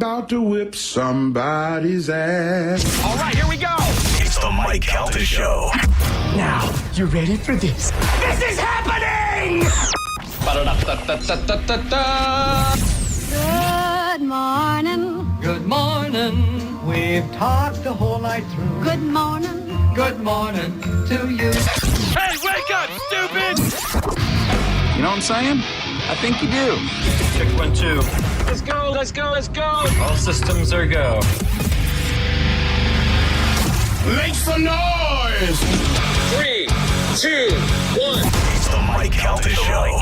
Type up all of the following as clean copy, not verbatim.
about to whip somebody's ass. All right, here we go. It's the Mike Calta Show. Now, you ready for this? This is happening! Ba-da-da-da-da-da-da-da. Good morning. Good morning. We've talked the whole night through. Good morning. Good morning to you. Hey, wake up, stupid! You know what I'm saying? I think you do. Check 1, 2. Let's go, let's go, let's go! All systems are go. Make some noise! 3, 2, 1. It's the Mike Calta Show.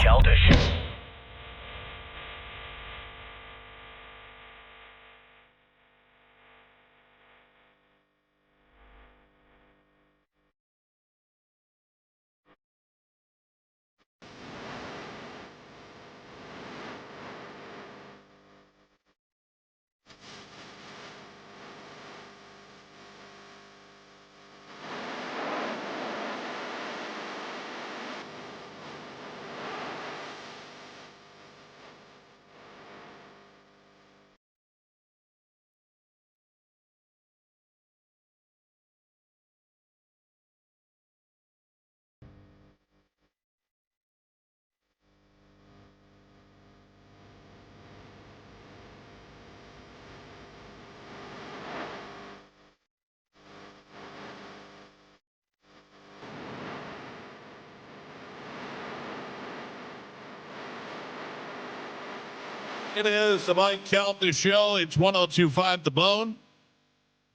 It is the Mike Calta Show. It's 102.5 The Bone.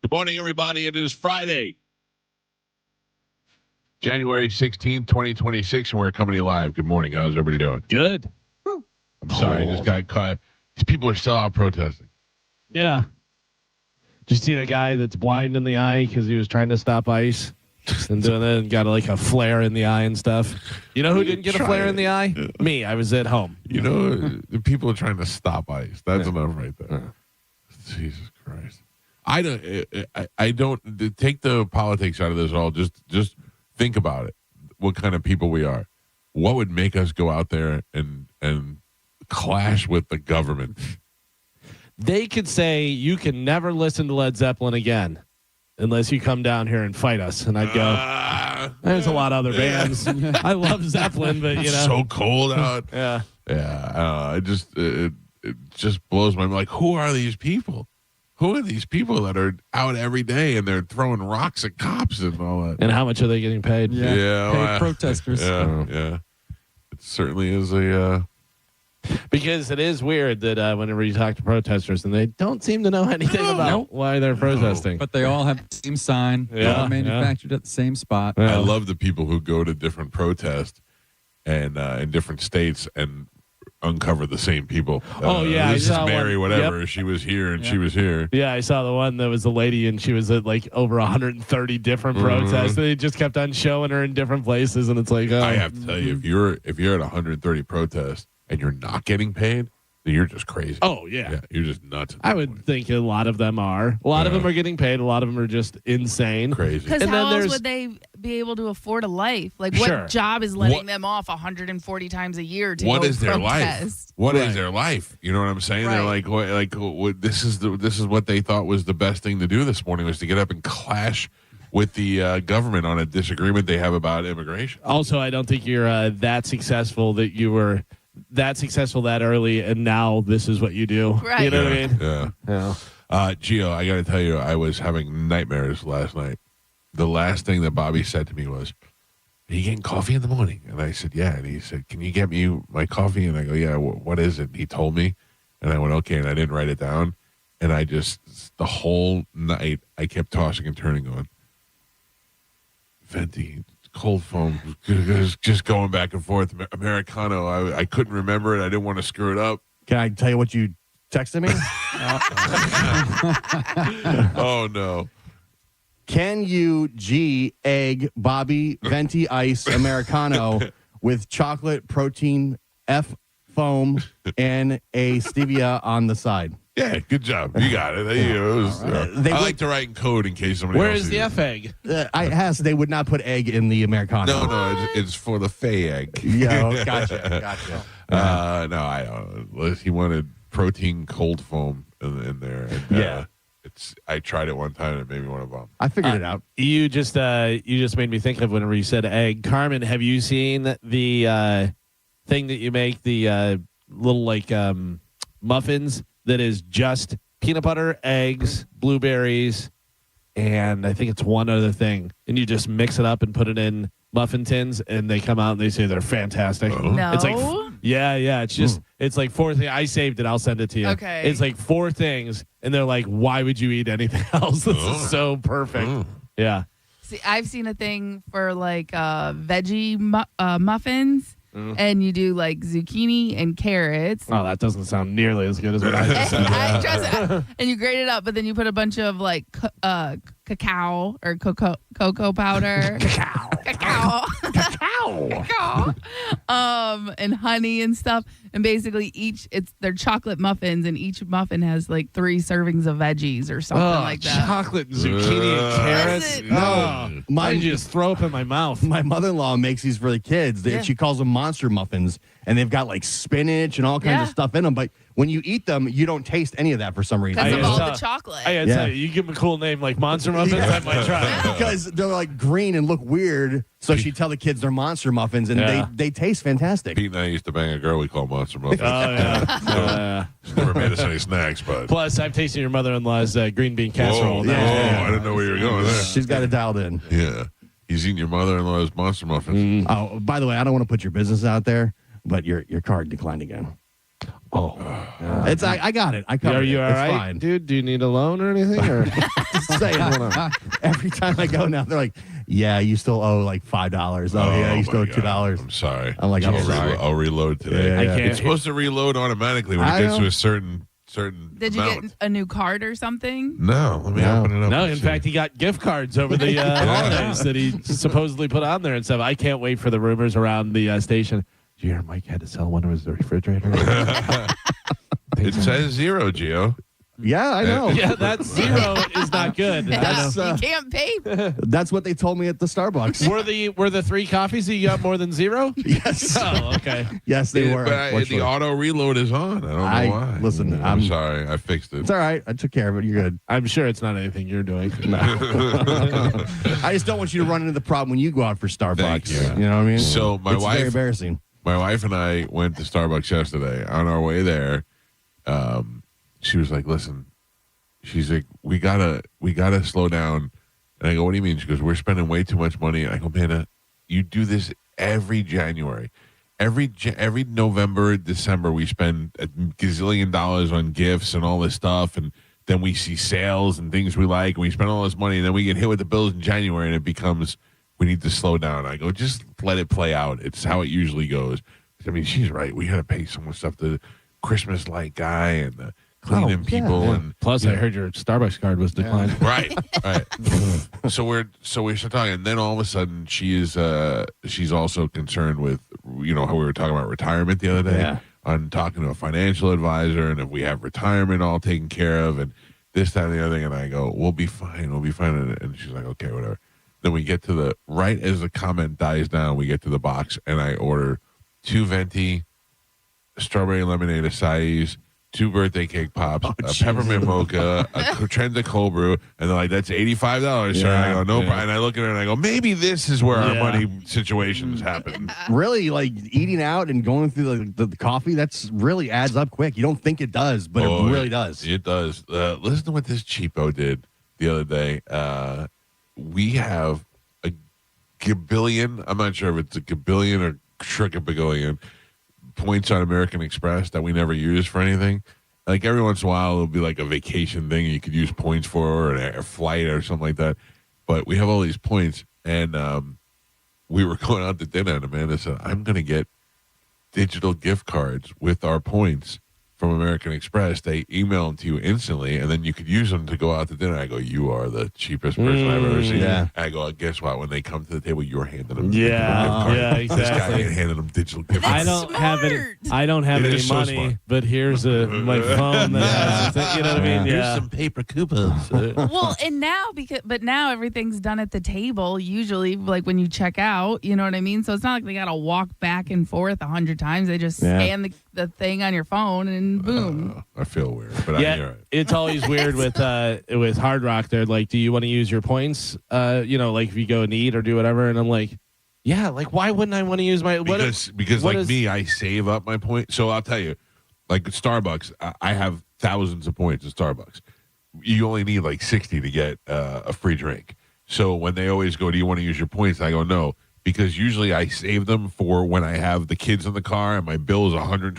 Good morning, everybody. It is Friday, January 16th, 2026, and we're coming to you live. Good morning. How's everybody doing? Good. I'm sorry. I just got caught. These people are still out protesting. Yeah. Did you see the guy that's blind in the eye because he was trying to stop ICE and doing it and got like a flare in the eye and stuff? You know who didn't get a flare in the eye? Me. I was at home. You know, the people are trying to stop ICE. That's enough right there. Jesus Christ. I don't take the politics out of this all. Just think about it. What kind of people we are. What would make us go out there and clash with the government? They could say you can never listen to Led Zeppelin again unless you come down here and fight us. And I'd go, there's a lot of other bands. I love Zeppelin, but it's so cold out. Yeah. It just blows my mind. Like, who are these people? Who are these people that are out every day and they're throwing rocks at cops and all that? And how much are they getting paid? Paid protesters. Yeah. It certainly is a. Because it is weird that whenever you talk to protesters and they don't seem to know anything about why they're protesting. But they all have the same sign. They're all manufactured at the same spot. Yeah. I love the people who go to different protests and in different states and uncover the same people. This is Mary, whatever. Yep. She was here and she was here. Yeah, I saw the one that was a lady and she was at like over 130 different protests. They just kept on showing her in different places, and it's like, I have to tell you, if you're at 130 protests and you're not getting paid, then you're just crazy. Oh, yeah. You're just nuts. I would think a lot of them are. A lot of them are getting paid. A lot of them are just insane. Crazy. Because how else would they be able to afford a life? Like, what job is letting them off 140 times a year to what go is their protest? life? What is their life? You know what I'm saying? They're like, this is what they thought was the best thing to do this morning, was to get up and clash with the government on a disagreement they have about immigration. Also, I don't think you're that successful that you were that successful that early, and now this is what you do. Right. You know what I mean? Yeah. Gio, I got to tell you, I was having nightmares last night. The last thing that Bobby said to me was, "Are you getting coffee in the morning?" And I said, "Yeah." And he said, "Can you get me my coffee?" And I go, "Yeah, what is it?" And he told me, and I went, "Okay." And I didn't write it down. And I just, the whole night, I kept tossing and turning going, venti, cold foam, just going back and forth. Americano, I couldn't remember it. I didn't want to screw it up. Can I tell you what you texted me? Oh, no. Can you egg Bobby venti ice Americano with chocolate protein F foam and a stevia on the side? Yeah, good job. You got it. I like to write in code in case somebody Where else is the F egg? They would not put egg in the Americano. No, it's for the fey egg. Yeah, gotcha. No, I don't. He wanted protein cold foam in there. And, Yeah. I tried it one time and it made me want to vomit. I figured it out. You just made me think of whenever you said egg. Carmen, have you seen the thing that you make, the little like muffins that is just peanut butter, eggs, blueberries, and I think it's one other thing, and you just mix it up and put it in muffin tins, and they come out and they say they're fantastic. No. It's like yeah. It's just it's like 4 things. I saved it. I'll send it to you. Okay. It's like 4 things, and they're like, why would you eat anything else? This is so perfect. Yeah. See, I've seen a thing for like veggie muffins. And you do like zucchini and carrots. Oh, that doesn't sound nearly as good as what I just said. And you grate it up, but then you put a bunch of like cacao or cocoa powder. Cacao. And honey and stuff. And basically they're chocolate muffins, and each muffin has like 3 servings of veggies or something like that. Chocolate and zucchini and carrots. Listen. No, Mine just throw up in my mouth. My mother-in-law makes these for the kids. Yeah. She calls them monster muffins, and they've got like spinach and all kinds of stuff in them. But when you eat them, you don't taste any of that for some reason. Because of all tell- the chocolate. I gotta tell you give them a cool name like Monster Muffins, I might try. Because they're like green and look weird. So she tell the kids they're monster muffins, and Yeah. they taste fantastic. Pete and I used to bang a girl we call Monster Muffins. Oh, yeah. She's never made us any snacks, but. Plus, I've tasted your mother-in-law's green bean casserole. Whoa, I didn't know where you were going there. She's got it dialed in. Yeah. He's eating your mother-in-law's Monster Muffins. Oh, by the way, I don't want to put your business out there, but your card declined again. Oh. It's I got it. I covered Are you it. all It's right, fine. dude? Do you need a loan or anything? Or? Just saying. Every time I go now, they're like, "Yeah, you still owe like $5. Oh, yeah, you still my owe God. $2." I'm sorry. I'm like, I'm sorry. I'll reload today. Yeah, yeah. I can't. It's supposed to reload automatically when I it gets know. to a certain Did you amount. get a new card or something? No, let me No. open it up. No, and in see. fact, he got gift cards over the holidays that he supposedly put on there and stuff. I can't wait for the rumors around the station. Did you hear Mike had to sell one of his refrigerators? It says 0, Gio. Yeah, I know. Yeah, that 0 is not good. That's You can't pay. that's what they told me at the Starbucks. Were the 3 coffees that you got more than 0? Yes. Oh, okay. Yes, they were. But the unfortunately. auto reload is on. I don't know why. Listen, I'm sorry. I fixed it. It's all right. I took care of it. You're good. I'm sure it's not anything you're doing. I just don't want you to run into the problem when you go out for Starbucks. Thank you. You know what I mean? So my it's wife- very embarrassing. My wife and I went to Starbucks yesterday. On our way there, she was like, "Listen," she's like, "We gotta slow down." And I go, "What do you mean?" She goes, "We're spending way too much money." And I go, "Man, you do this every January, every November, December. We spend a gazillion dollars on gifts and all this stuff, and then we see sales and things we like, and we spend all this money, and then we get hit with the bills in January, and it becomes." We need to slow down. I go, just let it play out. It's how it usually goes. I mean, she's right. We got to pay so much stuff to the Christmas light guy and the cleaning people. yeah. And Plus, I heard your Starbucks card was declined. right. So we start talking, and then all of a sudden, she's also concerned with how we were talking about retirement the other day. Yeah. On talking to a financial advisor, and if we have retirement all taken care of, and this, that, and the other thing. And I go, we'll be fine. And she's like, okay, whatever. Then we get to right as the comment dies down, we get to the box, and I order 2 venti, strawberry lemonade acai, 2 birthday cake pops, a peppermint mocha, a Trenza cold brew, and they're like, "That's $85, sir." And I go, "No problem." And I look at her and I go, "Maybe this is where our money situations happen." Really, like eating out and going through the coffee, that's really adds up quick. You don't think it does, but it really does. It does. Listen to what this cheapo did the other day. We have a gabillion. I'm not sure if it's a gabillion or trickabagillion points on American Express that we never use for anything. Like every once in a while, it'll be like a vacation thing you could use points for, or a flight or something like that. But we have all these points, and we were going out to dinner, and Amanda said, "I'm going to get digital gift cards with our points from American Express. They email them to you instantly, and then you could use them to go out to dinner." I go, "You are the cheapest person I've ever seen." Yeah. I go, "Guess what? When they come to the table, you're handing them Yeah, digital gift cards." yeah, This guy exactly. ain't handing them digital gift I cards. That's don't have any. smart. I don't have It any is so money, smart. but here's my phone that has. The thing, you know what I mean? Here's Yeah. some paper coupons. Well, and now now everything's done at the table. Usually, like when you check out, you know what I mean. So it's not like they got to walk back and forth 100 times. They just Yeah. scan the thing on your phone, and and boom. I feel weird, but Yeah, you're right. it's always weird with Hard Rock. They're like, "Do you want to use your points? Like if you go and eat or do whatever." And I'm like, "Yeah, like why wouldn't I want to use my Because me, I save up my points. So I'll tell you, like Starbucks, I have thousands of points at Starbucks. You only need like 60 to get a free drink. So when they always go, "Do you want to use your points?" I go, "No." Because usually I save them for when I have the kids in the car and my bill is $120.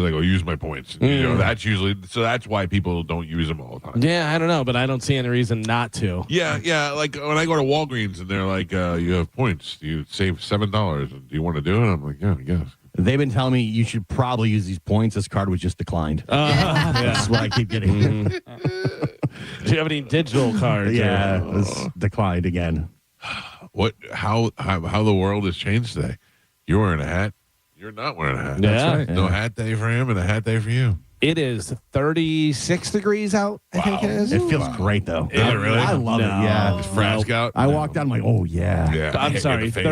I go, use my points. That's usually, so that's why people don't use them all the time. Yeah, I don't know, but I don't see any reason not to. Yeah. Like when I go to Walgreens and they're like, you have points. You save $7. Do you want to do it? I'm like, yeah, I guess. They've been telling me you should probably use these points. This card was just declined. That's what I keep getting. Do you have any digital cards? Yeah, it was declined again. How the world has changed today. You're wearing a hat. You're not wearing a hat. Yeah. That's right. No hat day for him and a hat day for you. It is 36 degrees out, I think it is. It feels great, though. Is it really? I love it, yeah. Is Frask out? I walked out, I'm like, oh, yeah. Yeah. I'm Hit you sorry, in the face.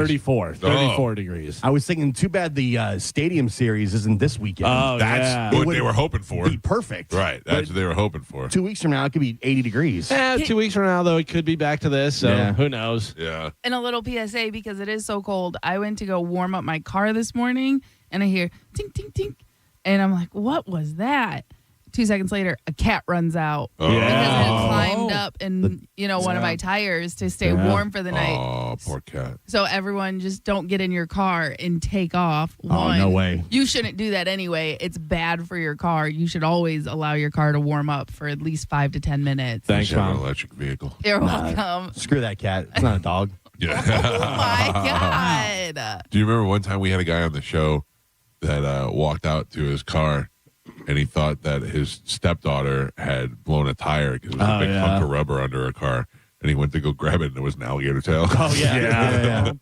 34 degrees. I was thinking, too bad the Stadium Series isn't this weekend. Oh, That's yeah. what they were hoping for. Be perfect. Right. That's what they were hoping for. 2 weeks from now, it could be 80 degrees. 2 weeks from now, though, it could be back to this, so Yeah. who knows? Yeah. And a little PSA, because it is so cold. I went to go warm up my car this morning, and I hear tink, tink, tink. And I'm like, what was that? 2 seconds later, a cat runs out because it had climbed up in one of my tires to stay warm for the night. Oh, poor cat. So everyone just don't get in your car and take off. Oh, no way. You shouldn't do that anyway. It's bad for your car. You should always allow your car to warm up for at least 5 to 10 minutes. Thanks, You should have an Mom. electric vehicle. You're welcome. Screw that cat. It's not a dog. Yeah. Oh my God. Do you remember one time we had a guy on the show that walked out to his car and he thought that his stepdaughter had blown a tire because there was a big hunk of rubber under her car. And he went to go grab it, and it was an alligator tail. Oh, yeah.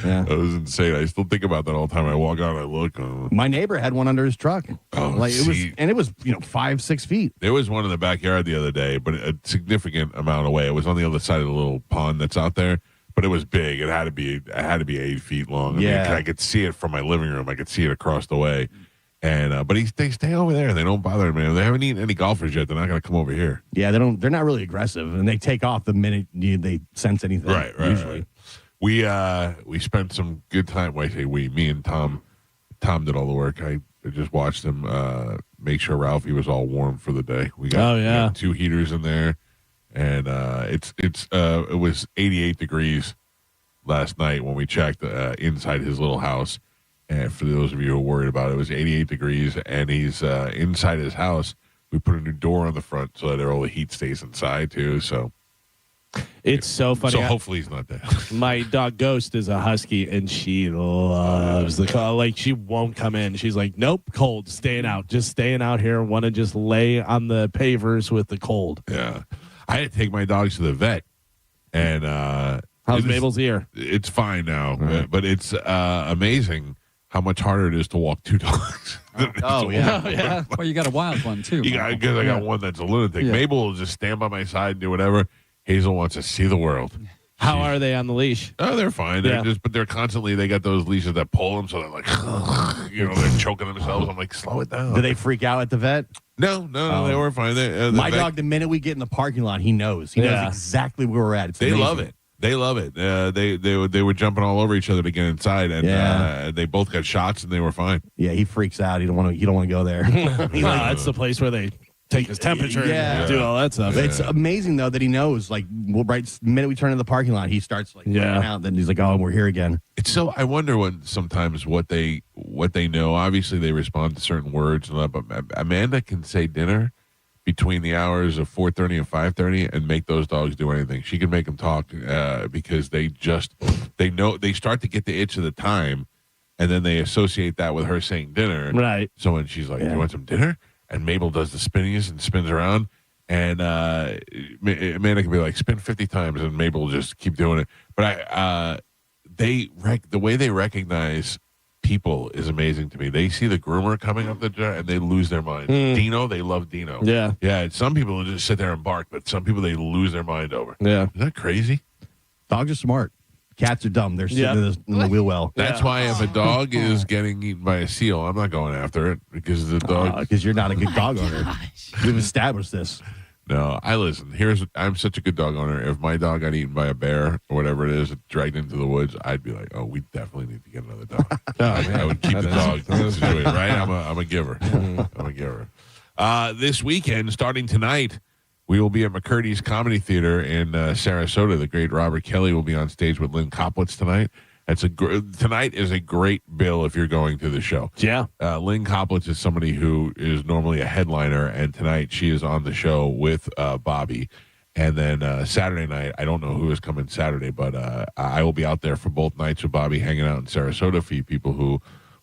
Yeah. That was insane. I still think about that all the time. I walk out and I look. My neighbor had one under his truck. Oh, it was 5-6 feet. There was one in the backyard the other day, but a significant amount away. It was on the other side of the little pond that's out there, but it was big. It had to be 8 feet long. I mean, I could see it from my living room. I could see it across the way. And but they stay over there. They don't bother, man. They haven't eaten any golfers yet. They're not going to come over here. Yeah, they're not really aggressive, and they take off the minute they sense anything. Right. Usually. We spent some good time. Well, I say we, me and Tom. Tom did all the work. I just watched him make sure Ralphie was all warm for the day. We got 2 heaters in there, and it was 88 degrees last night when we checked inside his little house. And for those of you who are worried about it, it was 88 degrees, and he's inside his house. We put a new door on the front so that all the heat stays inside too. So It's so funny. So hopefully he's not dead. My dog Ghost is a husky, and she loves the cold. Like, she won't come in. She's like, nope, cold, staying out. Just staying out here. Want to just lay on the pavers with the cold. Yeah. I had to take my dogs to the vet, and how's Mabel's ear? It's fine now, but it's amazing how much harder it is to walk 2 dogs. Oh, yeah. Well, you got a wild one, too. I got one that's a lunatic. Yeah. Mabel will just stand by my side and do whatever. Hazel wants to see the world. How are they on the leash? Oh, they're fine. But they're constantly, they got those leashes that pull them, so they're like, they're choking themselves. I'm like, slow it down. Do they freak out at the vet? No, they were fine. My dog, the minute we get in the parking lot, he knows. He knows exactly where we're at. It's They amazing. love it. They love it. They were jumping all over each other to get inside, and they both got shots, and they were fine. Yeah, he freaks out. He don't want to go there. That's the place where they take his temperature and do all that stuff. It's amazing though that he knows. Like, right the minute we turn in the parking lot, he starts like running out. Then he's like, "Oh, we're here again." It's so. I wonder sometimes what they know. Obviously, they respond to certain words, and but Amanda can say dinner between the hours of 4:30 and 5:30 and make those dogs do anything. She can make them talk because they know they start to get the itch of the time, and then they associate that with her saying dinner. Right. So when she's like, "Do you want some dinner?" and Mabel does the spinnies and spins around, and Amanda can be like, "Spin 50 times," and Mabel will just keep doing it. But the way they recognize people is amazing to me. They see the groomer coming up the jar and they lose their mind. Dino, they love Dino. Yeah. Some people will just sit there and bark, but some people they lose their mind over. Yeah. Is that crazy? Dogs are smart. Cats are dumb. They're sitting in the wheel well. That's why if a dog is getting eaten by a seal, I'm not going after it because the dog. Because you're not a good dog owner. We've established this. No, I listen. I'm such a good dog owner. If my dog got eaten by a bear or whatever it is, dragged into the woods, I'd be like, oh, we definitely need to get another dog. I would keep the dog. Right? I'm a giver. I'm a giver. This weekend, starting tonight, we will be at McCurdy's Comedy Theater in Sarasota. The great Robert Kelly will be on stage with Lynn Koplitz tonight. Tonight is a great bill if you're going to the show. Yeah. Lynn Koplitz is somebody who is normally a headliner, and tonight she is on the show with Bobby. And then Saturday night, I don't know who is coming Saturday, but I will be out there for both nights with Bobby hanging out in Sarasota. For you people who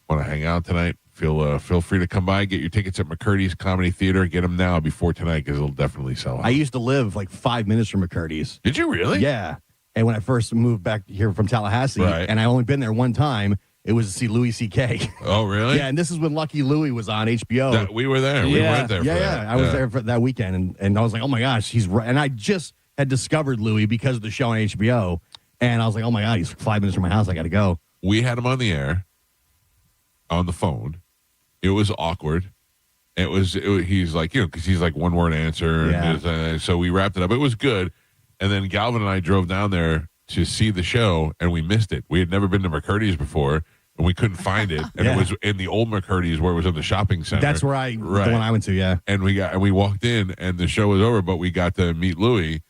want to hang out tonight, feel free to come by. Get your tickets at McCurdy's Comedy Theater. Get them now before tonight because it'll definitely sell out. I used to live like 5 minutes from McCurdy's. Did you really? Yeah. And when I first moved back here from Tallahassee, and I only been there one time, it was to see Louis C.K. Oh, really? Yeah, and this is when Lucky Louie was on HBO. We were there. We went there. I was there for that weekend, and I was like, oh my gosh, he's right. And I just had discovered Louis because of the show on HBO, and I was like, oh my God, he's 5 minutes from my house. I got to go. We had him on the air, on the phone. It was awkward. He's like, because he's like one word answer. Yeah. And so we wrapped it up. It was good. And then Galvin and I drove down there to see the show, and we missed it. We had never been to McCurdy's before, and we couldn't find it. And it was in the old McCurdy's where it was in the shopping center. That's where the one I went to, yeah. And we walked in, and the show was over, but we got to meet Louis,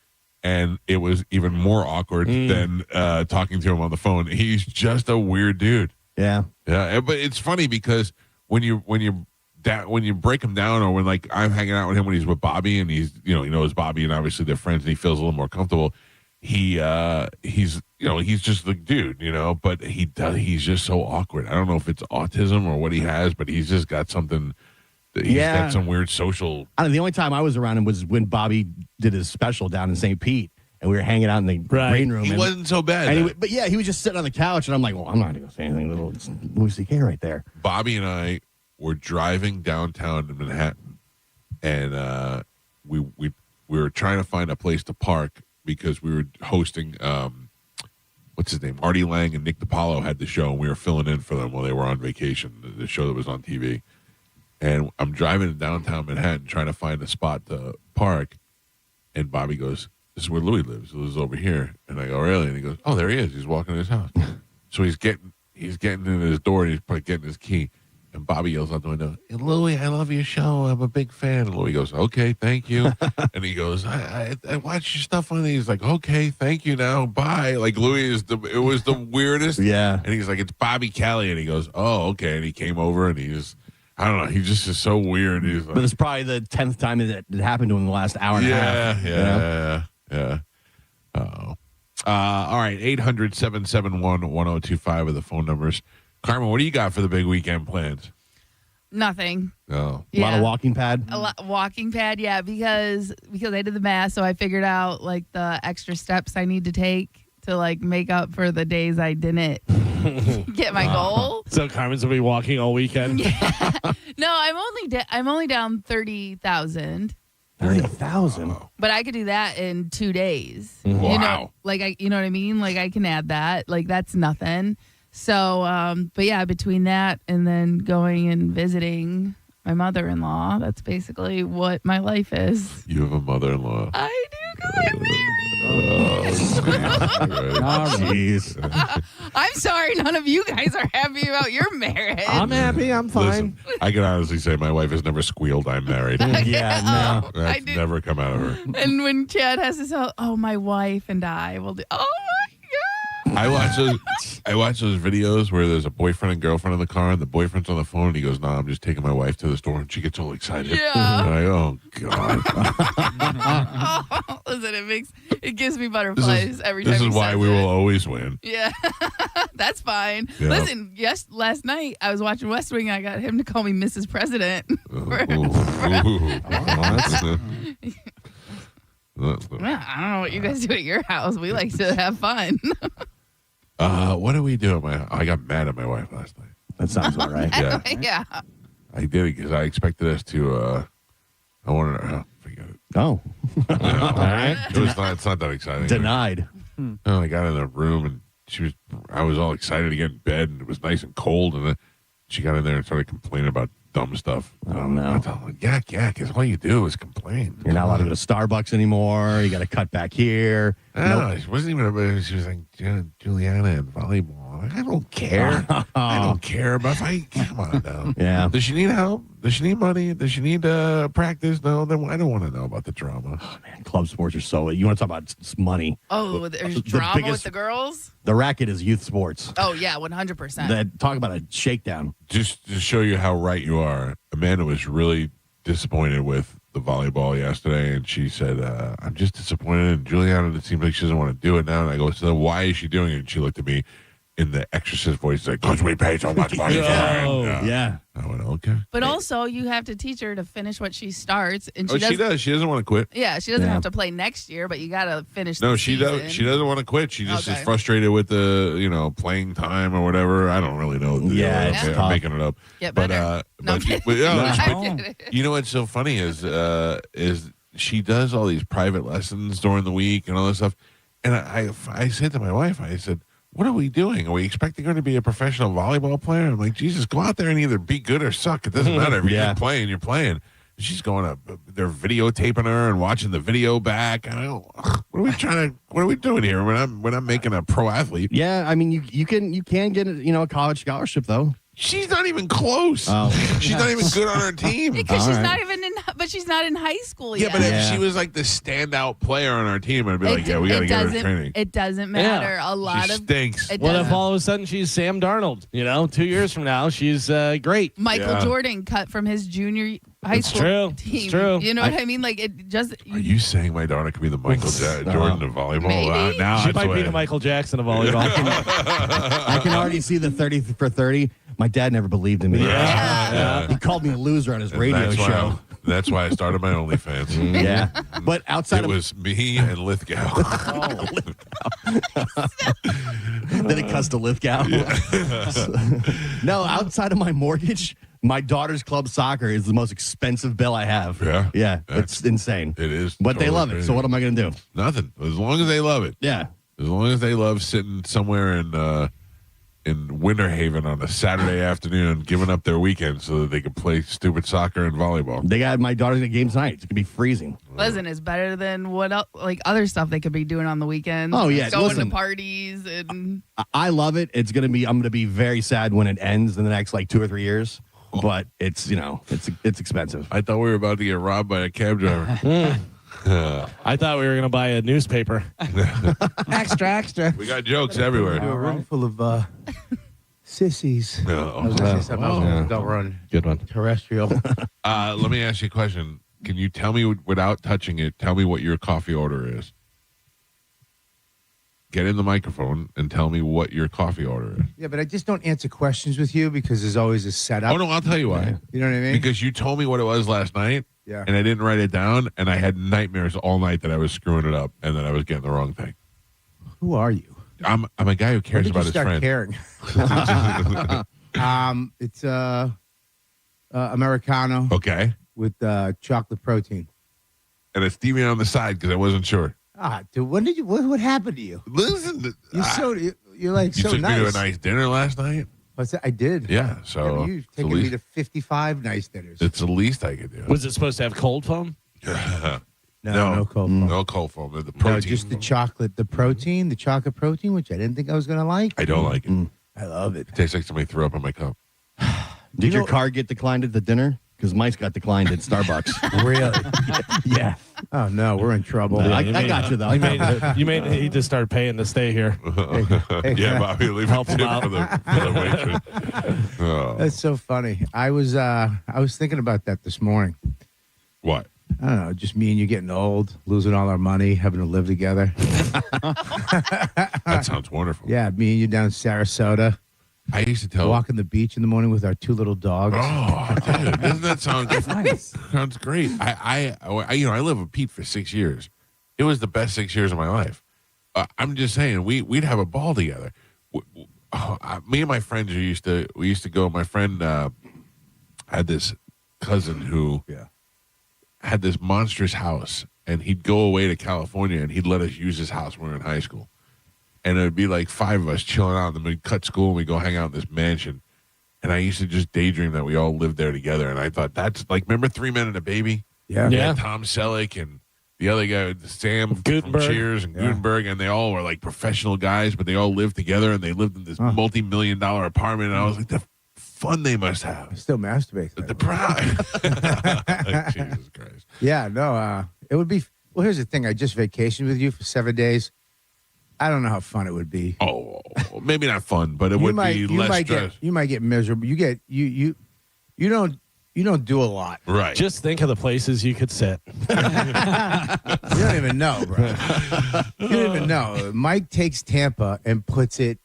and it was even more awkward than talking to him on the phone. He's just a weird dude. Yeah. Yeah, but it's funny because when you break him down, or when like I'm hanging out with him when he's with Bobby, and he's he knows Bobby, and obviously they're friends, and he feels a little more comfortable. He's just the dude, but he's just so awkward. I don't know if it's autism or what he has, but he's just got something. He's got some weird social. I don't know, the only time I was around him was when Bobby did his special down in St. Pete, and we were hanging out in the green room. He wasn't so bad. But he was just sitting on the couch, and I'm like, well, I'm not going to say anything. Little Louis C.K. right there. Bobby and I were driving downtown in Manhattan, and we were trying to find a place to park because we were hosting what's his name, Artie Lang and Nick DiPaolo had the show, and we were filling in for them while they were on vacation, the show that was on TV. And I'm driving in downtown Manhattan trying to find a spot to park, and Bobby goes, "This is where Louis lives. He lives over here." And I go, "Really?" And he goes, "Oh, there he is. He's walking in his house." So he's getting in his door, and he's probably getting his key. And Bobby yells out the window, "Hey, Louis, I love your show. I'm a big fan." And Louis goes, "Okay, thank you." And he goes, I watch your stuff on it. He's like, "Okay, thank you now. Bye." Like Louis it was the weirdest. Yeah. And he's like, "It's Bobby Kelly." And he goes, "Oh, okay." And he came over, and I don't know. He just is so weird. He's like, but it's probably the 10th time that it happened to him in the last hour and a half. Yeah. Uh-oh. All right. 800-771-1025 are the phone numbers. Carmen, what do you got for the big weekend plans? Nothing. Oh. A lot of walking pad? Walking pad, yeah, because I did the math, so I figured out like the extra steps I need to take to like make up for the days I didn't get my goal. So Carmen's gonna be walking all weekend. Yeah. No, I'm only down 30,000. 30,000. But I could do that in 2 days. Wow. You know what I mean? Like I can add that. Like that's nothing. So, but yeah, between that and then going and visiting my mother-in-law, that's basically what my life is. You have a mother-in-law. I do because I'm married. Jeez. I'm sorry, none of you guys are happy about your marriage. I'm happy. I'm fine. Listen, I can honestly say my wife has never squealed, "I'm married." Yeah, no. That's never come out of her. And when Chad has to say, "Oh, my wife and I will do," oh my God. I watch those videos where there's a boyfriend and girlfriend in the car, and the boyfriend's on the phone, and he goes, "No, I'm just taking my wife to the store," and she gets all excited. Yeah. And I go, "Oh God!" Listen, it gives me butterflies every time. This he is why says we it. will always win. Yeah, that's fine. Yeah. Listen, last night I was watching West Wing. I got him to call me Mrs. President. What? I don't know what you guys do at your house. We like to have fun. What did we do? I got mad at my wife last night. That sounds about right. Yeah. Yeah. I did it because I expected us to. I wanted to forget it. Oh. All right. It's not that exciting. Denied. I got in the room and I was all excited to get in bed, and it was nice and cold, and then she got in there and started complaining about dumb stuff. Oh, no. I thought, like, yeah, because all you do is complain. You're not allowed to go to Starbucks anymore. You got to cut back here. No, she wasn't even. She was like, Juliana and volleyball. I don't care. I don't care about fight. Come on now. Yeah. Does she need help? Does she need money? Does she need practice? No, then I don't want to know about the drama. Oh, man, club sports are so. You want to talk about money? Oh, there's The drama biggest- with the girls? The racket is youth sports. Oh, yeah, 100%. That talk about a shakedown. Just to show you how right you are, Amanda was really disappointed with the volleyball yesterday, and she said, I'm just disappointed. And Juliana, it seems like she doesn't want to do it now. And I go, so why is she doing it? And she looked at me in the exorcist voice, like, because we pay so much money for it. Yeah. I went, okay. But also, you have to teach her to finish what she starts. And She does. She doesn't want to quit. Yeah, she doesn't Yeah. have to play next year, but you got to finish No, the she season. does. She doesn't want to quit. She just is Okay. frustrated with the playing time or whatever. I don't really know. Yeah, it's I'm tough. making it up. Get But better. No, I'm kidding. yeah, I'm kidding. you know what's so funny is she does all these private lessons during the week and all this stuff. And I said to my wife, I said, what are we doing? Are we expecting her to be a professional volleyball player? I'm like, Jesus, go out there and either be good or suck. It doesn't matter. If you're playing, you're playing. And she's going up. They're videotaping her and watching the video back. I don't. What are we doing here when I'm making a pro athlete? Yeah, I mean, you can get a college scholarship though. She's not even close. Oh. She's not even good on her team. Because All she's right. not even but she's not in high school Yeah, yet. but if Yeah. she was like the standout player on our team, I'd be like, yeah, we got to get her to training. It doesn't matter. A lot She of stinks. it What if doesn't. all of a sudden she's Sam Darnold? 2 years from now, she's great. Michael Yeah. Jordan cut from his junior high It's school true. team. It's true. You know what I mean? Like it just. Are you saying my daughter could be the Michael Jordan of volleyball? Maybe. Now She it's might be way- the Michael Jackson of volleyball. I can already see the 30 for 30. My dad never believed in me. Yeah. He called me a loser on his And radio show. That's why I started my OnlyFans. Yeah. But outside It of was me and Lithgow. then it cuts to Lithgow. No, outside of my mortgage, my daughter's club soccer is the most expensive bill I have. Yeah. Yeah. That's- It's insane. It is. But they totally love it. crazy. So what am I going to do? Nothing. As long as they love it. Yeah. As long as they love sitting somewhere in Winter Haven on a Saturday afternoon, giving up their weekend so that they can play stupid soccer and volleyball. They got my daughter's at games tonight. It's going to be freezing. Listen, it's better than what else, like other stuff they could be doing on the weekends. Oh, yeah. Going Listen. to parties and I love it. I'm going to be very sad when it ends in the next 2 or 3 years. But it's expensive. I thought we were about to get robbed by a cab driver. I thought we were going to buy a newspaper. Extra. We got jokes everywhere. A room full of sissies. No. I was going to say something else. Don't run Good one. terrestrial. Let me ask you a question. Can you tell me, without touching it, tell me what your coffee order is? Get in the microphone and tell me what your coffee order is. Yeah, but I just don't answer questions with you because there's always a setup. Oh, no, I'll tell you why. You know what I mean? Because you told me what it was last night, Yeah. and I didn't write it down, and I had nightmares all night that I was screwing it up and that I was getting the wrong thing. Who are you? I'm a guy who When cares did about you his start friends. caring? It's Americano Okay. with chocolate protein. And a stevia on the side because I wasn't sure. Ah, dude, when did you? What happened to you? Listen, You're like you so took nice. me to a nice dinner last night. What's that? I did. Yeah, so you've it's the taken me least- to 55 nice dinners. It's the least I could do. Was it supposed to have cold foam? No cold foam. No cold foam. The protein. No, just the chocolate, the chocolate protein, which I didn't think I was going to like. I don't like it. I love it. It tastes like somebody threw up in my cup. Did your card get declined at the dinner? Because Mike's got declined at Starbucks. Really? Yeah. Oh, no, we're in trouble. I got you, though. You may need to start paying to stay here. Yeah, Bobby, leave Help a him tip out. for the waitress. Oh. That's so funny. I was thinking about that this morning. What? I don't know, just me and you getting old, losing all our money, having to live together. That sounds wonderful. Yeah, me and you down in Sarasota, I used to tell. walking the beach in the morning with our 2 little dogs. Oh, dude, doesn't that sound sounds great? I lived with Pete for 6 years. It was the best 6 years of my life. I'm just saying, we'd have a ball together. Me and my friends we used to go. My friend had this cousin who had this monstrous house, and he'd go away to California, and he'd let us use his house when we were in high school. and it would be like 5 of us chilling out, and then we'd cut school and we'd go hang out in this mansion. And I used to just daydream that we all lived there together. And I thought, that's like, remember 3 Men and a Baby? Yeah. We had Tom Selleck and the other guy, Sam from Gutenberg. Cheers and Gutenberg, and they all were like professional guys, but they all lived together, and they lived in this multi-million-dollar apartment. And I was like, the fun they must I have. still masturbate. The pride. Jesus Christ. Yeah, no, it would be. Well, here's the thing. I just vacationed with you for 7 days. I don't know how fun it would be. Oh, maybe not fun, but it would be less stress. You might get miserable. You don't do a lot. Right. Just think of the places you could sit. You don't even know, bro. You don't even know. Mike takes Tampa and puts it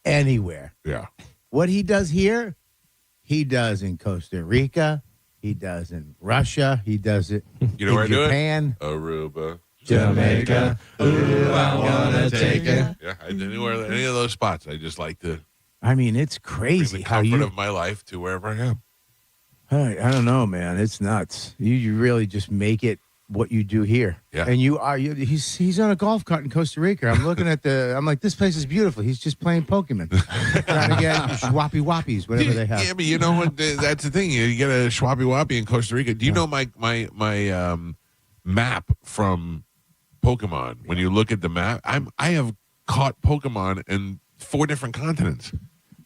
anywhere. Yeah. What he does here, he does in Costa Rica. He does in Russia. He does it You know where in I do it? Japan. Aruba. Jamaica. Ooh, I'm gonna take it. Yeah, I didn't anywhere any of those spots. I just like to I mean, it's bring crazy the how comfort you. of my life to wherever I am. I don't know, man. It's nuts. You really just make it what you do here. Yeah. And he's on a golf cart in Costa Rica. I'm looking at I'm like, this place is beautiful. He's just playing Pokemon. Trying to get Schwappy Wappies, whatever they have. Yeah, but you know what? That's the thing. You get a Schwappy Wappy in Costa Rica. Do you know my map from Pokemon? When you look at the map, I have caught Pokemon in 4 different continents.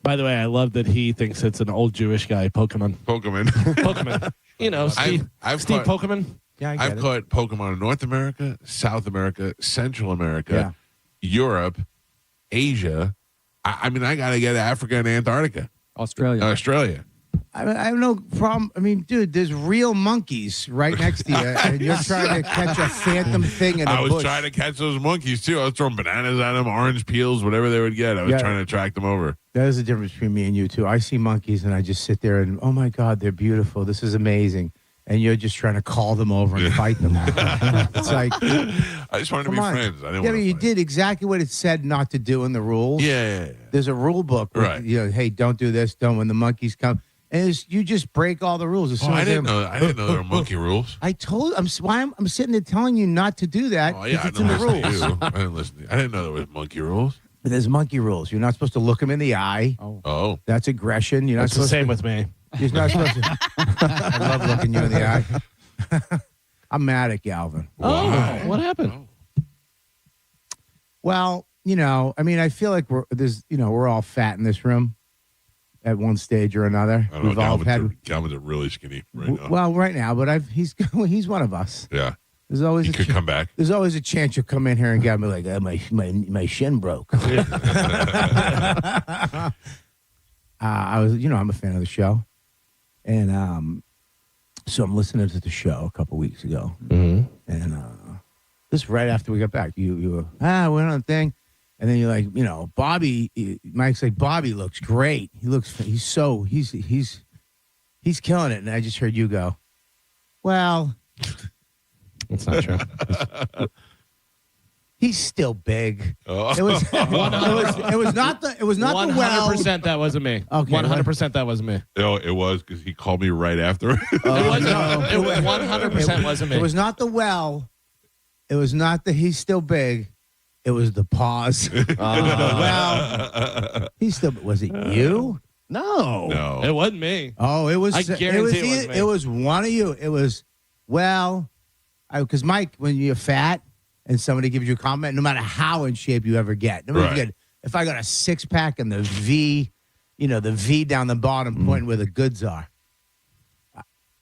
By the way, I love that he thinks it's an old Jewish guy, Pokemon. Pokemon. You know, Steve, I've Steve caught- Pokemon. Yeah, I get I've it. caught Pokemon in North America, South America, Central America, Europe, Asia. I mean, I got to get Africa and Antarctica, Australia. Australia. I have no problem. I mean, dude, there's real monkeys right next to you, and you're trying to catch a phantom thing in a I was bush. trying to catch those monkeys too. I was throwing bananas at them, orange peels, whatever they would get. I was trying to track them over. That is the difference between me and you, too. I see monkeys, and I just sit there and, oh, my God, they're beautiful. This is amazing. And you're just trying to call them over and fight them. It's like, I just wanted to come be on. friends. I didn't Yeah, want but to you fight. did exactly what it said not to do in the rules. Yeah. There's a rule book. Where, Right. You know, hey, don't do this. Don't when the monkeys come. And you just break all the rules. As soon I as didn't know there were monkey rules. I told. I'm sitting there telling you not to do that. Oh yeah, I it's in the didn't rules. listen to you. I didn't listen to you. I didn't know there was monkey rules. But there's monkey rules. You're not supposed to look them in the eye. Oh. That's aggression. You're not That's the supposed same to. with me. You're not supposed to. I love looking you in the eye. I'm mad at Galvin. Why? Oh, what happened? Well, you know, I mean, I feel like we're all fat in this room at one stage or another. I don't know. We've all Galvin's are really skinny right now. well, right now, but he's one of us. Yeah. There's always He could come back. There's always a chance you'll come in here and get me like, my shin broke. I'm a fan of the show, and so I'm listening to the show a couple weeks ago, and this is right after we got back. You were went on a thing, and then you're like, Bobby. Mike's like, Bobby looks great. He's killing it, and I just heard you go, well. That's not true. He's still big. Oh. It was not the 100% that wasn't me. Okay, 100% that wasn't me. No, it was because he called me right after. It wasn't. It 100% wasn't me. It was not the well. It was not the he's still big. It was the pause. Well, he's still. Was it you? No. No. It wasn't me. Oh, it was. I guarantee it was me. It was one of you. It was. Well, because Mike, when you're fat and somebody gives you a compliment, no matter how in shape you ever get, no matter if you get, if I got a 6-pack and the V, the V down the bottom pointing where the goods are,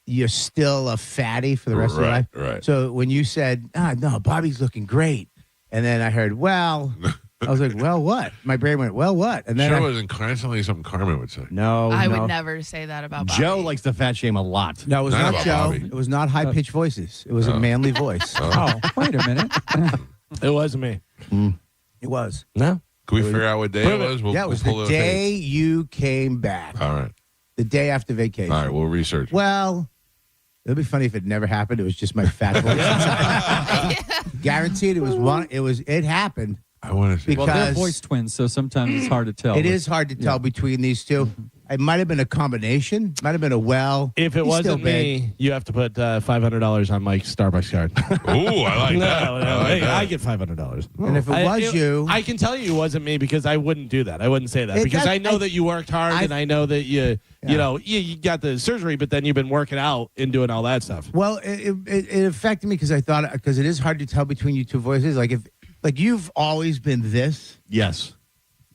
you're still a fatty for the rest of your life. Right. So when you said, no, Bobby's looking great, and then I heard, well, I was like, well, what? My brain went, well, what? And then Sure wasn't constantly something Carmen would say. no, I no. would never say that about Bobby. Joe likes to fat shame a lot. No, it was Not not about Joe. Bobby. It was not high-pitched voices. It was a manly voice. Oh, wait a minute. It wasn't me. It was. No. Can we figure out what day it was? Yeah, it was we'll the pull day you came back. All right. The day after vacation. All right. We'll research. Well, it'd be funny if it never happened. It was just my fat voice. Guaranteed it was one. It happened. I want to see. Because Well, they're voice twins, so sometimes it's hard to tell. it is hard to tell between these two. It might have been a combination. Might have been a well. If it He's still wasn't big. me, you have to put $500 on Mike's Starbucks card. Ooh, I like that. No, I like hey, that. I get $500. And if it was you, I can tell you it wasn't me because I wouldn't do that. I wouldn't say that because I know that you worked hard and I know that you got the surgery, but then you've been working out and doing all that stuff. well, it affected me because I thought because it is hard to tell between you two voices. Like you've always been this. Yes.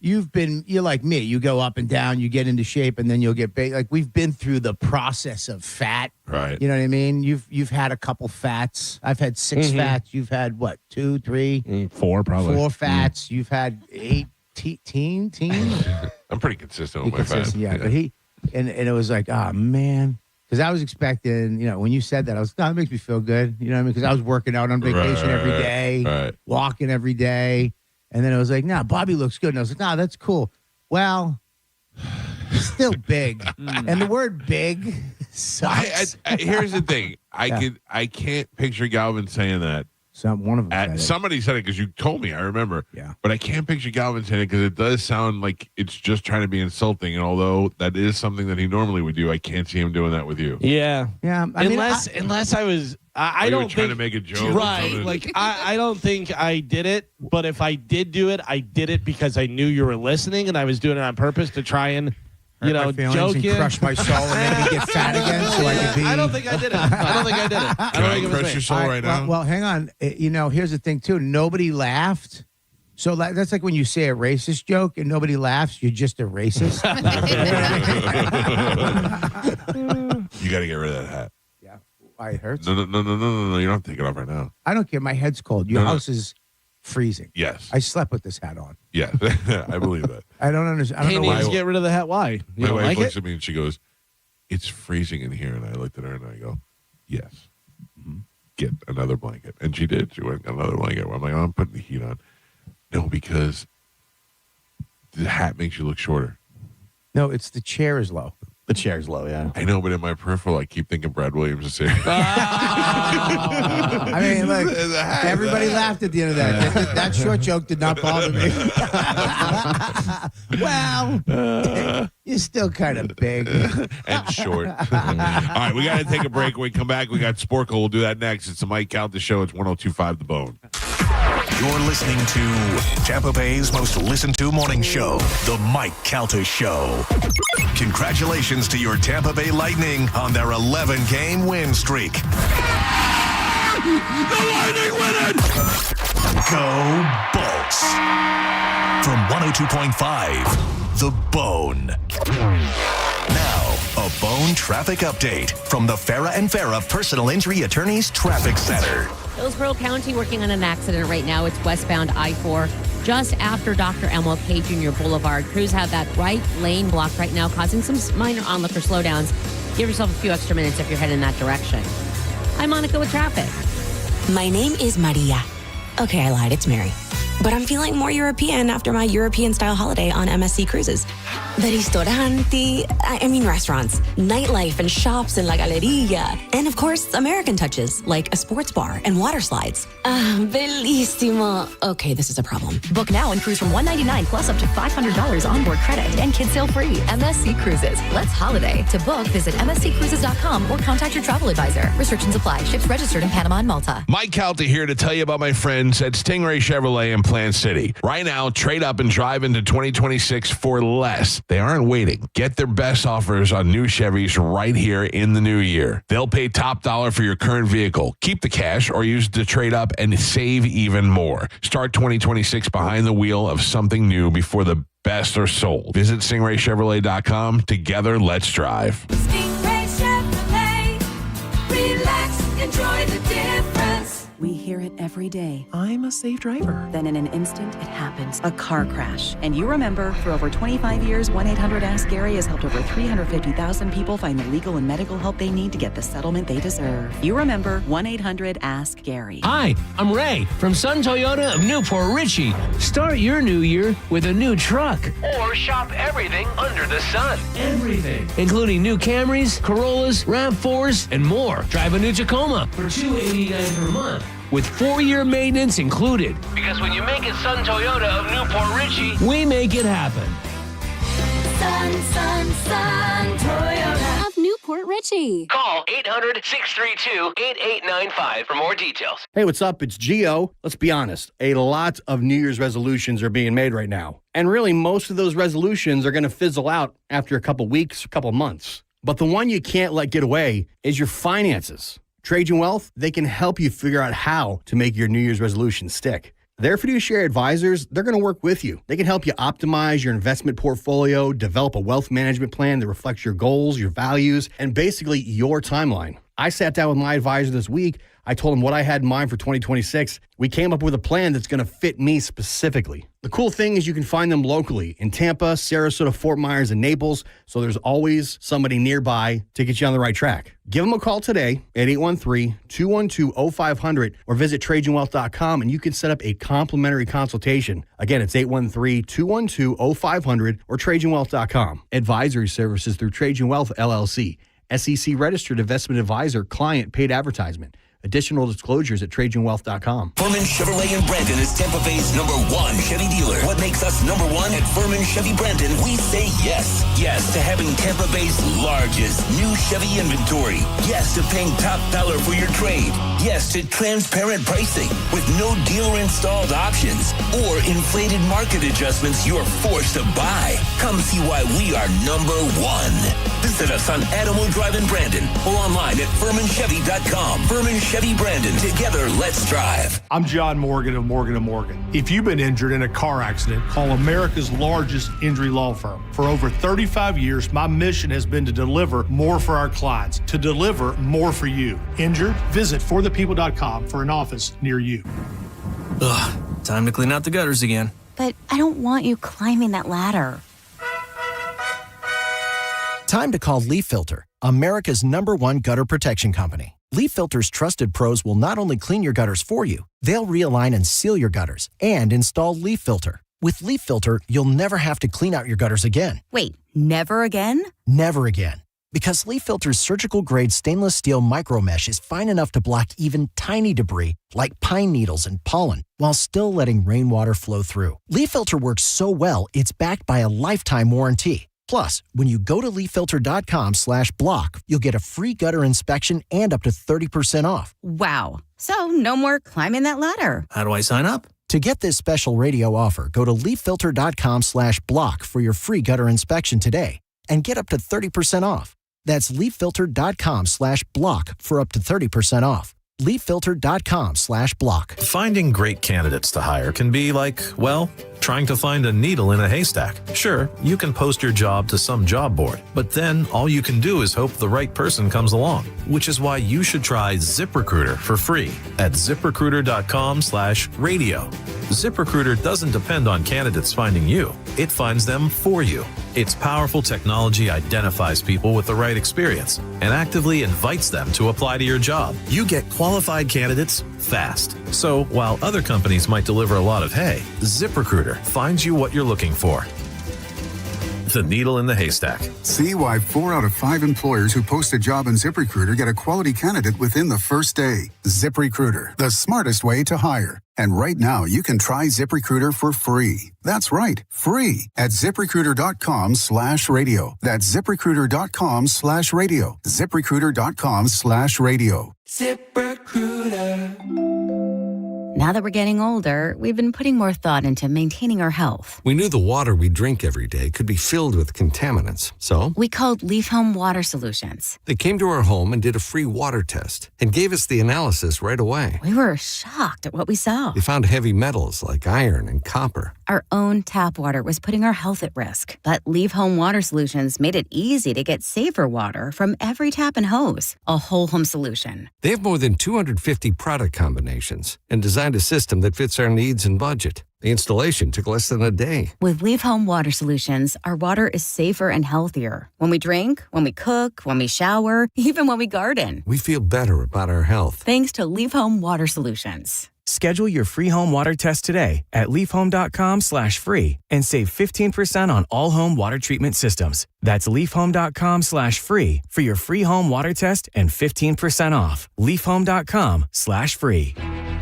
You're like me. You go up and down, you get into shape, and then you'll get big. Like we've been through the process of fat. Right. You know what I mean? You've had a couple fats. I've had 6 fats. You've had what? 2, 3, 4 probably. 4 fats. You've had 8 teen. I'm pretty consistent with my fat. Consistent, yeah. But and it was like, oh man, because I was expecting, when you said that, I was, that makes me feel good. You know what I mean? Because I was working out on vacation every day, walking every day. And then it was like, nah, Bobby looks good. And I was like, nah, that's cool. Well, he's still big. And the word big sucks. Here's the thing. I can't picture Galvin saying that. One of them said somebody said it because you told me. I remember. Yeah. But I can't picture Galvin saying it because it does sound like it's just trying to be insulting. And although that is something that he normally would do, I can't see him doing that with you. Yeah. Yeah. Unless I was, I don't trying think, to make a joke. right. Like I don't think I did it, but if I did do it, I did it because I knew you were listening and I was doing it on purpose to try and, joke and crush my soul and make me get fat again so I could be. I don't think I did it. I don't think I did it. Can I crush your soul right now? Well, hang on. Here's the thing, too. Nobody laughed. So that's like when you say a racist joke and nobody laughs, you're just a racist. You got to get rid of that hat. Yeah. Why it hurts? No. You don't have to take it off right now. I don't care. My head's cold. Your house is freezing. Yes. I slept with this hat on. Yeah. I believe that. I don't understand. I He don't know needs why. to get rid of the hat. Why? You My don't wife like looks it? at me and she goes, "It's freezing in here." And I looked at her and I go, "Yes, get another blanket." And she did. She went and got another blanket. I'm like, "Oh, I'm putting the heat on." No, because the hat makes you look shorter. No, it's the chair is low. The chair's low, yeah. I know, but in my peripheral, I keep thinking Brad Williams is here. I mean, look, everybody laughed at the end of that. That short joke did not bother me. Well, you're still kind of big. And short. All right, we got to take a break. When we come back, we got Sporkle. We'll do that next. It's the Mike Calta Show. It's 102.5 The Bone. You're listening to Tampa Bay's most listened to morning show, The Mike Calta Show. Congratulations to your Tampa Bay Lightning on their 11-game win streak. The Lightning win it! Go Bolts! From 102.5, The Bone. Now, a Bone traffic update from the Farah and Farah Personal Injury Attorneys Traffic Center. Hillsborough County working on an accident right now. It's westbound I-4 just after Dr. MLK Jr. Boulevard. Crews have that right lane blocked right now, causing some minor onlooker slowdowns. Give yourself a few extra minutes if you're heading that direction. I'm Monica with traffic. My name is Maria. Okay, I lied. It's Mary. But I'm feeling more European after my European-style holiday on MSC Cruises. The restaurants, nightlife and shops in La Galleria. And of course, American touches, like a sports bar and water slides. Bellissimo. Okay, this is a problem. Book now and cruise from $199 plus up to $500 onboard credit and kids sail free. MSC Cruises. Let's holiday. To book, visit msccruises.com or contact your travel advisor. Restrictions apply. Ships registered in Panama and Malta. Mike Calta here to tell you about my friends at Stingray Chevrolet in Plant City. Right now, trade up and drive into 2026 for less. They aren't waiting. Get their best offers on new Chevys right here in the new year. They'll pay top dollar for your current vehicle. Keep the cash or use the trade up and save even more. Start 2026 behind the wheel of something new before the best are sold. Visit StingrayChevrolet.com. Together, let's drive. Stingray Chevrolet. Relax, enjoy the difference. We hear it every day. I'm a safe driver. Then in an instant, it happens. A car crash. And you remember, for over 25 years, 1-800-ASK-GARY has helped over 350,000 people find the legal and medical help they need to get the settlement they deserve. You remember 1-800-ASK-GARY. Hi, I'm Ray from Sun Toyota of Newport Richey. Start your new year with a new truck. Or shop everything under the sun. Everything. Including new Camrys, Corollas, RAV4s, and more. Drive a new Tacoma for $289 per month. With 4-year maintenance included. Because when you make it Sun Toyota of Newport Richey, we make it happen. Sun, Toyota. Of Newport Richie. Call 800-632-8895 for more details. Hey, what's up? It's Gio. Let's be honest. A lot of New Year's resolutions are being made right now. And really, most of those resolutions are going to fizzle out after a couple weeks, a couple months. But the one you can't let get away is your finances. Trajan Wealth, they can help you figure out how to make your New Year's resolution stick. Their fiduciary advisors, they're going to work with you. They can help you optimize your investment portfolio, develop a wealth management plan that reflects your goals, your values, and basically your timeline. I sat down with my advisor this week. I told him what I had in mind for 2026. We came up with a plan that's going to fit me specifically. The cool thing is you can find them locally in Tampa, Sarasota, Fort Myers, and Naples, so there's always somebody nearby to get you on the right track. Give them a call today at 813-212-0500 or visit TrajanWealth.com and you can set up a complimentary consultation. Again, it's 813-212-0500 or TrajanWealth.com. Advisory services through Trajan Wealth, LLC. SEC registered investment advisor, client paid advertisement. Additional disclosures at TrajanWealth.com. Furman Chevrolet in Brandon is Tampa Bay's #1 Chevy dealer. What makes us #1 at Furman Chevy Brandon? We say yes. Yes to having Tampa Bay's largest new Chevy inventory. Yes to paying top dollar for your trade. Yes to transparent pricing with no dealer-installed options or inflated market adjustments you're forced to buy. Come see why we are #1. Visit us on Adamo Drive in Brandon or online at FurmanChevy.com. Furman Chevy Brandon. Together, let's drive. I'm John Morgan of Morgan & Morgan. If you've been injured in a car accident, call America's largest injury law firm. For over 35 years, my mission has been to deliver more for our clients, to deliver more for you. Injured? Visit forthepeople.com for an office near you. Ugh, time to clean out the gutters again. But I don't want you climbing that ladder. Time to call Leaf Filter, America's #1 gutter protection company. Leaf Filter's trusted pros will not only clean your gutters for you, they'll realign and seal your gutters and install Leaf Filter. With Leaf Filter, you'll never have to clean out your gutters again. Wait, never again? Never again. Because Leaf Filter's surgical-grade stainless steel micro mesh is fine enough to block even tiny debris like pine needles and pollen while still letting rainwater flow through. Leaf Filter works so well, it's backed by a lifetime warranty. Plus, when you go to leaffilter.com/block, you'll get a free gutter inspection and up to 30% off. Wow. So no more climbing that ladder. How do I sign up? To get this special radio offer, go to leaffilter.com/block for your free gutter inspection today and get up to 30% off. That's leaffilter.com/block for up to 30% off. leaffilter.com/block. Finding great candidates to hire can be like, well, trying to find a needle in a haystack. Sure, you can post your job to some job board, but then all you can do is hope the right person comes along, which is why you should try ZipRecruiter for free at ZipRecruiter.com/radio. ZipRecruiter doesn't depend on candidates finding you. It finds them for you. Its powerful technology identifies people with the right experience and actively invites them to apply to your job. You get qualified candidates fast. So while other companies might deliver a lot of hay, ZipRecruiter finds you what you're looking for. The needle in the haystack. See why 4 out of 5 employers who post a job in ZipRecruiter get a quality candidate within the first day. ZipRecruiter, the smartest way to hire. And right now, you can try ZipRecruiter for free. That's right, free at ZipRecruiter.com/radio. That's ZipRecruiter.com/radio. ZipRecruiter.com/radio. ZipRecruiter. Now that we're getting older, we've been putting more thought into maintaining our health. We knew the water we drink every day could be filled with contaminants, so we called Leaf Home Water Solutions. They came to our home and did a free water test and gave us the analysis right away. We were shocked at what we saw. They found heavy metals like iron and copper. Our own tap water was putting our health at risk, but Leaf Home Water Solutions made it easy to get safer water from every tap and hose. A whole home solution. They have more than 250 product combinations and designed a system that fits our needs and budget. The installation took less than a day. With Leaf Home Water Solutions, our water is safer and healthier. When we drink, when we cook, when we shower, even when we garden. We feel better about our health. Thanks to Leaf Home Water Solutions. Schedule your free home water test today at leafhome.com/free and save 15% on all home water treatment systems. That's leafhome.com/free for your free home water test and 15% off. leafhome.com/free.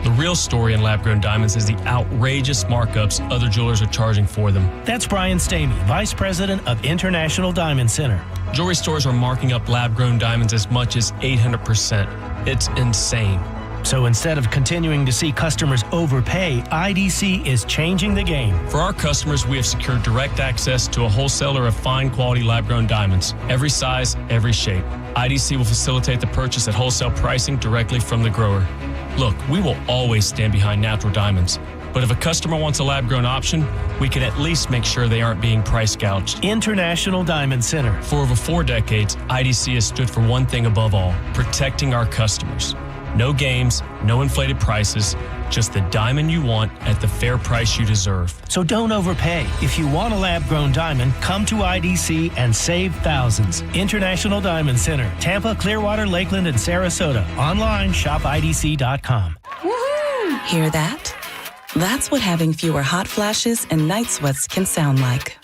The real story in lab-grown diamonds is the outrageous markups other jewelers are charging for them. That's Brian Stamey, Vice President of International Diamond Center. Jewelry stores are marking up lab-grown diamonds as much as 800%. It's insane. So instead of continuing to see customers overpay, IDC is changing the game. For our customers, we have secured direct access to a wholesaler of fine quality lab-grown diamonds. Every size, every shape. IDC will facilitate the purchase at wholesale pricing directly from the grower. Look, we will always stand behind natural diamonds. But if a customer wants a lab-grown option, we can at least make sure they aren't being price gouged. International Diamond Center. For over 4 decades, IDC has stood for one thing above all, protecting our customers. No games, no inflated prices, just the diamond you want at the fair price you deserve. So don't overpay. If you want a lab-grown diamond, come to IDC and save thousands. International Diamond Center, Tampa, Clearwater, Lakeland, and Sarasota. Online, shopidc.com. Woohoo! Hear that? That's what having fewer hot flashes and night sweats can sound like.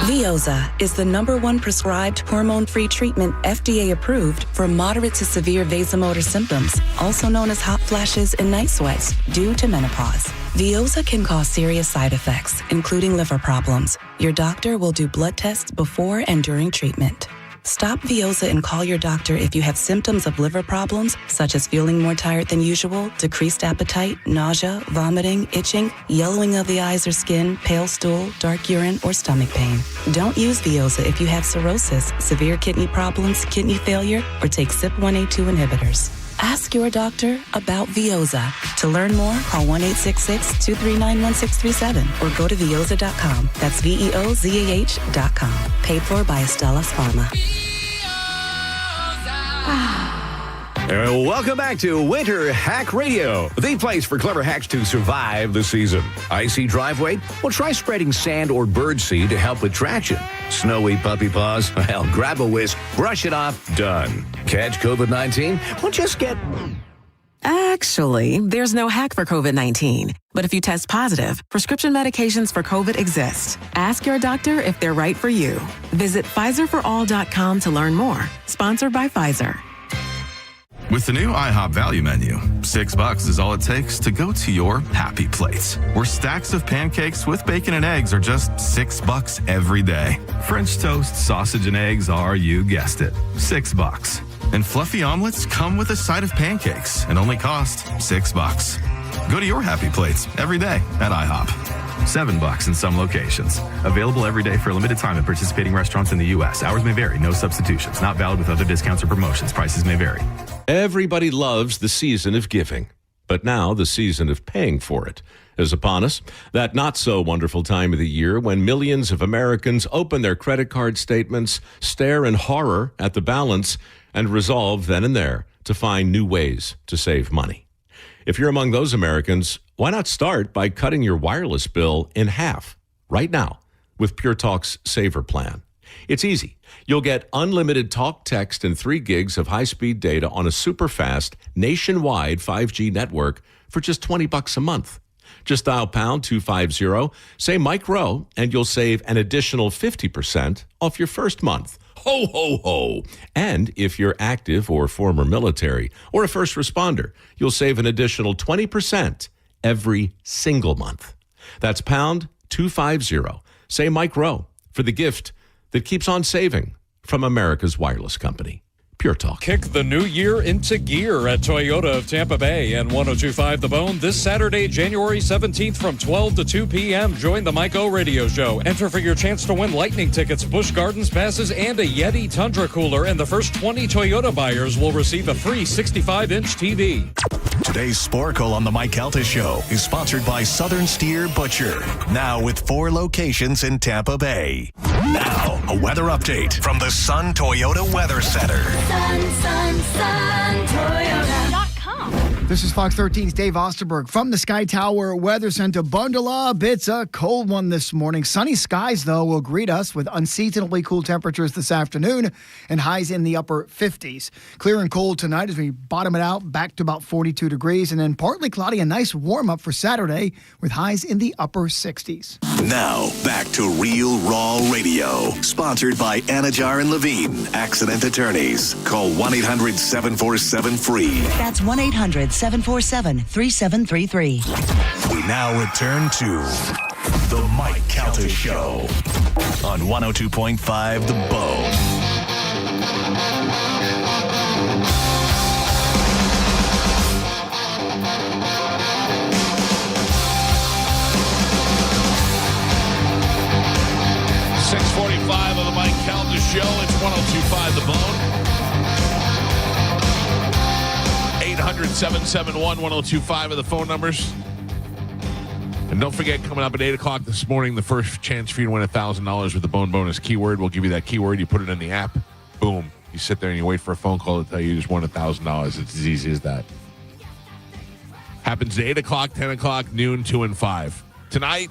Veoza is the #1 prescribed hormone-free treatment FDA approved for moderate to severe vasomotor symptoms, also known as hot flashes and night sweats, due to menopause. Veoza can cause serious side effects, including liver problems. Your doctor will do blood tests before and during treatment. Stop Veoza and call your doctor if you have symptoms of liver problems, such as feeling more tired than usual, decreased appetite, nausea, vomiting, itching, yellowing of the eyes or skin, pale stool, dark urine, or stomach pain. Don't use Veoza if you have cirrhosis, severe kidney problems, kidney failure, or take CYP1A2 inhibitors. Ask your doctor about Veoza. To learn more, call 1-866-239-1637 or go to Veoza.com. That's VEOZAH.com. Paid for by Astellas Pharma. Welcome back to Winter Hack Radio, the place for clever hacks to survive the season. Icy driveway? Well, try spreading sand or birdseed to help with traction. Snowy puppy paws? Well, grab a whisk, brush it off, done. Catch COVID-19? Well, just get... Actually, there's no hack for COVID-19. But if you test positive, prescription medications for COVID exist. Ask your doctor if they're right for you. Visit PfizerForAll.com to learn more. Sponsored by Pfizer. With the new IHOP value menu, $6 is all it takes to go to your happy place, where stacks of pancakes with bacon and eggs are just $6 every day. French toast, sausage, and eggs are, you guessed it, $6. And fluffy omelets come with a side of pancakes and only cost $6. Go to your happy plates every day at IHOP. $7 in some locations. Available every day for a limited time at participating restaurants in the U.S. Hours may vary. No substitutions. Not valid with other discounts or promotions. Prices may vary. Everybody loves the season of giving, but now the season of paying for it is upon us. That not so wonderful time of the year when millions of Americans open their credit card statements, stare in horror at the balance, and resolve then and there to find new ways to save money. If you're among those Americans, why not start by cutting your wireless bill in half right now with Pure Talk's Saver Plan? It's easy. You'll get unlimited talk, text, and 3 gigs of high-speed data on a super-fast, nationwide 5G network for just $20 a month. Just dial pound 250, say Mike Rowe, and you'll save an additional 50% off your first month. Ho, ho, ho. And if you're active or former military or a first responder, you'll save an additional 20% every single month. That's pound 250. Say Mike Rowe for the gift that keeps on saving from America's wireless company. Pure Talk. Kick the new year into gear at Toyota of Tampa Bay and 102.5 The Bone this Saturday, January 17th from 12 to 2 p.m. Join the Mike O Radio Show. Enter for your chance to win Lightning tickets, Busch Gardens passes, and a Yeti Tundra cooler. And the first 20 Toyota buyers will receive a free 65-inch TV. Today's Sporkle on the Mike Calta Show is sponsored by Southern Steer Butcher. Now with 4 locations in Tampa Bay. Now, a weather update from the Sun Toyota Weather Center. Sun, Toyota.com. This is Fox 13's Dave Osterberg from the Sky Tower Weather Center. Bundle up. It's a cold one this morning. Sunny skies, though, will greet us with unseasonably cool temperatures this afternoon and highs in the upper 50s. Clear and cold tonight as we bottom it out back to about 42 degrees, and then partly cloudy, a nice warm-up for Saturday with highs in the upper 60s. Now, back to Real Raw Radio. Sponsored by Anajar and Levine, accident attorneys. Call 1-800-747-FREE. That's 1-800-747-3733. We now return to The Mike Calta Show on 102.5 The Bone. .45 of the Mike Calta Show. It's 102.5 The Bone. 800-771-1025 are the phone numbers. And don't forget, coming up at 8 o'clock this morning, the first chance for you to win $1,000 with the Bone Bonus keyword. We'll give you that keyword. You put it in the app. Boom. You sit there and you wait for a phone call to tell you just won $1,000. It's as easy as that. Happens at 8 o'clock, 10 o'clock, noon, 2 and 5. Tonight,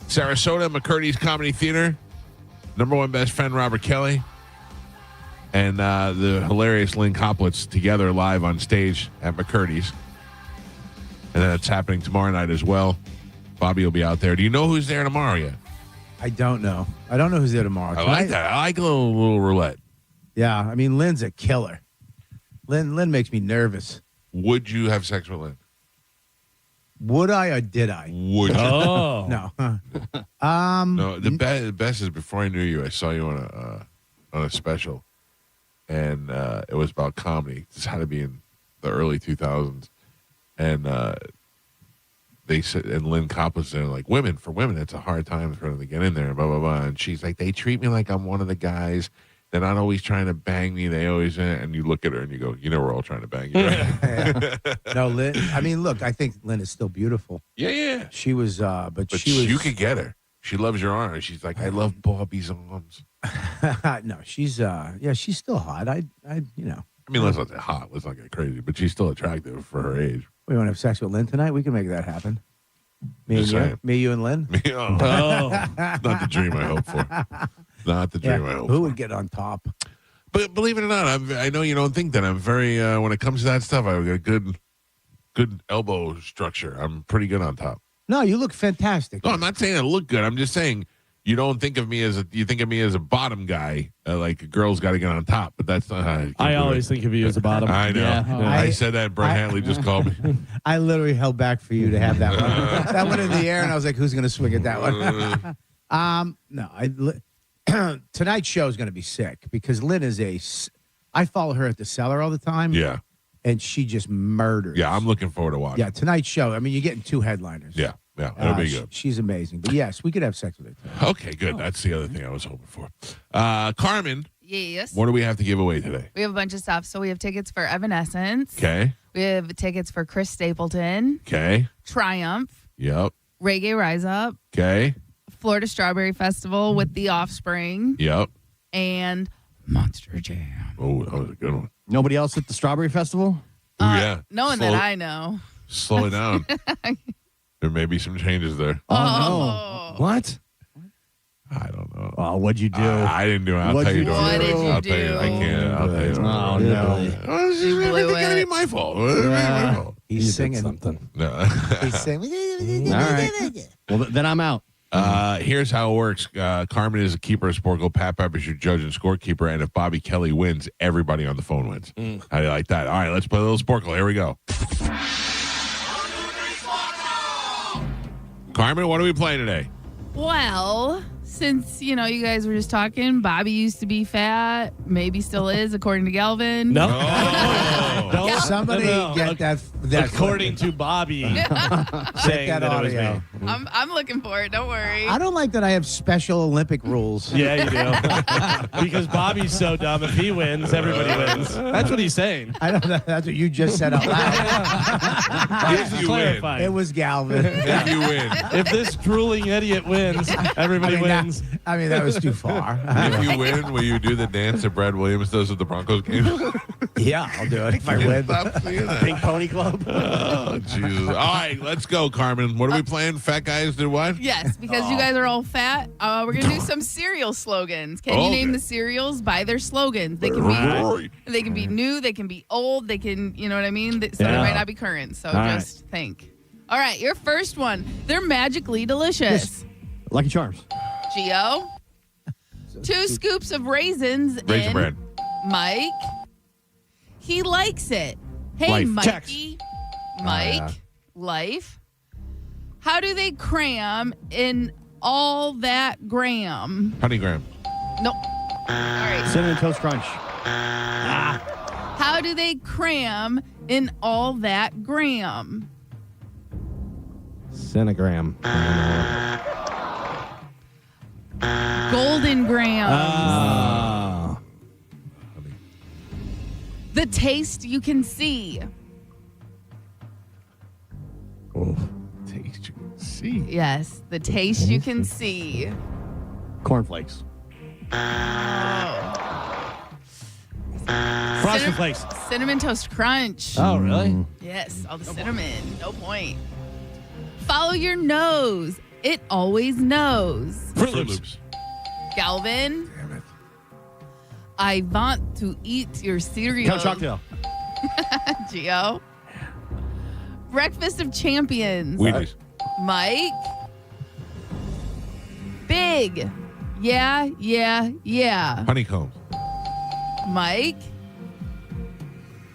Sarasota, McCurdy's Comedy Theater. Number one best friend, Robert Kelly. And the hilarious Lynn Koplitz together live on stage at McCurdy's. And then it's happening tomorrow night as well. Bobby will be out there. Do you know who's there tomorrow yet? I don't know. I don't know who's there tomorrow. I like that. I like a little roulette. Yeah, I mean, Lynn's a killer. Lynn makes me nervous. Would you have sex with Lynn? Would I or did I? Would you? Oh. No. No, the best is before I knew you, I saw you on a special. And it was about comedy. This had to be in the early 2000s. And they said, and Lynn Kopp was there, like, for women, it's a hard time for them to get in there, blah, blah, blah. And she's like, they treat me like I'm one of the guys. They're not always trying to bang me. They always, and you look at her and you go, you know, we're all trying to bang you, right? Yeah. No, Lynn, I mean, look, I think Lynn is still beautiful. Yeah. She was, but she was. You could get her. She loves your arms. She's like, I love Bobby's arms. No, she's, she's still hot. I mean, let's not say hot. Let's not get crazy, but she's still attractive for her age. We want to have sex with Lynn tonight? We can make that happen. Me, you, and Lynn? Me, not the dream I hope for. Not the dream I hope for. Who would get on top? But believe it or not, I know you don't think that. I'm very, when it comes to that stuff, I've got good elbow structure. I'm pretty good on top. No, you look fantastic. No, I'm not saying I look good. I'm just saying you don't think of me as you think of me as a bottom guy. Like a girl's got to get on top, but that's not how I always think of you as a bottom. I know. Yeah. I said that. Brett Hanley just called me. I literally held back for you to have that one. That went in the air, and I was like, "Who's going to swing at that one?" No, tonight's show is going to be sick because Lynn is I follow her at the Cellar all the time. Yeah. And she just murders. Yeah, I'm looking forward to watching. Yeah, tonight's show. I mean, you're getting two headliners. Yeah, it'll be good. She's amazing. But yes, we could have sex with her tonight. Okay, good. That's the other thing I was hoping for. Carmen. Yes. What do we have to give away today? We have a bunch of stuff. So we have tickets for Evanescence. Okay. We have tickets for Chris Stapleton. Okay. Triumph. Yep. Reggae Rise Up. Okay. Florida Strawberry Festival with The Offspring. Yep. And Monster Jam. Oh, that was a good one. Nobody else at the Strawberry Festival? Yeah. No one that I know. Slow it down. There may be some changes there. Oh, no. What? I don't know. Oh, what'd you do? I didn't do it. I'll tell you. What did you I'll do? tell you. I can't. I'll tell you. Oh, no. It's going to be my fault. He's singing something. No. He's singing. All right. Well, then I'm out. Here's how it works. Carmen is a keeper of Sporkle. Pat Pepper's your judge and scorekeeper. And if Bobby Kelly wins, everybody on the phone wins. How do you like that? All right, let's play a little Sporkle. Here we go. Carmen, what are we playing today? Well, since, you guys were just talking, Bobby used to be fat. Maybe still is, according to Galvin. No. Don't somebody get that according to Bobby saying that it was audio. me. I'm looking for it. Don't worry. I don't like that I have special Olympic rules. Yeah, you do. Because Bobby's so dumb. If he wins, everybody wins. That's what he's saying. I don't know. That's what you just said out loud. If you win. It was Galvin. If you win. If this drooling idiot wins, everybody wins. That was too far. If you win, will you do the dance that Brad Williams does at the Broncos game? Yeah, I'll do it. If I win. Stop saying that. Pink Pony Club. Oh, Jesus. All right, let's go, Carmen. What are we playing? Fat guys do what? Yes, because you guys are all fat. We're gonna do some cereal slogans. Can you name the cereals by their slogans? They can be new, they can be old, they can, you know what I mean? So they might not be current. So just think. All right, your first one. They're magically delicious. Lucky Charms. Gio. 2 scoops of raisins Raisin in. Bran. Mike. He likes it. Hey, Life. Mikey. Mike. Life. How do they cram in all that gram? Honeygram. Nope. All right. Cinnamon Toast Crunch. How do they cram in all that gram? Cinegram. Golden grams. Oh. The taste you can see. Taste you can see. Yes, the taste you can see. Cornflakes. Frosted Flakes. Cinnamon Toast Crunch. Oh, really? Yes, all the cinnamon. No point. Follow your nose. It always knows. Fruit Loops. Galvin. Damn it. I want to eat your cereal. Count Choctail. Gio. Breakfast of Champions. Wheaties. Mike. Big. Yeah, yeah, yeah. Honeycombs. Mike.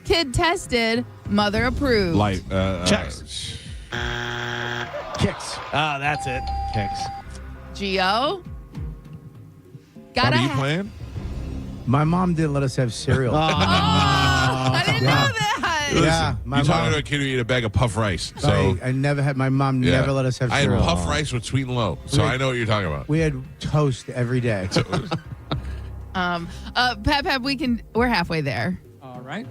Kid tested. Mother approved. Checks. Kicks. Oh, that's it. Kicks. Gio. Gotta Bobby, you playing? My mom didn't let us have cereal. I didn't know that. Yeah, my You're talking mom. to a kid who ate a bag of puff rice. So I never had. My mom yeah. never let us have I had cereal. puff rice with sweet and low. So I know what you're talking about. We had toast every day. Pep, we're halfway there. All right.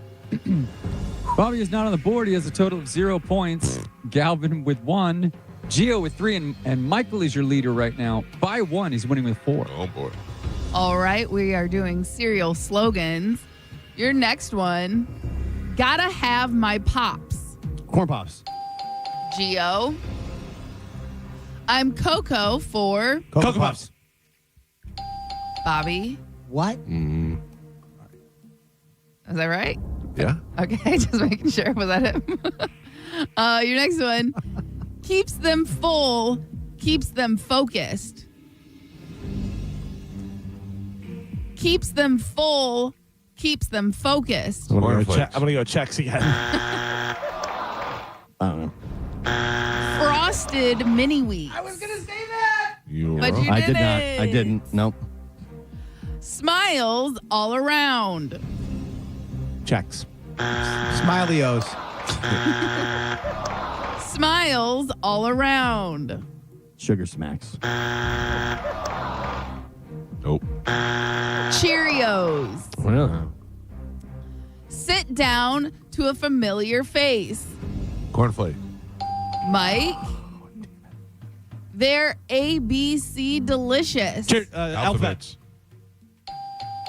Bobby is not on the board. He has a total of 0 points. Galvin with 1. Gio with 3. And Michael is your leader right now. By 1, he's winning with 4. Oh, boy. All right, we are doing cereal slogans. Your next one, gotta have my pops. Corn Pops. Gio. I'm Coco for Cocoa Puffs. Bobby. What? Is that right? Yeah. Okay, just making sure. Was that him? Your next one, keeps them full, keeps them focused. Keeps them full, keeps them focused. I'm gonna go checks again. I don't know. Frosted mini wheats. I was gonna say that. But you I did not. didn't. I didn't. Nope. Smiles all around. Checks. Smiley-O's. Smiles all around. Sugar Smacks. Nope. Cheerios. Well, Sit down to a familiar face. Cornflake. Mike. They're ABC delicious. Alphabets.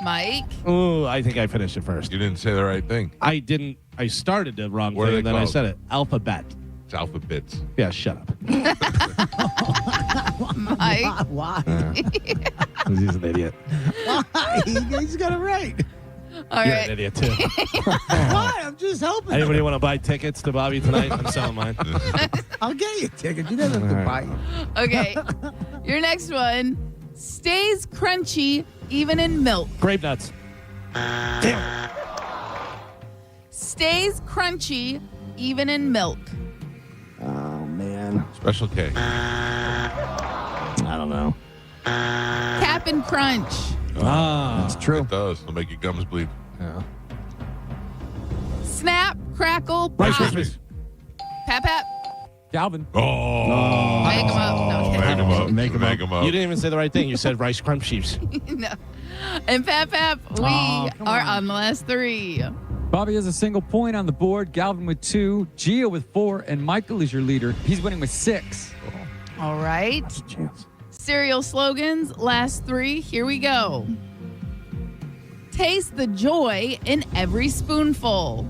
Mike. Oh, I think I finished it first. You didn't say the right thing. I didn't. I started the wrong What are thing, they and then I called? said it. Alphabet. It's alphabets. Yeah, shut up. Mike. Why? He's an idiot. Why? He's got it right. All You're right. an idiot, too. Why? I'm just helping. Anybody want to buy tickets to Bobby tonight? I'm selling mine. I'll get you a ticket. You never have to buy. Okay. Your next one stays crunchy even in milk. Grape nuts. Damn. Stays crunchy even in milk. oh man. Special K. I don't know. Cap'n Crunch. That's true. It does. It'll make your gums bleed. Yeah. Snap, crackle, Rice pop. Krispies. Pap. Galvin. Oh. Make 'em up. No, Make them up. Make 'em Make them up. You didn't even say the right thing. You said Rice Crunchies. no. And Pap, we are on the last 3. Bobby has a single point on the board. Galvin with 2. Gio with 4. And Michael is your leader. He's winning with 6. All right. Chance. Cereal slogans, last 3. Here we go. Taste the joy in every spoonful.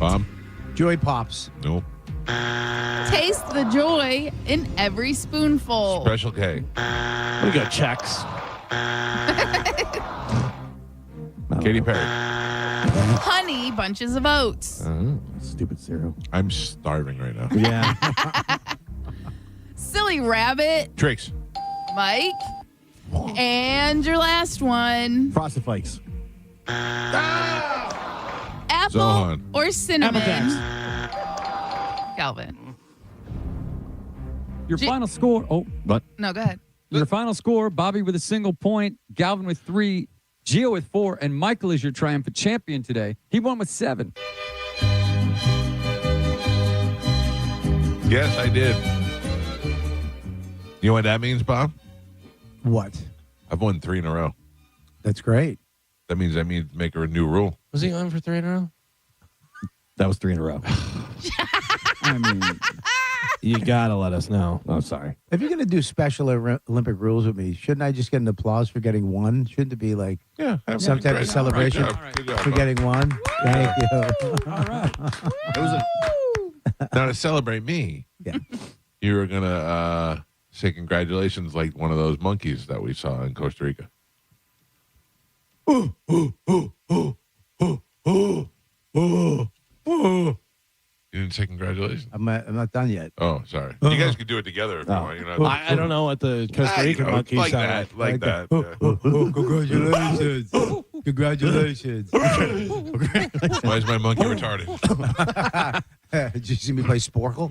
Bomb? Joy Pops. Nope. Taste the joy in every spoonful. Special K. We got checks. Katy Perry. Honey bunches of oats. Stupid cereal. I'm starving right now. Yeah. Silly rabbit. Tricks. Mike. And your last one. Frosted Flakes. Apple Zohan. or cinnamon. Apple Calvin. Your final score. Oh, what? No, go ahead. Your final score, Bobby with a single point, Galvin with 3, Gio with 4, and Michael is your triumphant champion today. He won with 7. Yes, I did. You know what that means, Bob? What? I've won 3 in a row. That's great. That means I need to make a new rule. Was he on for 3 in a row? That was 3 in a row. I mean, you gotta let us know. Oh, sorry. If you're going to do special Olympic rules with me, shouldn't I just get an applause for getting one? Shouldn't it be like some type of celebration for getting one? Thank you. All right. Now to celebrate me, you were going to say congratulations like one of those monkeys that we saw in Costa Rica. You didn't say congratulations? I'm not done yet. Oh, sorry. You guys can do it together if you want. You know, I don't know what the Costa Rican monkeys like sound that. Like that. Congratulations. Congratulations. Why is my monkey retarded? Did you see me play Sporkle?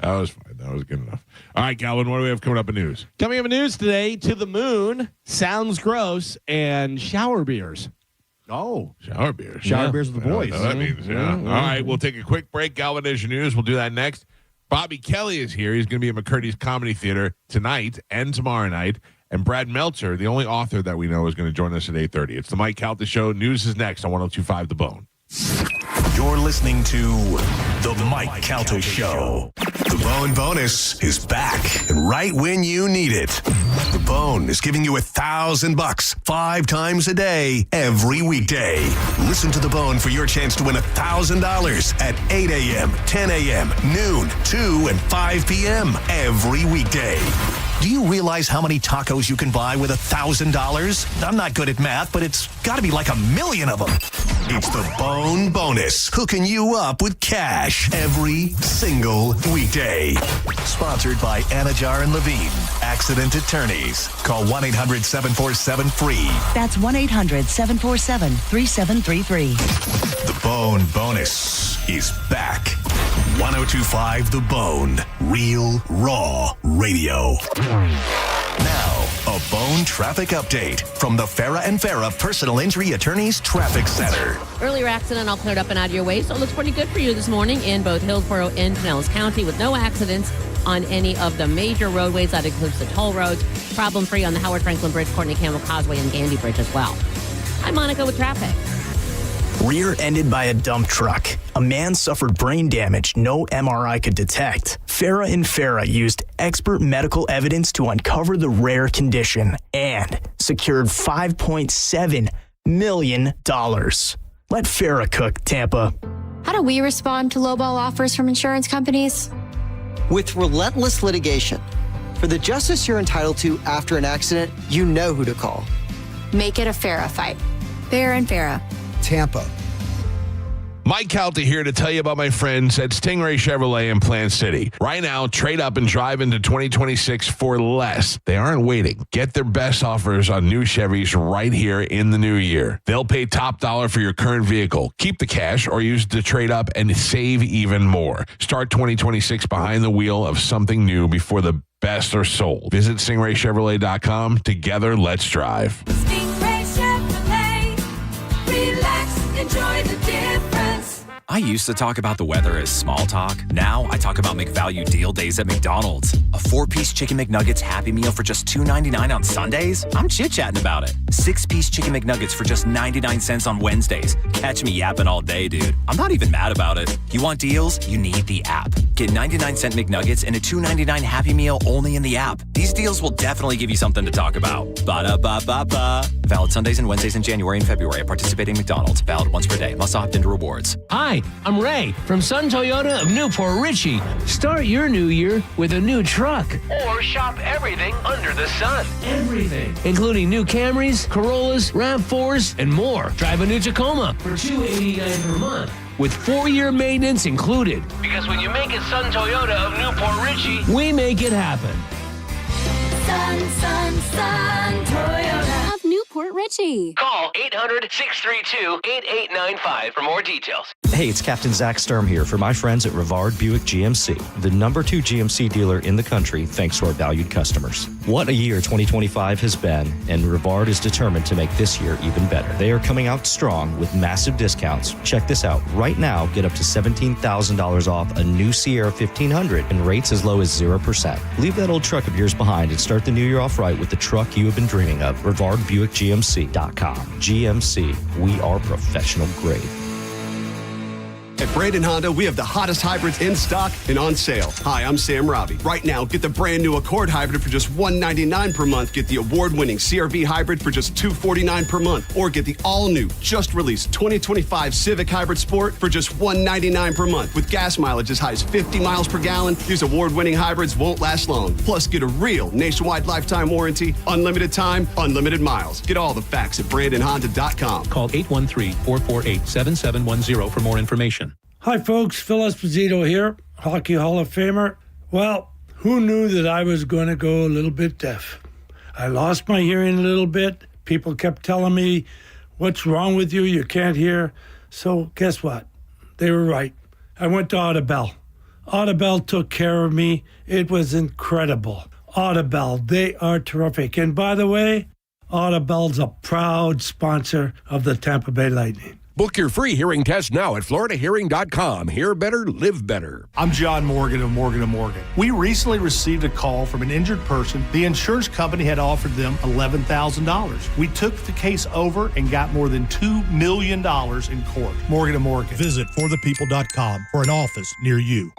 That was fine. That was good enough. All right, Calvin, what do we have coming up in news? Coming up in news today, To the Moon, Sounds Gross, and shower beers. Oh. Shower beers. Shower beers with the boys. I know what that means, yeah. All right, we'll take a quick break. Galvin Nation News. We'll do that next. Bobby Kelly is here. He's going to be at McCurdy's Comedy Theater tonight and tomorrow night. And Brad Meltzer, the only author that we know, is going to join us at 8:30. It's the Mike Calta Show. News is next on 102.5 The Bone. You're listening to The Mike Calta Show. The Bone Bonus is back, and right when you need it. The Bone is giving you $1,000 5 times a day, every weekday. Listen to The Bone for your chance to win $1,000 at 8 a.m., 10 a.m., noon, 2, and 5 p.m. every weekday. Do you realize how many tacos you can buy with $1,000? I'm not good at math, but it's got to be like 1 million of them. It's the Bone Bonus, hooking you up with cash every single weekday. Sponsored by Anajar and Levine, Accident Attorneys. Call 1-800-747-FREE. That's 1-800-747-3733. The Bone Bonus is back. 102.5 The Bone. Real, raw radio. Now, a Bone traffic update from the Farah and Farah Personal Injury Attorneys Traffic Center. Earlier accident all cleared up and out of your way, so it looks pretty good for you this morning in both Hillsborough and Pinellas County with no accidents on any of the major roadways. That includes the toll roads. Problem-free on the Howard Franklin Bridge, Courtney Campbell Causeway, and Gandy Bridge as well. I'm Monica with traffic. Rear-ended by a dump truck. A man suffered brain damage no MRI could detect. Farah and Farah used expert medical evidence to uncover the rare condition and secured $5.7 million. Let Farah cook, Tampa. How do we respond to lowball offers from insurance companies? With relentless litigation. For the justice you're entitled to after an accident, you know who to call. Make it a Farah fight. Farah and Farah. Tampa. Mike Calta here to tell you about my friends at Stingray Chevrolet in Plant City. Right now, trade up and drive into 2026 for less. They aren't waiting. Get their best offers on new Chevys right here in the new year. They'll pay top dollar for your current vehicle. Keep the cash or use it to trade up and save even more. Start 2026 behind the wheel of something new before the best are sold. Visit StingrayChevrolet.com. Together, let's drive. Stingray Chevrolet. Relax, enjoy the difference. I used to talk about the weather as small talk. Now I talk about McValue deal days at McDonald's. A 4-piece Chicken McNuggets Happy Meal for just $2.99 on Sundays? I'm chit-chatting about it. 6-piece Chicken McNuggets for just 99 cents on Wednesdays. Catch me yapping all day, dude. I'm not even mad about it. You want deals? You need the app. Get 99-cent McNuggets and a $2.99 Happy Meal only in the app. These deals will definitely give you something to talk about. Ba-da-ba-ba-ba. Valid Sundays and Wednesdays in January and February at participating McDonald's. Valid once per day. Must opt into rewards. Hi, I'm Ray from Sun Toyota of Newport Richey. Start your new year with a new truck. Or shop everything under the sun. Everything. Including new Camrys, Corollas, RAV4s, and more. Drive a new Tacoma for $289 per month with 4-year maintenance included. Because when you make it Sun Toyota of Newport Richey, we make it happen. Sun Toyota of Newport Richey. Call 800-632-8895 for more details. Hey, it's Captain Zach Sturm here for my friends at Rivard Buick GMC, the #2 GMC dealer in the country thanks to our valued customers. What a year 2025 has been, and Rivard is determined to make this year even better. They are coming out strong with massive discounts. Check this out. Right now, get up to $17,000 off a new Sierra 1500 and rates as low as 0%. Leave that old truck of yours behind and start the new year off right with the truck you have been dreaming of. RivardBuickGMC.com. GMC, we are professional grade. At Brandon Honda, we have the hottest hybrids in stock and on sale. Hi, I'm Sam Robbie. Right now, get the brand new Accord hybrid for just $199 per month. Get the award-winning CR-V hybrid for just $249 per month. Or get the all-new, just released 2025 Civic Hybrid Sport for just $199 per month. With gas mileage as high as 50 miles per gallon, these award-winning hybrids won't last long. Plus, get a real nationwide lifetime warranty, unlimited time, unlimited miles. Get all the facts at BrandonHonda.com. Call 813-448-7710 for more information. Hi, folks. Phil Esposito here, Hockey Hall of Famer. Well, who knew that I was going to go a little bit deaf? I lost my hearing a little bit. People kept telling me, what's wrong with you? You can't hear. So guess what? They were right. I went to Audibel. Audibel took care of me. It was incredible. Audibel, they are terrific. And by the way, Audibel's a proud sponsor of the Tampa Bay Lightning. Book your free hearing test now at floridahearing.com. Hear better, live better. I'm John Morgan of Morgan & Morgan. We recently received a call from an injured person. The insurance company had offered them $11,000. We took the case over and got more than $2 million in court. Morgan & Morgan. Visit forthepeople.com for an office near you.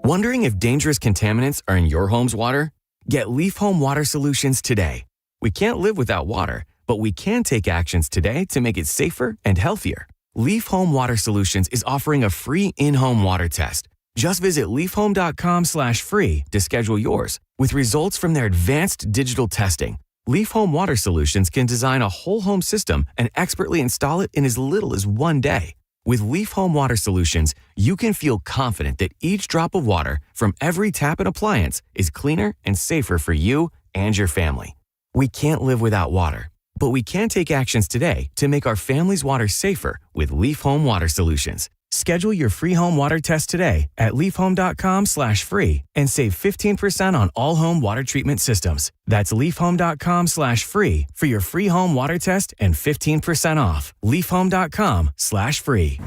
Wondering if dangerous contaminants are in your home's water? Get Leaf Home Water Solutions today. We can't live without water, but we can take actions today to make it safer and healthier. Leaf Home Water Solutions is offering a free in-home water test. Just visit leafhome.com/free to schedule yours. With results from their advanced digital testing, Leaf Home Water Solutions can design a whole home system and expertly install it in as little as 1 day. With Leaf Home Water Solutions, you can feel confident that each drop of water from every tap and appliance is cleaner and safer for you and your family. We can't live without water, but we can take actions today to make our family's water safer with Leaf Home Water Solutions. Schedule your free home water test today at leafhome.com/free and save 15% on all home water treatment systems. That's leafhome.com/free for your free home water test and 15% off. leafhome.com/free.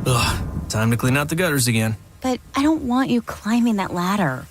Ugh, time to clean out the gutters again. But I don't want you climbing that ladder.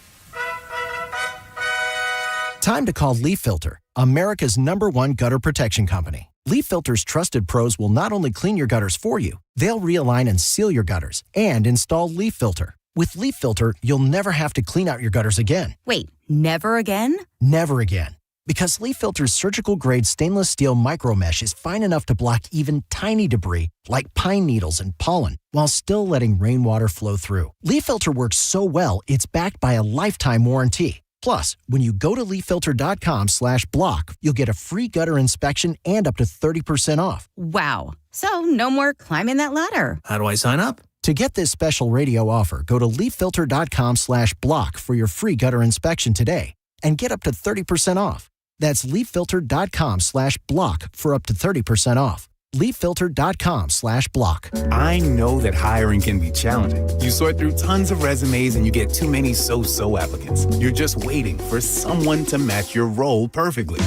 Time to call Leaf Filter, America's #1 gutter protection company. Leaf Filter's trusted pros will not only clean your gutters for you, they'll realign and seal your gutters and install Leaf Filter. With Leaf Filter, you'll never have to clean out your gutters again. Wait, never again? Never again. Because Leaf Filter's surgical-grade stainless steel micro mesh is fine enough to block even tiny debris like pine needles and pollen while still letting rainwater flow through. Leaf Filter works so well, it's backed by a lifetime warranty. Plus, when you go to leaffilter.com/block, you'll get a free gutter inspection and up to 30% off. Wow. So no more climbing that ladder. How do I sign up? To get this special radio offer, go to leafilter.com/block for your free gutter inspection today and get up to 30% off. That's leafilter.com/block for up to 30% off. leafilter.com/block. I know that hiring can be challenging. You sort through tons of resumes and you get too many so-so applicants. You're just waiting for someone to match your role perfectly.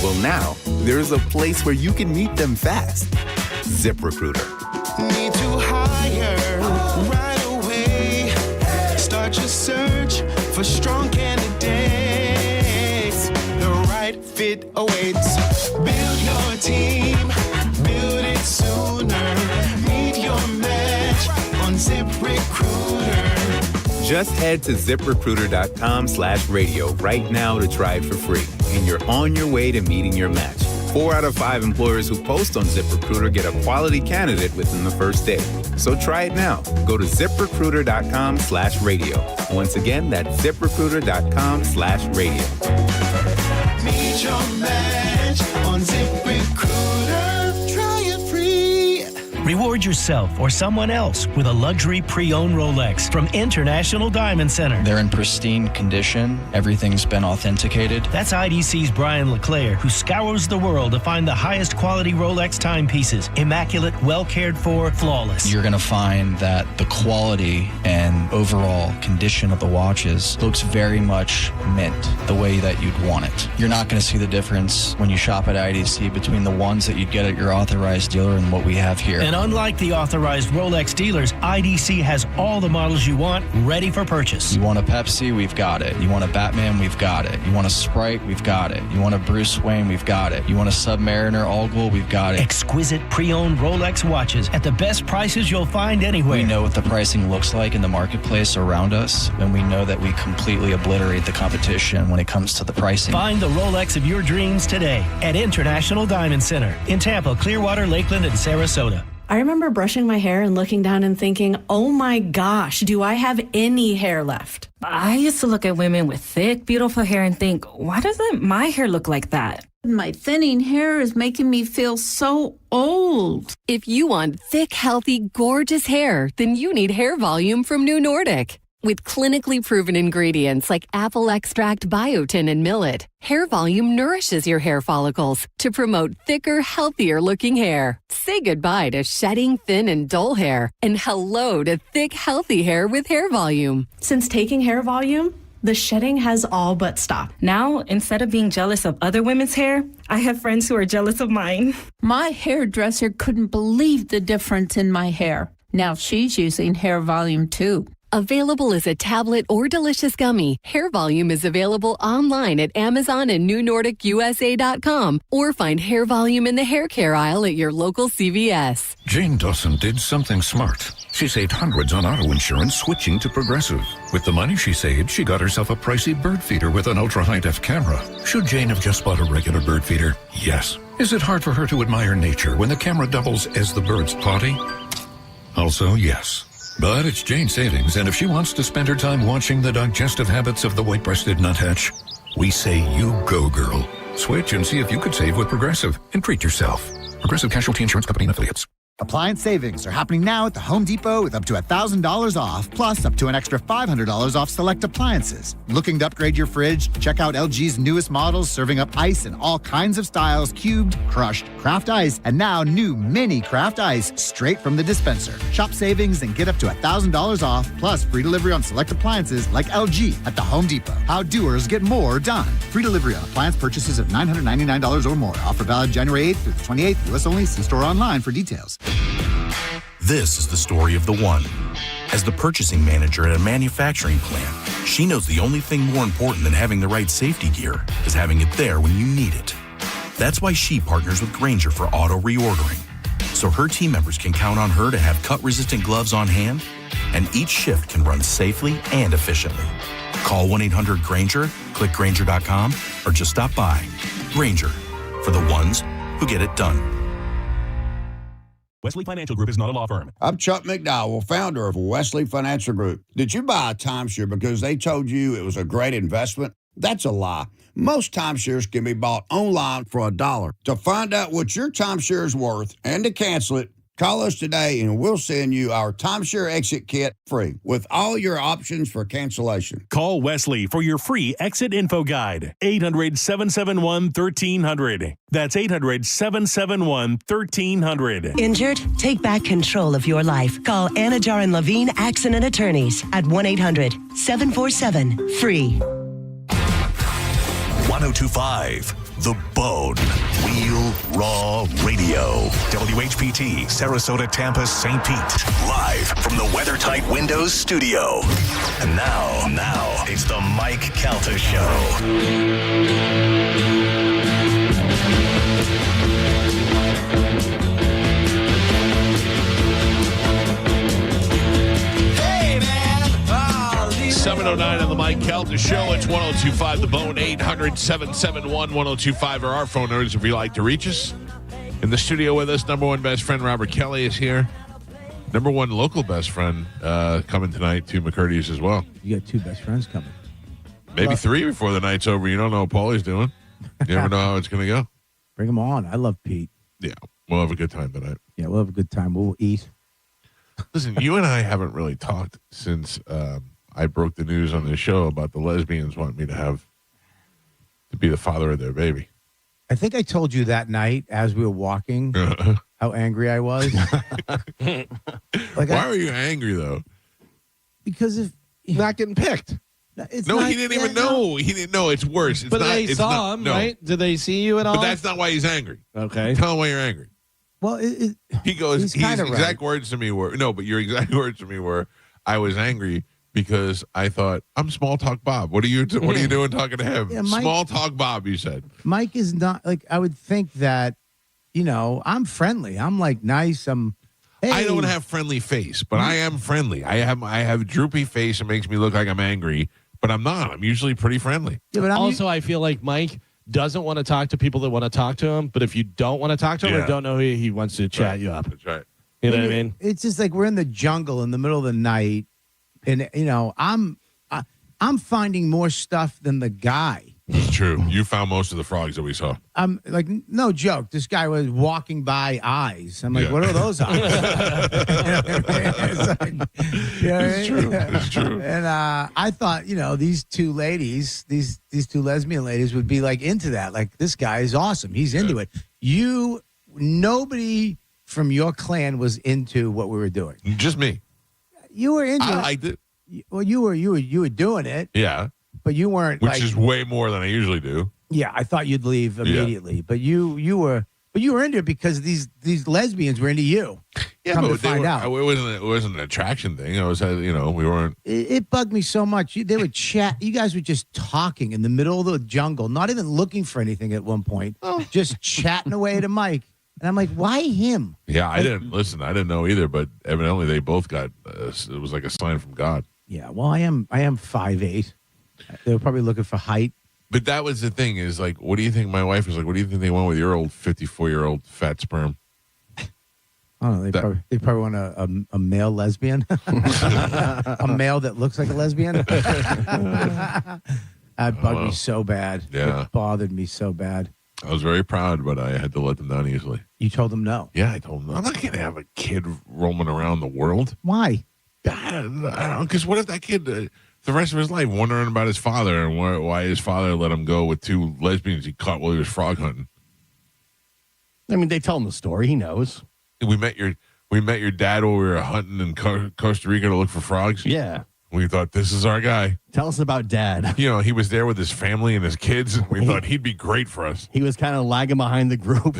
Well, now there's a place where you can meet them fast. ZipRecruiter. Need to hire right away. Start your search for strong candidates. The right fit awaits. Build your team, build it sooner. Meet your match on ZipRecruiter. Just head to ZipRecruiter.com/radio right now to try it for free. And you're on your way to meeting your match. 4 out of 5 employers who post on ZipRecruiter get a quality candidate within the first day. So try it now. Go to ZipRecruiter.com/radio. Once again, that's ZipRecruiter.com/radio. Meet your match on ZipRecruiter. Try it free. Reward yourself or someone else with a luxury pre-owned Rolex from International Diamond Center. They're in pristine condition. Everything's been authenticated. That's IDC's Brian LeClaire, who scours the world to find the highest quality Rolex timepieces. Immaculate, well cared for, flawless. You're going to find that the quality and overall condition of the watches looks very much mint, the way that you'd want it. You're not going to see the difference when you shop at IDC between the ones that you'd get at your authorized dealer and what we have here. And unlike the authorized Rolex dealers, IDC has all the models you want ready for purchase. You want a Pepsi? We've got it. You want a Batman? We've got it. You want a Sprite? We've got it. You want a Bruce Wayne? We've got it. You want a Submariner All-Glow? We've got it. Exquisite pre-owned Rolex watches at the best prices you'll find anywhere. We know what the pricing looks like in the marketplace around us, and we know that we completely obliterate the competition when it comes to the pricing. Find the Rolex of your dreams today at International Diamond Center in Tampa, Clearwater, Lakeland, and Sarasota. I remember brushing my hair and looking down and thinking, oh my gosh, do I have any hair left? I used to look at women with thick, beautiful hair and think, why doesn't my hair look like that? My thinning hair is making me feel so old. If you want thick, healthy, gorgeous hair, then you need Hair Volume from New Nordic. With clinically proven ingredients like apple extract, biotin, and millet, Hair Volume nourishes your hair follicles to promote thicker, healthier-looking hair. Say goodbye to shedding, thin, and dull hair, and hello to thick, healthy hair with Hair Volume. Since taking Hair Volume, the shedding has all but stopped. Now, instead of being jealous of other women's hair, I have friends who are jealous of mine. My hairdresser couldn't believe the difference in my hair. Now she's using Hair Volume too. Available as a tablet or delicious gummy, Hair Volume is available online at Amazon and NewNordicUSA.com, or find Hair Volume in the hair care aisle at your local CVS. Jane Dawson did something smart. She saved hundreds on auto insurance switching to Progressive. With the money she saved, she got herself a pricey bird feeder with an ultra-high-def camera. Should Jane have just bought a regular bird feeder? Yes. Is it hard for her to admire nature when the camera doubles as the bird's potty? Also, yes. But it's Jane's savings, and if she wants to spend her time watching the digestive habits of the white-breasted nuthatch, we say you go, girl. Switch and see if you could save with Progressive and treat yourself. Progressive Casualty Insurance Company and Affiliates. Appliance savings are happening now at the Home Depot with up to $1,000 off, plus up to an extra $500 off select appliances. Looking to upgrade your fridge? Check out LG's newest models serving up ice in all kinds of styles: cubed, crushed, craft ice, and now new mini craft ice straight from the dispenser. Shop savings and get up to $1,000 off, plus free delivery on select appliances like LG at the Home Depot. How doers get more done. Free delivery on appliance purchases of $999 or more. Offer valid January 8th through the 28th. U.S. only. See store online for details. This is the story of the one. As the purchasing manager at a manufacturing plant, she knows the only thing more important than having the right safety gear is having it there when you need it. That's why she partners with Grainger for auto reordering, so her team members can count on her to have cut-resistant gloves on hand, and each shift can run safely and efficiently. Call 1-800-GRAINGER, click Grainger.com, or just stop by. Grainger, for the ones who get it done. Wesley Financial Group is not a law firm. I'm Chuck McDowell, founder of Wesley Financial Group. Did you buy a timeshare because they told you it was a great investment? That's a lie. Most timeshares can be bought online for $1. To find out what your timeshare is worth and to cancel it, call us today and we'll send you our timeshare exit kit free with all your options for cancellation. Call Wesley for your free exit info guide. 800-771-1300. That's 800-771-1300. Injured? Take back control of your life. Call Anajar and Levine Accident Attorneys at 1-800-747-FREE. 1025 The Bone. Real Raw Radio. WHPT, Sarasota, Tampa, St. Pete. Live from the WeatherTight Windows studio. And now, it's the Mike Calta Show. Hey, man. 7:09 on the Mike Calta Show. It's 1025 The Bone, 800-771-1025 are our phone numbers if you'd like to reach us. In the studio with us, number one best friend Robert Kelly is here. Number one local best friend coming tonight to McCurdy's as well. You got two best friends coming. Maybe three before the night's over. You don't know what Paulie's doing. You never know how it's going to go. Bring them on. I love Pete. Yeah, we'll have a good time tonight. Yeah, we'll have a good time. We'll eat. Listen, you and I haven't really talked since I broke the news on this show about the lesbians wanting me to be the father of their baby. I think I told you that night as we were walking how angry I was. Why were you angry, though? Because if not getting picked. It's no, not, he didn't even know. He didn't know. It's worse. It's but not, they it's saw not, him, no. right? Did they see you at all? But that's not why he's angry. Okay. Tell him why you're angry. Well, He goes, his kinda exact words to me were, no, but your exact words to me were, I was angry because I thought, I'm small talk Bob. What are you doing talking to him? Yeah, Mike- Small talk Bob, you said. Mike is not like I would think that, I'm friendly. I'm like nice. I don't have friendly face, but I am friendly. I have droopy face. It makes me look like I'm angry, but I'm not. I'm usually pretty friendly. Yeah, but also, I feel like Mike doesn't want to talk to people that want to talk to him, but if you don't want to talk to him or don't know who he wants to chat you up. That's right. You know what I mean? It's just like we're in the jungle in the middle of the night, and I'm finding more stuff than the guy. It's true. You found most of the frogs that we saw. I'm like, no joke. This guy was walking by eyes. I'm like, what are those eyes? It's true. It's true. And I thought, these two ladies, these two lesbian ladies would be like into that. Like, this guy is awesome. He's into it. Nobody from your clan was into what we were doing. Just me. You were into it. I liked it. Well, you were doing it. Yeah. But you weren't, Which is way more than I usually do. Yeah, I thought you'd leave immediately. Yeah. But you were into it because these lesbians were into you. Yeah, Come but to find out. It wasn't an we weren't. It bugged me so much. They would chat. You guys were just talking in the middle of the jungle, not even looking for anything at one point, just chatting away to Mike. And I'm like, why him? Yeah, I didn't listen. I didn't know either, but evidently they both got. It was like a sign from God. Yeah, well, I am 5'8". They were probably looking for height. But that was the thing is like, what do you think? My wife was like, what do you think they went with your old 54-year-old fat sperm? I don't know. They probably want a male lesbian, a male that looks like a lesbian. That bugged me so bad. Yeah, it bothered me so bad. I was very proud, but I had to let them down easily. You told them no? Yeah, I told them no. I'm not going to have a kid roaming around the world. Why? I don't know. Because what if that kid, the rest of his life, wondering about his father and why his father let him go with two lesbians he caught while he was frog hunting? I mean, they tell him the story. He knows. We met your dad while we were hunting in Costa Rica to look for frogs. Yeah. We thought, this is our guy. Tell us about Dad. He was there with his family and his kids. We thought he'd be great for us. He was kind of lagging behind the group.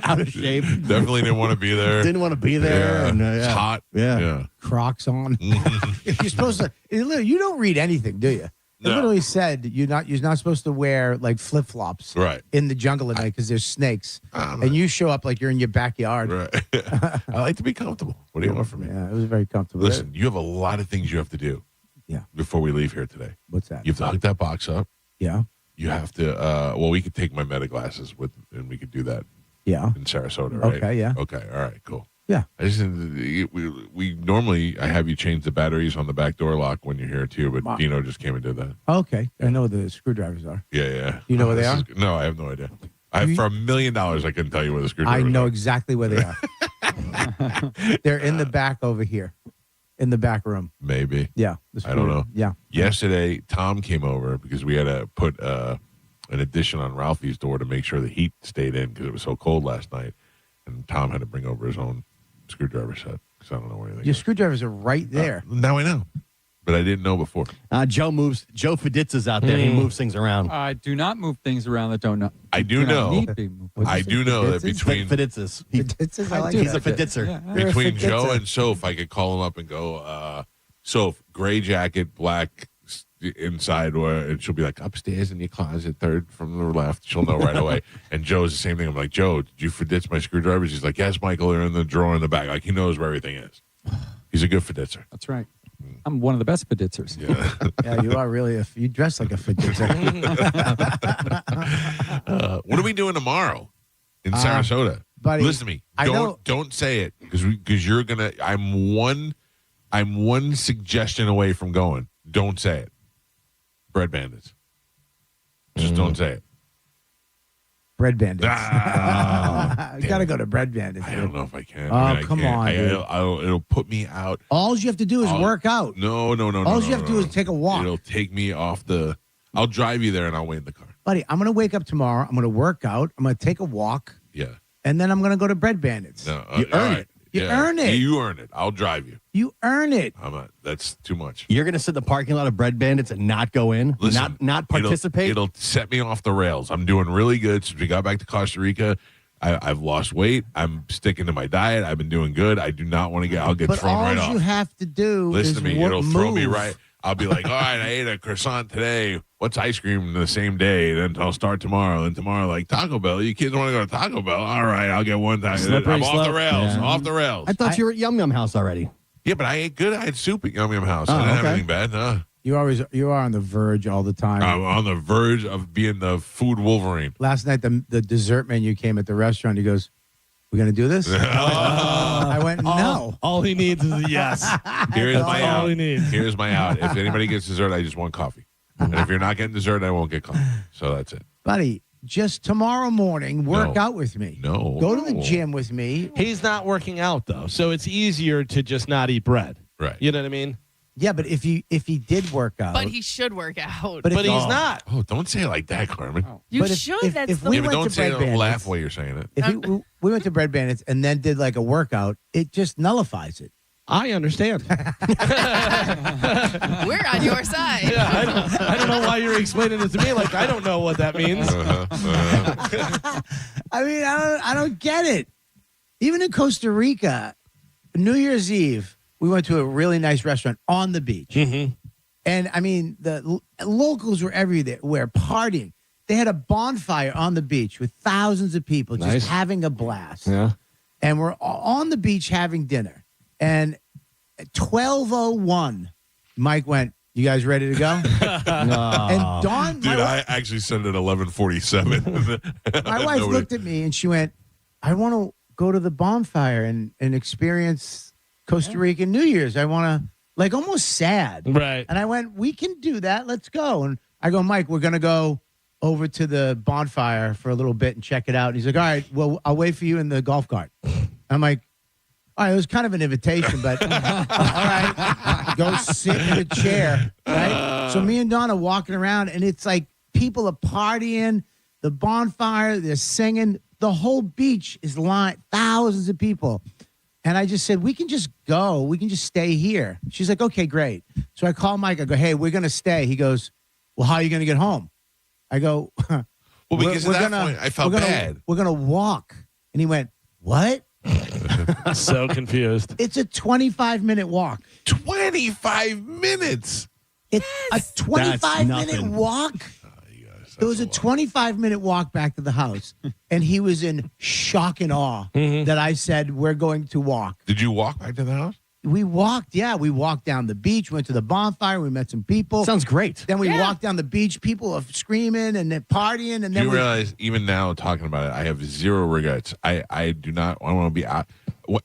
Out of shape. Definitely didn't want to be there. Didn't want to be there. Yeah. And, It's hot. Yeah. Crocs on. You're supposed to. You don't read anything, do you? It literally said you're not supposed to wear like flip flops in the jungle at night because there's snakes, and you show up like you're in your backyard. Right. I like to be comfortable. What do you want from me? Yeah, it was very comfortable. Listen, you have a lot of things you have to do. Yeah. Before we leave here today. What's that? You have to hook that box up. Yeah. You have to. We could take my meta glasses and we could do that. Yeah. In Sarasota, right? Okay. Yeah. Okay. All right. Cool. Yeah. I just we normally I have you change the batteries on the back door lock when you're here too, but Dino just came and did that. Okay, I know where the screwdrivers are. Yeah. You know where they are? No, I have no idea. For $1 million, I couldn't tell you where the I screwdrivers are. know exactly where they are. They're in the back over here, in the back room. Maybe. Yeah. I don't know. Yeah. Yesterday, Tom came over because we had to put an addition on Ralphie's door to make sure the heat stayed in because it was so cold last night, and Tom had to bring over his own screwdriver set because I don't know where anything Your is. screwdrivers are right there. Now I know. but I didn't know before. Joe Fiditza's out there. He moves things around. I do not move things around that don't know. I do know. Need to be moved. I do know that between Fiditzas. Fiditzas, I like He's that. a Fiditzer. Yeah. between Joe and Soph, I could call him up and go, Soph, gray jacket, black inside, and she'll be like, upstairs in your closet, third from the left. She'll know right away. And Joe's the same thing. I'm like, Joe, did you fiditz my screwdrivers? He's like, yes, Michael, they're in the drawer in the back. Like, he knows where everything is. He's a good fiditzer. That's right. I'm one of the best fiditzers. Yeah. Yeah, you are really you dress like a fiditzer. What are we doing tomorrow in Sarasota? Buddy, listen to me. I know- Don't say it because you're gonna. I'm one suggestion away from going. Don't say it. Bread Bandits. Just don't say it. Bread Bandits. You got to go to Bread Bandits. I don't know if I can. Oh, come on, dude. It'll put me out. All you have to do is work out. No. All you have to do is take a walk. It'll take me off the. I'll drive you there and I'll wait in the car. Buddy, I'm going to wake up tomorrow. I'm going to work out. I'm going to take a walk. Yeah. And then I'm going to go to Bread Bandits. No, You earn it. You earn it. You earn it. I'll drive you. You earn it. That's too much. You're going to sit in the parking lot of Bread Bandits and not go in? Listen, not participate? It'll set me off the rails. I'm doing really good since we got back to Costa Rica. I've lost weight. I'm sticking to my diet. I've been doing good. I do not want to get. I'll get thrown right off. All you have to do Listen is to me. It'll throw me right. I'll be like, all right, I ate a croissant today. What's ice cream the same day? Then I'll start tomorrow. And tomorrow, like Taco Bell. You kids want to go to Taco Bell? All right, I'll get one time. I'm off the rails. Yeah. Off the rails. I thought you were at Yum Yum House already. Yeah, but I ate good. I had soup at Yum Yum House. Oh, I didn't have okay. anything bad. No. You are on the verge all the time. I'm on the verge of being the food Wolverine. Last night, the dessert menu came at the restaurant. He goes, "We're going to do this?" I went, "No." All he needs is a yes. Here's That's my all out. he needs. Here's my out. If anybody gets dessert, I just want coffee. And if you're not getting dessert, I won't get coffee. So that's it. Buddy, just tomorrow morning, work No. out with me. No. Go to the gym with me. He's not working out though, so it's easier to just not eat bread. Right. You know what I mean? Yeah, but if he did work out, But he should work out. But But he's not. Oh, don't say it like that, Carmen. You but should. That's if the we Yeah, but went don't to say it Bread and Bandits, laugh while you're saying it. if we went to Bread Bandits and then did like a workout, it just nullifies it. I understand. We're on your side. Yeah, I don't know why you're explaining it to me. Like I don't know what that means. I mean, I don't get it. Even in Costa Rica, New Year's Eve, we went to a really nice restaurant on the beach. Mm-hmm. And I mean, the locals were everywhere partying. They had a bonfire on the beach with thousands of people just Nice. having a blast. Yeah. And we're on the beach having dinner. And at 12:01, Mike went, "You guys ready to go?" And Dawn, Dude, I actually said it at 11:47. my wife looked at me and she went, "I want to go to the bonfire and experience Costa Rican New Year's. I want to," like almost sad. Right. And I went, "We can do that. Let's go." And I go, "Mike, we're going to go over to the bonfire for a little bit and check it out." And he's like, "All right, well, I'll wait for you in the golf cart." I'm like, all right, it was kind of an invitation, but all right, go sit in a chair, right? So me and Dawn are walking around, and it's like people are partying, the bonfire, they're singing. The whole beach is lined, thousands of people. And I just said, we can just go. We can just stay here. She's like, okay, great. So I call Mike. I go, hey, we're going to stay. He goes, well, how are you going to get home? I go, well, because at that point, I felt bad. We're going to walk. And he went, what? So confused. It's a 25-minute walk. 25 minutes. It's a 25-minute walk. It was a 25-minute walk back to the house, and he was in shock and awe that I said, we're going to walk. Did you walk back to the house? We walked, yeah. We walked down the beach, went to the bonfire, we met some people. Sounds great. Then we walked down the beach, people are screaming and they're partying. And then You realize, even now talking about it, I have zero regrets. I do not, I want to be out.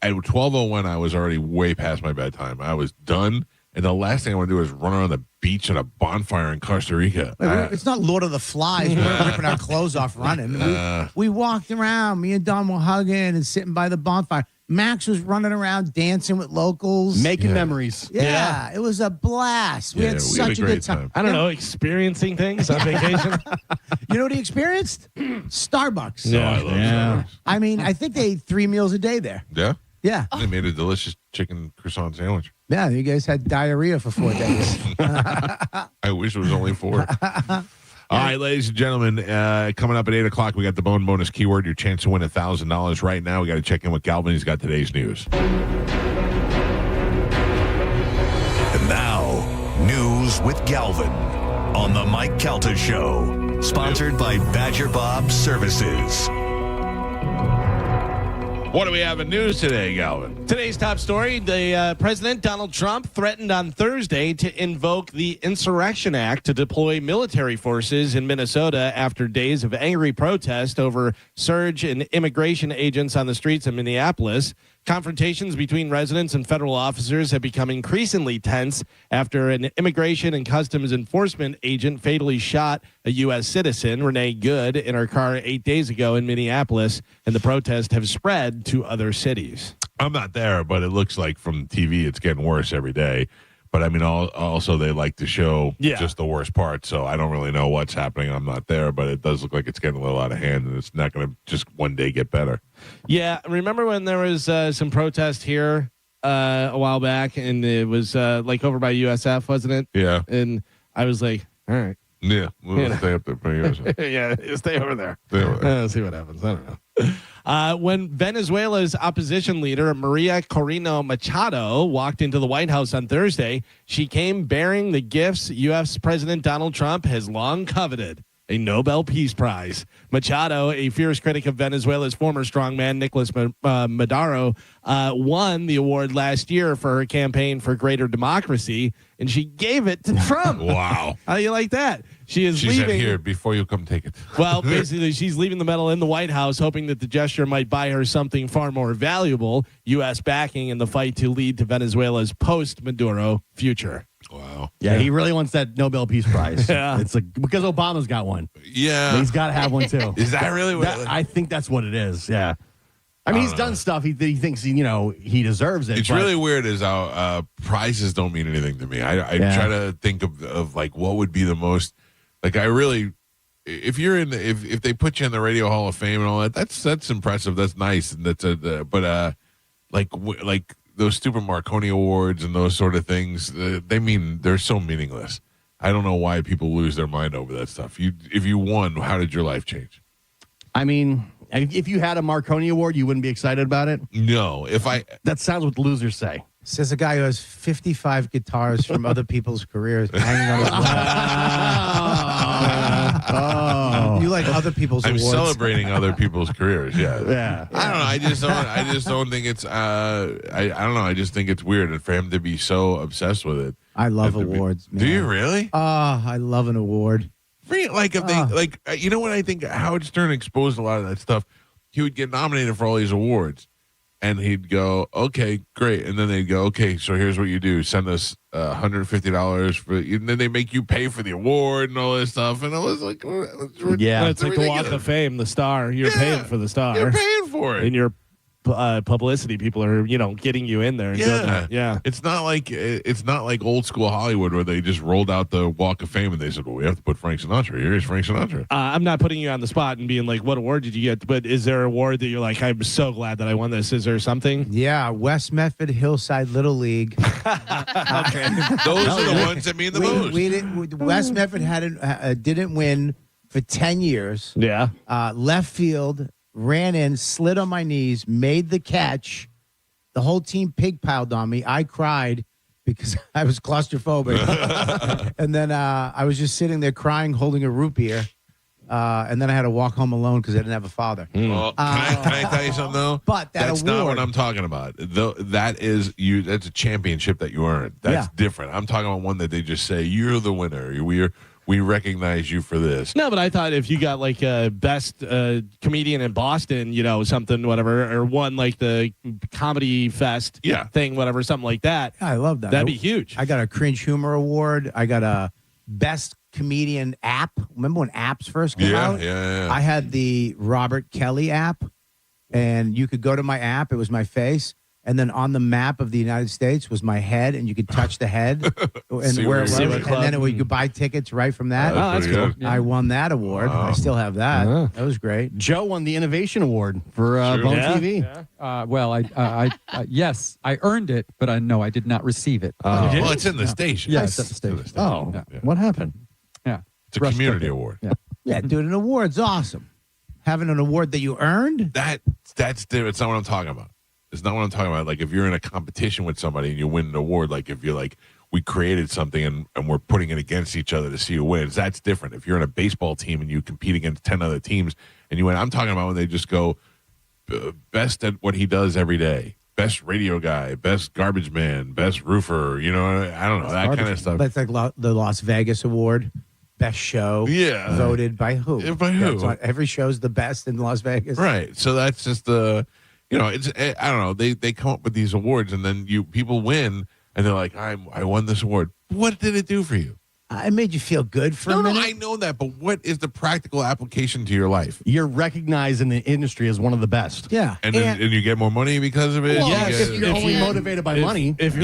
At 12:01, I was already way past my bedtime. I was done. And the last thing I want to do is run around the beach at a bonfire in Costa Rica. It's not Lord of the Flies. We weren't ripping our clothes off running. We walked around. Me and Don were hugging and sitting by the bonfire. Max was running around dancing with locals. Making memories. Yeah, it was a blast. We had such a good time. I don't know, experiencing things on vacation. You know what he experienced? Starbucks. No, I love Starbucks. I mean, I think they ate 3 meals a day there. Yeah? Yeah. They made a delicious chicken croissant sandwich. Yeah, you guys had diarrhea for 4 days. I wish it was only 4. All right, ladies and gentlemen, coming up at 8 o'clock, we got the Bone Bonus Keyword, your chance to win $1,000. Right now, we got to check in with Galvin. He's got today's news. And now, news with Galvin on the Mike Calta Show, sponsored by Badger Bob Services. What do we have in news today, Galvin? Today's top story, the President Donald Trump threatened on Thursday to invoke the Insurrection Act to deploy military forces in Minnesota after days of angry protest over surge in immigration agents on the streets of Minneapolis. Confrontations between residents and federal officers have become increasingly tense after an immigration and customs enforcement agent fatally shot a U.S. citizen, Renee Good, in her car 8 days ago in Minneapolis, and the protests have spread to other cities. I'm not there, but it looks like from TV it's getting worse every day. But I mean, also they like to show just the worst part, so I don't really know what's happening. I'm not there, but it does look like it's getting a little out of hand, and it's not going to just one day get better. Yeah, remember when there was some protest here a while back, and it was like over by USF, wasn't it? Yeah. And I was like, all right. Yeah, we'll stay up there for years. Yeah, stay over there. Stay over there. See what happens. I don't know. When Venezuela's opposition leader, Maria Corina Machado, walked into the White House on Thursday, she came bearing the gifts U.S. President Donald Trump has long coveted, a Nobel Peace Prize. Machado, a fierce critic of Venezuela's former strongman, Nicolas Maduro, won the award last year for her campaign for greater democracy, and she gave it to Trump. Wow. How do you like that? She said, leaving. here, before you come take it. Well, basically, she's leaving the medal in the White House, hoping that the gesture might buy her something far more valuable, U.S. backing in the fight to lead to Venezuela's post-Maduro future. Wow. Yeah, he really wants that Nobel Peace Prize. Yeah. It's like because Obama's got one. Yeah. He's got to have one too. Is that really what I think that's what it is. Yeah. I mean, he's done stuff he thinks he deserves it. It's really weird is how prizes don't mean anything to me. I try to think of like what would be the most, like I really, if you're in if they put you in the Radio Hall of Fame and all that, that's impressive. That's nice. And but like those stupid Marconi Awards and those sort of things, they're so meaningless. I don't know why people lose their mind over that stuff. If you won, how did your life change? I mean, if you had a Marconi Award, you wouldn't be excited about it? No. That sounds what losers say. Says a guy who has 55 guitars from other people's careers hanging on his wall. You like other people's I'm awards. celebrating other people's careers. Yeah. Yeah. I don't know. I just don't think it's. I don't know. I just think it's weird, and for him to be so obsessed with it. I love awards. Man. Do you really? I love an award. Like if they you know what I think Howard Stern exposed a lot of that stuff. He would get nominated for all these awards, and he'd go, "Okay, great," and then they'd go, "Okay, so here's what you do: send us $150 for," and then they make you pay for the award and all this stuff. And I was like, "Yeah, it's like the Walk of Fame, the star. You're paying for the star. You're paying for it, and you're." Publicity people are getting you in there and doing that. Yeah, it's not like old school Hollywood where they just rolled out the Walk of Fame and they said, well, we have to put Frank Sinatra. Here's Frank Sinatra. I'm not putting you on the spot and being like, what award did you get? But is there an award that you're like, I'm so glad that I won this? Is there something? Yeah, West Medford Hillside Little League. Okay, those are the ones that mean the most. We didn't. West Medford didn't win for 10 years. Yeah, left field. Ran in, slid on my knees, made the catch. The whole team pig piled on me. I cried because I was claustrophobic. And then I was just sitting there crying, holding a root beer. And then I had to walk home alone because I didn't have a father. Well, can I tell you something, though? But that's not what I'm talking about. That's a championship that you earned. That's different. I'm talking about one that they just say, you're the winner. We recognize you for this. No, but I thought if you got like a best comedian in Boston, something, whatever, or won like the comedy fest thing, whatever, something like that. I love that. That'd be huge. I got a cringe humor award. I got a best comedian app. Remember when apps first came out? Yeah. I had the Robert Kelly app, and you could go to my app. It was my face. And then on the map of the United States was my head, and you could touch the head and See where where it was. you And were. then you could buy tickets right from that. That's pretty good. I won that award. Wow. I still have that. Yeah. That was great. Joe won the Innovation Award for Bone TV. Well, yes, I earned it, but no, I did not receive it. Well, it's in the station. Yeah, it's at the station. Oh, Yeah. what happened? Yeah. It's a community award. Yeah. Yeah, dude, an award's awesome. Having an award that you earned? That's different. It's not what I'm talking about. It's not what I'm talking about. Like if you're in a competition with somebody and you win an award, like if you're like, we created something and we're putting it against each other to see who wins, that's different. If you're in a baseball team and you compete against 10 other teams and you win, I'm talking about when they just go best at what he does every day. Best radio guy, best garbage man, best roofer, I don't know, that kind of stuff. That's like the Las Vegas Award. Best show. Yeah. Voted by who? Yeah, by who? That's every show's the best in Las Vegas. Right. So that's just it's I don't know. They come up with these awards and then people win and they're like, I won this award. What did it do for you? It made you feel good for a minute. No, I know that, but what is the practical application to your life? You're recognized in the industry as one of the best. Yeah. And you get more money because of it? Well, You if get- you're only motivated by money. If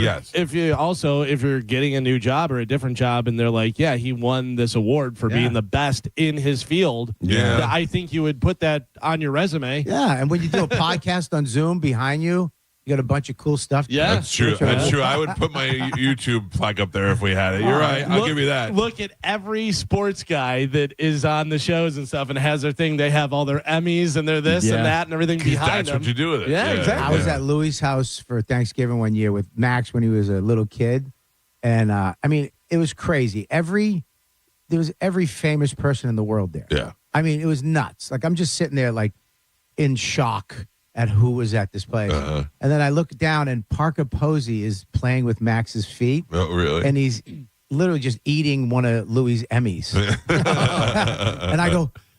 you're getting a new job or a different job and they're like, yeah, he won this award for being the best in his field. Yeah. I think you would put that on your resume. Yeah, and when you do a podcast on Zoom behind you, you got a bunch of cool stuff. Yeah. That's true. That's true. I would put my YouTube plaque up there if we had it. You're right. I'll give you that. Look at every sports guy that is on the shows and stuff and has their thing. They have all their Emmys and their this and that and everything behind That's them. what you do with it. Yeah, exactly. I was at Louis' house for Thanksgiving one year with Max when he was a little kid, and it was crazy. There was every famous person in the world there. Yeah. I mean, it was nuts. Like I'm just sitting there like in shock at who was at this place. Uh-huh. And then I look down and Parker Posey is playing with Max's feet. Oh, really? And he's literally just eating one of Louis' Emmys. And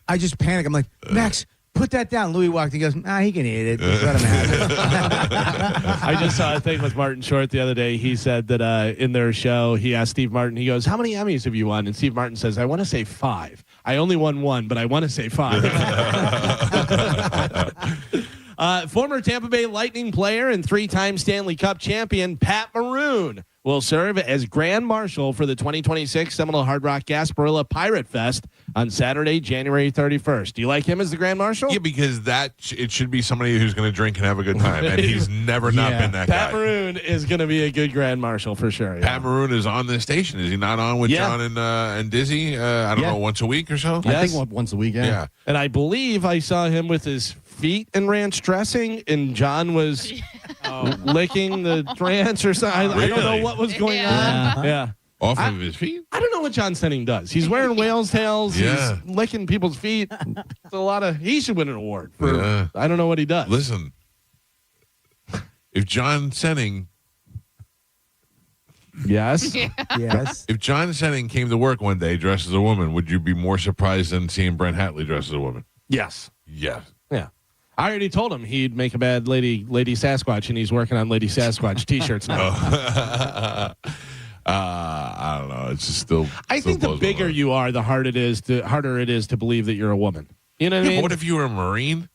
I just panic. I'm like, Max, put that down. Louis walked and goes, he can eat it. Just let him have it. I just saw a thing with Martin Short the other day. He said that in their show, he asked Steve Martin, he goes, how many Emmys have you won? And Steve Martin says, I want to say 5. I only won 1, but I want to say 5. Former Tampa Bay Lightning player and 3-time Stanley Cup champion Pat Maroon will serve as Grand Marshal for the 2026 Seminole Hard Rock Gasparilla Pirate Fest on Saturday, January 31st. Do you like him as the Grand Marshal? Yeah, because it should be somebody who's going to drink and have a good time, and he's never not been that Pat guy. Maroon is going to be a good Grand Marshal for sure. Yeah. Pat Maroon is on this station. Is he not on with John and Dizzy? I don't know, once a week or so? I think once a week, yeah. And I believe I saw him with his feet in ranch dressing, and John was licking the ranch or something. I don't know what was going on. Yeah. Off of his feet? I don't know what John Senning does. He's wearing whale's tails. Yeah. He's licking people's feet. It's a lot of. He should win an award for. I don't know what he does. Listen, if John Senning. Yes. Yes. If John Senning came to work one day dressed as a woman, would you be more surprised than seeing Brent Hatley dressed as a woman? Yes. Yes. Yeah. I already told him he'd make a bad Lady Sasquatch, and he's working on Lady Sasquatch T-shirts now. I don't know. It's just still. I think the bigger you are, the harder it is to believe that you're a woman. You know what I mean? What if you were a Marine?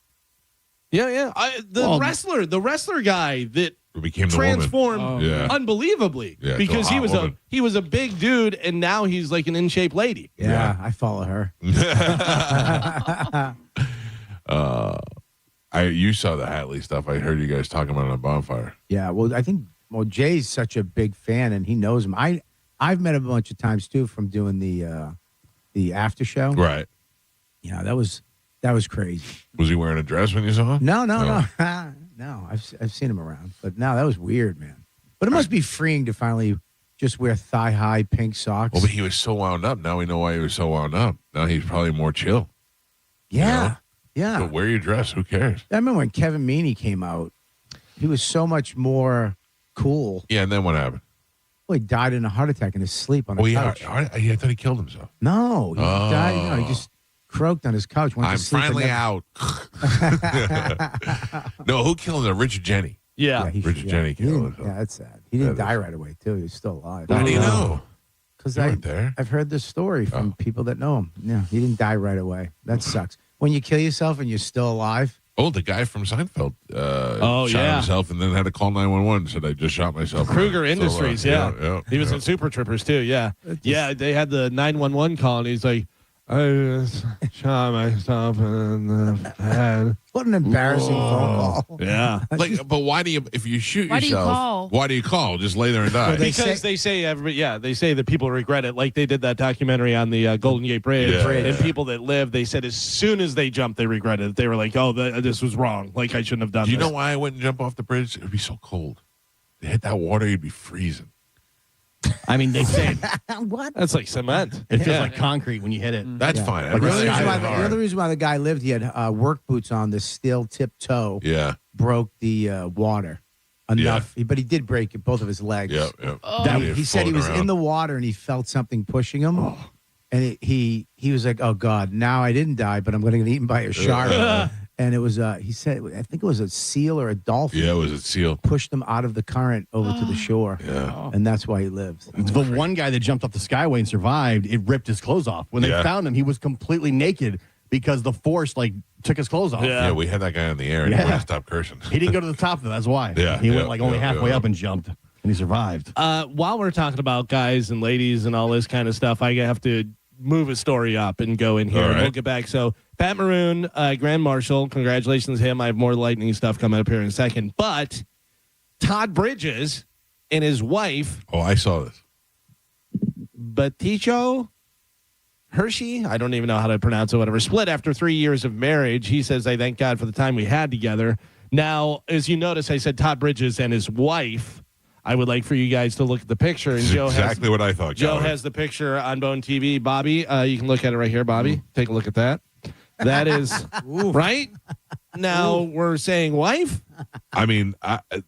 Yeah. The wrestler guy that Who became the transformed woman? unbelievably to because a hot woman. he was a big dude, and now he's like an in shape lady. Yeah, I follow her. You saw the Hatley stuff. I heard you guys talking about it on a bonfire. Yeah, well, I think Jay's such a big fan, and he knows him. I've met him a bunch of times too from doing the after show. Right. Yeah, that was crazy. Was he wearing a dress when you saw him? No. No, I've seen him around, but no, that was weird, man. But it must be freeing to finally just wear thigh-high pink socks. Well, but he was so wound up. Now we know why he was so wound up. Now he's probably more chill. Yeah, yeah. But wear your dress. Who cares? I remember when Kevin Meaney came out. He was so much more cool. Yeah, and then what happened? Well, he died in a heart attack in his sleep on the couch. I thought he killed himself. No, he died. He just croaked on his couch. Went I'm to sleep finally out. No, who killed him? Richard Jenny. Yeah. Richard Jenny killed him. Yeah, that's sad. He didn't die right away, too. He was still alive. How do you know? Because You weren't there. I've heard this story from people that know him. Yeah, he didn't die right away. That sucks. When you kill yourself and you're still alive, Oh, the guy from Seinfeld shot yeah. himself and then had to call 911. Said, I just shot myself. Kruger So, Industries, yeah. He was in Super Troopers, too, yeah. Yeah, they had the 911 call, and he's like, I just shot myself in the head. What an embarrassing phone call. Yeah. Like, but why do you, if you shoot Why do you yourself, call? why do you call? Just lay there and die. Because they say that people regret it. Like they did that documentary on the Golden Gate Bridge. Yeah. And people that lived, they said as soon as they jumped, they regretted it. They were like, oh, this was wrong. Like I shouldn't have done Do you this. know why I wouldn't jump off the bridge? It would be so cold. You hit that water, you'd be freezing. I mean, they say What? That's like cement. it feels like concrete when you hit it. That's fine. The I'd other, rather reason hit why, it the hard. other reason why the guy lived, he had work boots on, the steel tip toe Yeah. broke the water enough. But he did break both of his legs. Yep. He said he was in the water and he felt something pushing him. And he was like, oh, God, now I didn't die, but I'm going to get eaten by a shark. And it was, he said, I think it was a seal or a dolphin. Yeah, it was a seal. Pushed him out of the current over to the shore. Yeah. And that's why he lived. The one guy that jumped off the skyway and survived, it ripped his clothes off. When they found him, he was completely naked because the force took his clothes off. Yeah, we had that guy in the air and he wouldn't stop cursing. He didn't go to the top, though. That's why. Yeah, He went only halfway up and jumped, and he survived. While we're talking about guys and ladies and all this kind of stuff, I have to move a story up and go in here. All right. And we'll get back. So Pat Maroon, Grand Marshal, congratulations to him. I have more lightning stuff coming up here in a second. But Todd Bridges and his wife. Oh, I saw this. Baticho Hershey, I don't even know how to pronounce it, whatever, split after 3 years of marriage. He says, I thank God for the time we had together. Now, as you notice, I said Todd Bridges and his wife. I would like for you guys to look at the picture. And Joe exactly what I thought. Joe has the picture on Bone TV. Bobby, you can look at it right here, Bobby. Take a look at that. That is right. Now we're saying wife. I mean,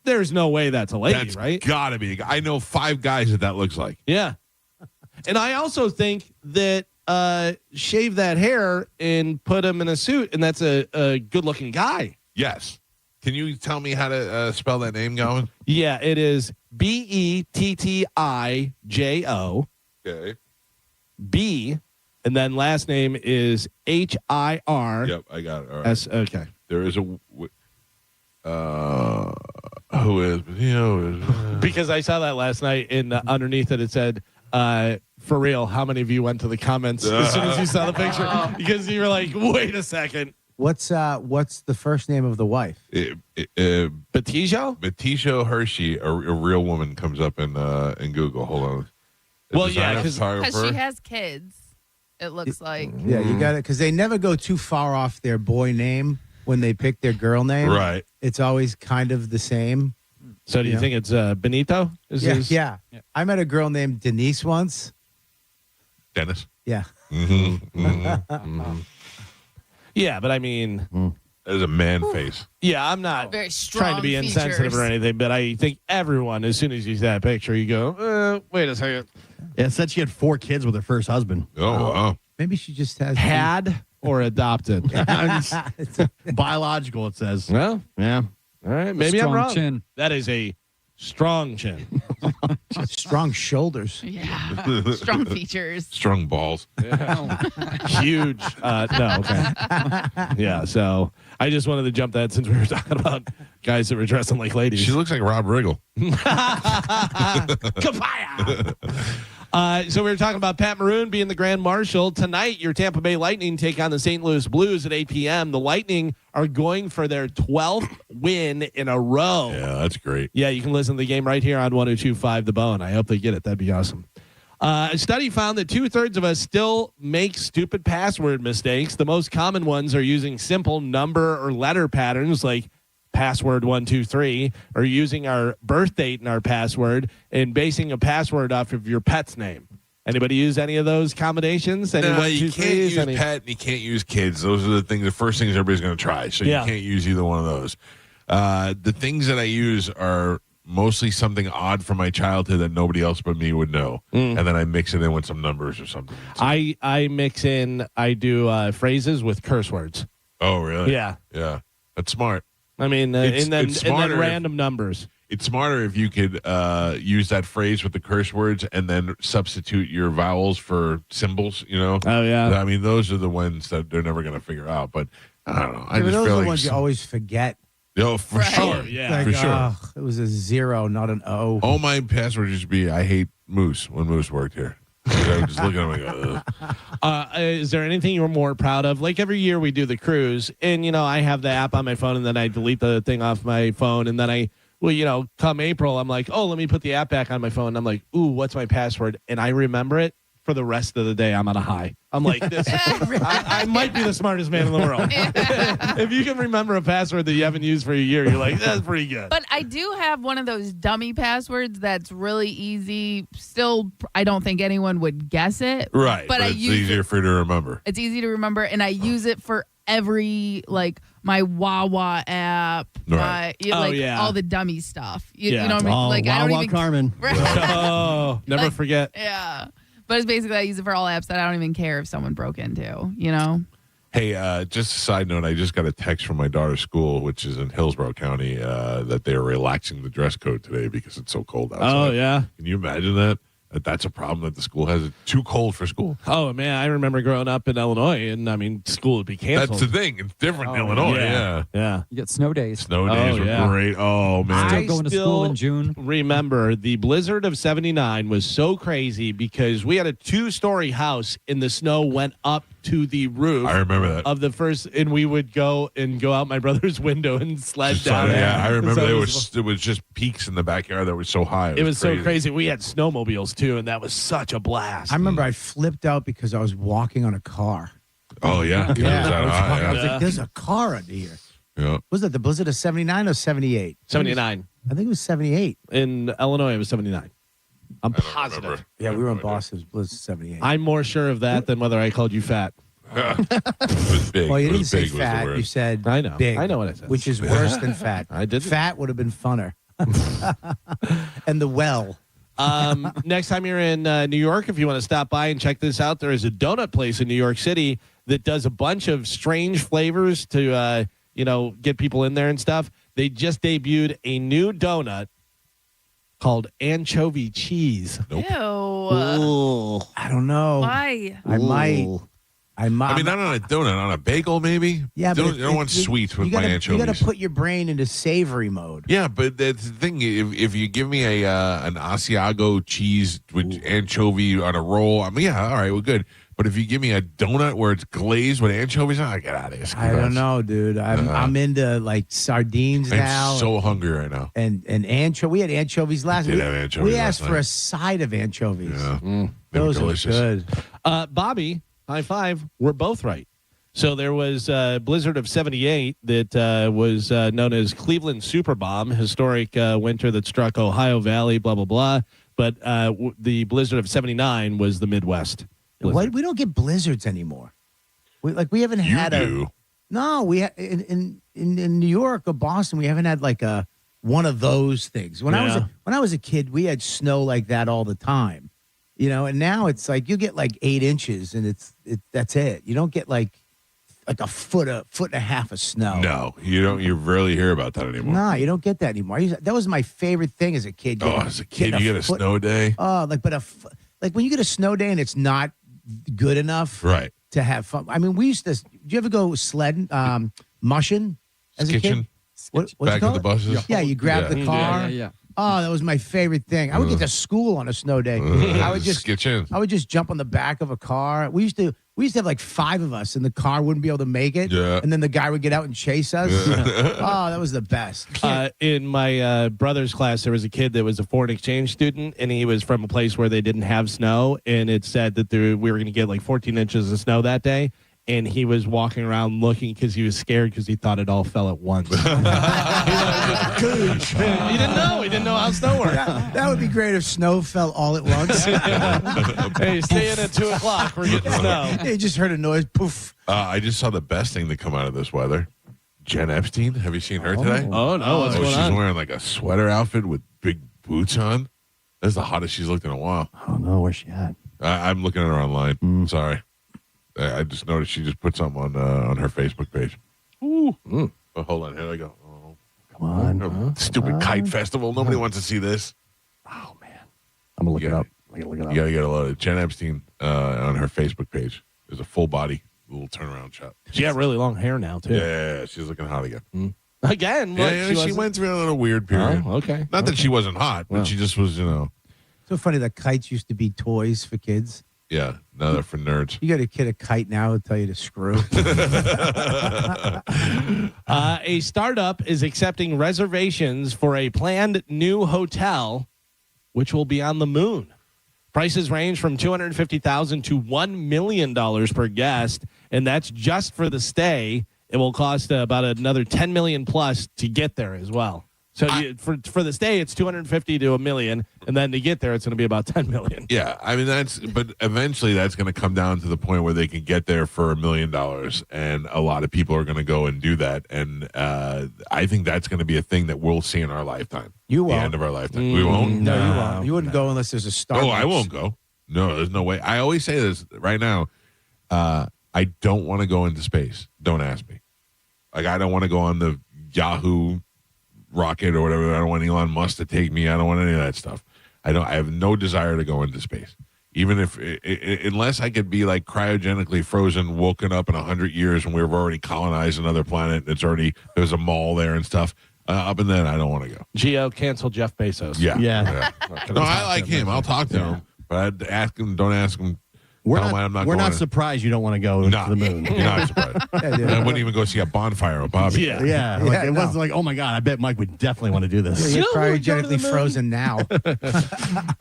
there's no way that's a lady, that's right? Gotta be. I know 5 guys that looks like. Yeah. And I also think that shave that hair and put him in a suit, and that's a good-looking guy. Yes. Can you tell me how to spell that name, Galvin? Yeah, it is Bettijo. Okay. B, and then last name is Hir. Yep, I got it. All right. S. Okay. There is a who is Because I saw that last night, and underneath it said, for real, how many of you went to the comments as soon as you saw the picture? Because you were like, wait a second. What's the first name of the wife? Batijo Hershey, a real woman, comes up in Google. Hold on. Well, yeah, because she has kids. It looks like. Yeah, you got it. Because they never go too far off their boy name when they pick their girl name. Right. It's always kind of the same. So do you think it's Benito? Yeah. I met a girl named Denise once. Dennis? Yeah. Yeah, but I mean... That is a man face. Yeah, I'm not very strong trying to be insensitive or anything, but I think everyone, as soon as you see that picture, you go, wait a second. Yeah, it said she had 4 kids with her first husband. Oh, wow. Maybe she just has... Had or adopted? Biological, it says. Well, yeah. All right, maybe Strong I'm wrong. chin. That is a strong chin. Strong shoulders. Yeah. Strong features. Strong balls. Huge. No, okay. Yeah, so I just wanted to jump that since we were talking about guys that were dressing like ladies. She looks like Rob Riggle. Kapaya! So we were talking about Pat Maroon being the Grand Marshal. Tonight, your Tampa Bay Lightning take on the St. Louis Blues at 8 p.m. The Lightning are going for their 12th win in a row. Yeah, that's great. Yeah, you can listen to the game right here on 102.5 The Bone. I hope they get it. That'd be awesome. A study found that 2/3 of us still make stupid password mistakes. The most common ones are using simple number or letter patterns like password 123, or using our birth date in our password and basing a password off of your pet's name. Anybody use any of those combinations? No, you can't use pet and you can't use kids. Those are the first things everybody's going to try. So you can't use either one of those. The things that I use are mostly something odd from my childhood that nobody else but me would know. And then I mix it in with some numbers or something. I mix in, I do phrases with curse words. Oh, really? Yeah. Yeah. That's smart. I mean, and then random numbers. It's smarter if you could use that phrase with the curse words and then substitute your vowels for symbols, you know? Oh, yeah. I mean, those are the ones that they're never going to figure out. But I don't know. I Yeah, but just those feel are the like ones you always forget. Yo, for sure. Yeah, for sure. It was a 0, not an O. All my passwords used to be I hate Moose when Moose worked here. I would just look at him and go, ugh. Is there anything you're more proud of? Like every year we do the cruise, and I have the app on my phone, and then I delete the thing off my phone, and then come April, I'm like, oh, let me put the app back on my phone. And I'm like, ooh, what's my password? And I remember it for the rest of the day. I'm on a high. I'm like, I might be the smartest man in the world. If you can remember a password that you haven't used for a year, you're like, that's pretty good. But I do have one of those dummy passwords that's really easy. Still, I don't think anyone would guess it. Right. But it's easier for you to remember. It's easy to remember, and I use it for every, my Wawa app, Right. all the dummy stuff. You know what I mean? Oh, I don't Wawa even Carmen. Oh, never forget. Yeah. But it's basically I use it for all apps that I don't even care if someone broke into, Hey, just a side note, I just got a text from my daughter's school, which is in Hillsborough County, that they are relaxing the dress code today because it's so cold outside. Oh, yeah. Can you imagine that? That's a problem that the school has. It's too cold for school. Oh, man, I remember growing up in Illinois, and, school would be canceled. That's the thing. It's different in Illinois, yeah. You get snow days. Snow days were great. Oh, man. Still going to school in June. Remember, the blizzard of 79 was so crazy because we had a 2-story house and the snow went up to the roof. I remember that. Of the first, and we would go out my brother's window and sled down. Yeah, I remember it was just peaks in the backyard that were so high. It was so crazy. We had snowmobiles too, and that was such a blast. I remember I flipped out because I was walking on a car. Oh, yeah? I was like, there's a car under here. Yeah. Was it the blizzard of 79 or 78? 79. I think it was 78. In Illinois, it was 79. I'm positive. Remember. Yeah, we were in Boston. It was blizzard 78. I'm more sure of that than whether I called you fat. It was big. Well, you It didn't was say big was the fat. word. You said I know. big. I know what I said. Which is worse than fat. I didn't. Fat would have been funner. And the well. Next time you're in New York, if you want to stop by and check this out, there is a donut place in New York City that does a bunch of strange flavors to, get people in there and stuff. They just debuted a new donut called anchovy cheese. Ew. I don't know. Why? I might. I mean, not on a donut, on a bagel, maybe. Yeah, but I don't want sweet with my anchovies. You got to put your brain into savory mode. Yeah, but that's the thing. If you give me an Asiago cheese with anchovy on a roll, I mean, yeah, all right, well, good. But if you give me a donut where it's glazed with anchovies, I get out of here. I don't know, dude. I'm into sardines now. I'm so hungry right now. And anchovy. We had anchovies last week. Have anchovies We last asked for night. a side of anchovies. Yeah, Those are delicious. good. Bobby, high five. We're both right. So there was a blizzard of 78 that was known as Cleveland Superbomb, historic winter that struck Ohio Valley, blah, blah, blah. But the blizzard of 79 was the Midwest. Why, we don't get blizzards anymore. We haven't had do. No, we in New York or Boston, we haven't had one of those things. When I was a kid, we had snow like that all the time. And now it's like you get 8 inches and that's it. You don't get like a foot and a half of snow. No, you don't. You rarely hear about that anymore. No, you don't get that anymore. That was my favorite thing as a kid. As a kid, you get a snow day. Oh, when you get a snow day and it's not good enough, right, to have fun. I mean, we used to. Did you ever go sledding, mushing as a kid? What's back it called? of the buses. Yeah, you grab the car. Yeah. Oh, that was my favorite thing. I would get to school on a snow day. I would just I would just jump on the back of a car. We used to have 5 of us, and the car wouldn't be able to make it. Yeah. And then the guy would get out and chase us. Oh, that was the best. In my brother's class, there was a kid that was a foreign exchange student, and he was from a place where they didn't have snow, and it said that we were going to get 14 inches of snow that day. And he was walking around looking because he was scared because he thought it all fell at once. He didn't know. He didn't know how snow worked. That would be great if snow fell all at once. Hey, stay in at 2 o'clock. We're getting snow. You just heard a noise. Poof. I just saw the best thing to come out of this weather. Jen Epstein. Have you seen her today? Oh, no. What's going on? She's wearing a sweater outfit with big boots on. That's the hottest she's looked in a while. Oh, no. Where's she at? I'm looking at her online. Sorry. I just noticed she just put something on her Facebook page. Ooh. But hold on. Here I go. Oh, come on. Stupid kite festival. Nobody wants to see this. Oh, man. I'm going to look it up. You got to get a load of Jen Epstein on her Facebook page. There's a full body little turnaround shot. She got really long hair now too. Yeah, she's looking hot again. Again, what, she went through a little weird period. Oh, okay. Not that she wasn't hot, but she just was, So funny that kites used to be toys for kids. Yeah, now they're for nerds. You got a kid a kite now, it'll tell you to screw. A startup is accepting reservations for a planned new hotel, which will be on the moon. Prices range from $250,000 to $1 million per guest, and that's just for the stay. It will cost about another $10 million plus to get there as well. So for the stay, it's $250,000 to $1 million, and then to get there, it's going to be about $10 million. Yeah, I mean but eventually that's going to come down to the point where they can get there for $1 million, and a lot of people are going to go and do that. And I think that's going to be a thing that we'll see in our lifetime. You won't. The end of our lifetime. We won't. No, you won't. You wouldn't go unless there's a Starbucks. Oh, I won't go. No, there's no way. I always say this right now. I don't want to go into space. Don't ask me. Like, I don't want to go on the Yahoo rocket or whatever. I don't want Elon Musk to take me. I don't want any of that stuff. I have no desire to go into space. Even if, unless I could be like cryogenically frozen, woken up in 100 years and we've already colonized another planet. There's a mall there and stuff. Up and then I don't want to go. Geo, cancel Jeff Bezos. Yeah. No, I like him. I'll talk to him. But I'd ask him, don't ask him. We're not surprised you don't want to go to the moon. You're not surprised. I wouldn't even go see a bonfire with Bobby. Yeah. It wasn't like, oh my God, I bet Mike would definitely want to do this. You're cryogenically frozen now.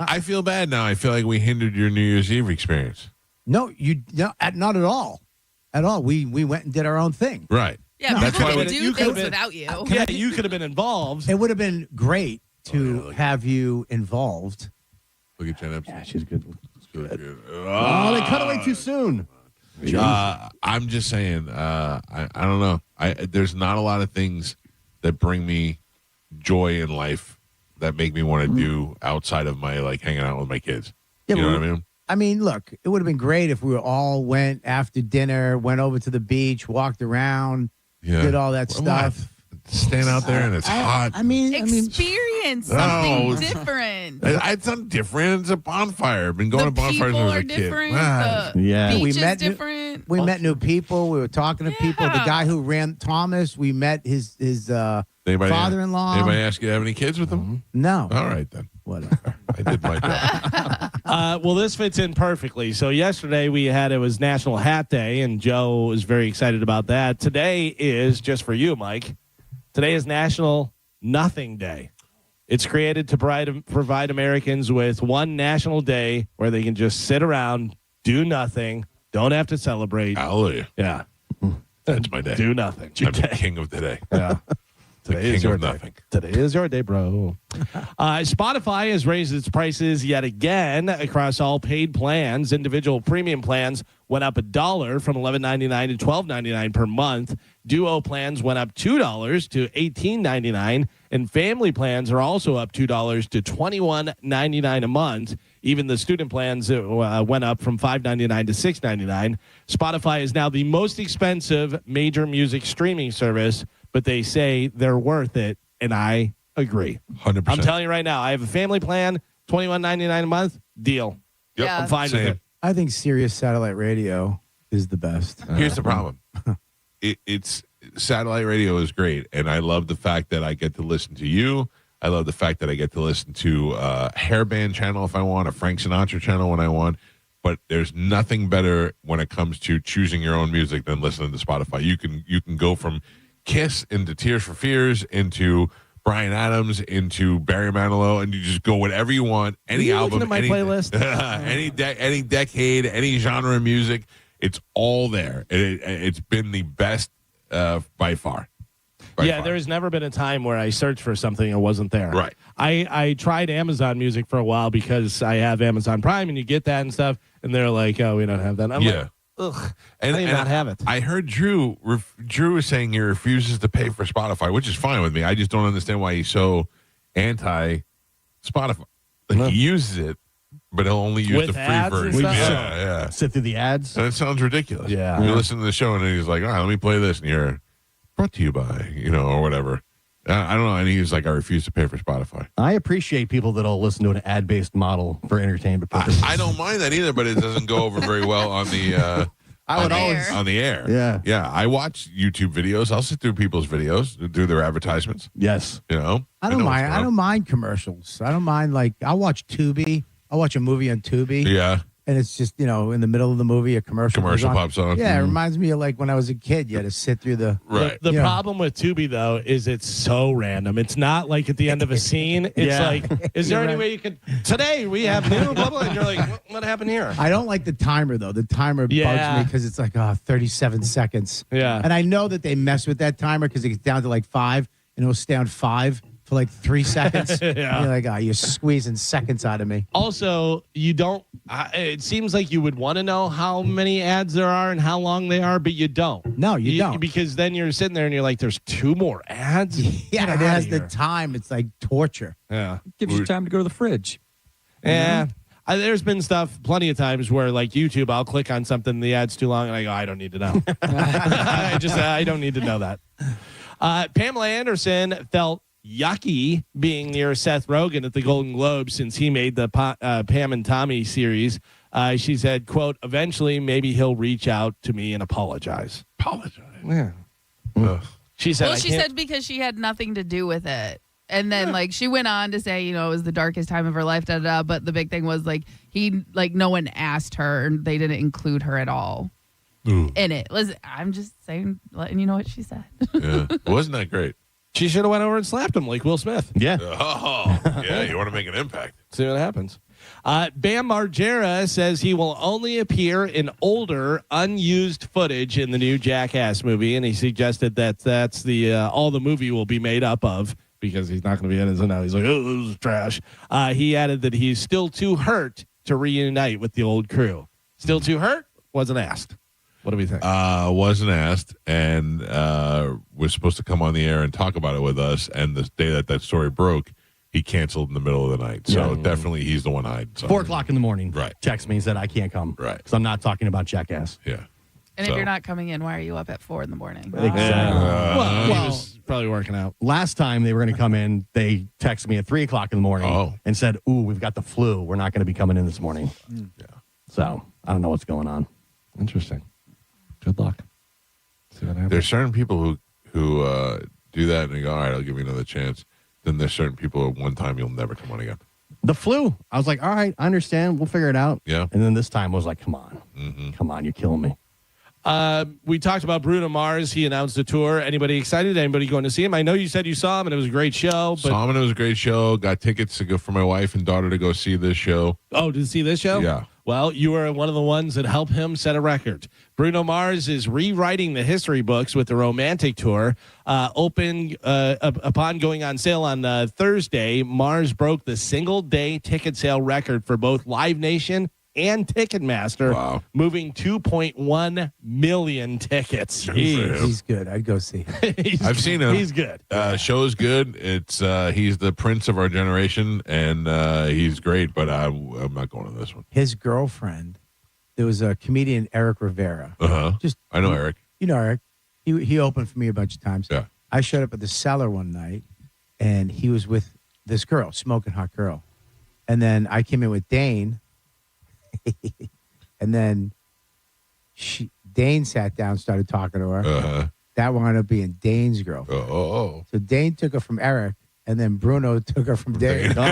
I feel bad now. I feel like we hindered your New Year's Eve experience. No, not at all. At all. We went and did our own thing. Right. Yeah, No, that's that's why why we do things without you. You could have been involved. It would have been great to have you involved. Look at Jen Epstein. Yeah, she's good. Good. Oh, they cut away too soon. I'm just saying, I don't know. There's not a lot of things that bring me joy in life that make me want to do outside of my hanging out with my kids. Yeah, you know what I mean? I mean, look, it would have been great if we all went after dinner, went over to the beach, walked around, did all that stuff. Stand out there and it's hot. Experience something different. It's not different. It's a bonfire. I've been going to bonfires when I was a kid. Beach we met is different. We met new people. We were talking to people. The guy who ran Thomas, we met his father-in-law. Anybody ask you to have any kids with them? No. All right, then. Whatever. I did my job. Well, this fits in perfectly. So yesterday it was National Hat Day, and Joe was very excited about that. Today is, just for you, Mike, today is National Nothing Day. It's created to provide Americans with one national day where they can just sit around, do nothing, don't have to celebrate. Hallelujah. Yeah. That's my day. Do nothing. I'm the king of the day. Yeah. Today is your day. Today is your day, bro. Spotify has raised its prices yet again across all paid plans. Individual premium plans went up $1 from $11.99 to $12.99 per month. Duo plans went up $2 to $18.99, and family plans are also up $2 to $21.99 a month. Even the student plans went up from $5.99 to $6.99. Spotify is now the most expensive major music streaming service, but they say they're worth it, and I agree. 100%. I'm telling you right now, I have a family plan, $21.99 a month, deal. Yep. I'm fine with it. I think Sirius satellite radio is the best. Here's the problem. It's satellite radio is great, and I love the fact that I get to listen to you. I love the fact that I get to listen to a hairband channel if I want, a Frank Sinatra channel when I want. But there's nothing better when it comes to choosing your own music than listening to Spotify. You can go from Kiss into Tears for Fears into Bryan Adams into Barry Manilow, and you just go whatever you want. Any album, to my playlist, any decade, any genre of music, it's all there. It's been the best by far. There has never been a time where I searched for something and it wasn't there. Right. I tried Amazon Music for a while because I have Amazon Prime and you get that and stuff, and they're like, oh, we don't have that. I'm like, ugh, and not have it. I heard Drew is saying he refuses to pay for Spotify, which is fine with me. I just don't understand why he's so anti Spotify. Like, he uses it, but he'll only use With the free ads and version. stuff? Yeah. Sit through the ads. And it sounds ridiculous. Yeah. You listen to the show and he's like, all right, let me play this, and you're brought to you by, or whatever. I don't know. And he's like, I refuse to pay for Spotify. I appreciate people that'll listen to an ad-based model for entertainment purposes. I don't mind that either, but it doesn't go over very well on the I would always on the air. Yeah. Yeah. I watch YouTube videos. I'll sit through people's videos, do their advertisements. Yes. You know? I don't mind. I don't mind commercials. I don't mind, like, I'll watch Tubi. I'll watch a movie on Tubi. Yeah. And it's just, in the middle of the movie, a commercial pops on. Yeah, it reminds me of like when I was a kid. You had to sit through the... Right. The problem with Tubi, though, is it's so random. It's not like at the end of a scene. It's like, is there any way you could... Today, we have new blah, blah, and you're like, what happened here? I don't like the timer, though. The timer bugs me because it's like 37 seconds. Yeah. And I know that they mess with that timer because it gets down to like 5, and it'll stay on 5 for like 3 seconds. Yeah. And you're like, you're squeezing seconds out of me. Also, you don't. It seems like you would want to know how many ads there are and how long they are, but you don't. No, you don't. Because then you're sitting there and you're like, "There's 2 more ads." Yeah, it has the time. It's like torture. Yeah, Gives you time to go to the fridge. Yeah. There's been stuff plenty of times where, like YouTube, I'll click on something, the ad's too long, and I go, I don't need to know. I don't need to know that. Pamela Anderson felt yucky being near Seth Rogen at the Golden Globes since he made the Pam and Tommy series. She said, quote, eventually maybe he'll reach out to me and apologize. Apologize? Yeah. She said, well, she said because she had nothing to do with it. And then, like, she went on to say, it was the darkest time of her life, but the big thing was, like, no one asked her, and they didn't include her at all in it. Listen, I'm just saying, letting you know what she said. Yeah. Wasn't that great? She should have went over and slapped him like Will Smith. Yeah. Oh, yeah. You want to make an impact. See what happens. Bam Margera says he will only appear in older, unused footage in the new Jackass movie, and he suggested that that's the all the movie will be made up of because he's not going to be in it. So now he's like, oh, this is trash. He added that he's still too hurt to reunite with the old crew. Still too hurt? Wasn't asked. What do we think? Wasn't asked, and was supposed to come on the air and talk about it with us. And the day that story broke, he canceled in the middle of the night. So definitely he's the one hiding. 4 o'clock in the morning. Right. Texts me and said, I can't come. Right. Because I'm not talking about Jackass. Yeah. And if you're not coming in, why are you up at 4 in the morning? Exactly. Well, he was probably working out. Last time they were going to come in, they texted me at 3 o'clock in the morning and said, ooh, we've got the flu. We're not going to be coming in this morning. Yeah. So I don't know what's going on. Interesting. Good luck. See what happens. There's certain people who do that and they go, all right, I'll give you another chance. Then there's certain people at one time you'll never come on again. The flu. I was like, all right, I understand. We'll figure it out. Yeah. And then this time I was like, come on. Come on, you're killing me. We talked about Bruno Mars. He announced a tour. Anybody excited? Anybody going to see him? I know you said you saw him and it was a great show. But... Saw him and it was a great show. Got tickets to go for my wife and daughter to go see this show. Oh, did you see this show? Yeah. Well, you were one of the ones that helped him set a record. Bruno Mars is rewriting the history books with the Romantic Tour. Upon going on sale on Thursday, Mars broke the single-day ticket sale record for both Live Nation and Ticketmaster, moving 2.1 million tickets. He's good. I'd go see him. I've seen him. He's good. Show's good. It's he's the prince of our generation, and he's great. But I'm not going to this one. His girlfriend, there was a comedian, Eric Rivera. I know Eric. You know Eric. He opened for me a bunch of times. Yeah. I showed up at the Cellar one night, and he was with this girl, smoking hot girl, and then I came in with Dane. And then Dane sat down, started talking to her. That wound up being Dane's girlfriend. So Dane took her from Eric, and then Bruno took her from Dane. So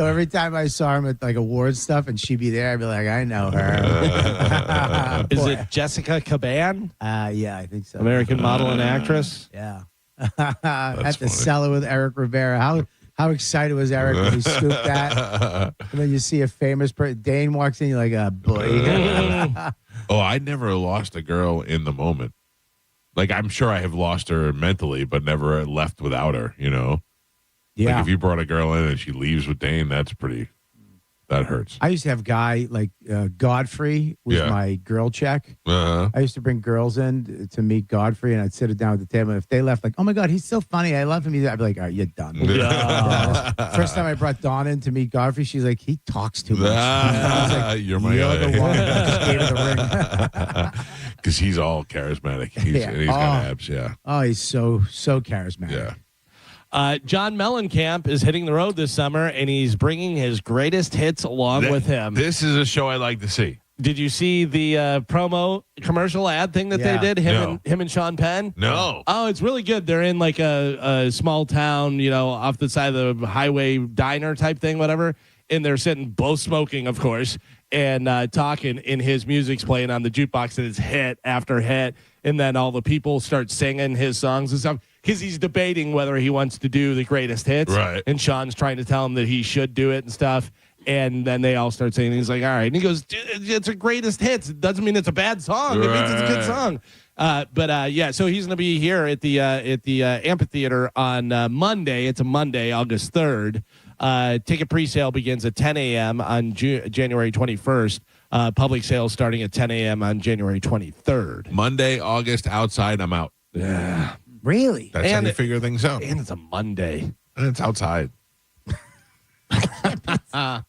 every time I saw him at like awards stuff, and she'd be there, I'd be like, I know her. Is it Jessica Caban? Yeah, I think so. American model and actress? Yeah. At the Cellar with Eric Rivera. How excited was Eric when he scooped that? And then you see a famous person. Dane walks in, you're like, boy. I never lost a girl in the moment. Like, I'm sure I have lost her mentally, but never left without her, Yeah. Like, if you brought a girl in and she leaves with Dane, that hurts. I used to have a guy like Godfrey was my girl check. I used to bring girls in to meet Godfrey, and I'd sit it down at the table. And if they left, like, oh my God, he's so funny, I love him. I'd be like, all right, you're done. First time I brought Dawn in to meet Godfrey, she's like, he talks too much. Like, you're my guy. The one that just gave her the ring. Because he's all charismatic. He's got abs. Yeah. Oh, he's so charismatic. Yeah. John Mellencamp is hitting the road this summer, and he's bringing his greatest hits along with him. This is a show I like to see. Did you see the promo commercial ad thing that they did? Him and Sean Penn? No. Oh, it's really good. They're in like a small town, off the side of the highway diner type thing, whatever. And they're sitting both smoking, of course, and talking, and his music's playing on the jukebox, and it's hit after hit. And then all the people start singing his songs and stuff because he's debating whether he wants to do the greatest hits. Right. And Sean's trying to tell him that he should do it and stuff. And then they all start saying, he's like, all right. And he goes, it's a greatest hits. It doesn't mean it's a bad song. It means it's a good song. So he's going to be here at the amphitheater on Monday. It's a Monday, August 3rd. Ticket pre-sale begins at 10 a.m. on January 21st. Public sales starting at 10 a.m. on January 23rd. Monday, August, outside, I'm out. Yeah. Really? That's how you figure things out. And it's a Monday. And it's outside.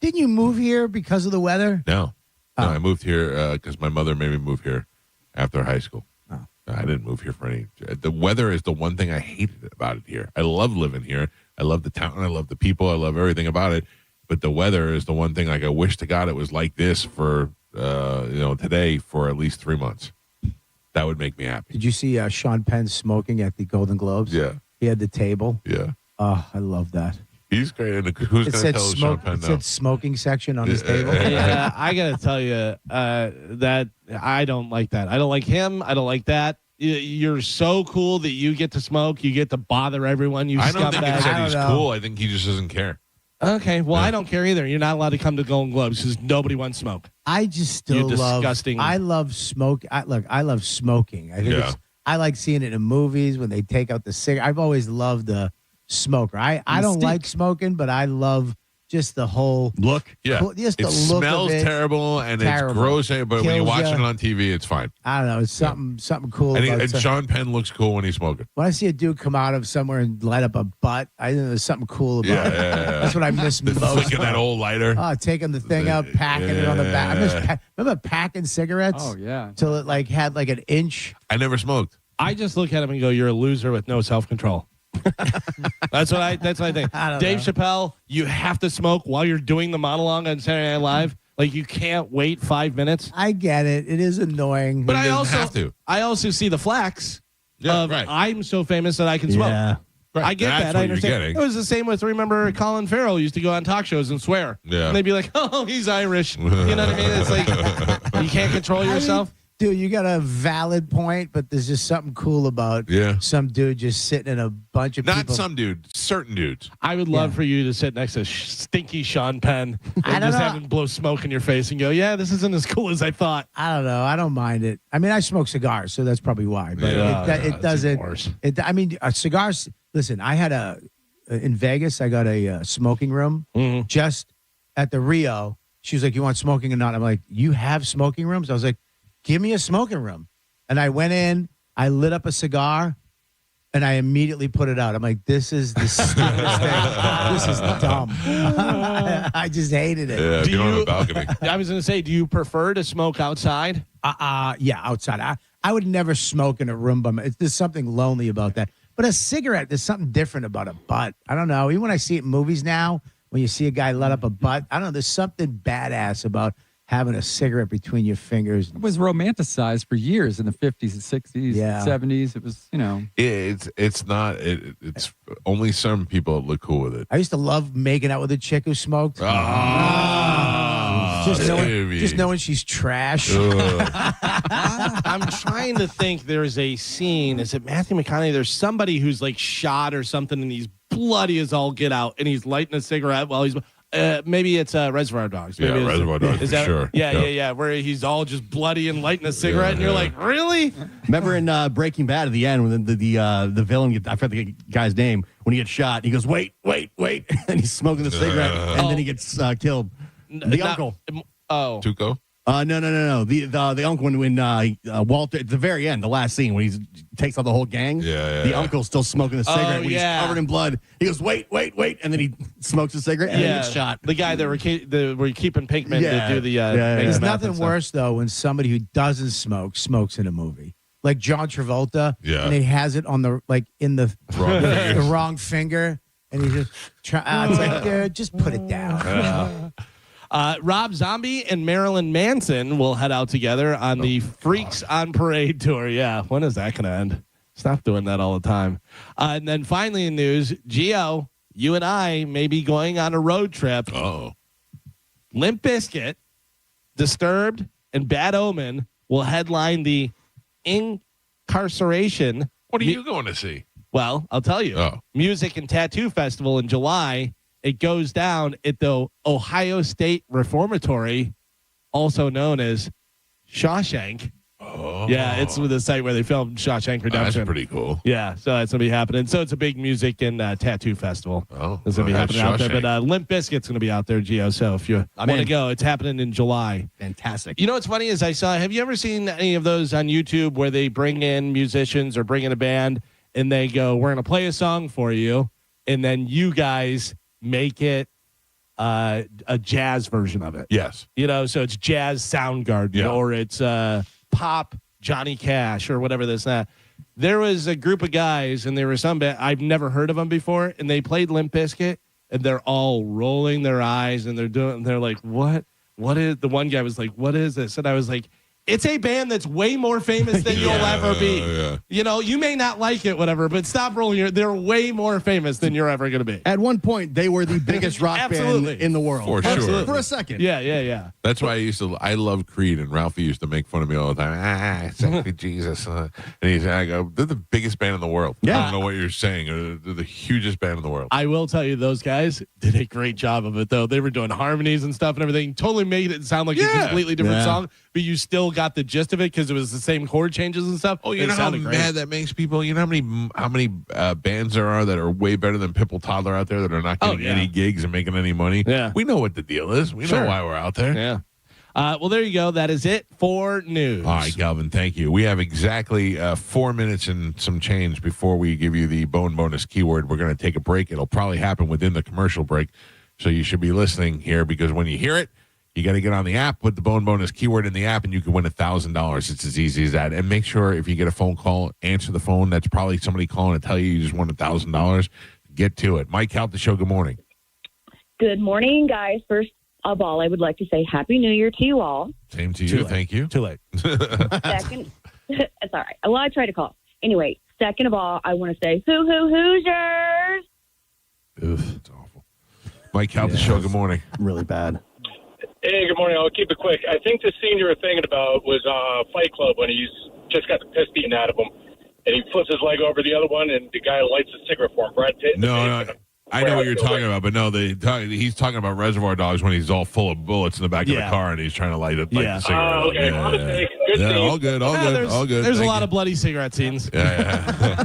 Didn't you move here because of the weather? No, I moved here because my mother made me move here after high school. Oh. I didn't move here for any. The weather is the one thing I hated about it here. I love living here. I love the town. I love the people. I love everything about it. But the weather is the one thing. Like I wish to God it was like this for today for at least 3 months. That would make me happy. Did you see Sean Penn smoking at the Golden Globes? Yeah, he had the table. Yeah. Oh, I love that. He's great. And who's going to tell Sean Penn It now? said smoking section on his table. Yeah, I got to tell you that I don't like that. I don't like him. I don't like that. You're so cool that you get to smoke. You get to bother everyone. I don't think it's that he's cool. I think he just doesn't care. Okay, well, I don't care either. You're not allowed to come to Golden Globes because nobody wants smoke. I just still love. Disgusting. I love smoke. I love smoking. I think I like seeing it in movies when they take out the cigarette. I've always loved the smoker. I don't like smoking, but I love just the whole look. Yeah, just it the look smells of it. terrible and Terrible. it's gross. But when you Kills watch ya. it on TV, it's fine. I don't know. It's something cool. And Sean Penn looks cool when he's smoking. When I see a dude come out of somewhere and light up a butt, I think there's something cool about it. Yeah. That's what I miss most. Flicking that old lighter. Oh, taking the thing out, packing it on the back. I miss remember packing cigarettes? Oh, yeah. Till it had an inch. I never smoked. I just look at him and go, "You're a loser with no self-control." That's what I think. Dave Chappelle, you have to smoke while you're doing the monologue on Saturday Night Live. Like you can't wait 5 minutes. I get it. It is annoying. But I also see the flex of I'm so famous that I can smoke. Yeah. Right. I get That's that. what I you're understand. getting. It was the same with, remember, Colin Farrell used to go on talk shows and swear. Yeah. And they'd be like, "Oh, he's Irish." You know what I mean? It's like you can't control yourself. Dude, you got a valid point, but there's just something cool about some dude just sitting in a bunch of people. Not some dude, certain dudes. I would love for you to sit next to stinky Sean Penn and I don't just know. have him blow smoke in your face and go, "Yeah, this isn't as cool as I thought." I don't know. I don't mind it. I mean, I smoke cigars, so that's probably why. But it doesn't. Cigars. Listen, I had in Vegas. I got a smoking room just at the Rio. She was like, "You want smoking or not?" I'm like, "You have smoking rooms?" I was like, "Give me a smoking room." And I went in. I lit up a cigar, and I immediately put it out. I'm like, "This is the stupidest thing. This is dumb." I just hated it. Yeah, you don't have a balcony. I was going to say, do you prefer to smoke outside? Yeah, outside. I would never smoke in a room by myself. There's something lonely about that. But a cigarette, there's something different about a butt. I don't know. Even when I see it in movies now, when you see a guy light up a butt, I don't know. There's something badass about having a cigarette between your fingers. It was romanticized for years in the 50s and 60s, Yeah. 70s. It was, It's not. It's only some people look cool with it. I used to love making out with a chick who smoked. Just knowing she's trash. I'm trying to think. There's a scene. Is it Matthew McConaughey? There's somebody who's like shot or something, and he's bloody as all get out, and he's lighting a cigarette while he's. Maybe it's Reservoir Dogs. Maybe Reservoir Dogs, is for that, sure. Yeah. Where he's all just bloody and lighting a cigarette, and you're like, really? Remember in Breaking Bad at the end when the villain, I forget the guy's name, when he gets shot, he goes, wait, and he's smoking the cigarette, and then he gets killed. The uncle. Oh. Tuco? No. The uncle when Walter at the very end, the last scene when he takes out the whole gang. The uncle's still smoking the cigarette when he's covered in blood. He goes, wait, and then he smokes a cigarette and then he gets shot. The guy that were keeping Pinkman to do the. There's nothing worse though when somebody who doesn't smoke smokes in a movie. Like John Travolta, and he has it on the the wrong finger, and he just it's like, dude, just put it down. Rob Zombie and Marilyn Manson will head out together on the Freaks on Parade tour. Yeah, when is that going to end? Stop doing that all the time. And then finally in news, Gio, you and I may be going on a road trip. Oh. Limp Bizkit, Disturbed, and Bad Omen will headline the Incarceration. What are you going to see? Well, I'll tell you. Music and Tattoo Festival in July. It goes down at the Ohio State Reformatory, also known as Shawshank. Oh. Yeah, it's with the site where they filmed Shawshank Redemption. That's pretty cool. Yeah, so that's going to be happening. So it's a big music and tattoo festival. Oh, it's going to be happening out there. But Limp Bizkit's going to be out there, Gio. So if you want to go, it's happening in July. Fantastic. You know what's funny is have you ever seen any of those on YouTube where they bring in musicians or bring in a band and they go, we're going to play a song for you, and then you guys make it a jazz version of it? Yes. So it's jazz Soundgarden or it's pop Johnny Cash or whatever this that. There was a group of guys and there was some band I've never heard of them before, and they played Limp Bizkit and they're all rolling their eyes and they're like, what is, the one guy was like, what is this? And I was like, it's a band that's way more famous than you'll ever be. You may not like it, whatever, but stop rolling they're way more famous than you're ever going to be. At one point, they were the biggest rock band in the world. For sure. For a second. Yeah. That's why I love Creed, and Ralphie used to make fun of me all the time. Sexy Jesus. And I go, they're the biggest band in the world. Yeah. I don't know what you're saying. They're the hugest band in the world. I will tell you, those guys did a great job of it, though. They were doing harmonies and stuff and everything. Totally made it sound like a completely different song, but you still got the gist of it because it was the same chord changes and stuff. Oh, you know how mad that makes people? You know how many bands there are that are way better than Pipple Toddler out there that are not getting any gigs and making any money? Yeah. We know what the deal is. We know why we're out there. Yeah. Well, there you go. That is it for news. All right, Galvin, thank you. We have exactly 4 minutes and some change before we give you the bone bonus keyword. We're going to take a break. It'll probably happen within the commercial break, so you should be listening here because when you hear it, you got to get on the app, put the bone bonus keyword in the app, and you can win $1,000. It's as easy as that. And make sure if you get a phone call, answer the phone. That's probably somebody calling to tell you just won $1,000. Get to it. Mike Calta Show, good morning. Good morning, guys. First of all, I would like to say Happy New Year to you all. Same to you. Thank you. Too late. Second, it's all right. Well, I try to call. Anyway, second of all, I want to say Hoosiers. Oof, it's awful. Mike Calta Show, good morning. Really bad. Hey, good morning. I'll keep it quick. I think the scene you were thinking about was Fight Club when he's just got the piss beaten out of him, and he flips his leg over the other one, and the guy lights a cigarette for him. Brad Pitt. No. I know what you're talking about, but no, he's talking about Reservoir Dogs when he's all full of bullets in the back of the car and he's trying to light the cigarette. Okay. All good. There's a lot of bloody cigarette scenes. Yeah.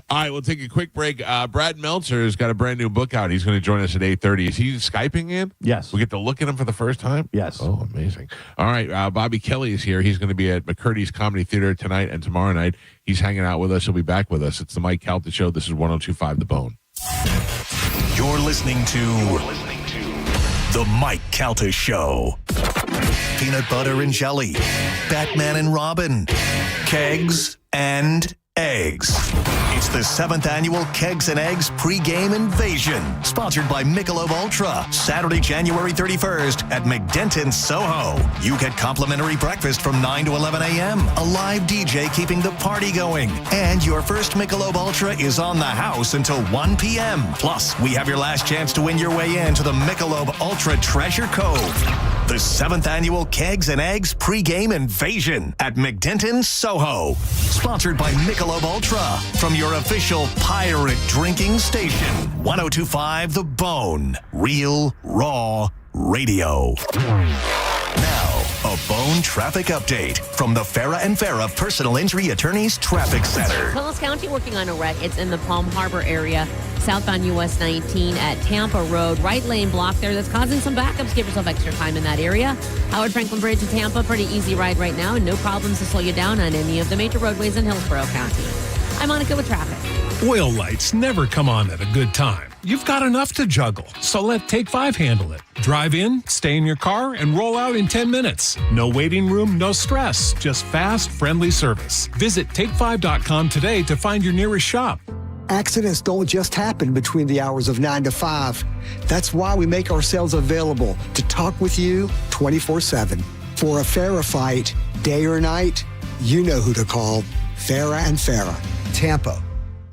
All right, we'll take a quick break. Brad Meltzer has got a brand new book out. He's going to join us at 8:30. Is he Skyping in? Yes. We get to look at him for the first time? Yes. Oh, amazing. All right, Bobby Kelly is here. He's going to be at McCurdy's Comedy Theater tonight and tomorrow night. He's hanging out with us. He'll be back with us. It's the Mike Calta Show. This is 102.5 The Bone. You're listening to The Mike Calta Show. Peanut butter and jelly, Batman and Robin, kegs and eggs. It's the 7th annual Kegs and Eggs pregame invasion, sponsored by Michelob Ultra, Saturday, January 31st at McDenton, Soho. You get complimentary breakfast from 9 to 11 a.m., a live DJ keeping the party going, and your first Michelob Ultra is on the house until 1 p.m. Plus, we have your last chance to win your way into the Michelob Ultra Treasure Cove. The 7th annual Kegs and Eggs pregame invasion at McDenton, Soho. Sponsored by Michelob Ultra from your official pirate drinking station. 102.5 The Bone. Real, raw radio. Now, a Bone traffic update from the Farah and Farah Personal Injury Attorneys Traffic Center. Willis County working on a wreck. It's in the Palm Harbor area, southbound US 19 at Tampa Road. Right lane block there. That's causing some backups. Give yourself extra time in that area. Howard Franklin Bridge to Tampa. Pretty easy ride right now, and no problems to slow you down on any of the major roadways in Hillsborough County. I'm Monica with traffic. Oil lights never come on at a good time. You've got enough to juggle, so let Take 5 handle it. Drive in, stay in your car, and roll out in 10 minutes. No waiting room, no stress, just fast, friendly service. Visit take5.com today to find your nearest shop. Accidents don't just happen between the hours of 9 to 5. That's why we make ourselves available to talk with you 24/7. For a Farah fight, day or night, you know who to call. Farah and Farah, Tampa.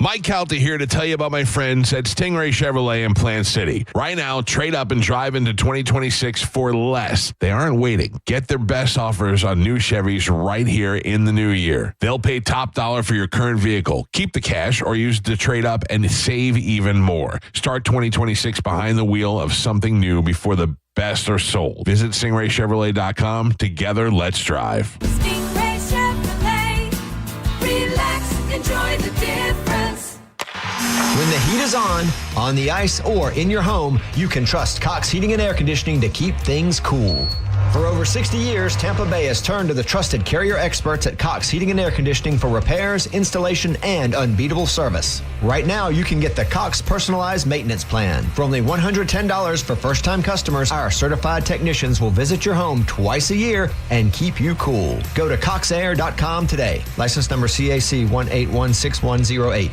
Mike Calta here to tell you about my friends at Stingray Chevrolet in Plant City. Right now, trade up and drive into 2026 for less. They aren't waiting. Get their best offers on new Chevys right here in the new year. They'll pay top dollar for your current vehicle. Keep the cash or use the trade up and save even more. Start 2026 behind the wheel of something new before the best are sold. Visit StingrayChevrolet.com. Together, let's drive. Stingray Chevrolet. Relax, enjoy the difference. When the heat is on the ice, or in your home, you can trust Cox Heating and Air Conditioning to keep things cool. For over 60 years, Tampa Bay has turned to the trusted Carrier experts at Cox Heating and Air Conditioning for repairs, installation, and unbeatable service. Right now, you can get the Cox Personalized Maintenance Plan. For only $110 for first-time customers, our certified technicians will visit your home twice a year and keep you cool. Go to coxair.com today. License number CAC 1816108.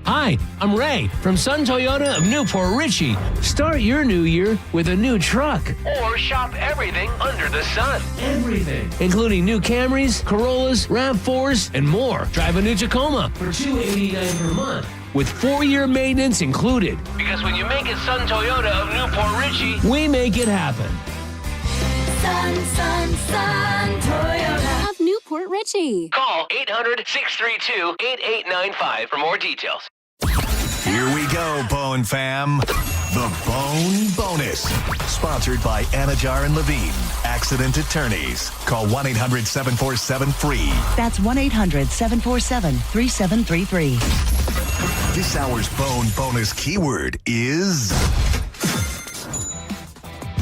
Hi, I'm Ray from Sun Toyota of Newport Richey. Start your new year with a new truck. Or shop everything under the sun. Everything. Including new Camrys, Corollas, RAV4s, and more. Drive a new Tacoma for $289 per month, with 4-year maintenance included. Because when you make it Sun Toyota of Newport Richey, we make it happen. Sun Toyota of Newport Richey. Call 800-632-8895 for more details. Here we go, Bone fam. The Bone Bonus. Sponsored by Anajar and Levine, Accident Attorneys. Call 1-800-747-FREE. That's 1-800-747-3733. This hour's Bone Bonus keyword is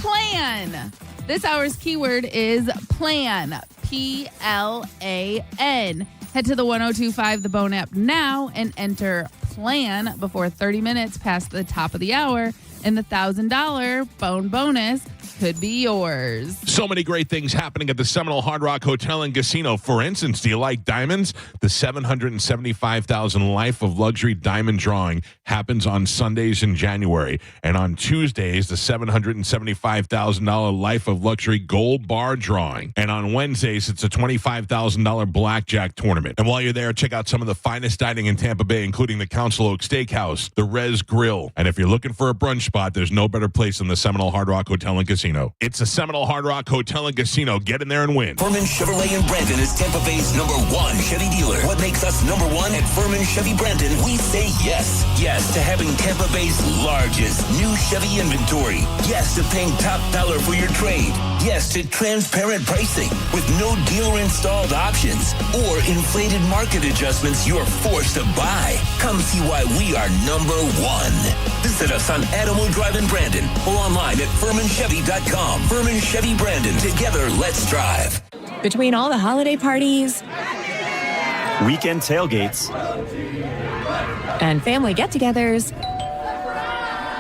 Plan. This hour's keyword is plan. Plan. Head to the 1025 The Bone app now and enter plan before 30 minutes past the top of the hour, and the $1,000 Bone Bonus could be yours. So many great things happening at the Seminole Hard Rock Hotel and Casino. For instance, do you like diamonds? The $775,000 Life of Luxury Diamond Drawing happens on Sundays in January. And on Tuesdays, the $775,000 Life of Luxury Gold Bar Drawing. And on Wednesdays, it's a $25,000 Blackjack Tournament. And while you're there, check out some of the finest dining in Tampa Bay, including the Council Oak Steakhouse, the Rez Grill. And if you're looking for a brunch spot, there's no better place than the Seminole Hard Rock Hotel and Casino. It's the Seminole Hard Rock Hotel and Casino. Get in there and win. Furman Chevrolet in Brandon is Tampa Bay's #1 Chevy dealer. What makes us #1 at Furman Chevy Brandon? We say yes. Yes to having Tampa Bay's largest new Chevy inventory. Yes to paying top dollar for your trade. Yes to transparent pricing with no dealer installed options or inflated market adjustments you're forced to buy. Come see why we are #1. Visit us on Adamo Drive in Brandon or online at FurmanChevy.com. Furman Chevy Brandon. Together, let's drive. Between all the holiday parties, weekend tailgates, and family get-togethers,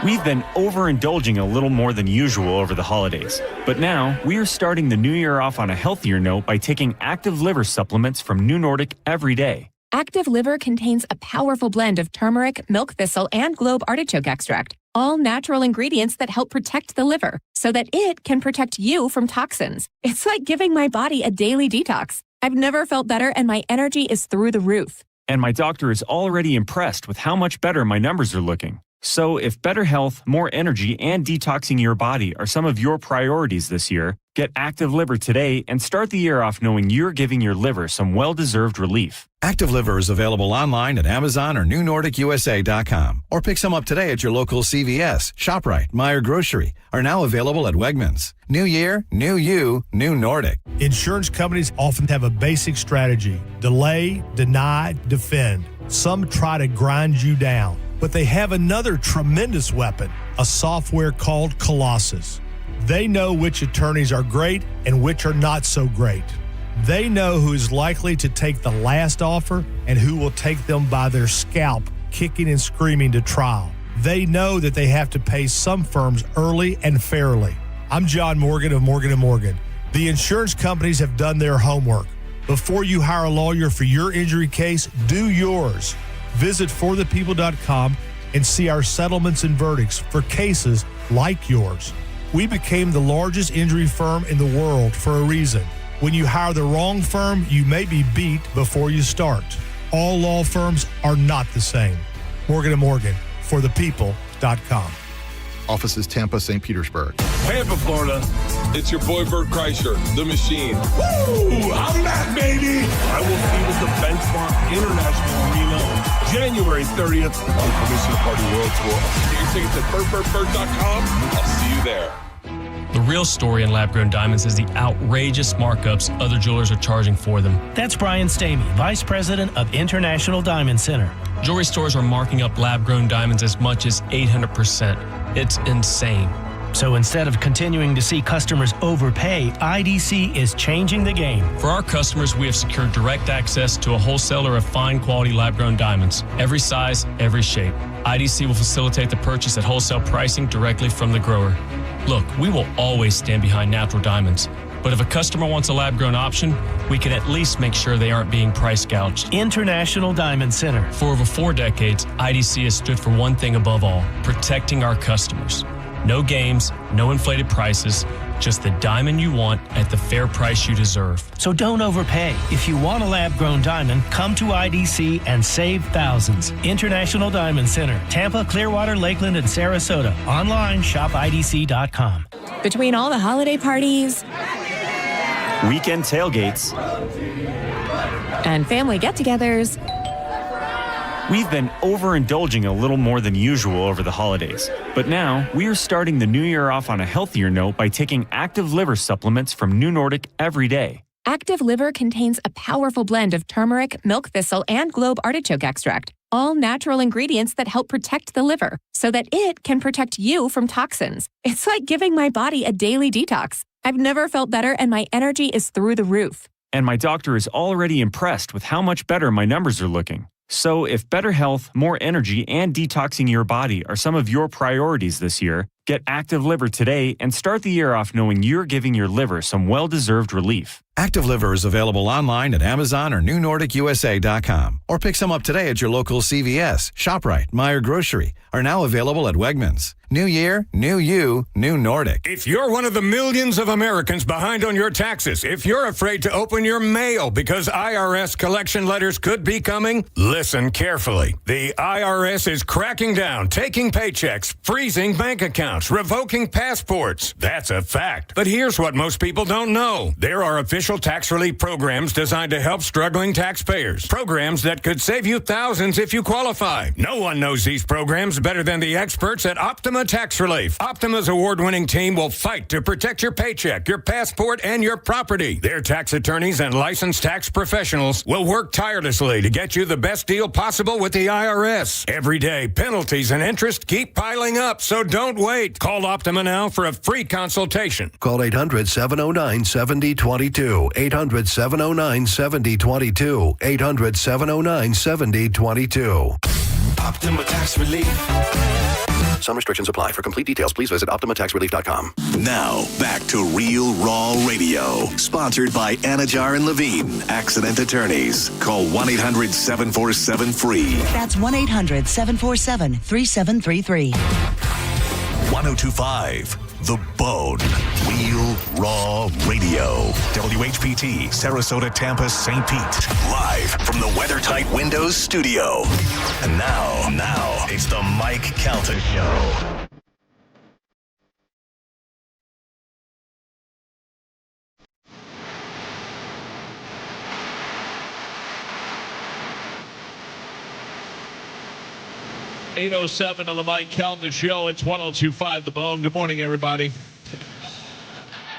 we've been overindulging a little more than usual over the holidays. But now, we are starting the new year off on a healthier note by taking Active Liver supplements from New Nordic every day. Active Liver contains a powerful blend of turmeric, milk thistle, and globe artichoke extract, all natural ingredients that help protect the liver so that it can protect you from toxins. It's like giving my body a daily detox. I've never felt better, and my energy is through the roof. And my doctor is already impressed with how much better my numbers are looking. So if better health, more energy, and detoxing your body are some of your priorities this year, get Active Liver today and start the year off knowing you're giving your liver some well-deserved relief. Active Liver is available online at Amazon or NewNordicUSA.com. Or pick some up today at your local CVS, ShopRite, Meyer Grocery. Are now available at Wegmans. New year, new you, new Nordic. Insurance companies often have a basic strategy: delay, deny, defend. Some try to grind you down. But they have another tremendous weapon, a software called Colossus. They know which attorneys are great and which are not so great. They know who is likely to take the last offer and who will take them by their scalp, kicking and screaming to trial. They know that they have to pay some firms early and fairly. I'm John Morgan of Morgan & Morgan. The insurance companies have done their homework. Before you hire a lawyer for your injury case, do yours. Visit forthepeople.com and see our settlements and verdicts for cases like yours. We became the largest injury firm in the world for a reason. When you hire the wrong firm, you may be beat before you start. All law firms are not the same. Morgan & Morgan, forthepeople.com. Offices Tampa, St. Petersburg. Tampa, Florida. It's your boy Bert Kreischer, the machine. Woo! I'm back, baby! I will see you at the Benchmark International Arena January 30th on the Commissioner Party World Tour. Get your tickets at bertbertbert.com. I'll see you there. The real story in lab-grown diamonds is the outrageous markups other jewelers are charging for them. That's Brian Stamey, Vice President of International Diamond Center. Jewelry stores are marking up lab-grown diamonds as much as 800%. It's insane. So instead of continuing to see customers overpay, IDC is changing the game. For our customers, we have secured direct access to a wholesaler of fine quality lab-grown diamonds. Every size, every shape. IDC will facilitate the purchase at wholesale pricing directly from the grower. Look, we will always stand behind natural diamonds. But if a customer wants a lab-grown option, we can at least make sure they aren't being price gouged. International Diamond Center. For over 4 decades, IDC has stood for one thing above all, protecting our customers. No games, no inflated prices, just the diamond you want at the fair price you deserve. So don't overpay. If you want a lab-grown diamond, come to IDC and save thousands. International Diamond Center, Tampa, Clearwater, Lakeland, and Sarasota. Online, shopidc.com. Between all the holiday parties, weekend tailgates, and family get-togethers, we've been overindulging a little more than usual over the holidays. But now, we are starting the new year off on a healthier note by taking active liver supplements from New Nordic every day. Active Liver contains a powerful blend of turmeric, milk thistle, and globe artichoke extract, all natural ingredients that help protect the liver so that it can protect you from toxins. It's like giving my body a daily detox. I've never felt better, and my energy is through the roof. And my doctor is already impressed with how much better my numbers are looking. So if better health, more energy, and detoxing your body are some of your priorities this year, get Active Liver today and start the year off knowing you're giving your liver some well-deserved relief. Active Liver is available online at Amazon or NewNordicUSA.com. Or pick some up today at your local CVS, ShopRite, Meijer Grocery. Are now available at Wegmans. New year, new you, new Nordic. If you're one of the millions of Americans behind on your taxes, if you're afraid to open your mail because IRS collection letters could be coming, listen carefully. The IRS is cracking down, taking paychecks, freezing bank accounts, revoking passports. That's a fact. But here's what most people don't know. There are official tax relief programs designed to help struggling taxpayers. Programs that could save you thousands if you qualify. No one knows these programs better than the experts at Optima Tax Relief. Optima's award-winning team will fight to protect your paycheck, your passport, and your property. Their tax attorneys and licensed tax professionals will work tirelessly to get you the best deal possible with the IRS. Every day, penalties and interest keep piling up, so don't wait. Call Optima now for a free consultation. Call 800-709-7022. 800-709-7022. 800-709-7022. Optima Tax Relief. Some restrictions apply. For complete details, please visit OptimaTaxRelief.com. Now, back to Real Raw Radio. Sponsored by Anajar and Levine, accident attorneys. Call 1-800-747-FREE. That's 1-800-747-3733. 1025 The Bone. Real Raw Radio. WHPT, Sarasota, Tampa, St. Pete. Live from the WeatherTight Windows studio. And now, it's the Mike Calta Show. .807 on the Mike Calta Show. It's 1025 The Bone. Good morning, everybody.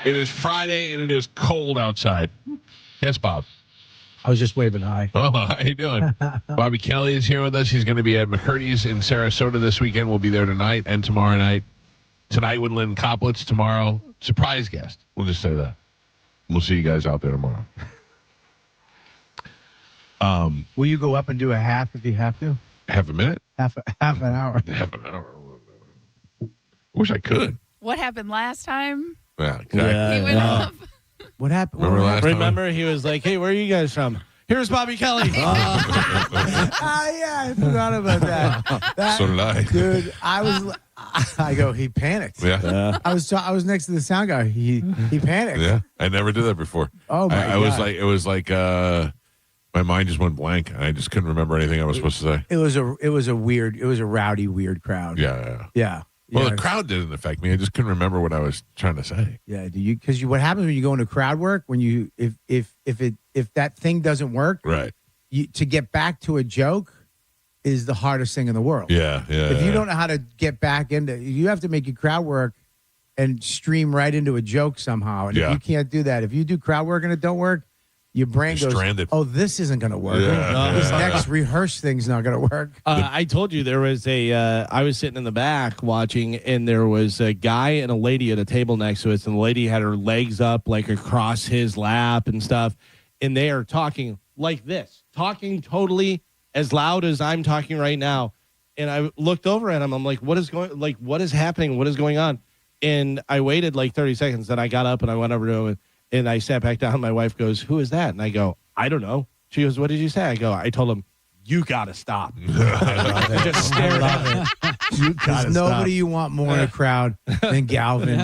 It is Friday, and it is cold outside. Yes, Bob. I was just waving hi. Oh, how you doing? Bobby Kelly is here with us. He's going to be at McCurdy's in Sarasota this weekend. We'll be there tonight and tomorrow night. Tonight with Lynn Koplitz. Tomorrow, surprise guest. We'll just say that. We'll see you guys out there tomorrow. Will you go up and do a half if you have to? Half a minute? Half an hour. Half an hour. Wish I could. What happened last time? Yeah, exactly. He went up. What happened? Remember last time? Remember, he was like, hey, where are you guys from? Here's Bobby Kelly. Yeah, I forgot about that. So did I. Dude, I go, he panicked. Yeah. I was next to the sound guy. He panicked. Yeah. I never did that before. Oh my I was God. like, it was like my mind just went blank. I just couldn't remember anything I was supposed to say. It was a rowdy, weird crowd. Yeah. Well, the crowd didn't affect me. I just couldn't remember what I was trying to say. Yeah, because what happens when you go into crowd work, when you if that thing doesn't work, right? To get back to a joke is the hardest thing in the world. Yeah. If you don't know how to get back into, you have to make your crowd work and stream right into a joke somehow. And if you can't do that, if you do crowd work and it don't work, your brain goes, stranded. "Oh, this isn't going to work. Yeah. This next rehearse thing's not going to work." I told you there was I was sitting in the back watching, and there was a guy and a lady at a table next to us, and the lady had her legs up like across his lap and stuff, and they are talking like this, talking totally as loud as I'm talking right now. And I looked over at him. I'm like, what is happening? What is going on? And I waited like 30 seconds. Then I got up and I went over to him and I sat back down. My wife goes, "Who is that?" And I go, "I don't know." She goes, "What did you say?" I told him, "You got to stop." Just stared at him. There's nobody you want more in a crowd than Galvin,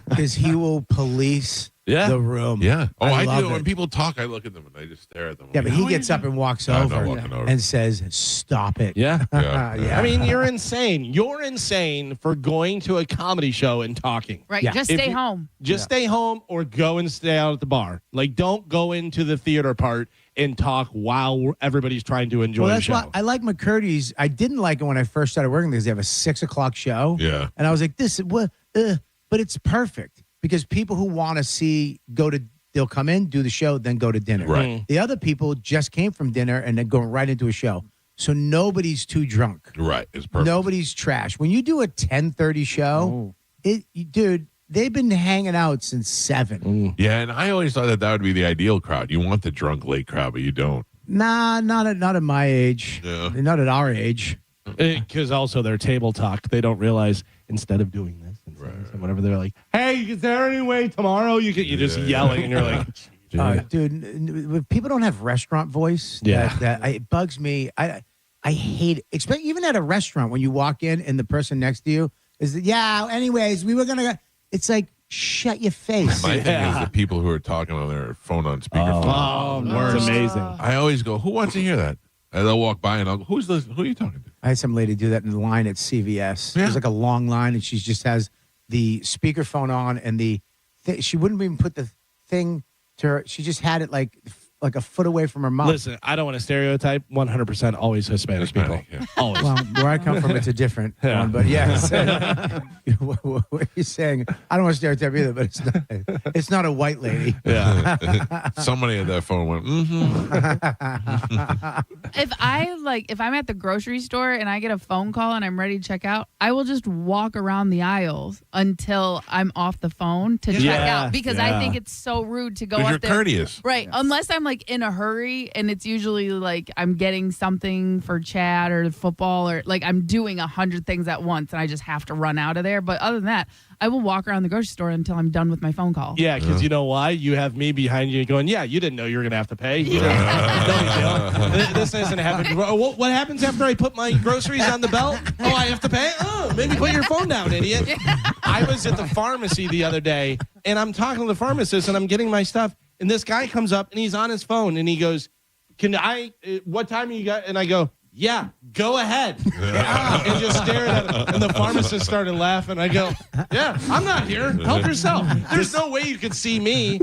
because he will police the room. Yeah. Oh, I love do. it. When people talk, I look at them and I just stare at them. Yeah, but he gets up and walks over and says, "Stop it." Yeah. Yeah. I mean, you're insane. You're insane for going to a comedy show and talking. Right. Just stay home. Just stay home or go and stay out at the bar. Like, don't go into the theater part and talk while everybody's trying to enjoy Well, the that's show. why I like McCurdy's. I didn't like it when I first started working because they have a 6:00 show. Yeah. And I was like, but it's perfect because people who want to they'll come in, do the show, then go to dinner. Right. The other people just came from dinner and then go right into a show. So nobody's too drunk. Right. It's perfect. Nobody's trash. When you do a 10:30 show, dude, they've been hanging out since 7. Yeah, and I always thought that would be the ideal crowd. You want the drunk late crowd, but you don't. Nah, not at my age. Yeah. Not at our age. Because also their table talk, they don't realize instead of doing this and saying this and whatever, they're like, "Hey, is there any way tomorrow you're just yelling?" And you're like, dude, when people don't have restaurant voice, it bugs me. I hate it. Even at a restaurant when you walk in and the person next to you is, anyways, we were going to, it's like, shut your face. My thing is the people who are talking on their phone on speakerphone. It's amazing. I always go, "Who wants to hear that?" And they'll walk by and I'll go, "Who are you talking to?" I had some lady do that in the line at CVS. There's like a long line, and she just has the speakerphone on, and she wouldn't even put the thing to her. She just had it like a foot away from her mouth. Listen, I don't want to stereotype. 100% always Hispanic people. Yeah. Always. Well, where I come from, it's a different one. But yes, what are you saying? I don't want to stereotype either, but it's not a white lady. Yeah. Somebody at that phone went, If I'm at the grocery store and I get a phone call and I'm ready to check out, I will just walk around the aisles until I'm off the phone to check out, because I think it's so rude to go up you're there. courteous. Right. Yeah. Unless I'm like in a hurry and it's usually like I'm getting something for Chad or football, or like I'm doing 100 things at once and I just have to run out of there. But other than that, I will walk around the grocery store until I'm done with my phone call. Yeah, because you know why? You have me behind you going, "Yeah, you didn't know you were going to have to pay." No big deal. This isn't happening. What happens after I put my groceries on the belt? Oh, I have to pay? Oh, maybe put your phone down, idiot. I was at the pharmacy the other day, and I'm talking to the pharmacist, and I'm getting my stuff, and this guy comes up, and he's on his phone, and he goes, "What time you got?" And I go, "Yeah, go ahead." And just stared at him. And the pharmacist started laughing. I go, "Yeah, I'm not here. Help yourself. There's no way you could see me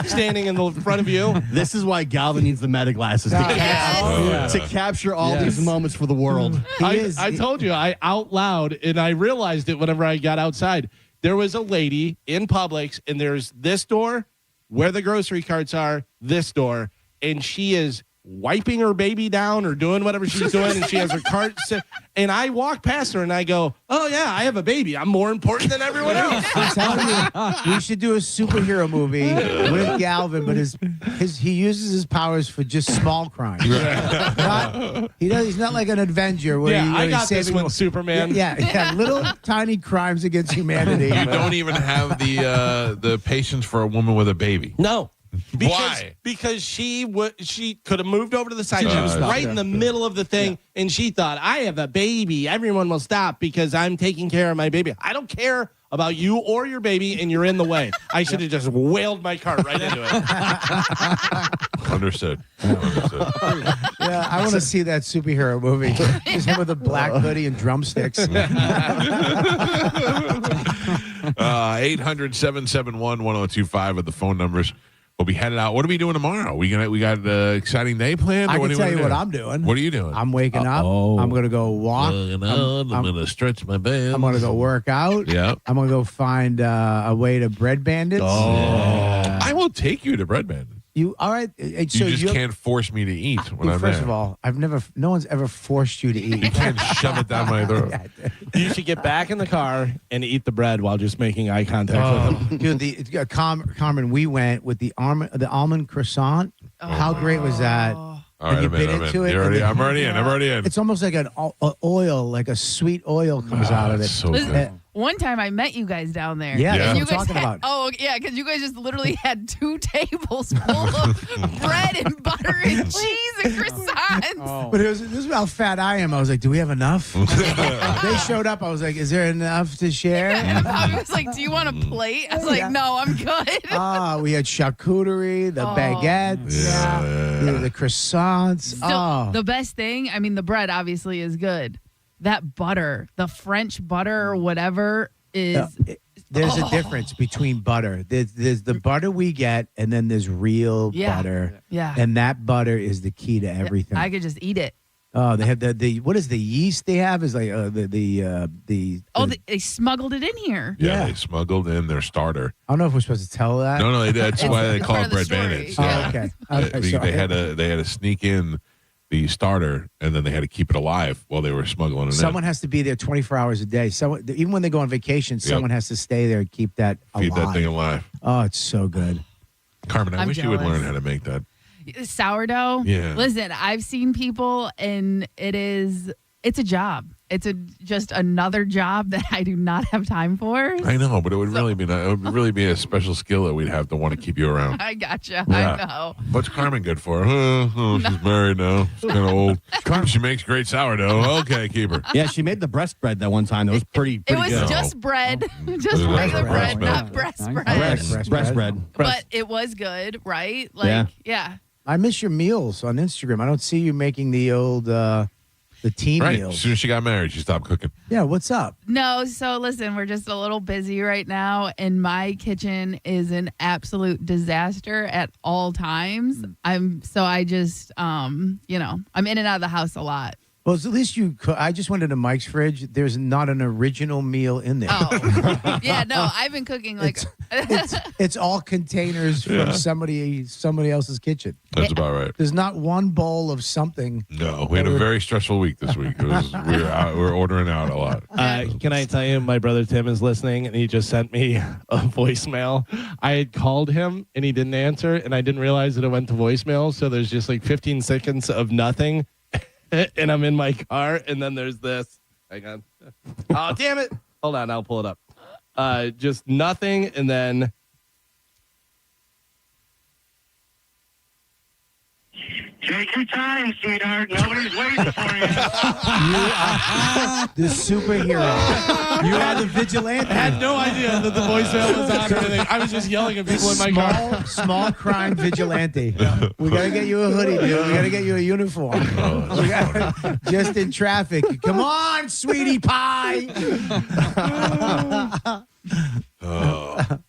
standing in the front of you." This is why Galvin needs the meta glasses to capture all these moments for the world. I told you, I out loud, and I realized it whenever I got outside. There was a lady in Publix, and there's this door where the grocery carts are, this door, and she is wiping her baby down or doing whatever she's doing, and she has her cart and I walk past her and I go, "Oh yeah, I have a baby. I'm more important than everyone else." I'm telling you, we should do a superhero movie with Galvin, but he uses his powers for just small crimes. He's not like an Avenger where I got he's this saving one, Superman. Yeah, little tiny crimes against humanity. You don't even have the patience for a woman with a baby. No. Why? Because she could have moved over to the side. She was stopped. right in the middle of the thing, and she thought, I have a baby. Everyone will stop because I'm taking care of my baby. I don't care about you or your baby, and you're in the way. I should have just whaled my cart right into it. Understood. Yeah, I want to see that superhero movie. Just him with a black hoodie and drumsticks. 800-771-1025 are the phone numbers. We'll be headed out. What are we doing tomorrow? We got an exciting day planned? I Or can tell you what I'm doing. What are you doing? I'm waking up. I'm going to go walk. I'm going to stretch my band. I'm going to go work out. Yeah. I'm going to go find a way to Bread Bandits. I will take you to Bread Bandits. You all right? So you just can't force me to eat when I'm First there. of all, no one's ever forced you to eat. You can't shove it down my throat. You should get back in the car and eat the bread while just making eye contact with them. Dude, Carmen, we went with the almond croissant. How great was that? All right, you I'm bit in. into it. I'm already in. It's almost like an oil, like a sweet oil comes out of it. So good. One time I met you guys down there. Yeah, that's And you what I'm guys talking about. Oh, yeah, because you guys just literally had 2 tables full of bread and butter and cheese and croissants. But this is how fat I am. I was like, do we have enough? They showed up. I was like, is there enough to share? And Bobby was like, do you want a plate? I was like, no, I'm good. We had charcuterie, the baguettes, the croissants. So the best thing, I mean, the bread obviously is good. That butter, the French butter or whatever is... There's a difference between butter. There's the butter we get, and then there's real butter. Yeah. And that butter is the key to everything. I could just eat it. Oh, they have the what is the yeast they have? Is like They smuggled it in here. Yeah, they smuggled in their starter. I don't know if we're supposed to tell that. No, that's why they it's call part it of the Bread story. Bandits. Oh, okay. They had to sneak in the starter, and then they had to keep it alive while they were smuggling it Someone has to be there 24 hours a day. Someone, even when they go on vacation, someone has to stay there and keep that alive. Feed that thing alive. Oh, it's so good. Carmen, I I'm wish you would jealous. learn how to make that. Sourdough. Yeah. Listen, I've seen people, and it's a job. It's just another job that I do not have time for. I know, but it would really be a special skill that we'd have to want to keep you around. I gotcha. Yeah. I know. What's Carmen good for? She's married now. She's kind of old. She makes great sourdough. Okay, keep her. Yeah, she made the breast bread that one time. That was pretty It was good. just bread, just Was it regular breast bread, bread? not breast bread. breast bread. But it was good, right? Like, yeah. I miss your meals on Instagram. I don't see you making the old the teen Right. As meals. soon as she got married, she stopped cooking. Yeah, what's up? No, so listen, we're just a little busy right now, and my kitchen is an absolute disaster at all times. I'm in and out of the house a lot. Well, at least you cook. I just went into Mike's fridge. There's not an original meal in there. Oh, yeah, no, I've been cooking like It's all containers from somebody else's kitchen. That's about right. There's not one bowl of something. No, we had a very stressful week this week. We were ordering out a lot. Can I tell you, my brother Tim is listening, and he just sent me a voicemail. I had called him, and he didn't answer, and I didn't realize that it went to voicemail. So there's just like 15 seconds of nothing, and I'm in my car, and then there's this. Hang on. Oh, damn it. Hold on, I'll pull it up. Just nothing, and then... Take your time, sweetheart. Nobody's waiting for you. The superhero. You are the vigilante. I had no idea that the voicemail was on or anything. I was just yelling at people in my car. Small crime vigilante. We got to get you a hoodie, dude. We got to get you a uniform. Just in traffic. Come on, sweetie pie.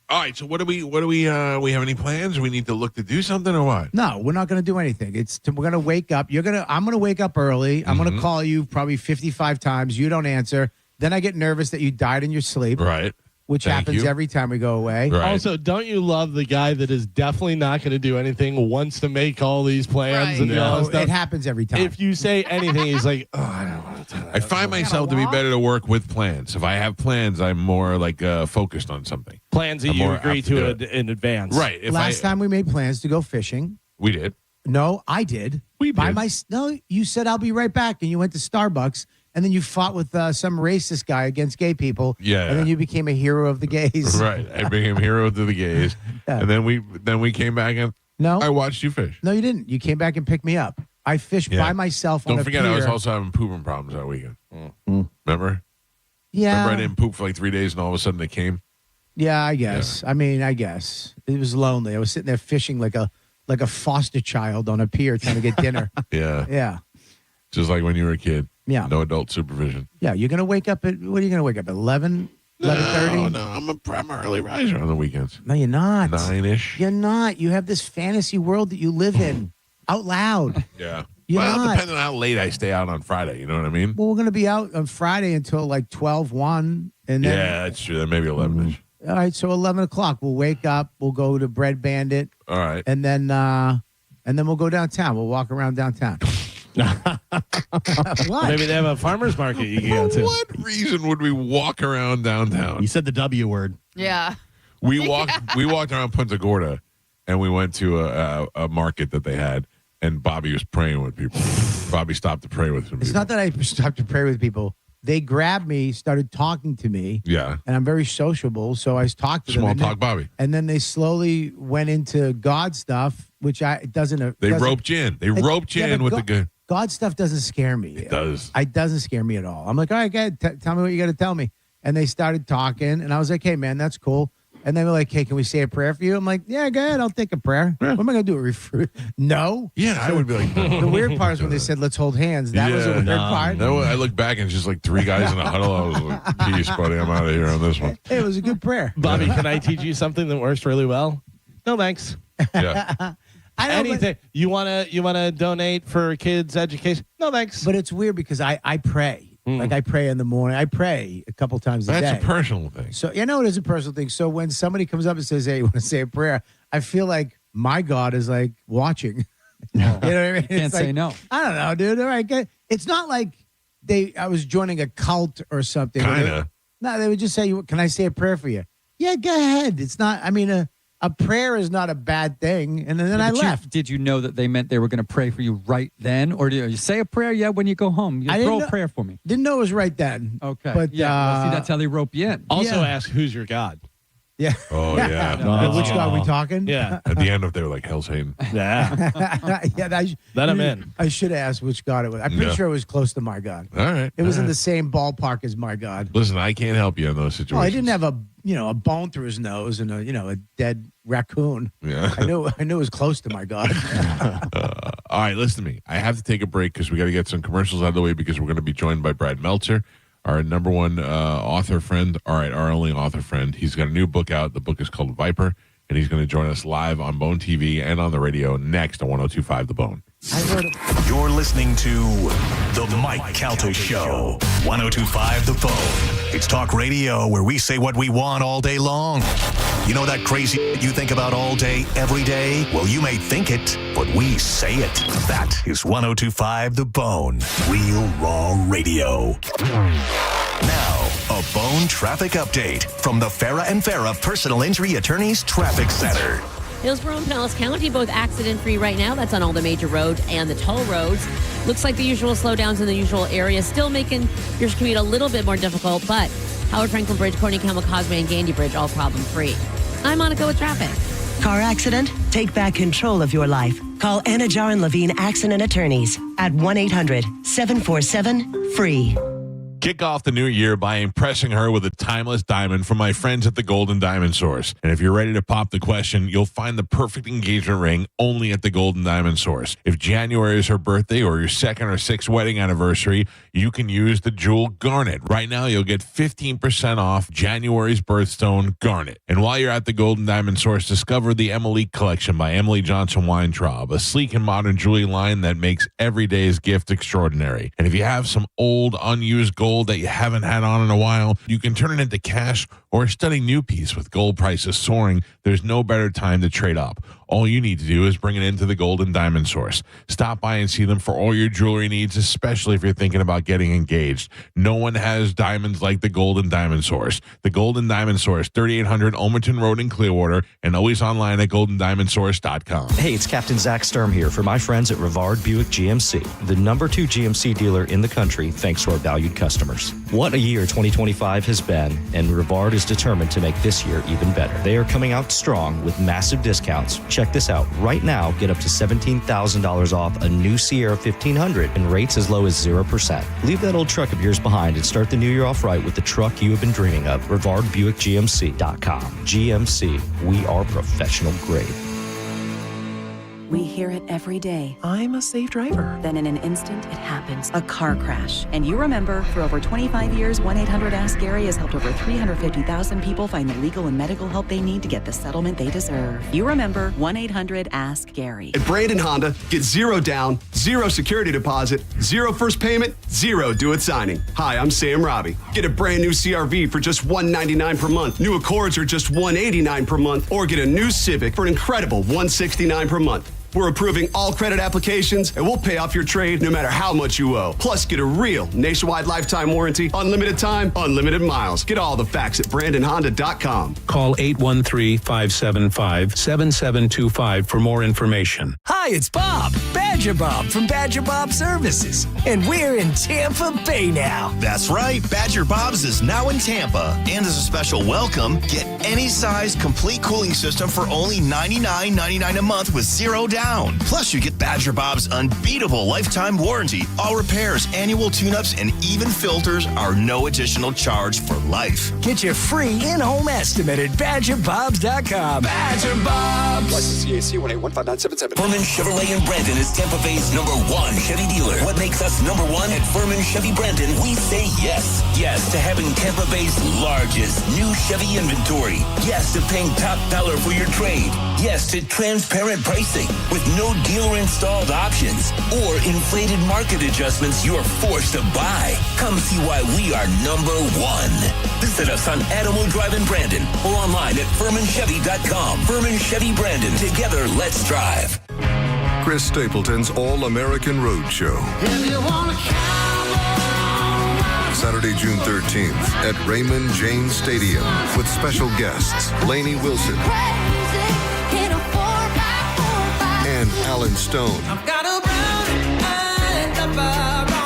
All right. So what do we have any plans? We need to look to do something or what? No, we're not going to do anything. We're going to wake up. I'm going to wake up early. I'm going to call you probably 55 times. You don't answer. Then I get nervous that you died in your sleep. Right. Which Thank happens you. every time we go away. Right. Also, don't you love the guy that is definitely not going to do anything, wants to make all these plans and all this stuff? It happens every time. If you say anything, he's like, oh, I don't want to do that. I find myself to be better to work with plans. If I have plans, I'm more like focused on something. Plans that I'm you more agree apt to do to it. in advance. Right. Last time we made plans to go fishing. We did. No, I did. We did. No, you said I'll be right back, and you went to Starbucks, and then you fought with some racist guy against gay people. Yeah. And then you became a hero of the gays. Right. I became hero to the gays. Yeah. And then we came back and No. I watched you fish. No, you didn't. You came back and picked me up. I fished by myself on Don't a forget, pier. I was also having pooping problems that weekend. Remember? Yeah. Remember I didn't poop for like 3 days and all of a sudden they came? Yeah, I guess. I mean, I guess. It was lonely. I was sitting there fishing like a foster child on a pier trying to get dinner. Yeah. Yeah. Just like when you were a kid. Yeah. No adult supervision. Yeah, you're going to wake up at, what are you going to wake up at, 11? 11:30? No, I'm an early riser on the weekends. No, you're not. 9-ish. You're not. You have this fantasy world that you live in out loud. Yeah. You're well, not. depending on how late I stay out on Friday, you know what I mean? Well, we're going to be out on Friday until like 12, 1. And then, Yeah, that's true. Then maybe 11-ish. All right, so 11 o'clock, we'll wake up. We'll go to Bread Bandit. All right. And then we'll go downtown. We'll walk around downtown. What? Maybe they have a farmer's market you can go For to. what reason would we walk around downtown? You said the W word. Yeah. We walked around Punta Gorda, and we went to a market that they had, and Bobby was praying with people. Bobby stopped to pray with some It's people. not that I stopped to pray with people. They grabbed me, started talking to me. Yeah. And I'm very sociable, so I talked to them. Small and then- talk Bobby. And then they slowly went into God stuff, which it doesn't. They roped you in. They roped you in with the good. God stuff doesn't scare me. It does. It doesn't scare me at all. I'm like, all right, go ahead, tell me what you got to tell me. And they started talking, and I was like, hey, man, that's cool. And they were like, hey, can we say a prayer for you? I'm like, yeah, go ahead. I'll take a prayer. What am I going to do? No. Yeah, I would be like, no. The weird part is when they said, let's hold hands. That was a weird part. I look back and it's just like 3 guys in a huddle. I was like, peace, buddy. I'm out of here on this one. Hey, it was a good prayer. Bobby, can I teach you something that works really well? No, thanks. Yeah. I know, Anything you wanna donate for kids' education? No, thanks. But it's weird because I pray. Like I pray in the morning. I pray a couple times a day. That's a personal thing. So you know it is a personal thing. So when somebody comes up and says, "Hey, you want to say a prayer?" I feel like my God is like watching. You know what I mean? Can't say no. I don't know, dude. All right, it's not like I was joining a cult or something. Kinda. No, they would just say, "Can I say a prayer for you?" Yeah, go ahead. It's not. I mean, a prayer is not a bad thing. And then I left. Did you know that they meant they were going to pray for you right then? Or do you say a prayer? Yeah, when you go home. You throw a prayer for me. Didn't know it was right then. Okay. But yeah, see, that's how they rope you in. Also ask, who's your God? Yeah. Oh, yeah. Which God are we talking? Yeah. At the end, if they were like, hell's Hayden. Yeah. Yeah. Let him in. I should have asked which God it was. I'm pretty Yeah. sure it was close to my God. All right. It was all in right. the same ballpark as my God. Listen, I can't help you in those situations. Oh, I didn't have a bone through his nose and a dead raccoon. Yeah. I knew it was close to my God. All right, listen to me. I have to take a break because we got to get some commercials out of the way because we're going to be joined by Brad Meltzer, our number one author friend. All right, our only author friend. He's got a new book out. The book is called Viper, and he's going to join us live on Bone TV and on the radio next on 102.5 The Bone. You're listening to The Mike Calta Show, 102.5 The Bone. It's talk radio where we say what we want all day long. You know that crazy you think about all day, every day? Well, you may think it, but we say it. That is 102.5 The Bone, real raw radio. Now, a Bone traffic update from the Farah and Farah Personal Injury Attorneys Traffic Center. Hillsborough and Pinellas County, both accident-free right now. That's on all the major roads and the toll roads. Looks like the usual slowdowns in the usual areas, still making your commute a little bit more difficult, but Howard Franklin Bridge, Corning Campbell Causeway, and Gandy Bridge, all problem-free. I'm Monica with traffic. Car accident? Take back control of your life. Call Anajar and Levine Accident Attorneys at 1-800-747-FREE. Kick off the new year by impressing her with a timeless diamond from my friends at the Golden Diamond Source. And if you're ready to pop the question, you'll find the perfect engagement ring only at the Golden Diamond Source. If January is her birthday or your 2nd or 6th wedding anniversary, you can use the jewel garnet. Right now, you'll get 15% off January's birthstone garnet. And while you're at the Golden Diamond Source, discover the Emily Collection by Emily Johnson Weintraub, a sleek and modern jewelry line that makes every day's gift extraordinary. And if you have some old, unused gold that you haven't had on in a while, you can turn it into cash or a stunning new piece. With gold prices soaring, there's no better time to trade up. All you need to do is bring it into the Golden Diamond Source. Stop by and see them for all your jewelry needs, especially if you're thinking about getting engaged. No one has diamonds like the Golden Diamond Source. The Golden Diamond Source, 3800 Ulmerton Road in Clearwater, and always online at goldendiamondsource.com. Hey, it's Captain Zach Sturm here for my friends at Rivard Buick GMC, the #2 GMC dealer in the country, thanks to our valued customers. customers. What a year 2025 has been, and Rivard is determined to make this year even better. They are coming out strong with massive discounts. Check this out. Right now, get up to $17,000 off a new Sierra 1500 and rates as low as 0%. Leave that old truck of yours behind and start the new year off right with the truck you have been dreaming of. RivardBuickGMC.com. GMC, we are professional grade. We hear it every day. I'm a safe driver. Then in an instant, it happens. A car crash. And you remember, for over 25 years, 1-800-ASK-GARY has helped over 350,000 people find the legal and medical help they need to get the settlement they deserve. You remember 1-800-ASK-GARY. At Brandon Honda, get 0 down, 0 security deposit, 0 first payment, 0 do-it signing. Hi, I'm Sam Robbie. Get a brand new CRV for just $199 per month. New Accords are just $189 per month. Or get a new Civic for an incredible $169 per month. We're approving all credit applications, and we'll pay off your trade no matter how much you owe. Plus, get a real nationwide lifetime warranty, unlimited time, unlimited miles. Get all the facts at BrandonHonda.com. Call 813-575-7725 for more information. Hi, it's Bob, Badger Bob from Badger Bob Services, and we're in Tampa Bay now. That's right, Badger Bob's is now in Tampa. And as a special welcome, get any size complete cooling system for only $99.99 a month with 0 down. Plus, you get Badger Bob's unbeatable lifetime warranty. All repairs, annual tune-ups, and even filters are no additional charge for life. Get your free in-home estimate at BadgerBobs.com. Badger Bobs. License CAC 1815977. Furman Chevrolet in Brandon is Tampa Bay's #1 Chevy dealer. What makes us #1 at Furman Chevy Brandon? We say yes. Yes to having Tampa Bay's largest new Chevy inventory. Yes to paying top dollar for your trade. Yes to transparent pricing with no dealer-installed options or inflated market adjustments you're forced to buy. Come see why we are #1. Visit us on Adamo Drive in Brandon or online at FurmanChevy.com. Furman Chevy Brandon. Together, let's drive. Chris Stapleton's All-American Road Show. Saturday, June 13th at Raymond James Stadium with special guests Lainey Wilson and Alan Stone.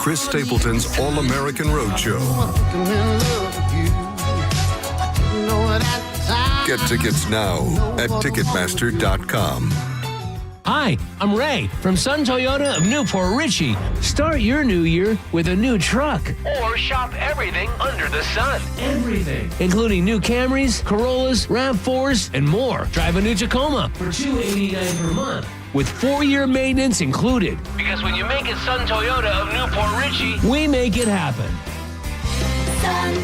Chris Stapleton's All-American Road Show. Get tickets now at Ticketmaster.com. Hi, I'm Ray from Sun Toyota of Newport Richey. Start your new year with a new truck. Or shop everything under the sun. Everything. Including new Camrys, Corollas, RAV4s, and more. Drive a new Tacoma for $289 per month with 4-year maintenance included. Because when you make it Sun Toyota of Newport Richey, we make it happen. Sun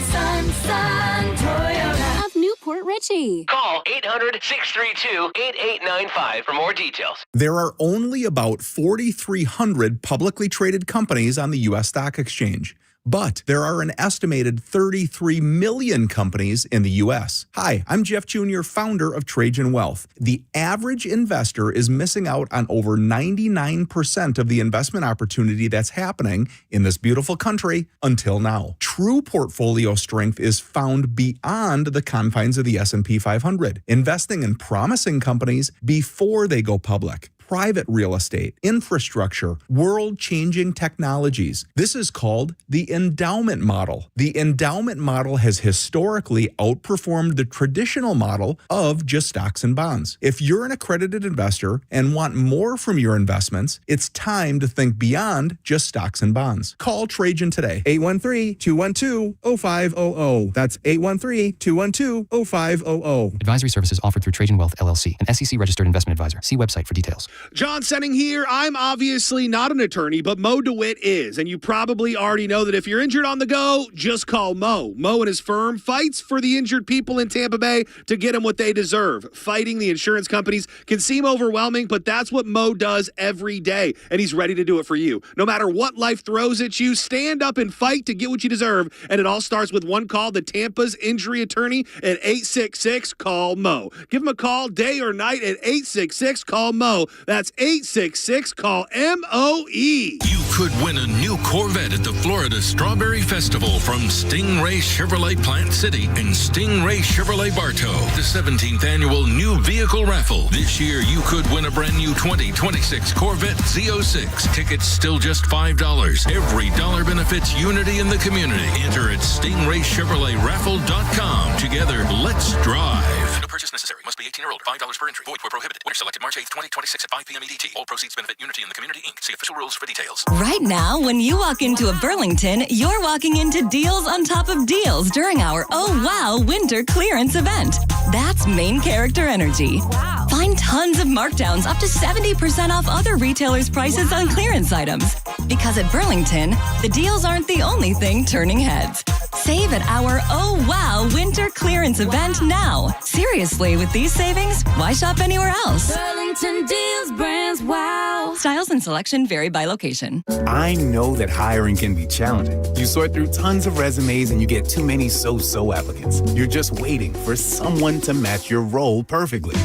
Toyota of Newport Richey. Call 800-632-8895 for more details. There are only about 4,300 publicly traded companies on the U.S. stock exchange. But there are an estimated 33 million companies in the U.S. Hi, I'm Jeff Jr., founder of Trajan Wealth. The average investor is missing out on over 99% of the investment opportunity that's happening in this beautiful country until now. True portfolio strength is found beyond the confines of the S&P 500, investing in promising companies before they go public. Private real estate, infrastructure, world-changing technologies. This is called the endowment model. The endowment model has historically outperformed the traditional model of just stocks and bonds. If you're an accredited investor and want more from your investments, it's time to think beyond just stocks and bonds. Call Trajan today, 813-212-0500. That's 813-212-0500. Advisory services offered through Trajan Wealth, LLC, an SEC-registered investment advisor. See website for details. John Senning here. I'm obviously not an attorney, but Mo DeWitt is. And you probably already know that if you're injured on the go, just call Mo. Mo and his firm fights for the injured people in Tampa Bay to get them what they deserve. Fighting the insurance companies can seem overwhelming, but that's what Mo does every day. And he's ready to do it for you. No matter what life throws at you, stand up and fight to get what you deserve. And it all starts with one call to Tampa's injury attorney at 866-CALL-MO. Give him a call day or night at 866-CALL-MO. That's 866-CALL-MOE. You could win a new Corvette at the Florida Strawberry Festival from Stingray Chevrolet Plant City and Stingray Chevrolet Bartow, the 17th annual new vehicle raffle. This year, you could win a brand new 2026 Corvette Z06. Tickets still just $5. Every dollar benefits unity in the community. Enter at StingrayChevroletRaffle.com. Together, let's drive. No purchase necessary. Must be 18 or older. $5 per entry. Void where prohibited. Winner selected March 8th, 2026 at 5 p.m. EDT. All proceeds benefit Unity in the Community, Inc. See official rules for details. Right now, when you walk into a Burlington, you're walking into deals on top of deals during our Oh Wow Winter Clearance event. That's main character energy. Wow. Find tons of markdowns up to 70% off other retailers' prices on clearance items. Because at Burlington, the deals aren't the only thing turning heads. Save at our Oh Wow Winter Clearance event now. Seriously, with these savings, why shop anywhere else? Burlington deals, brands, wow. Styles and selection vary by location. I know that hiring can be challenging. You sort through tons of resumes and you get too many so-so applicants. You're just waiting for someone to match your role perfectly.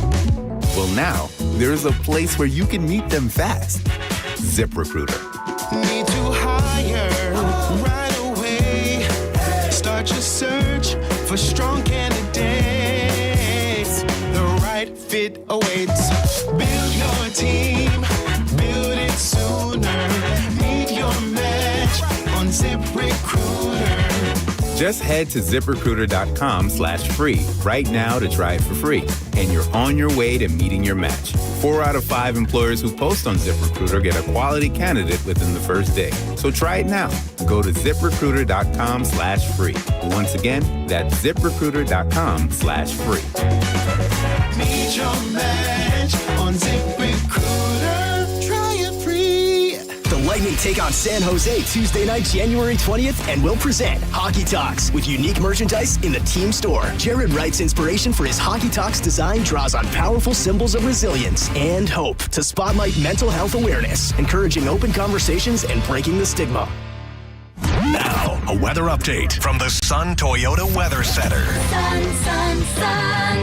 Well, now, there's a place where you can meet them fast. ZipRecruiter. Need to hire right away. Start your search for strong candidates. The right fit awaits. Build your team. Build it sooner. Meet your match on ZipRecruiter. Just head to ZipRecruiter.com/free right now to try it for free. And you're on your way to meeting your match. 4 out of 5 employers who post on ZipRecruiter get a quality candidate within the first day. So try it now. Go to ZipRecruiter.com/free. Once again, that's ZipRecruiter.com/free. Meet your match on ZipRecruiter. Try it free. The Lightning take on San Jose Tuesday night, January 20th, and will present Hockey Talks with unique merchandise in the team store. Jared Wright's inspiration for his Hockey Talks design draws on powerful symbols of resilience and hope to spotlight mental health awareness, encouraging open conversations and breaking the stigma. Now, a weather update from the Sun Toyota Weather Center. Sun,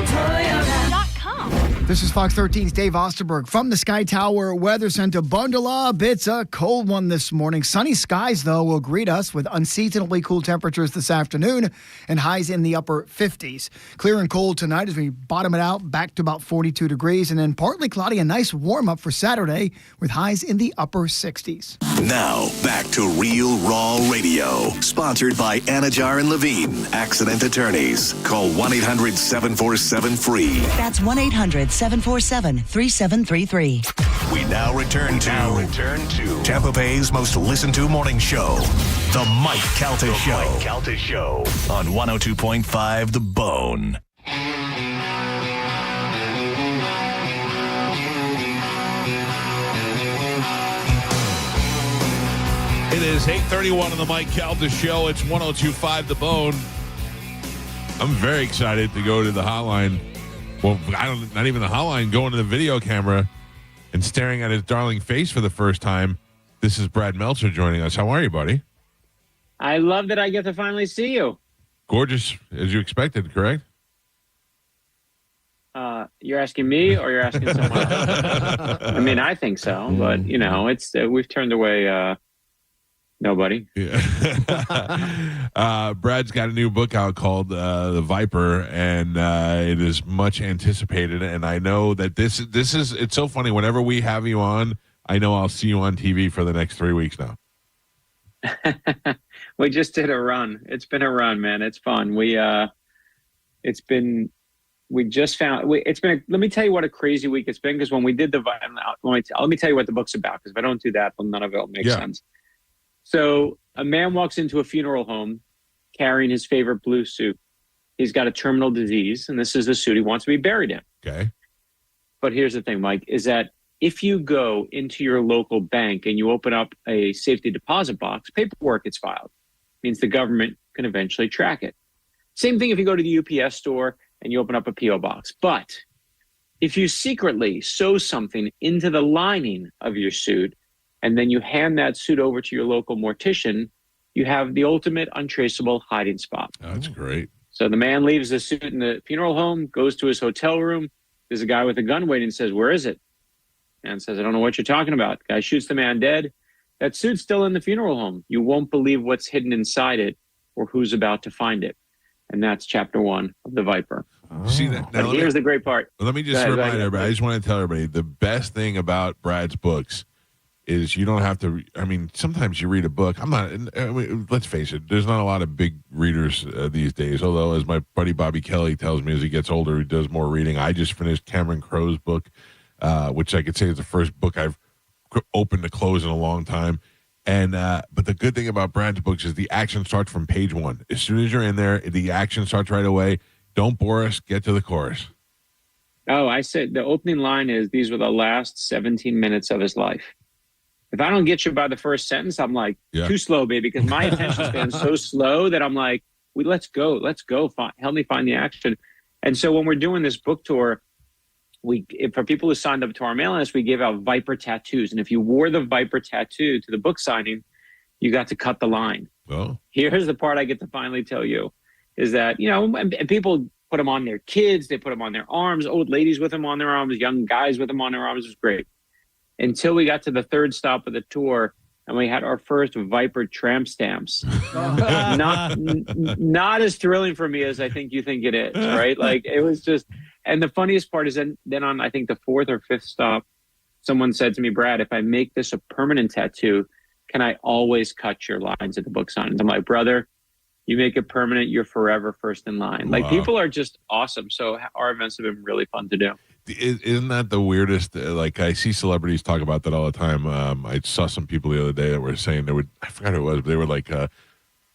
Toyota.com. This is Fox 13's Dave Osterberg from the Sky Tower Weather Center. Bundle up. It's a cold one this morning. Sunny skies, though, will greet us with unseasonably cool temperatures this afternoon and highs in the upper 50s. Clear and cold tonight as we bottom it out back to about 42 degrees, and then partly cloudy, a nice warm-up for Saturday with highs in the upper 60s. Now, back to Real Raw Radio. Sponsored by Anajar and Levine, accident attorneys. Call 1-800-747-FREE. That's 1-800-747-3733. We now return to Tampa Bay's most listened to morning show, The Mike Calta Show. On 102.5 The Bone. It is 8:31 on the Mike Calta Show. It's 102.5 The Bone. I'm very excited to go to the hotline. Well, not even the hotline, going to the video camera and staring at his darling face for the first time. This is Brad Meltzer joining us. How are you, buddy? I love that I get to finally see you. Gorgeous, as you expected, correct? You're asking me or you're asking someone else? I mean, I think so, but, you know, it's we've turned away nobody. Yeah. Brad's got a new book out called The Viper, and it is much anticipated. And I know that this is it's so funny. Whenever we have you on, I know I'll see you on TV for the next 3 weeks now. We just did a run. It's been a run, man. It's fun. Let me tell you what a crazy week it's been, because when we did the Viper, let me tell you what the book's about, because if I don't do that, then none of it will make sense. So a man walks into a funeral home carrying his favorite blue suit. He's got a terminal disease, and this is the suit he wants to be buried in. Okay. But here's the thing, Mike, is that if you go into your local bank and you open up a safety deposit box, paperwork gets filed. It means the government can eventually track it. Same thing if you go to the UPS store and you open up a P.O. box. But if you secretly sew something into the lining of your suit, and then you hand that suit over to your local mortician, you have the ultimate untraceable hiding spot. Oh, that's great. So the man leaves the suit in the funeral home, goes to his hotel room. There's a guy with a gun waiting and says, "Where is it?" Man says, I don't know what you're talking about. Guy shoots the man dead. That suit's still in the funeral home. You won't believe what's hidden inside it or who's about to find it. And that's chapter 1 of The Viper. See that? But here's the great part. Let me just remind everybody. I just want to tell everybody the best thing about Brad's books is you don't have to. I mean, sometimes you read a book. Let's face it. There's not a lot of big readers these days. Although, as my buddy Bobby Kelly tells me, as he gets older, he does more reading. I just finished Cameron Crowe's book, which I could say is the first book I've opened to close in a long time. And but the good thing about Brad's books is the action starts from page 1. As soon as you're in there, the action starts right away. Don't bore us. Get to the chorus. Oh, I said the opening line is, these were the last 17 minutes of his life. If I don't get you by the first sentence, I'm like, too slow, baby, because my attention span's so slow that I'm like, let's go. Help me find the action. And so when we're doing this book tour, for people who signed up to our mailing list, we gave out Viper tattoos. And if you wore the Viper tattoo to the book signing, you got to cut the line. Oh. Here's the part I get to finally tell you. Is that, and people put them on their kids, they put them on their arms, old ladies with them on their arms, young guys with them on their arms. It was great. Until we got to the third stop of the tour and we had our first Viper tramp stamps. Not as thrilling for me as I think you think it is, right? Like, it was just, and the funniest part is then on, I think, the fourth or fifth stop, someone said to me, Brad, if I make this a permanent tattoo, can I always cut your lines at the book signings? I'm like, brother, you make it permanent, you're forever first in line. Like, people are just awesome. So our events have been really fun to do. Isn't that the weirdest? Like, I see celebrities talk about that all the time. I saw some people the other day that were saying I forgot who it was, but they were like,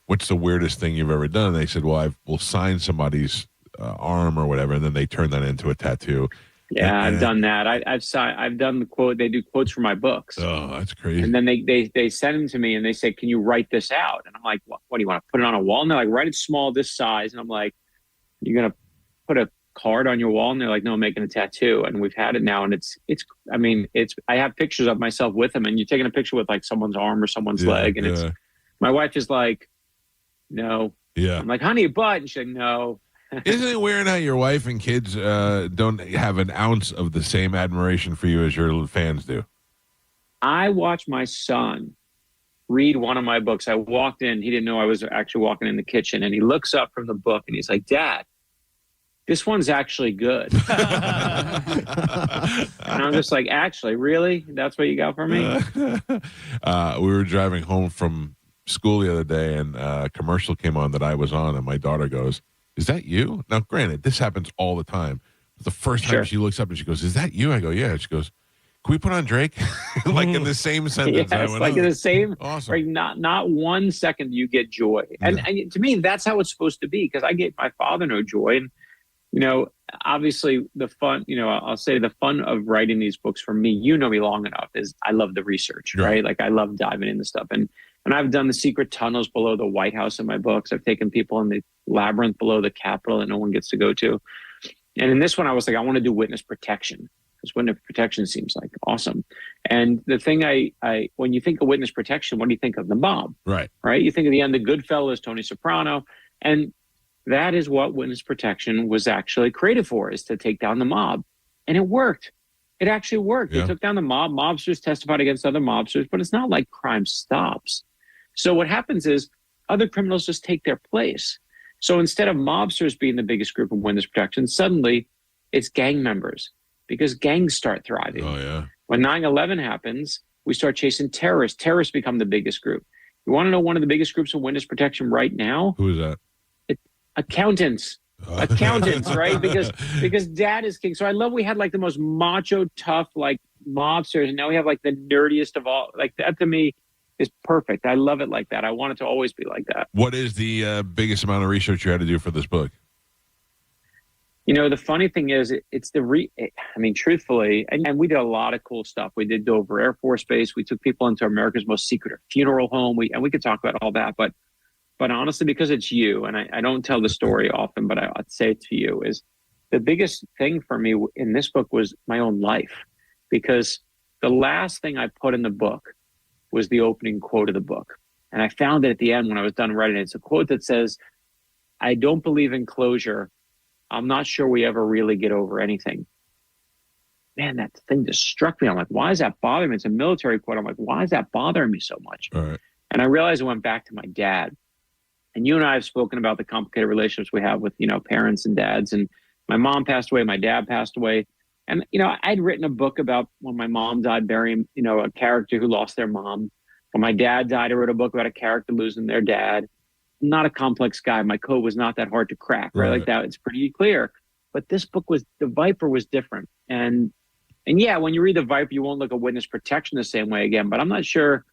what's the weirdest thing you've ever done? And they said, well, we'll sign somebody's arm or whatever, and then they turn that into a tattoo. Yeah, I've done that. I've done the quote. They do quotes for my books. Oh, that's crazy. And then they send them to me and they say, can you write this out? And I'm like, what do you want to put it on a wall? And they're like, write it small, this size. And I'm like, you're going to put a card on your wall? And they're like, no, I'm making a tattoo. And we've had it now. And I have pictures of myself with them, and you're taking a picture with like someone's arm or someone's leg. And my wife is like, no. Yeah. I'm like, honey, but, and she's like, no. Isn't it weird how your wife and kids don't have an ounce of the same admiration for you as your fans do? I watched my son read one of my books. I walked in. He didn't know I was actually walking in the kitchen. And he looks up from the book and he's like, Dad, this one's actually good. And I'm just like, actually, really? That's what you got for me? We were driving home from school the other day, and a commercial came on that I was on, and my daughter goes, is that you? Now, granted, this happens all the time. But the first time she looks up and she goes, is that you? I go, yeah. She goes, can we put on Drake? Like in the same sentence. Yes, like in the same. Awesome. Right, not 1 second you get joy. And to me, that's how it's supposed to be, because I gave my father no joy. And, obviously the fun, I'll say the fun of writing these books for me, you know me long enough, is I love the research, right? Like, I love diving into stuff. And I've done the secret tunnels below the White House in my books. I've taken people in the labyrinth below the Capitol that no one gets to go to. And in this one, I was like, I want to do witness protection, because witness protection seems like awesome. And the thing when you think of witness protection, what do you think of? The mob, right? You think of the end of Goodfellas, Tony Soprano. And that is what witness protection was actually created for, is to take down the mob. And it worked. It actually worked. They took down the mob. Mobsters testified against other mobsters, but it's not like crime stops. So what happens is other criminals just take their place. So instead of mobsters being the biggest group of witness protection, suddenly it's gang members, because gangs start thriving. Oh, yeah. When 9/11 happens, we start chasing terrorists. Terrorists become the biggest group. You want to know one of the biggest groups of witness protection right now? Who is that? Accountants, right? Because dad is king. So I love we had like the most macho, tough, like mobsters, and now we have like the nerdiest of all. Like, that to me is perfect. I love it like that. I want it to always be like that. What is the biggest amount of research you had to do for this book? The funny thing is, it's truthfully, and we did a lot of cool stuff. We did Dover Air Force Base. We took people into America's most secret funeral home. We could talk about all that, but honestly, because it's you, and I don't tell the story often, but I'd say it to you, is the biggest thing for me in this book was my own life. Because the last thing I put in the book was the opening quote of the book. And I found it at the end when I was done writing it. It's a quote that says, I don't believe in closure. I'm not sure we ever really get over anything. man, that thing just struck me. I'm like, why is that bothering me? It's a military quote. I'm like, why is that bothering me so much? Right. And I realized I went back to my dad. And you and I have spoken about the complicated relationships we have with, parents and dads. And my mom passed away, my dad passed away. And, I'd written a book about when my mom died, burying, a character who lost their mom. When my dad died, I wrote a book about a character losing their dad. I'm not a complex guy. My code was not that hard to crack, right? Like that, it's pretty clear. But this book The Viper was different. And yeah, when you read The Viper, you won't look at witness protection the same way again. But I'm not sure,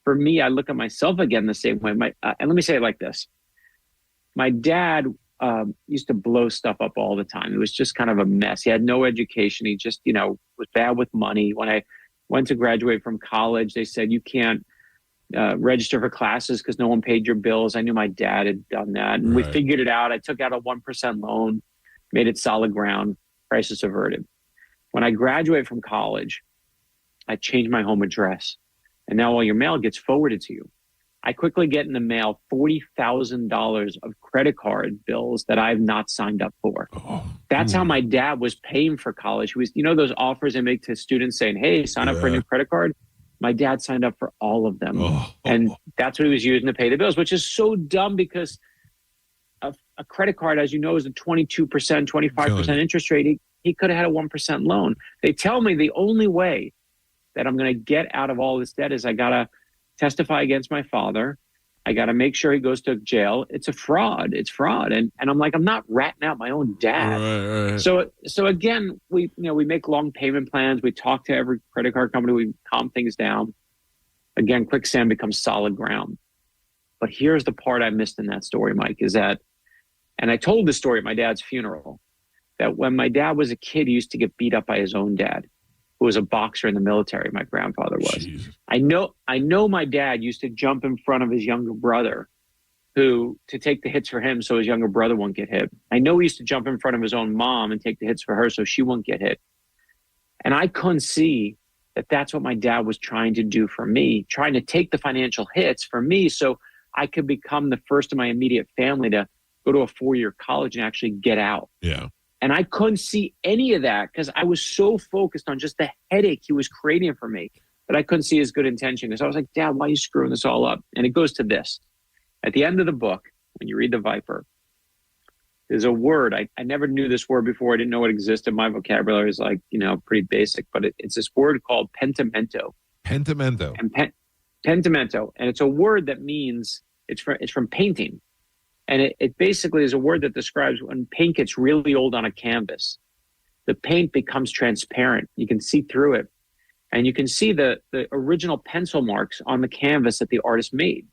for me, I look at myself again the same way. And let me say it like this. My dad used to blow stuff up all the time. It was just kind of a mess. He had no education. He just, was bad with money. When I went to graduate from college, they said, you can't register for classes because no one paid your bills. I knew my dad had done that. And we figured it out. I took out a 1% loan, made it solid ground, crisis averted. When I graduated from college, I changed my home address. And now all your mail gets forwarded to you. I quickly get in the mail $40,000 of credit card bills that I've not signed up for. That's how my dad was paying for college. He was, those offers they make to students saying, hey, sign up for a new credit card. My dad signed up for all of them. And that's what he was using to pay the bills, which is so dumb because a credit card, as you know, is a 22%, 25% interest rate. He could have had a 1% loan. They tell me the only way that I'm going to get out of all this debt is I got to testify against my father. I got to make sure he goes to jail. It's a fraud. It's fraud. And I'm like, I'm not ratting out my own dad. Right. So again, we make long payment plans. We talk to every credit card company. We calm things down. Again, quicksand becomes solid ground. But here's the part I missed in that story, Mike, is that, and I told this story at my dad's funeral, that when my dad was a kid, he used to get beat up by his own dad, who was a boxer in the military. My grandfather was. Jesus. I know my dad used to jump in front of his younger brother to take the hits for him so his younger brother wouldn't get hit. I know he used to jump in front of his own mom and take the hits for her so she wouldn't get hit. And I couldn't see that that's what my dad was trying to do for me, trying to take the financial hits for me so I could become the first in my immediate family to go to a 4-year college and actually get out. Yeah. And I couldn't see any of that because I was so focused on just the headache he was creating for me that I couldn't see his good intention. Because I was like, Dad, why are you screwing this all up? And it goes to this. At the end of the book, when you read The Viper, there's a word. I never knew this word before. I didn't know it existed. My vocabulary is like, pretty basic. But it's this word called pentimento. Pentimento. And pentimento. And it's a word that means, it's from painting. And it basically is a word that describes when paint gets really old on a canvas. The paint becomes transparent. You can see through it. And you can see the original pencil marks on the canvas that the artist made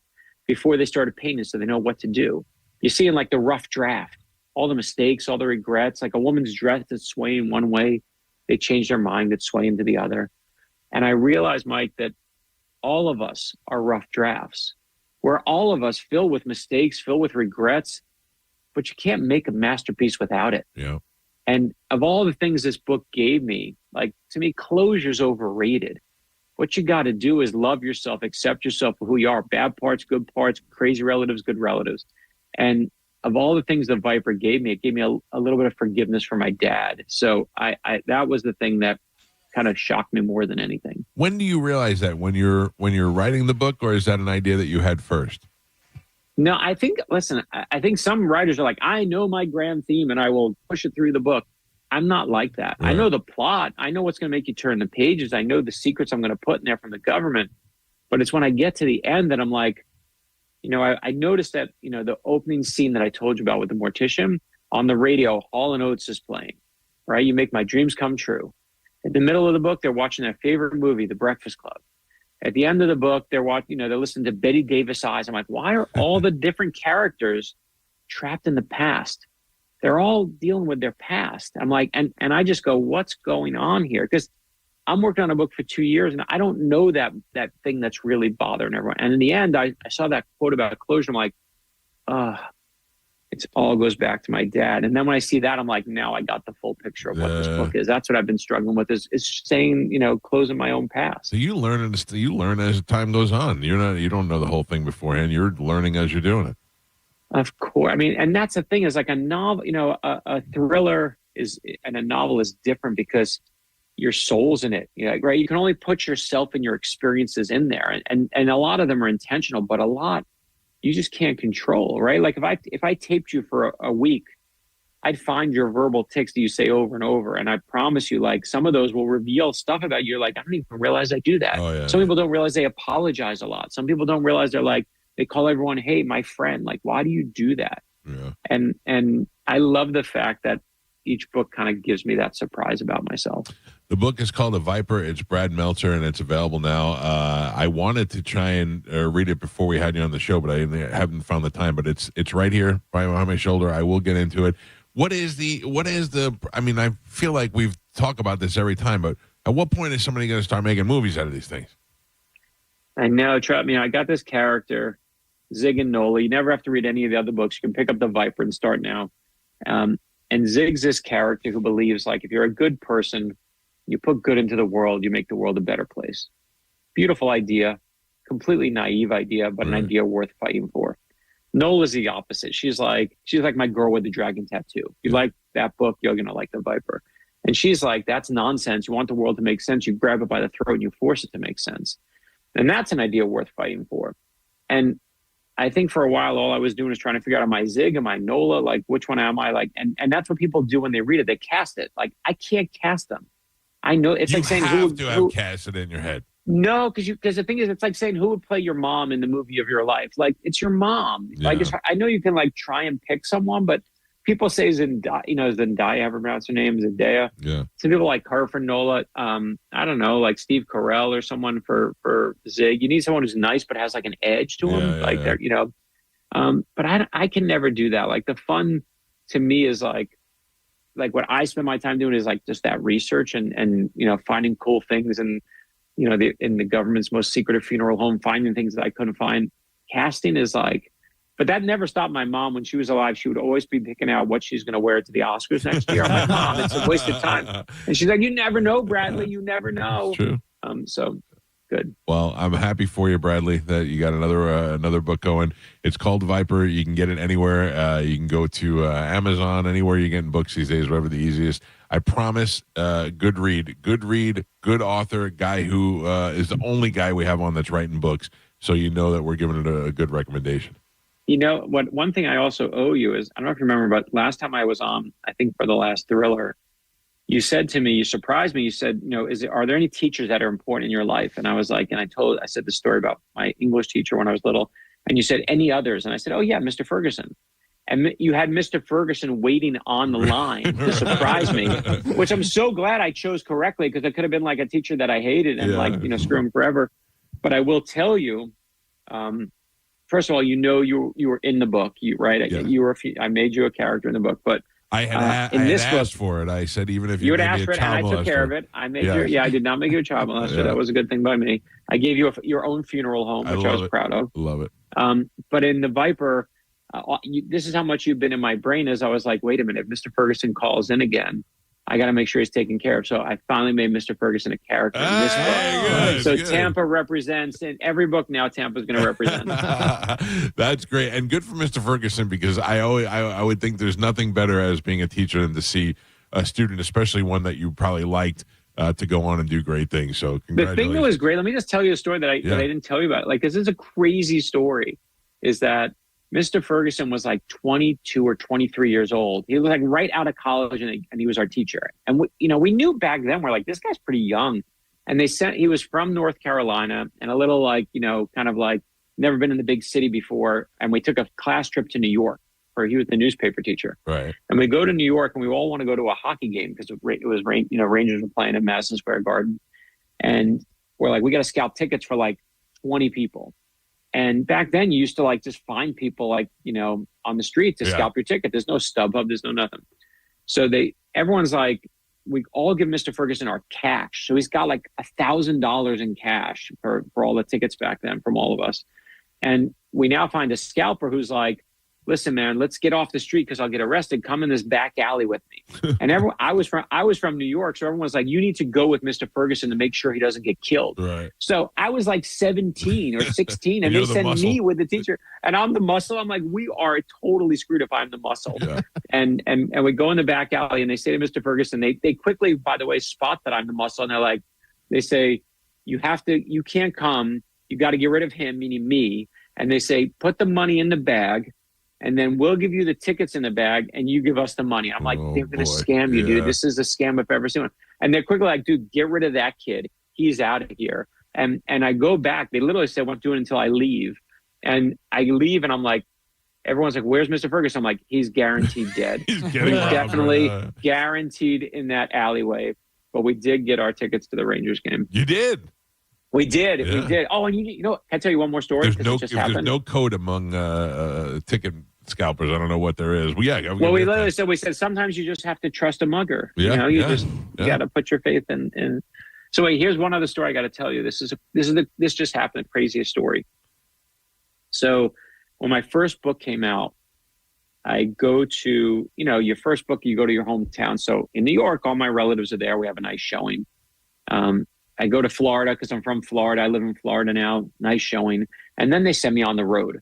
before they started painting so they know what to do. You see in like the rough draft, all the mistakes, all the regrets, like a woman's dress that's swaying one way, they change their mind, it's swaying to the other. And I realized, Mike, that all of us are rough drafts. We're all of us filled with mistakes, filled with regrets, but you can't make a masterpiece without it. Yeah. And of all the things this book gave me, like to me, closure's overrated. What you got to do is love yourself, accept yourself for who you are. Bad parts, good parts, crazy relatives, good relatives. And of all the things the Viper gave me, it gave me a little bit of forgiveness for my dad. So I that was the thing that kind of shocked me more than anything. When do you realize that? When you're writing the book, or is that an idea that you had first? No, I think some writers are like, I know my grand theme and I will push it through the book. I'm not like that. Right. I know the plot. I know what's going to make you turn the pages. I know the secrets I'm going to put in there from the government. But it's when I get to the end that I'm like, I noticed that, the opening scene that I told you about with the mortician on the radio, Hall & Oates is playing, right? You make my dreams come true. In the middle of the book, they're watching their favorite movie, The Breakfast Club. At the end of the book, they're watching, they're listening to Betty Davis Eyes. I'm like, why are all the different characters trapped in the past? They're all dealing with their past. I'm like, and I just go, what's going on here? Because I'm working on a book for 2 years and I don't know that thing that's really bothering everyone. And in the end, I saw that quote about closure. I'm like, it all goes back to my dad. And then when I see that, I'm like, now I got the full picture of what this book is. That's what I've been struggling with is saying, closing my own past. So you learn as time goes on. You don't know the whole thing beforehand. You're learning as you're doing it. Of course. I mean, and that's the thing is like a novel, a thriller and a novel is different because your soul's in it, right? You can only put yourself and your experiences in there. And a lot of them are intentional, but a lot you just can't control, right? Like if I taped you for a week, I'd find your verbal tics that you say over and over. And I promise you, like, some of those will reveal stuff about you. You're like, I don't even realize I do that. Some people don't realize they apologize a lot. Some people don't realize they call everyone, hey, my friend. Like, why do you do that? Yeah. And I love the fact that each book kind of gives me that surprise about myself. The book is called The Viper. It's Brad Meltzer, and it's available now. I wanted to try and read it before we had you on the show, but I haven't found the time. But it's right here behind my shoulder. I will get into it. What is the? I mean, I feel like we've talked about this every time, but at what point is somebody going to start making movies out of these things? I know. Trust me, I got this character, Zig and Nola. You never have to read any of the other books. You can pick up The Viper and start now. And Zig's this character who believes, like, if you're a good person, you put good into the world, you make the world a better place. Beautiful idea, completely naive idea, but an idea worth fighting for. Nola's the opposite. She's like my girl with the dragon tattoo. If you like that book, you're going to like The Viper. And she's like, that's nonsense. You want the world to make sense. You grab it by the throat and you force it to make sense. And that's an idea worth fighting for. And I think for a while, all I was doing is trying to figure out, am I Zig? Am I Nola? Like, which one am I? Like, and that's what people do when they read it. They cast it. Like, I can't cast them. I know it's like saying who have cast it in your head. No, because the thing is, it's like saying who would play your mom in the movie of your life. Like, it's your mom. Yeah. Like, I know you can like try and pick someone, but people say Zendaya. Zendaya, ever pronounce her name? Zendaya. Yeah. Some people like her for Nola. I don't know, like Steve Carell or someone for Zig. You need someone who's nice but has like an edge to him. But I can never do that. Like, the fun to me is like what I spend my time doing is like just that research and finding cool things and in the government's most secretive funeral home, finding things that I couldn't find. Casting is like, but that never stopped my mom when she was alive. She would always be picking out what she's going to wear to the Oscars next year. I'm like, Mom, it's a waste of time. And she's like, you never know, Bradley. You never know. True. So good. Well, I'm happy for you, Bradley, that you got another book going. It's called Viper. You can get it anywhere. You can go to Amazon, anywhere you're getting books these days, whatever the easiest. I promise, good read, good author, guy who is the only guy we have on that's writing books. So you know that we're giving it a good recommendation. You know what? One thing I also owe you is, I don't know if you remember, but last time I was on, I think for the last Thriller, you said to me, you surprised me. You said, are there any teachers that are important in your life? And I was like, I said the story about my English teacher when I was little. And you said, any others? And I said, oh yeah, Mr. Ferguson. And you had Mr. Ferguson waiting on the line to surprise me, which I'm so glad I chose correctly, because it could have been like a teacher that I hated and screw him forever. But I will tell you, first of all, you were in the book, right? Yeah. You were. I made you a character in the book, but I had asked for it. I said, even if you would made ask me for a it, and I child took care of molester. it. I made you. I did not make you a child molester. Yeah. That was a good thing by me. I gave you your own funeral home, which I was proud of. Love it. But in the Viper, this is how much you've been in my brain. As I was like, wait a minute, if Mr. Ferguson calls in again, I got to make sure he's taken care of. So I finally made Mr. Ferguson a character in this book. So good. Tampa represents in every book now. Tampa's going to represent. That's great, and good for Mr. Ferguson, because I would think there's nothing better as being a teacher than to see a student, especially one that you probably liked, to go on and do great things. So congratulations. The thing that was great, let me just tell you a story that I didn't tell you about. Like, this is a crazy story, is that Mr. Ferguson was like 22 or 23 years old. He was like right out of college, and he was our teacher. And we knew back then, we're like, this guy's pretty young. And he was from North Carolina, and a little like, kind of like never been in the big city before. And we took a class trip to New York, where he was the newspaper teacher. Right. And we go to New York, and we all want to go to a hockey game because it was Rangers were playing at Madison Square Garden. And we're like, we got to scalp tickets for like 20 people. And back then, you used to like just find people like, on the street to scalp your ticket. There's no StubHub, there's no nothing. So everyone's like, we all give Mr. Ferguson our cash. So he's got like $1,000 in cash for all the tickets back then from all of us. And we now find a scalper who's like, listen, man, let's get off the street because I'll get arrested. Come in this back alley with me. And I was from New York, so everyone was like, you need to go with Mr. Ferguson to make sure he doesn't get killed. Right. So I was like 17 or 16, and You're they the sent muscle. me with the teacher, and I'm the muscle. I'm like, we are totally screwed if I'm the muscle. Yeah. And we go in the back alley, and they say to Mr. Ferguson, they quickly, by the way, spot that I'm the muscle, and they say, you can't come. You got to get rid of him, meaning me. And they say, put the money in the bag, and then we'll give you the tickets in the bag, and you give us the money. I'm like, they're going to scam you, dude. This is a scam if I've ever seen one. And they're quickly like, dude, get rid of that kid. He's out of here. And I go back. They literally said, won't do it until I leave. And I leave, and I'm like, everyone's like, where's Mr. Ferguson? I'm like, he's guaranteed dead. He's definitely guaranteed in that alleyway. But we did get our tickets to the Rangers game. You did. We did. Yeah. We did. Oh, and you know, can I tell you one more story? There's no code among ticket scalpers. I don't know what there is. We literally said sometimes you just have to trust a mugger. Yeah, you got to put your faith in. So wait, here's one other story I got to tell you. This just happened. The craziest story. So when my first book came out, I go to, your first book, you go to your hometown. So in New York, all my relatives are there. We have a nice showing. I go to Florida because I'm from Florida. I live in Florida now. Nice showing. And then they send me on the road.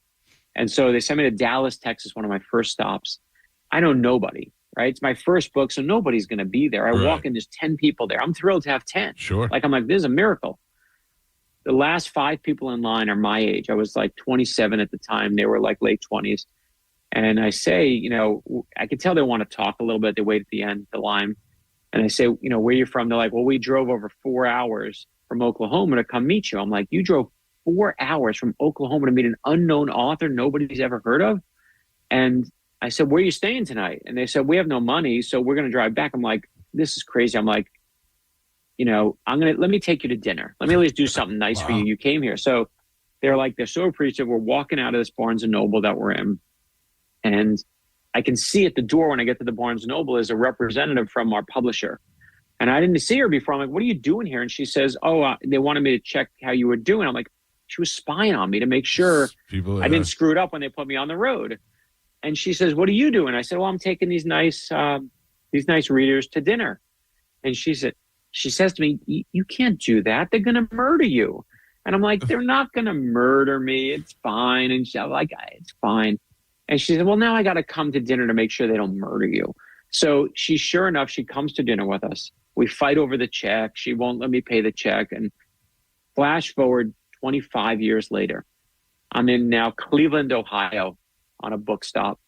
And so they sent me to Dallas, Texas, one of my first stops. I know nobody, right? It's my first book, so nobody's going to be there. I walk in, there's 10 people there. I'm thrilled to have 10. Sure. I'm like, this is a miracle. The last 5 people in line are my age. I was like 27 at the time. They were like late 20s. And I say, I could tell they want to talk a little bit. They wait at the end, the line. And I say, where you from? They're like, well, we drove over 4 hours from Oklahoma to come meet you. I'm like, you drove 4 hours from Oklahoma to meet an unknown author nobody's ever heard of? And I said, where are you staying tonight? And they said, we have no money, so we're going to drive back. I'm like, this is crazy. I'm like, let me take you to dinner. Let me at least do something nice for you. You came here. So they're so appreciative. We're walking out of this Barnes & Noble that we're in. And I can see at the door when I get to the Barnes & Noble is a representative from our publisher. And I didn't see her before. I'm like, what are you doing here? And she says, they wanted me to check how you were doing. I'm like, she was spying on me to make sure I didn't screw it up when they put me on the road. And she says, what are you doing? I said, well, I'm taking these nice readers to dinner. And she says to me, you can't do that. They're going to murder you. And I'm like, they're not going to murder me. It's fine. And she's like, it's fine. And she said, well, now I got to come to dinner to make sure they don't murder you. So sure enough, she comes to dinner with us. We fight over the check. She won't let me pay the check. And flash forward 25 years later, I'm in now Cleveland, Ohio on a book stop.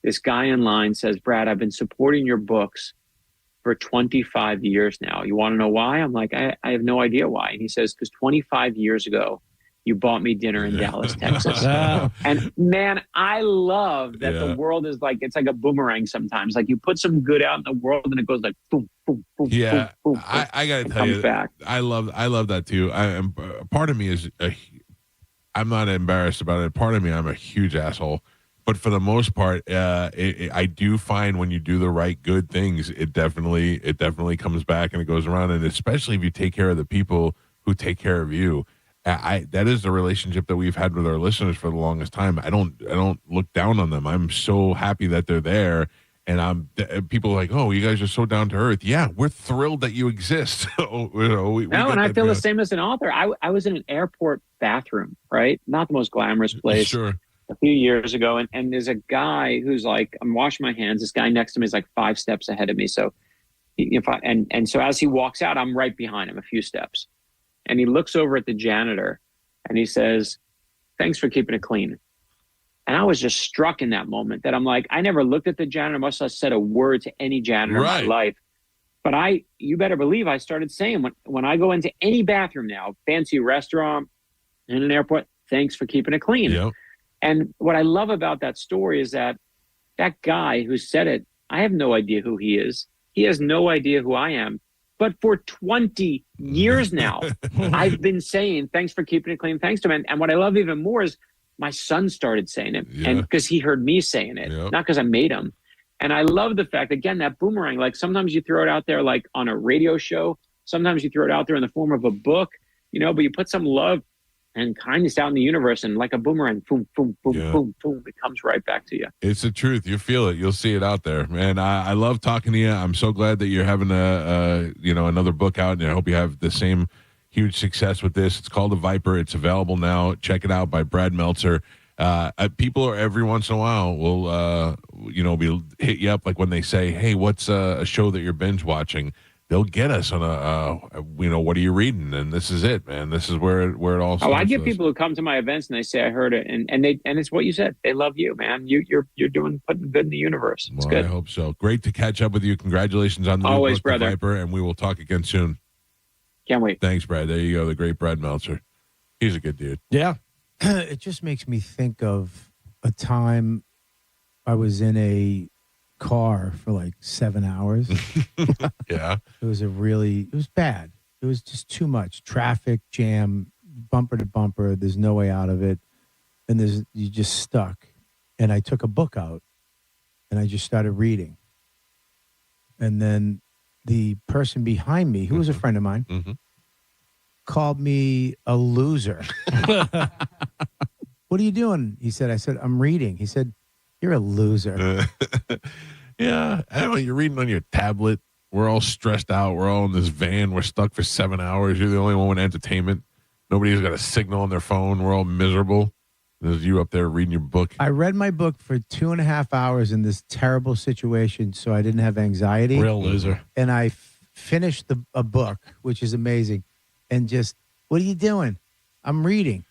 This guy in line says, Brad, I've been supporting your books for 25 years now. You want to know why? I'm like, I have no idea why. And he says, because 25 years ago, you bought me dinner in Dallas, Texas. And man, I love that the world is it's like a boomerang sometimes. Like you put some good out in the world and it goes like boom, boom, boom, boom, boom. I got to tell you, back. I love that too. Part of me is, I'm not embarrassed about it. Part of me, I'm a huge asshole. But for the most part, I do find when you do the right good things, it definitely comes back and it goes around. And especially if you take care of the people who take care of you. That is the relationship that we've had with our listeners for the longest time. I don't look down on them. I'm so happy that they're there, and people are like, oh, you guys are so down to earth. Yeah, we're thrilled that you exist. I feel the same as an author. I was in an airport bathroom, right? Not the most glamorous place. Sure. A few years ago, and there's a guy who's like, I'm washing my hands. This guy next to me is like 5 steps ahead of me. So, so as he walks out, I'm right behind him, a few steps. And he looks over at the janitor and he says, thanks for keeping it clean. And I was just struck in that moment that I'm like, I never looked at the janitor, must have said a word to any janitor in my life. But you better believe I started saying when I go into any bathroom now, fancy restaurant, in an airport, thanks for keeping it clean. Yep. And what I love about that story is that guy who said it, I have no idea who he is. He has no idea who I am. But for 20 years now, I've been saying, thanks for keeping it clean, thanks to him. And what I love even more is my son started saying it, and because he heard me saying it, not because I made him. And I love the fact, again, that boomerang, like sometimes you throw it out there like on a radio show, sometimes you throw it out there in the form of a book, but you put some love and kindness out in the universe, and like a boomerang, boom, boom, boom, boom, boom, it comes right back to you. It's the truth. You feel it. You'll see it out there, man. I love talking to you. I'm so glad that you're having another book out, and I hope you have the same huge success with this. It's called The Viper. It's available now. Check it out by Brad Meltzer. People are every once in a while will be hit you up, like when they say, "Hey, what's a show that you're binge watching?" They'll get us on what are you reading? And this is it, man. This is where it all starts. Oh, I get people who come to my events and they say, I heard it. And it's what you said. They love you, man. You're putting good in the universe. It's good. I hope so. Great to catch up with you. Congratulations on the Always, new book, brother. The Viper, and we will talk again soon. Can't wait. Thanks, Brad. There you go. The great Brad Meltzer. He's a good dude. Yeah. It just makes me think of a time I was in a car for like 7 hours. Yeah. It was bad. It was just too much traffic jam, bumper to bumper. There's no way out of it. And you just stuck. And I took a book out and I just started reading. And then the person behind me, who was a friend of mine, called me a loser. What are you doing? He said, I said, I'm reading. He said, you're a loser. Yeah. I don't know. You're reading on your tablet. We're all stressed out. We're all in this van. We're stuck for 7 hours. You're the only one with entertainment. Nobody's got a signal on their phone. We're all miserable. There's you up there reading your book. I read my book for 2.5 hours in this terrible situation so I didn't have anxiety. Real loser. And I finished a book, which is amazing. And just, what are you doing? I'm reading.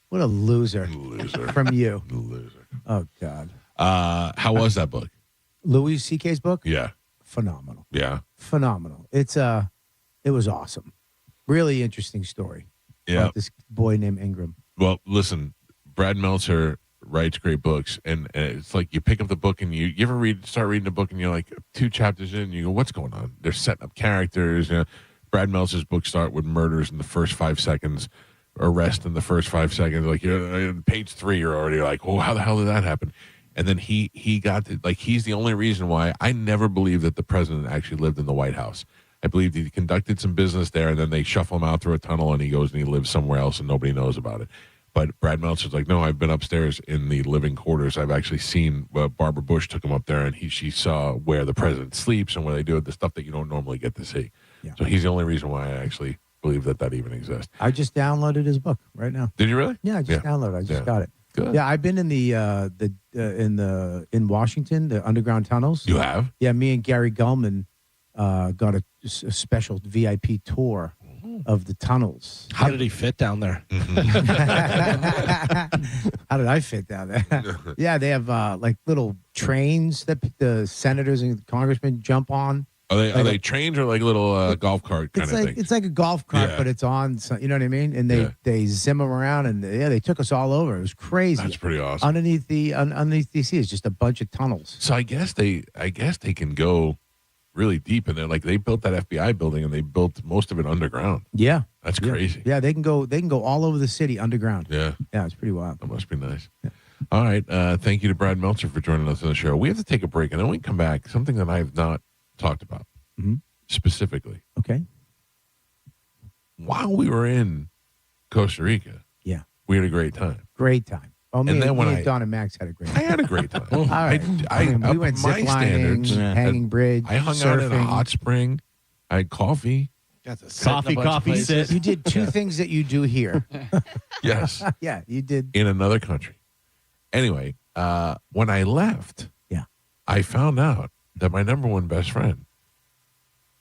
What a loser. Loser. From you. Loser. Oh, God. How was that book? Louis C.K.'s book? Yeah. Phenomenal. Yeah. Phenomenal. It was awesome. Really interesting story. Yeah. About this boy named Ingram. Well, listen, Brad Meltzer writes great books, and it's like you pick up the book and you ever start reading a book and you're like 2 chapters in and you go, what's going on? They're setting up characters. Brad Meltzer's books start with murders in the first 5 seconds, arrest in the first 5 seconds. Like you're page 3, you're already like, oh, how the hell did that happen? And then he got to, like, he's the only reason why I never believed that the president actually lived in the White House. I believed he conducted some business there, and then they shuffle him out through a tunnel, and he goes and he lives somewhere else, and nobody knows about it. But Brad Meltzer's like, no, I've been upstairs in the living quarters. I've actually seen Barbara Bush took him up there, and she saw where the president sleeps and where they do the stuff that you don't normally get to see. Yeah. So he's the only reason why I actually believe that even exists. I just downloaded his book right now. Did you really? Yeah, I just downloaded it. I just got it. Good. Yeah, I've been in in Washington, the underground tunnels. You have? Yeah, me and Gary Gulman got a special VIP tour of the tunnels. How did he fit down there? How did I fit down there? Yeah, they have like little trains that the senators and congressmen jump on. Are they trains or like little golf cart kind of thing? It's like a golf cart, but it's on. You know what I mean? And they zim them around, and they took us all over. It was crazy. That's pretty awesome. Underneath DC is just a bunch of tunnels. So I guess they can go really deep in there. Like they built that FBI building, and they built most of it underground. Yeah, that's crazy. Yeah, they can go all over the city underground. Yeah, it's pretty wild. That must be nice. Yeah. All right, thank you to Brad Meltzer for joining us on the show. We have to take a break, and then we come back. Something that I have not talked about specifically. Okay. While we were in Costa Rica, we had a great time. Great time. Oh, and then when Don and Max had a great time. I had a great time. All right. We went my ziplining, hanging bridge, I hung out in a hot spring. I had coffee. Coffee sit. You did 2 things that you do here. Yes. Yeah, you did. In another country. Anyway, when I left, I found out that my number 1 best friend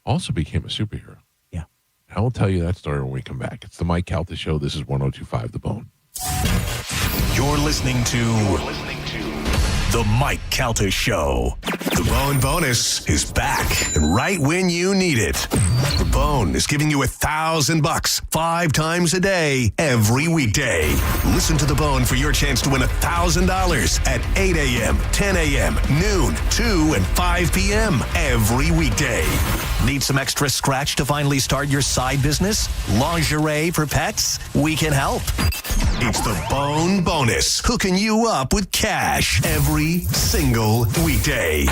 also became a superhero. Yeah. I will tell you that story when we come back. It's the Mike Calta Show. This is 102.5 The Bone. You're listening to The Mike Calta Show. The Bone Bonus is back, and right when you need it. The Bone is giving you $1,000 5 times a day, every weekday. Listen to The Bone for your chance to win $1,000 at 8 a.m., 10 a.m., noon, 2, and 5 p.m. every weekday. Need some extra scratch to finally start your side business? Lingerie for pets? We can help. It's the Bone Bonus, hooking you up with cash every single weekday.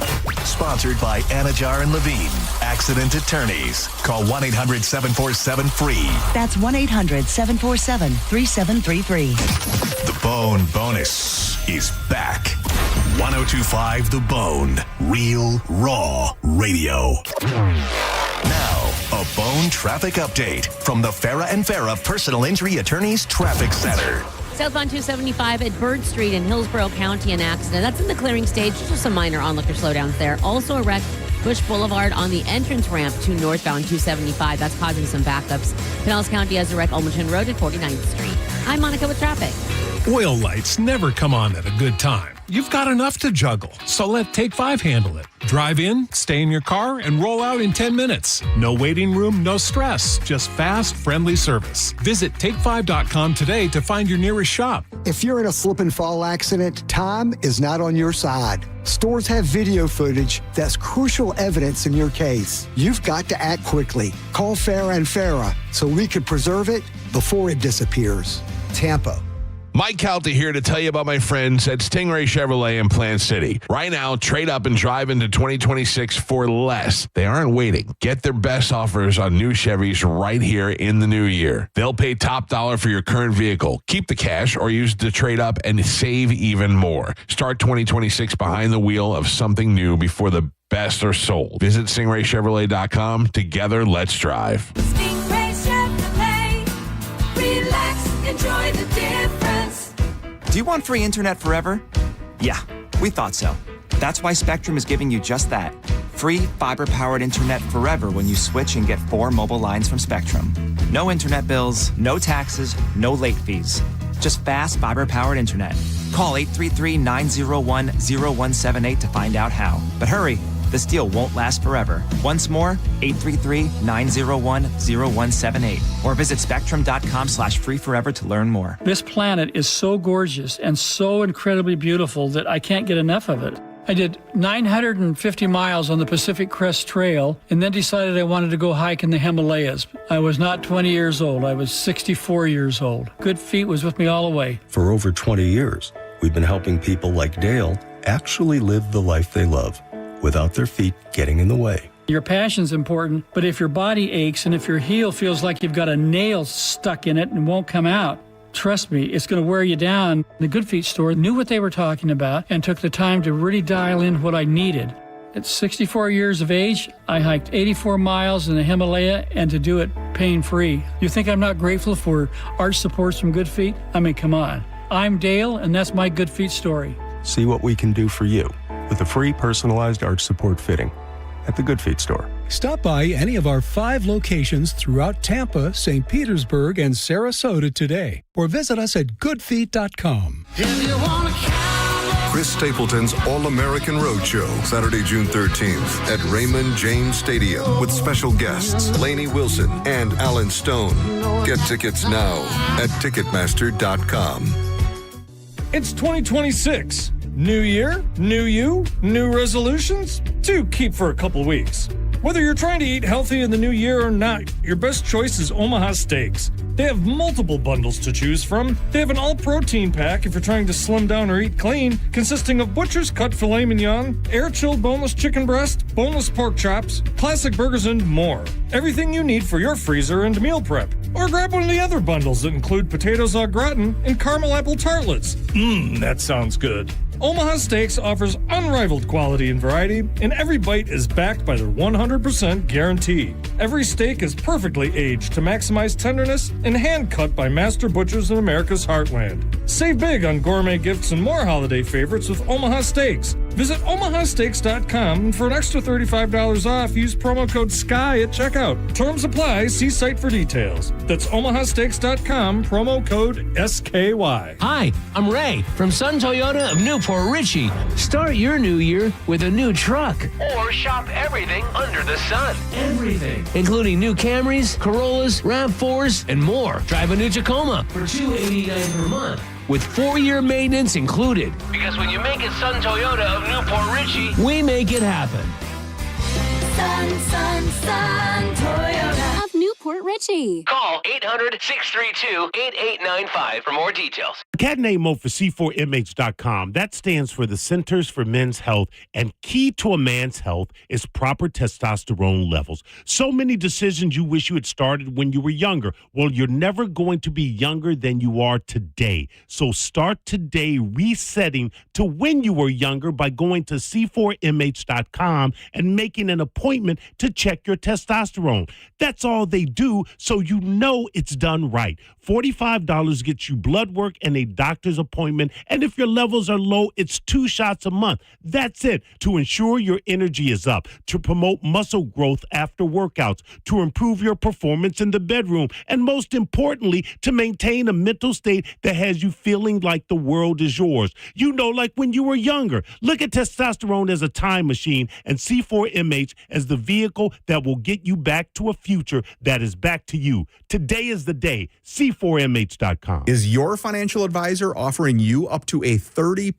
Sponsored by Anajar and Levine, Accident Attorneys. Call 1-800-747-FREE. That's 1-800-747-3733. The Bone Bonus is back. 102.5 The Bone. Real, raw radio. Now, a Bone traffic update from the Farah and Farah Personal Injury Attorneys Traffic Center. Southbound 275 at Bird Street in Hillsborough County, an accident. That's in the clearing stage. Just some minor onlooker slowdowns there. Also a wreck, Bush Boulevard on the entrance ramp to northbound 275. That's causing some backups. Pinellas County has a wreck, Ulmerton Road at 49th Street. I'm Monica with traffic. Oil lights never come on at a good time. You've got enough to juggle, so let Take 5 handle it. Drive in, stay in your car, and roll out in 10 minutes. No waiting room, no stress, just fast, friendly service. Visit take5.com today to find your nearest shop. If you're in a slip and fall accident, time is not on your side. Stores have video footage that's crucial evidence in your case. You've got to act quickly. Call Farah and Farah so we can preserve it before it disappears. Tampa. Mike Calta here to tell you about my friends at Stingray Chevrolet in Plant City. Right now, trade up and drive into 2026 for less. They aren't waiting. Get their best offers on new Chevys right here in the new year. They'll pay top dollar for your current vehicle. Keep the cash or use the trade up and save even more. Start 2026 behind the wheel of something new before the best are sold. Visit StingrayChevrolet.com. Together, let's drive. Stingray Chevrolet. Relax, enjoy the difference. Do you want free internet forever? Yeah, we thought so. That's why Spectrum is giving you just that. Free fiber-powered internet forever when you switch and get 4 mobile lines from Spectrum. No internet bills, no taxes, no late fees. Just fast fiber-powered internet. Call 833-901-0178 to find out how. But hurry, this deal won't last forever. Once more, 833-901-0178. Or visit spectrum.com/freeforever to learn more. This planet is so gorgeous and so incredibly beautiful that I can't get enough of it. I did 950 miles on the Pacific Crest Trail and then decided I wanted to go hike in the Himalayas. I was not 20 years old. I was 64 years old. Good Feet was with me all the way. For over 20 years, we've been helping people like Dale actually live the life they love without their feet getting in the way. Your passion's important, but if your body aches and if your heel feels like you've got a nail stuck in it and won't come out, trust me, it's going to wear you down. The Good Feet store knew what they were talking about and took the time to really dial in what I needed. At 64 years of age, I hiked 84 miles in the Himalaya and to do it pain-free. You think I'm not grateful for arch supports from Good Feet? I mean, come on. I'm Dale, and that's my Good Feet story. See what we can do for you with a free personalized arch support fitting at the Good Feet store. Stop by any of our 5 locations throughout Tampa, St. Petersburg, and Sarasota today, or visit us at goodfeet.com. Chris Stapleton's All-American Roadshow, Saturday, June 13th at Raymond James Stadium with special guests Lainey Wilson and Alan Stone. Get tickets now at Ticketmaster.com. It's 2026. New year, new you, new resolutions to keep for a couple weeks. Whether you're trying to eat healthy in the new year or not, your best choice is Omaha Steaks. They have multiple bundles to choose from. They have an all-protein pack if you're trying to slim down or eat clean, consisting of butcher's cut filet mignon, air-chilled boneless chicken breast, boneless pork chops, classic burgers, and more. Everything you need for your freezer and meal prep. Or grab one of the other bundles that include potatoes au gratin and caramel apple tartlets. That sounds good. Omaha Steaks offers unrivaled quality and variety, and every bite is backed by their 100% guarantee. Every steak is perfectly aged to maximize tenderness and hand-cut by master butchers in America's heartland. Save big on gourmet gifts and more holiday favorites with Omaha Steaks. Visit omahasteaks.com, and for an extra $35 off, use promo code SKY at checkout. Terms apply. See site for details. That's omahasteaks.com, promo code SKY. Hi, I'm Ray from Sun Toyota of Newport Richey. Start your new year with a new truck. Or shop everything under the sun. Everything, including new Camrys, Corollas, RAV4s, and more. Drive a new Tacoma for $289 per month, with 4-year maintenance included. Because when you make it Sun Toyota of Newport Richey, we make it happen. Sun Toyota of Newport Richey. Call 800-632-8895 for more details. Cat name mode for C4MH.com. That stands for the Centers for Men's Health, and key to a man's health is proper testosterone levels. So many decisions you wish you had started when you were younger. Well, you're never going to be younger than you are today. So start today resetting to when you were younger by going to C4MH.com and making an appointment to check your testosterone. That's all they do, so you know it's done right. $45 gets you blood work and a doctor's appointment, and if your levels are low, it's 2 shots a month. That's it. To ensure your energy is up, to promote muscle growth after workouts, to improve your performance in the bedroom, and most importantly, to maintain a mental state that has you feeling like the world is yours. You know, like when you were younger. Look at testosterone as a time machine and C4MH as the vehicle that will get you back to a future that is back to you. Today is the day. C4MH.com. Is your financial advisor offering you up to a 30%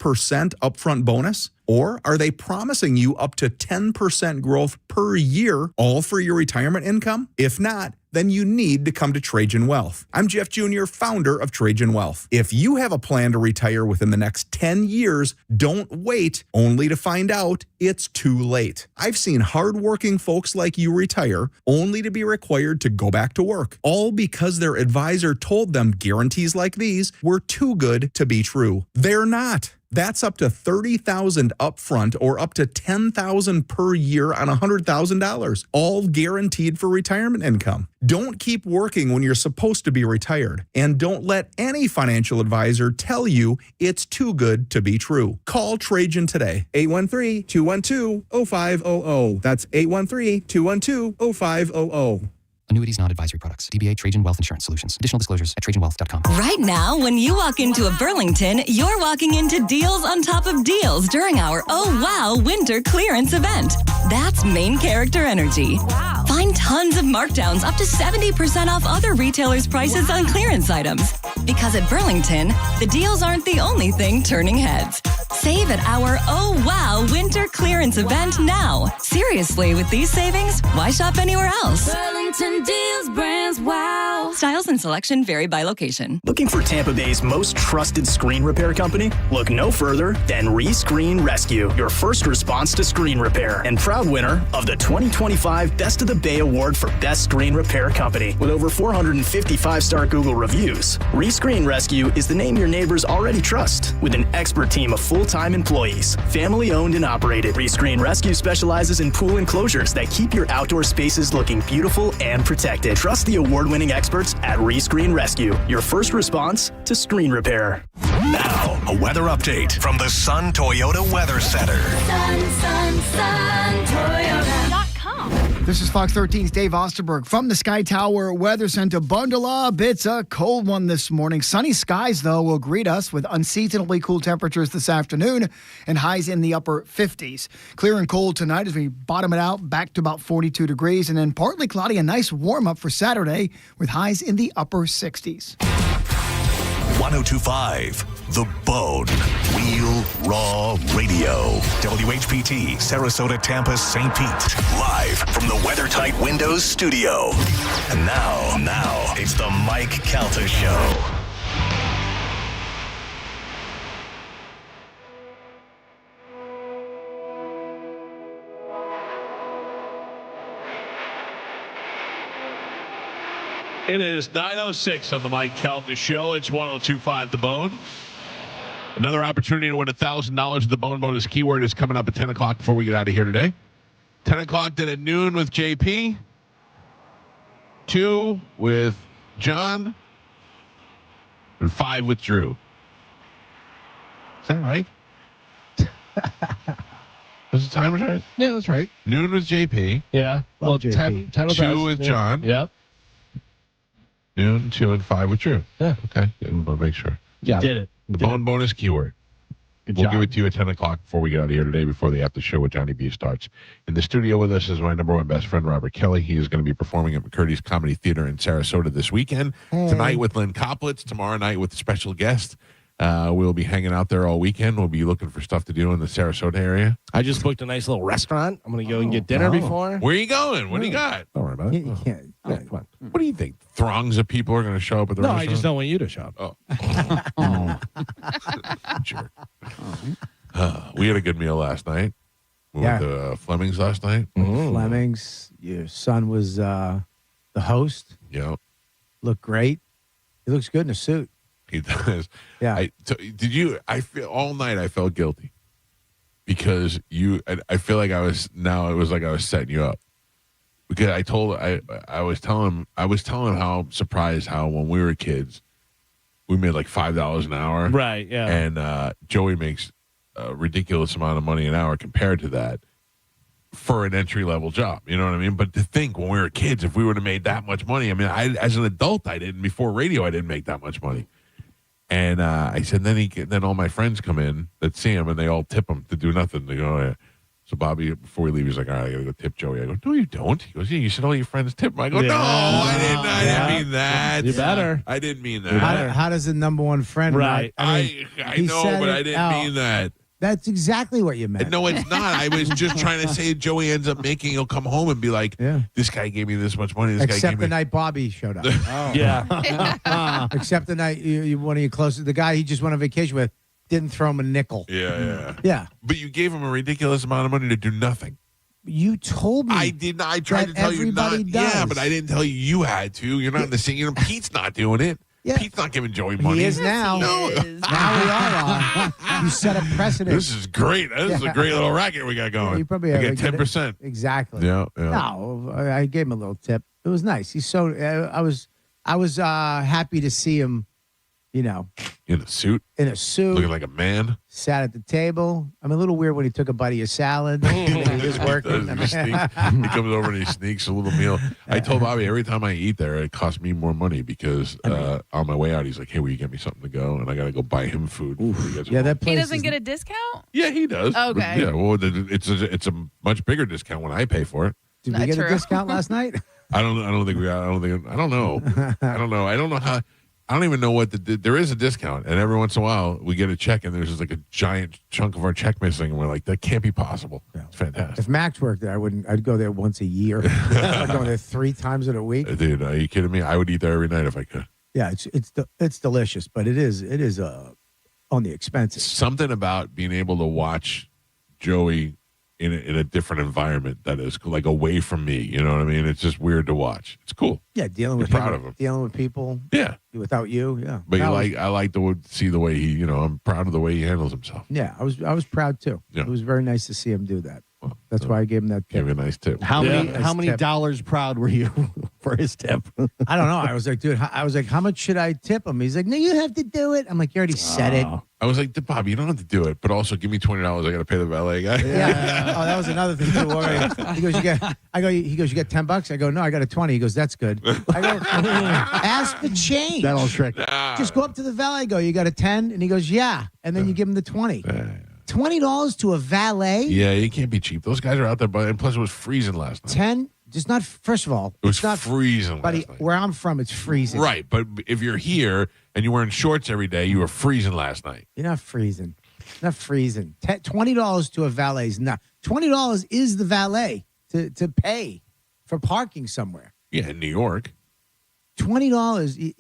upfront bonus? Or are they promising you up to 10% growth per year, all for your retirement income? If not, then you need to come to Trajan Wealth. I'm Jeff Jr., founder of Trajan Wealth. If you have a plan to retire within the next 10 years, don't wait only to find out it's too late. I've seen hardworking folks like you retire only to be required to go back to work, all because their advisor told them guarantees like these were too good to be true. They're not. That's up to $30,000 upfront or up to $10,000 per year on $100,000, all guaranteed for retirement income. Don't keep working when you're supposed to be retired, and don't let any financial advisor tell you it's too good to be true. Call Trajan today, 813-212-0500. That's 813-212-0500. Annuities, non-advisory products. DBA Trajan Wealth Insurance Solutions. Additional disclosures at trajanwealth.com. Right now, when you walk into a Burlington, you're walking into deals on top of deals during our Oh Wow Winter Clearance event. That's main character energy. Wow. Find tons of markdowns up to 70% off other retailers' prices on clearance items. Because at Burlington, the deals aren't the only thing turning heads. Save at our Oh Wow Winter Clearance event now. Seriously, with these savings, why shop anywhere else? Burlington deals, brands, wow. Styles and selection vary by location. Looking for Tampa Bay's most trusted screen repair company? Look no further than Rescreen Rescue, your first response to screen repair, and proud winner of the 2025 Best of the Bay Award for Best Screen Repair Company. With over 450 5-star Google reviews, Rescreen Rescue is the name your neighbors already trust. With an expert team of full-time employees, family-owned and operated, Rescreen Rescue specializes in pool enclosures that keep your outdoor spaces looking beautiful and protected. Trust the award-winning experts at Rescreen Rescue, your first response to screen repair. Now, a weather update from the Sun Toyota Weather Center. Sun Toyota.com. This is Fox 13's Dave Osterberg from the Sky Tower Weather Center. Bundle up. It's a cold one this morning. Sunny skies, though, will greet us with unseasonably cool temperatures this afternoon and highs in the upper 50s. Clear and cold tonight as we bottom it out back to about 42 degrees, and then partly cloudy, a nice warm up for Saturday with highs in the upper 60s. 1025, The Bone. Real Raw Radio. WHPT, Sarasota, Tampa, St. Pete. Live from the WeatherTight Windows studio. And now, it's the Mike Calta Show. It is 9:06 on the Mike Calta Show. It's 1025 The Bone. Another opportunity to win $1,000 of the Bone Bonus keyword is coming up at 10 o'clock before we get out of here today. 10 o'clock then at noon with JP. 2 with John. And 5 with Drew. Is that right? Is the time right? Yeah, that's right. Noon with JP. Yeah. Well, JP. 2 with John. Yep. Noon, 2, and 5 with Drew. Yeah. Okay. We'll make sure. Yeah. Did it. The Bone Bonus keyword. We'll give it to you at 10 o'clock before we get out of here today, before the after show with Johnny B starts. In the studio with us is my number one best friend, Robert Kelly. He is going to be performing at McCurdy's Comedy Theater in Sarasota this weekend. Tonight with Lynn Koplitz. Tomorrow night with a special guest. We'll be hanging out there all weekend. We'll be looking for stuff to do in the Sarasota area. I just booked a nice little restaurant. I'm going to go and get dinner before. Where are you going? What do you got? Don't worry about it. You can't. Oh, come on. What do you think? Throngs of people are going to show up at the No, restaurant? I just don't want you to show up. Oh. Jerk. We had a good meal last night. We went to Fleming's last night. Fleming's. Your son was the host. Yeah. Looked great. He looks good in a suit. He does. Yeah. I feel all night I felt guilty because I feel like it was like I was setting you up. Because I was telling him how surprised how when we were kids we made like $5 an hour. Right, yeah. And Joey makes a ridiculous amount of money an hour compared to that for an entry-level job. You know what I mean? But to think when we were kids, if we would have made that much money, I mean, as an adult, before radio, I didn't make that much money. And I said, then all my friends come in that see him, and they all tip him to do nothing. They go, yeah. So Bobby, before we leave, he's like, all right, I got to go tip Joey. I go, no, you don't. He goes, yeah, you said all your friends tip him. I go, no, I didn't mean that. You better. I didn't mean that. How does the number one friend? Right. I know, but I didn't mean that. That's exactly what you meant. No, it's not. I was just trying to say Joey ends up he'll come home and be like, this guy gave me this much money. Except the night Bobby showed up. Yeah. Except the night one of your closest, the guy he just went on vacation with, didn't throw him a nickel. Yeah. But you gave him a ridiculous amount of money to do nothing. You told me. I did not. I tried to tell you not. Everybody does. Yeah, but I didn't tell you you had to. You're not in the scene. Pete's not doing it. Yeah. Pete's not giving Joey money. He is now. No. Now we are on. You set a precedent. This is great. This is a great little racket we got going. You probably I have get 10%. Exactly. Yeah. No, I gave him a little tip. It was nice. He's so. I was happy to see him. In a suit. Looking like a man. Sat at the table. I'm a little weird when he took a bite of your salad. He was working. He comes over and he sneaks a little meal. I told Bobby every time I eat there, it costs me more money because on my way out, he's like, hey, will you get me something to go? And I got to go buy him food. That place He doesn't get a discount? Yeah, he does. Okay. Yeah, well, it's a much bigger discount when I pay for it. Did we get a discount last night? I don't think we got. I don't know. I don't know how. I don't even know what there is a discount, and every once in a while we get a check, and there's just like a giant chunk of our check missing, and we're like, that can't be possible. It's fantastic. If Max worked there, I'd go there once a year. I'd go there 3 times in a week. Dude, are you kidding me? I would eat there every night if I could. Yeah, it's delicious, but it is on the expensive. Something about being able to watch Joey in a different environment that is like away from me. You know what I mean? It's just weird to watch. It's cool. Yeah, dealing with proud of him. Dealing with people. Yeah. Without you, yeah. But I like to see the way he, I'm proud of the way he handles himself. Yeah, I was proud too. Yeah. It was very nice to see him do that. That's why I gave him that tip. Give him a nice tip. How many dollars proud were you for his tip? I don't know. I was like, dude, how much should I tip him? He's like, no, you have to do it. I'm like, you already said it. I was like, Bob, you don't have to do it, but also give me $20. I got to pay the valet guy. Yeah. Oh, that was another thing too. He goes, you get $10. I go, no, I got a 20. He goes, that's good. I go, ask the change. That old trick. Just go up to the valet. I go, you got a 10? And he goes, yeah. And then you give him the 20. $20 to a valet? Yeah, you can't be cheap. Those guys are out there, and plus it was freezing last night. 10? Just not. First of all, it was not freezing. Buddy, where I'm from, it's freezing. Right, but if you're here and you're wearing shorts every day, you were freezing last night. You're not freezing. Not freezing. $20 to a valet is not. $20 is the valet to pay for parking somewhere. Yeah, in New York. $20,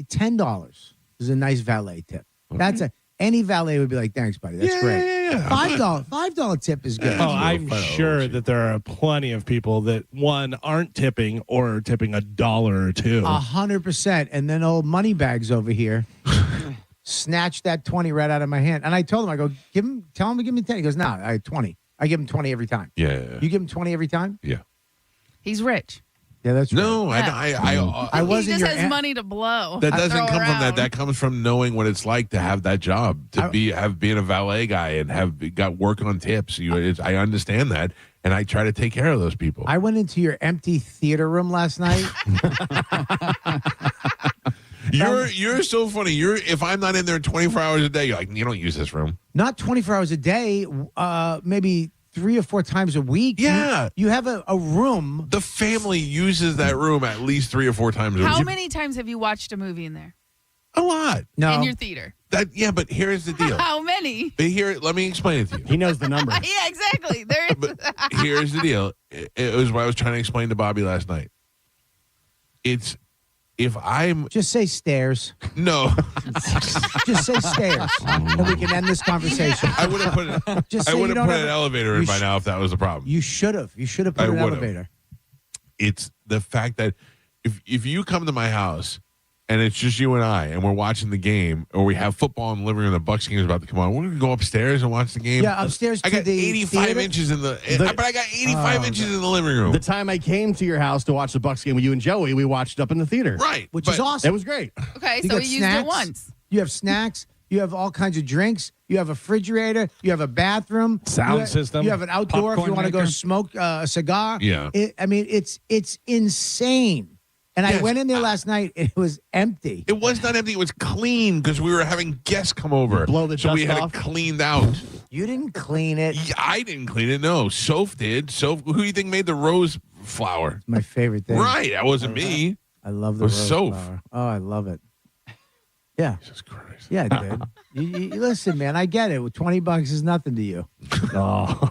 $10 is a nice valet tip. Okay. Any valet would be like, thanks, buddy. That's great. Yeah. $5 tip is good. Oh, I'm sure that there are plenty of people that, one, aren't tipping or tipping $1 or $2. 100%. And then old money bags over here snatched that 20 right out of my hand. And I told him, I go, tell him to give me 10. He goes, no, I had 20. I give him 20 every time. Yeah. You give him 20 every time? Yeah. He's rich. Yeah, that's no. Right. I wasn't. He just has money to blow. That doesn't come from that. That comes from knowing what it's like to have that job, to being a valet guy and got work on tips. I understand that, and I try to take care of those people. I went into your empty theater room last night. You're so funny. If I'm not in there 24 hours a day, you're like, you don't use this room. Not 24 hours a day. Maybe 3 or 4 times a week. Yeah. You have a room. The family uses that room at least 3 or 4 times a week. How many times have you watched a movie in there? A lot. No. In your theater? But here's the deal. How many? But let me explain it to you. He knows the number. Yeah, exactly. There is. But here's the deal. It was what I was trying to explain to Bobby last night. It's if I'm just say stairs. No, just say stairs, and we can end this conversation. I would have put it. Just I say would you have don't put have an a- elevator in you by now if that was the problem. You should have. You should have put I an would've. elevator. It's the fact that if you come to my house and it's just you and I, and we're watching the game, or we have football in the living room, the Bucks game is about to come on, we're going to go upstairs and watch the game. Yeah, upstairs I to got the 85 theater? inches but I got 85 inches in the living room. The time I came to your house to watch the Bucks game with you and Joey, we watched it up in the theater. Right. Which is awesome. It was great. Okay, You so got we used snacks? it once. You have snacks. You have all kinds of drinks. You have a refrigerator. You have a bathroom. Sound you have, system. You have an outdoor if you Popcorn want to go maker. smoke a cigar. Yeah. It's insane. And I Yes. went in there last night. It was empty. It was not empty. It was clean because we were having guests come over. Blow the so we dust had off? it cleaned out. You didn't clean it. Yeah, I didn't clean it. No, Soph did. Soph, who do you think made the rose flower? My favorite thing. Right, that wasn't me. I love the It was rose Soph. flower. Oh, I love it. Yeah. Jesus Christ. Yeah, dude. you listen, man. I get it. $20 is nothing to you. Oh.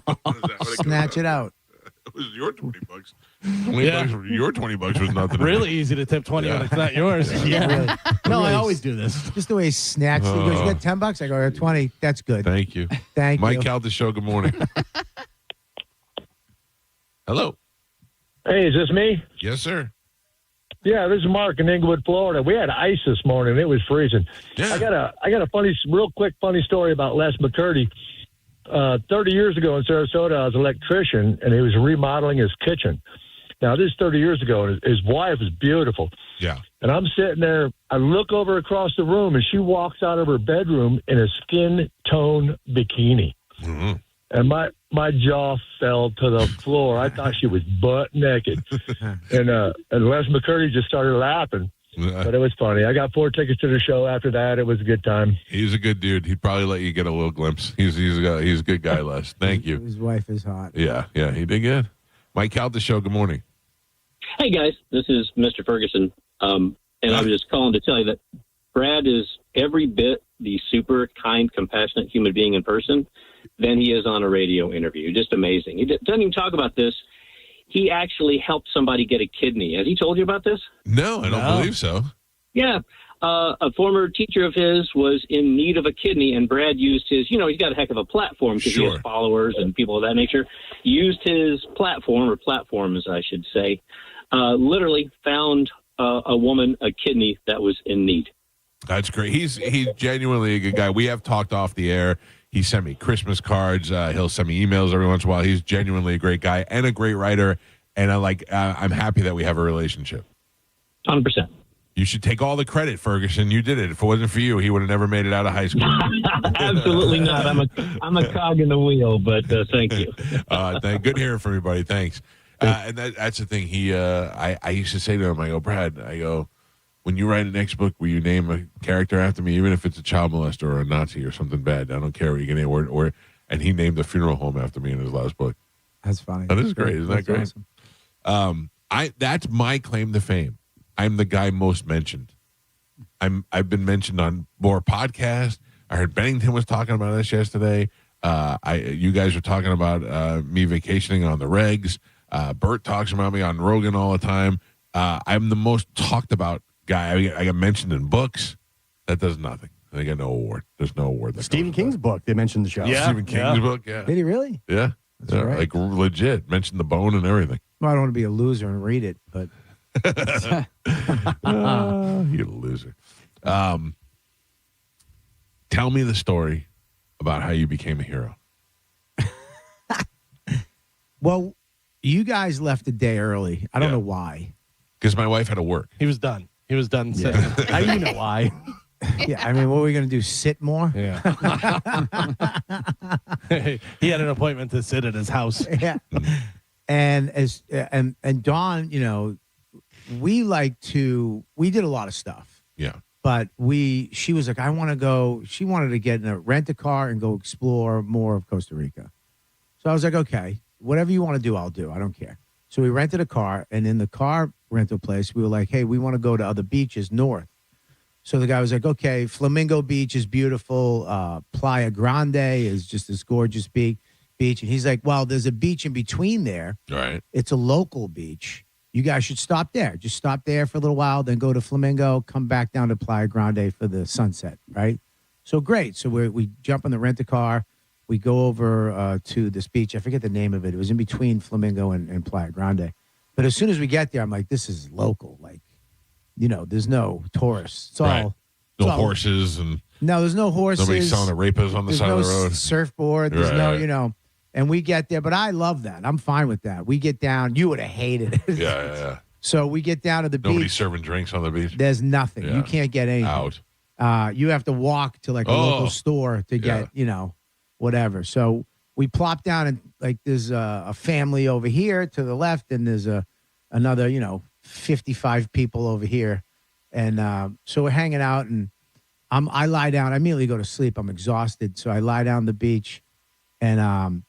Snatch it out. It was your $20. Your $20 was nothing. to me. Really easy to tip 20 when it's not yours. Yeah. Really. No, I Really. always do this. Just the way he snatched it. He goes, you got $10? I go, I got 20. That's good. Thank you. Thank Mike you. Calta Show, good morning. Hello. Hey, is this me? Yes, sir. Yeah, this is Mark in Inglewood, Florida. We had ice this morning. It was freezing. Yeah. I got a real quick funny story about Les McCurdy. 30 years ago in Sarasota, I was an electrician, and he was remodeling his kitchen. Now, this is 30 years ago, and his wife is beautiful. Yeah. And I'm sitting there. I look over across the room, and she walks out of her bedroom in a skin tone bikini. Mm-hmm. And my jaw fell to the floor. I thought she was butt naked. And Les McCurdy just started laughing. But it was funny. I got 4 tickets to the show after that. It was a good time. He's a good dude. He'd probably let you get a little glimpse. He's a good guy, Les. Thank you. His wife is hot. Yeah, he did good. Mike Calta Show, good morning. Hey, guys. This is Mr. Ferguson. And I was just calling to tell you that Brad is every bit the super kind, compassionate human being in person than he is on a radio interview. Just amazing. He doesn't even talk about this. He actually helped somebody get a kidney. Has he told you about this? No, I don't believe so. Yeah. A former teacher of his was in need of a kidney, and Brad used his, he's got a heck of a platform because he has followers and people of that nature, used his platform, or platforms, I should say, literally found a woman a kidney that was in need. That's great. He's genuinely a good guy. We have talked off the air. He sent me Christmas cards. He'll send me emails every once in a while. He's genuinely a great guy and a great writer. And I'm happy that we have a relationship. 100%. You should take all the credit, Ferguson. You did it. If it wasn't for you, he would have never made it out of high school. Absolutely not. I'm a cog in the wheel, but thank you. Good hearing from you, buddy. Thanks. And that's the thing. I used to say to him, I go, Brad, when you write a next book, will you name a character after me, even if it's a child molester or a Nazi or something bad? I don't care what you can name. And he named a funeral home after me in his last book. That's funny. That is great. Isn't that great? Awesome. That's my claim to fame. I'm the guy most mentioned. I've been mentioned on more podcasts. I heard Bennington was talking about this yesterday. You guys were talking about me vacationing on the regs. Bert talks about me on Rogan all the time. I'm the most talked about guy. I get mentioned in books. That does nothing. I get no award. There's no award. Stephen King's book, they mentioned the show. Yeah. Stephen King's book, yeah. Did he really? Yeah. That's right. Like legit. Mentioned the bone and everything. Well, I don't want to be a loser and read it, but You're a loser. Tell me the story about how you became a hero. well, you guys left a day early. I don't know why. Because my wife had to work. He was done. Sitting. How do you know why? Yeah, I mean, what were we going to do? Sit more? Yeah. He had an appointment to sit at his house. Yeah. And and Dawn, we did a lot of stuff. Yeah. But she was like, I want to go. She wanted to rent a car and go explore more of Costa Rica. So I was like, okay, whatever you want to do, I'll do. I don't care. So we rented a car, and in the car rental place, we were like, hey, we want to go to other beaches north. So the guy was like, okay, Flamingo Beach is beautiful. Playa Grande is just this gorgeous beach. And he's like, well, there's a beach in between there. Right. It's a local beach. You guys should stop there. Just stop there for a little while, then go to Flamingo, come back down to Playa Grande for the sunset, right? So great. So we jump in the rent-a-car. We go over to this beach. I forget the name of it. It was in between Flamingo and Playa Grande. But as soon as we get there, I'm like, this is local. Like, there's no tourists. It's all no horses and no, there's no horses. Nobody's selling arepas on the side of the road. Surfboard. There's no, and we get there. But I love that. I'm fine with that. We get down. You would have hated it. Yeah. So we get down to the beach. Nobody's serving drinks on the beach. There's nothing. Yeah. You can't get anything. Out. You have to walk to like a local store to get, whatever. So we plop down and like there's a family over here to the left, and there's another 55 people over here, and so we're hanging out, and I lie down. I immediately go to sleep. I'm exhausted, so I lie down on the beach, and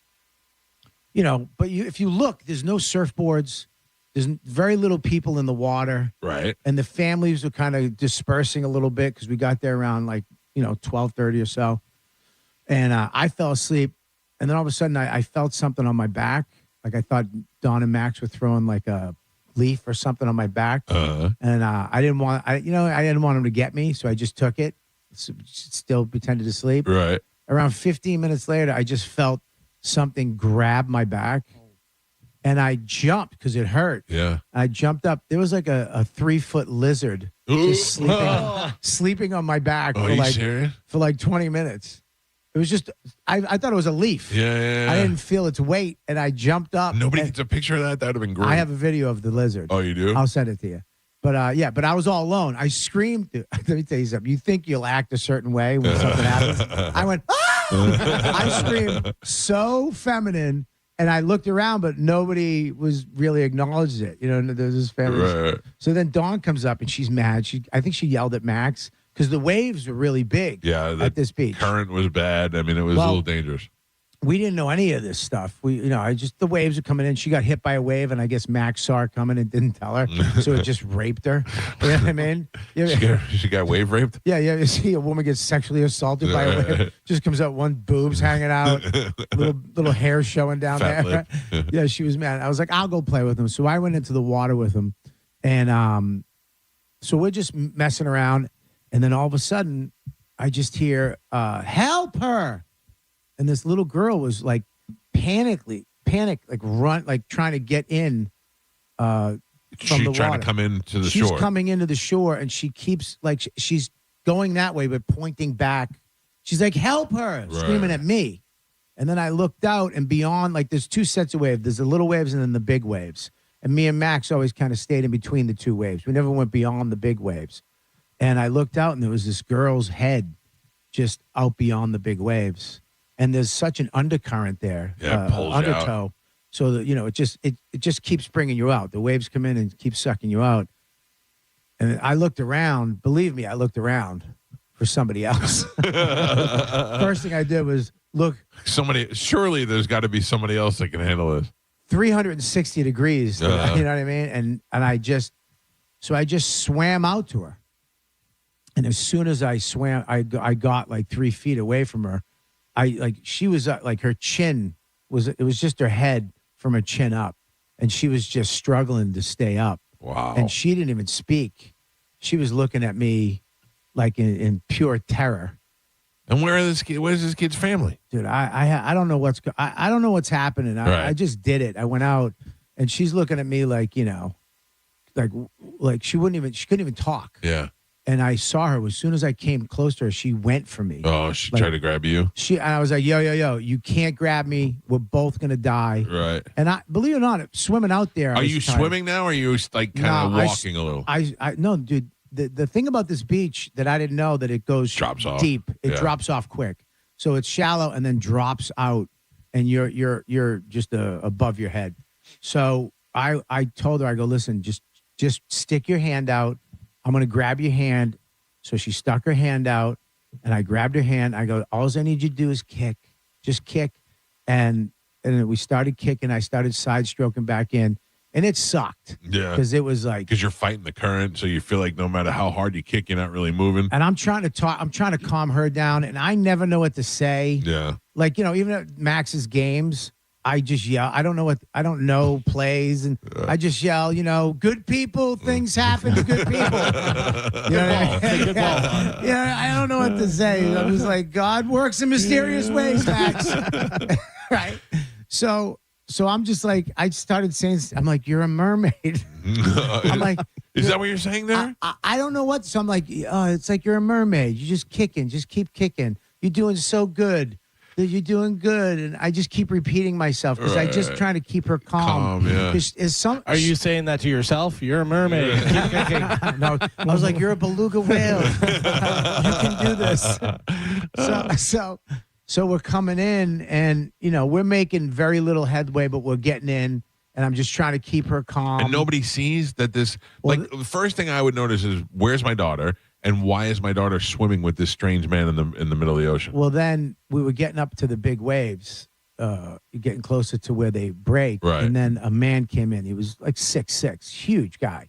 but if you look, there's no surfboards. There's very little people in the water, right? And the families were kind of dispersing a little bit because we got there around 12:30 or so, and I fell asleep, and then all of a sudden I felt something on my back, like I thought Don and Max were throwing like a leaf or something on my back, and I didn't want I didn't want them to get me, so I just took it, still pretended to sleep. Right. Around 15 minutes later, I just felt something grab my back. And I jumped because it hurt. Yeah. I jumped up. There was like a 3-foot lizard just sleeping on my back for like 20 minutes. It was just, I thought it was a leaf. Yeah. I didn't feel its weight, and I jumped up. Nobody gets a picture of that? That would have been great. I have a video of the lizard. Oh, you do? I'll send it to you. But but I was all alone. I screamed. Let me tell you something. You think you'll act a certain way when something happens. I went, ah! I screamed so feminine. And I looked around, but nobody was really acknowledged it. There's this family. Right. So then Dawn comes up and she's mad. I think she yelled at Max because the waves were really big. Yeah, at this beach. Current was bad. I mean, it was a little dangerous. We didn't know any of this stuff. The waves were coming in. She got hit by a wave, and I guess Max saw her coming and didn't tell her, so it just raped her. You know what I mean? She got wave raped? Yeah. You see a woman get sexually assaulted by a wave. Just comes out, one boob's hanging out, little hair showing down Fat there. lip. Yeah, she was mad. I was like, I'll go play with him. So I went into the water with him, and so we're just messing around, and then all of a sudden, I just hear, "Help her!" And this little girl was like panicked, like run, like trying to get in from the water. Trying to come into the shore. She's coming into the shore, and she keeps like she's going that way, but pointing back. She's like, "Help her!" Screaming at me. And then I looked out, and beyond, like there's two sets of waves. There's the little waves and then the big waves. And me and Max always kind of stayed in between the two waves. We never went beyond the big waves. And I looked out, and there was this girl's head just out beyond the big waves. And there's such an undercurrent there, undertow. Out. So that it just keeps bringing you out. The waves come in and keep sucking you out. And I looked around. Believe me, I looked around for somebody else. First thing I did was look. Surely there's got to be somebody else that can handle this. 360 degrees. You know what I mean? And I just swam out to her. And as soon as I swam, I got like 3 feet away from her. She was like her chin it was just her head from her chin up, and she was just struggling to stay up. Wow. And she didn't even speak. She was looking at me like in pure terror. And where's this kid's family? Dude, I don't know I don't know what's happening. I just did it. I went out, and she's looking at me like, like she couldn't even talk. Yeah. And I saw her as soon as I came close to her, she went for me. Oh, she tried to grab you? And I was like, yo, you can't grab me. We're both going to die. Right. And believe it or not, swimming out there. Are you swimming now, or are you like kind of walking a little? No, dude. The thing about this beach that I didn't know that it goes drops off deep. It drops off quick. So it's shallow and then drops out, and you're just above your head. So I told her, I go, listen, just stick your hand out. I'm going to grab your hand. So she stuck her hand out, and I grabbed her hand. I go, all I need you to do is kick. Just kick. And we started kicking. I started side stroking back in. and it sucked. Yeah. Because it was like, because you're fighting the current, so you feel like no matter how hard you kick, you're not really moving. and I'm trying to calm her down, and I never know what to say. Yeah. Like, even at Max's games, I just yell. I don't know plays, and I just yell, good people, things happen to good people. You know what I mean? Good ball. Yeah, I don't know what to say. I'm just like, God works in mysterious ways, Max. Right? So I'm just like, I started saying, I'm like, you're a mermaid. I'm like, is that what you're saying there? I don't know what. So I'm like, it's like you're a mermaid. You're just kicking. Just keep kicking. You're doing so good. That you're doing good. And I just keep repeating myself because I just trying to keep her calm. Yeah. Are you saying that to yourself? You're a mermaid. Keep kicking. No, I was like, you're a beluga whale. You can do this. So we're coming in, and we're making very little headway, but we're getting in, and I'm just trying to keep her calm. And nobody sees that this. Like the first thing I would notice is, where's my daughter, and why is my daughter swimming with this strange man in the middle of the ocean? Well, then we were getting up to the big waves, getting closer to where they break, Right. and then a man came in. He was like 6'6", huge guy.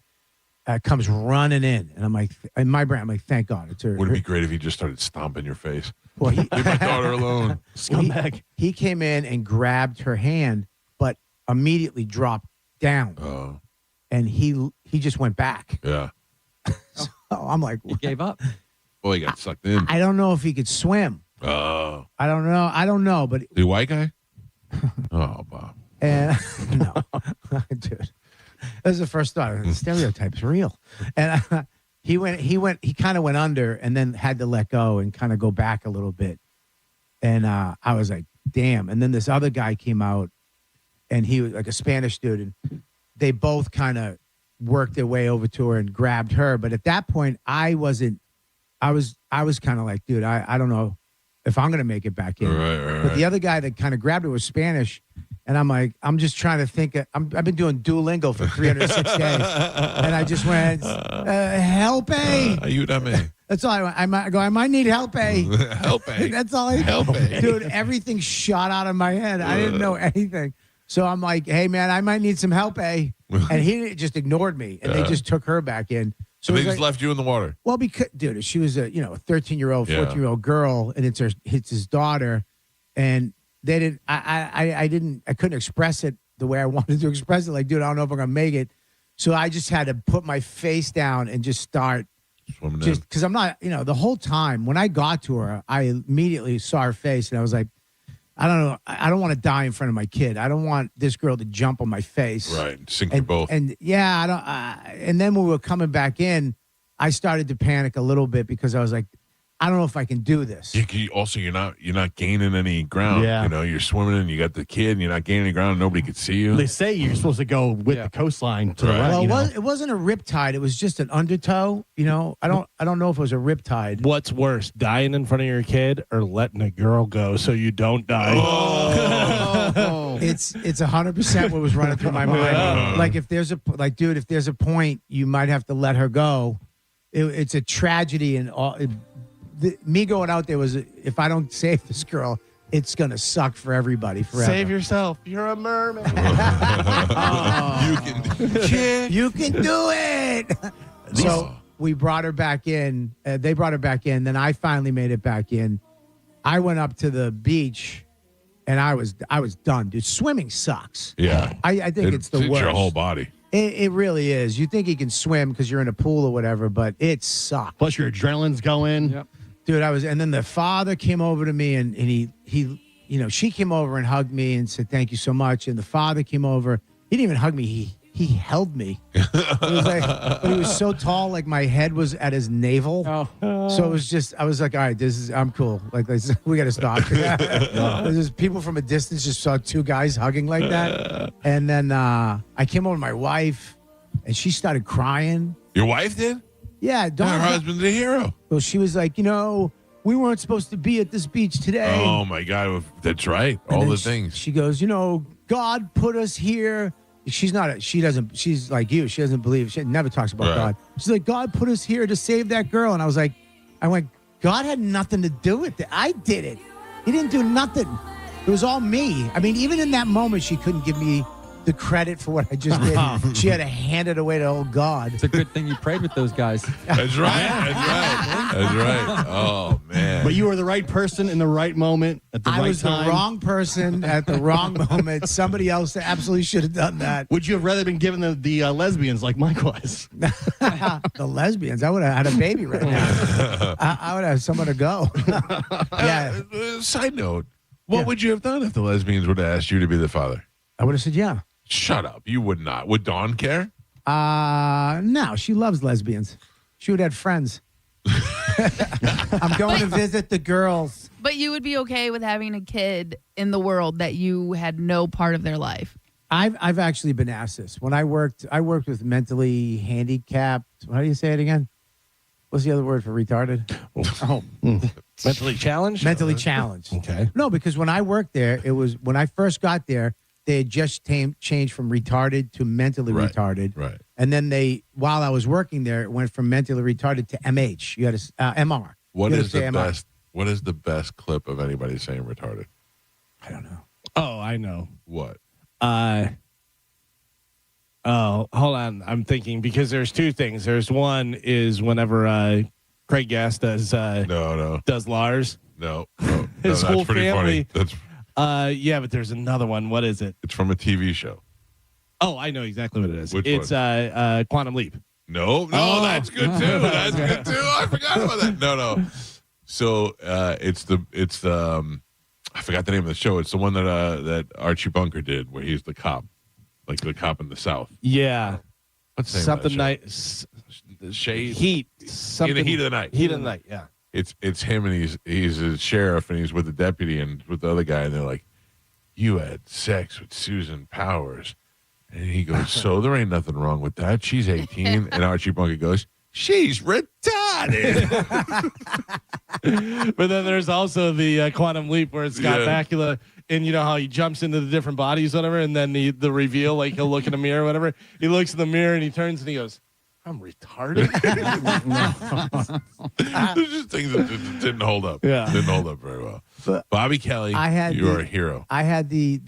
Comes running in, and I'm like, in my brain, I'm like, thank God, it's her. Would it be great if he just started stomping your face? Well, leave my daughter alone, scumbag. He came in and grabbed her hand, but immediately dropped down. Oh, and he just went back. yeah. So I'm like, He gave up. Well, he got sucked in. I don't know if he could swim. Oh, I don't know, but the white guy. Oh, Bob. and no, dude, that was the first thought. The stereotype's real, and he kind of went under, and then had to let go and kind of go back a little bit, and I was like, damn. And then this other guy came out, and he was like a Spanish dude, and they both kind of worked their way over to her and grabbed her. But at that point, I was kind of like, dude, I don't know if I'm going to make it back in. Right. But the other guy that kind of grabbed her was Spanish. And I'm like, I'm just trying to think. I've been doing Duolingo for 306 days. And I just went, help, Ayúdame. That's all I went. I might need help, Help, That's all I Help, Dude, everything shot out of my head. I didn't know anything. So I'm like, hey, man, I might need some help, And he just ignored me. And they just took her back in. So they it was just like, left you in the water. well, because, dude, she was a 13-year-old, Yeah. 14-year-old girl, and it's his daughter, and they didn't. I couldn't express it the way I wanted to express it. Like, dude, I don't know if I'm gonna make it. So I just had to put my face down and just start Swimming in. just because I'm not, the whole time when I got to her, I immediately saw her face, and I was like, I don't know, I don't want to die in front of my kid. I don't want this girl to jump on my face. Right, sink you both. And yeah, I don't. And then when we were coming back in, I started to panic a little bit because I was like, I don't know if I can do this. You're not gaining any ground. Yeah. You're swimming and you got the kid and you're not gaining any ground. Nobody could see you. They say you're supposed to go with the coastline to the right. Well, it wasn't a rip tide. It was just an undertow. I don't know if it was a rip tide. What's worse, dying in front of your kid or letting a girl go so you don't die? Oh. It's 100% what was running through my mind. Like if there's a point you might have to let her go. It's a tragedy, and all. Me going out there was, if I don't save this girl, it's gonna suck for everybody forever. Save yourself. You're a mermaid. You can do it. So we brought her back in. They brought her back in. Then I finally made it back in. I went up to the beach, and I was done, dude. Swimming sucks. Yeah, I think it's the worst. Your whole body. It really is. You think you can swim because you're in a pool or whatever, but it sucks. Plus your adrenaline's going. Yep. Dude, and then the father came over to me, and he she came over and hugged me and said, thank you so much. And the father came over. He didn't even hug me. He held me. It was like, but he was so tall, like my head was at his navel. So it was just, I was like, all right, I'm cool. Like, we got to stop. There's people from a distance just saw two guys hugging like that. And then I came over to my wife, and she started crying. Your wife did? Yeah. Her husband's a hero. Well, she was like, we weren't supposed to be at this beach today. Oh, my God. That's right. All the things. She goes, God put us here. She's like you. She doesn't believe. She never talks about God. She's like, God put us here to save that girl. And I went, God had nothing to do with it. I did it. He didn't do nothing. It was all me. I mean, even in that moment, she couldn't give me the credit for what I just did. She had to hand it away to old God. It's a good thing you prayed with those guys. That's right. That's right. Oh, man. But you were the right person in the right moment at the right time. I was the wrong person at the wrong moment. Somebody else absolutely should have done that. Would you have rather been given the lesbians like Mike was? The lesbians? I would have had a baby right now. I would have someone to go. Yeah. Side note, what would you have done if the lesbians would have asked you to be the father? I would have said, yeah. Shut up. You would not. Would Dawn care? No, she loves lesbians. She would have friends. I'm going to visit the girls. But you would be okay with having a kid in the world that you had no part of their life. I've actually been asked this. When I worked with mentally handicapped. How do you say it again? What's the other word for retarded? Mentally challenged? Mentally challenged. Okay. No, because when I worked there, it was when I first got there, they had just changed from retarded to mentally retarded. Right. And then while I was working there, it went from mentally retarded to MH. You had to MR. What is the best? What is the best clip of anybody saying retarded? I don't know. Oh, I know. What? Oh, hold on. I'm thinking because there's two things. There's one is whenever Craig Gass does does Lars. No. His that's whole pretty family. Funny. That's yeah, but there's another one. What is it? It's from a TV show. Oh, I know exactly what it is. Which it's one? Quantum Leap. No, that's good too. That's good too. I forgot about that. No. So it's the I forgot the name of the show. It's the one that Archie Bunker did, where he's the cop, like the cop in the South. Yeah. What's the name something of that show? Shade Heat. Something in the Heat of the Night. Heat of the Night. Yeah. It's him, and he's a sheriff, and he's with the deputy and with the other guy, and they're like, "You had sex with Susan Powers," and he goes, "So there ain't nothing wrong with that. She's 18," and Archie Bunker goes, "She's retarded." But then there's also the Quantum Leap where it's Scott Bakula, and you know how he jumps into the different bodies, whatever, and then the reveal, like he'll look in a mirror, whatever. He looks in the mirror and he turns and he goes, "I'm retarded." There's just things that just didn't hold up. Yeah, didn't hold up very well. But Bobby Kelly, you are a hero. I had the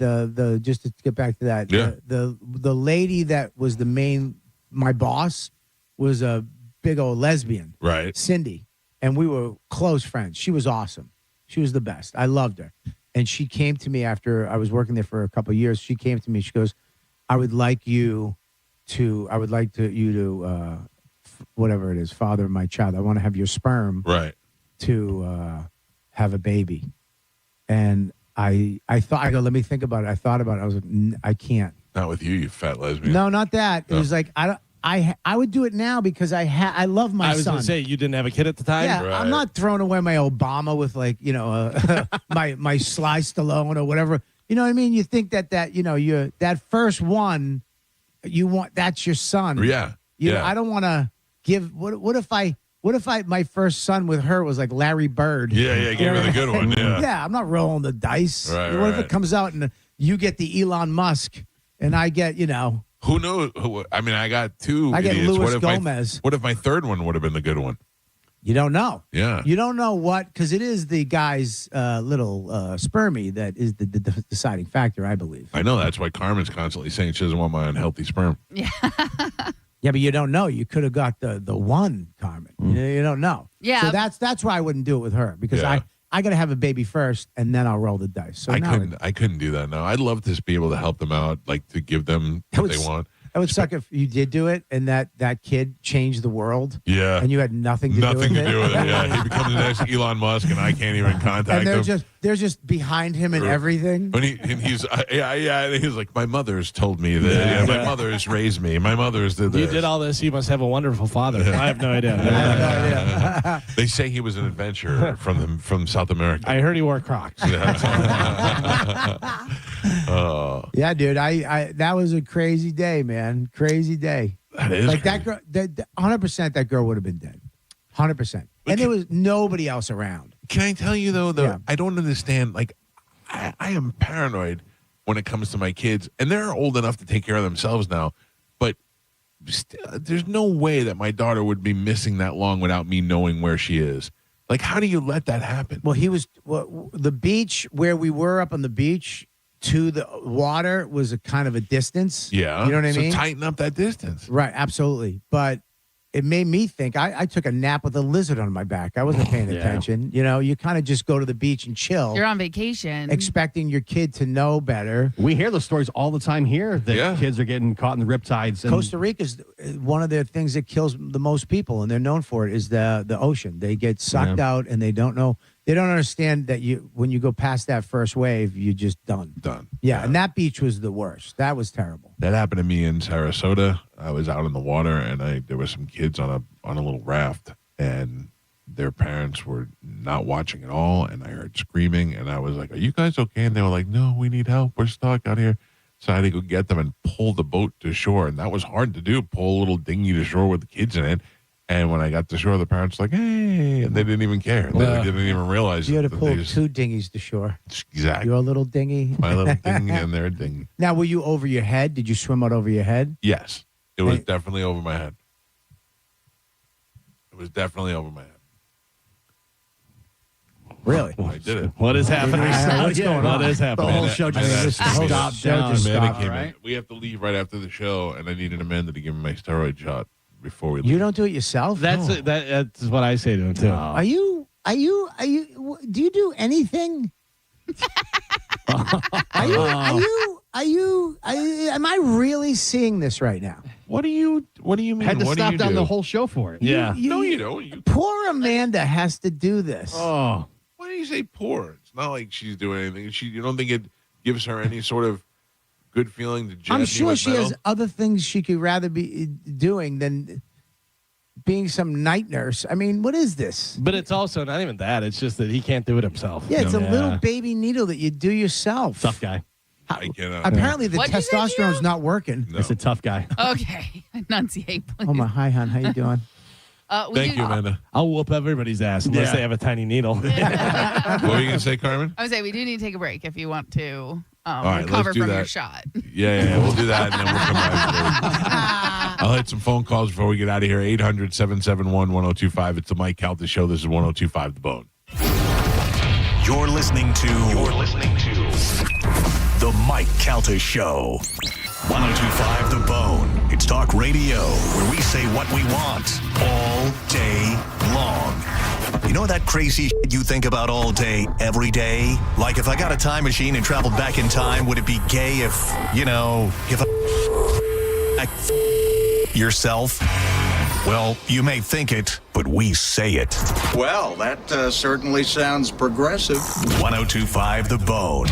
just to get back to that. Yeah. The lady that was my boss was a big old lesbian, right? Cindy, and we were close friends. She was awesome. She was the best. I loved her, and she came to me after I was working there for a couple of years. She came to me. She goes, "I would like you to whatever it is, father my child. I want to have your sperm, right, to have a baby." And I thought, I go, let me think about it. I thought about it. I was like, I can't. Not with you fat lesbian. No, not that. It was like I would do it now because I love my son. I was going to say you didn't have a kid at the time. Yeah, I'm not throwing away my Obama with like my Sly Stallone or whatever. You know what I mean? You think that that first one, that's your son. Yeah. I don't want to give. What if my first son with her was like Larry Bird? Yeah, give her the good one. Yeah. Yeah, I'm not rolling the dice. Right, what if it comes out and you get the Elon Musk and I get, Who knows? I mean, I got two. I get idiots. Louis Gomez. What if my third one would have been the good one? You don't know. Yeah. You don't know because it is the guy's little spermie that is the deciding factor, I believe. I know. That's why Carmen's constantly saying she doesn't want my unhealthy sperm. Yeah. Yeah, but you don't know. You could have got the one, Carmen. You don't know. Yeah. So that's why I wouldn't do it with her because I got to have a baby first and then I'll roll the dice. So I couldn't do that. No, I'd love to be able to help them out, like to give them what they want. That would suck if you did do it and that kid changed the world. Yeah. And you had nothing to do with it. Yeah. He becomes the next Elon Musk and I can't even contact him. They're just behind him and everything. And he's and he's like, my mother's told me that. My mother's raised me. My mother's did this. You did all this. You must have a wonderful father. I have no idea. They say he was an adventurer from South America. I heard he wore Crocs. Yeah, dude. I that was a crazy day, man. Crazy day. That is like crazy. that girl. 100%. That girl would have been dead. 100%. And there was nobody else around. Can I tell you though? I don't understand. Like, I am paranoid when it comes to my kids, and they're old enough to take care of themselves now. But there's no way that my daughter would be missing that long without me knowing where she is. Like, how do you let that happen? Well, the beach where we were up on the beach to the water was a kind of a distance. Yeah. You know what I so mean? tighten up that distance. Right, absolutely. But it made me think. I took a nap with a lizard on my back. I wasn't paying attention. You know, you kind of just go to the beach and chill. You're on vacation. Expecting your kid to know better. We hear those stories all the time here that kids are getting caught in the riptides. And Costa Rica's one of the things that kills the most people, and they're known for it, is the ocean. They get sucked out, and they don't know. They don't understand that when you go past that first wave, you're just done. Yeah, and that beach was the worst. That was terrible. That happened to me in Sarasota. I was out in the water, and there were some kids on a little raft, and their parents were not watching at all, and I heard screaming, and I was like, "Are you guys okay?" And they were like, "No, we need help. We're stuck out here." So I had to go get them and pull the boat to shore, and that was hard to do. Pull a little dinghy to shore with the kids in it. And when I got to shore, the parents were like, "Hey," and they didn't even care. They didn't even realize. You had to pull two dinghies to shore. Exactly. Your little dinghy. My little dinghy and their dinghy. Now, were you over your head? Did you swim out over your head? Yes. It was definitely over my head. It was definitely over my head. Really? I did it. What is happening? What's going on? What is happening? The whole show just stopped down. We have to leave right after the show, and I needed Amanda to give me my steroid shot before we leave. You don't do it yourself? That's what I say to him too. Are you? Do you do anything? Am I really seeing this right now? What do you mean? Had to What do stop you down do? the whole show for it. Yeah. No, you don't. Poor Amanda has to do this. Oh. Why do you say poor? It's not like she's doing anything. You don't think it gives her any sort of good feeling to judge I'm you sure with she metal? has other things she could rather be doing than being some night nurse. I mean, what is this? But it's also not even that. It's just that he can't do it himself. Yeah, it's a little baby needle that you do yourself. Tough guy. I cannot. Apparently, the What'd you say, testosterone's Gio? not working. No. It's a tough guy. Okay. Enunciate, please. Oh my, hi, hon. How you doing? Thank you, Amanda. I'll whoop everybody's ass unless they have a tiny needle. What were you going to say, Carmen? I would say we do need to take a break if you want to right, recover let's do from your that. shot. Yeah, we'll do that, and then we'll come back. I'll hit some phone calls before we get out of here. 800-771-1025. It's the Mike Calta Show. This is 1025 The Bone. You're listening to The Mike Calta Show. 1025 The Bone. It's talk radio where we say what we want all day long. You know that crazy shit you think about all day, every day? Like if I got a time machine and traveled back in time, would it be gay if yourself? Well, you may think it, but we say it. Well, that certainly sounds progressive. 1025 The Bone.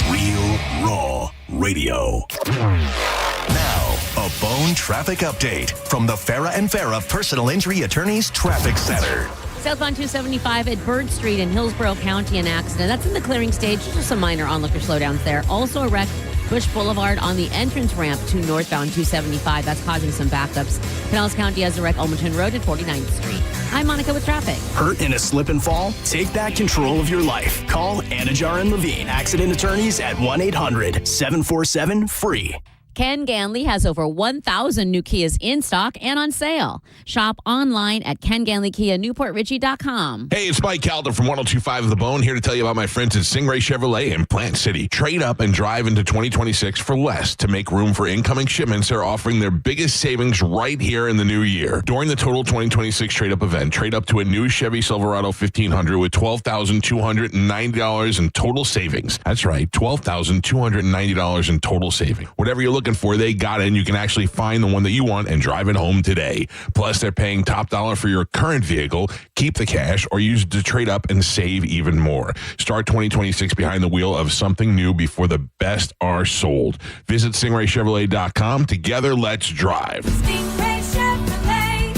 Real Raw Radio. Now, a Bone traffic update from the Farah and Farah Personal Injury Attorneys Traffic Center. Southbound 275 at Bird Street in Hillsborough County, an accident. That's in the clearing stage. Just some minor onlooker slowdowns there. Also a wreck, Bush Boulevard on the entrance ramp to northbound 275. That's causing some backups. Pinellas County has a wreck, Almaton Road at 49th Street. I'm Monica with traffic. Hurt in a slip and fall? Take back control of your life. Call Anajar and Levine, accident attorneys at 1-800-747-FREE. Ken Ganley has over 1,000 new Kias in stock and on sale. Shop online at KenGanleyKiaNewportRichy.com. Hey, it's Mike Calta from 1025 The Bone, here to tell you about my friends at Stingray Chevrolet in Plant City. Trade up and drive into 2026 for less. To make room for incoming shipments, they're offering their biggest savings right here in the new year. During the total 2026 trade-up event, trade up to a new Chevy Silverado 1500 with $12,290 in total savings. That's right, $12,290 in total savings. Whatever you're looking for, they got it, and you can actually find the one that you want and drive it home today. Plus, they're paying top dollar for your current vehicle. Keep the cash or use it to trade up and save even more. Start 2026 behind the wheel of something new before the best are sold. Visit StingrayChevrolet.com. Together, let's drive. Stingray Chevrolet.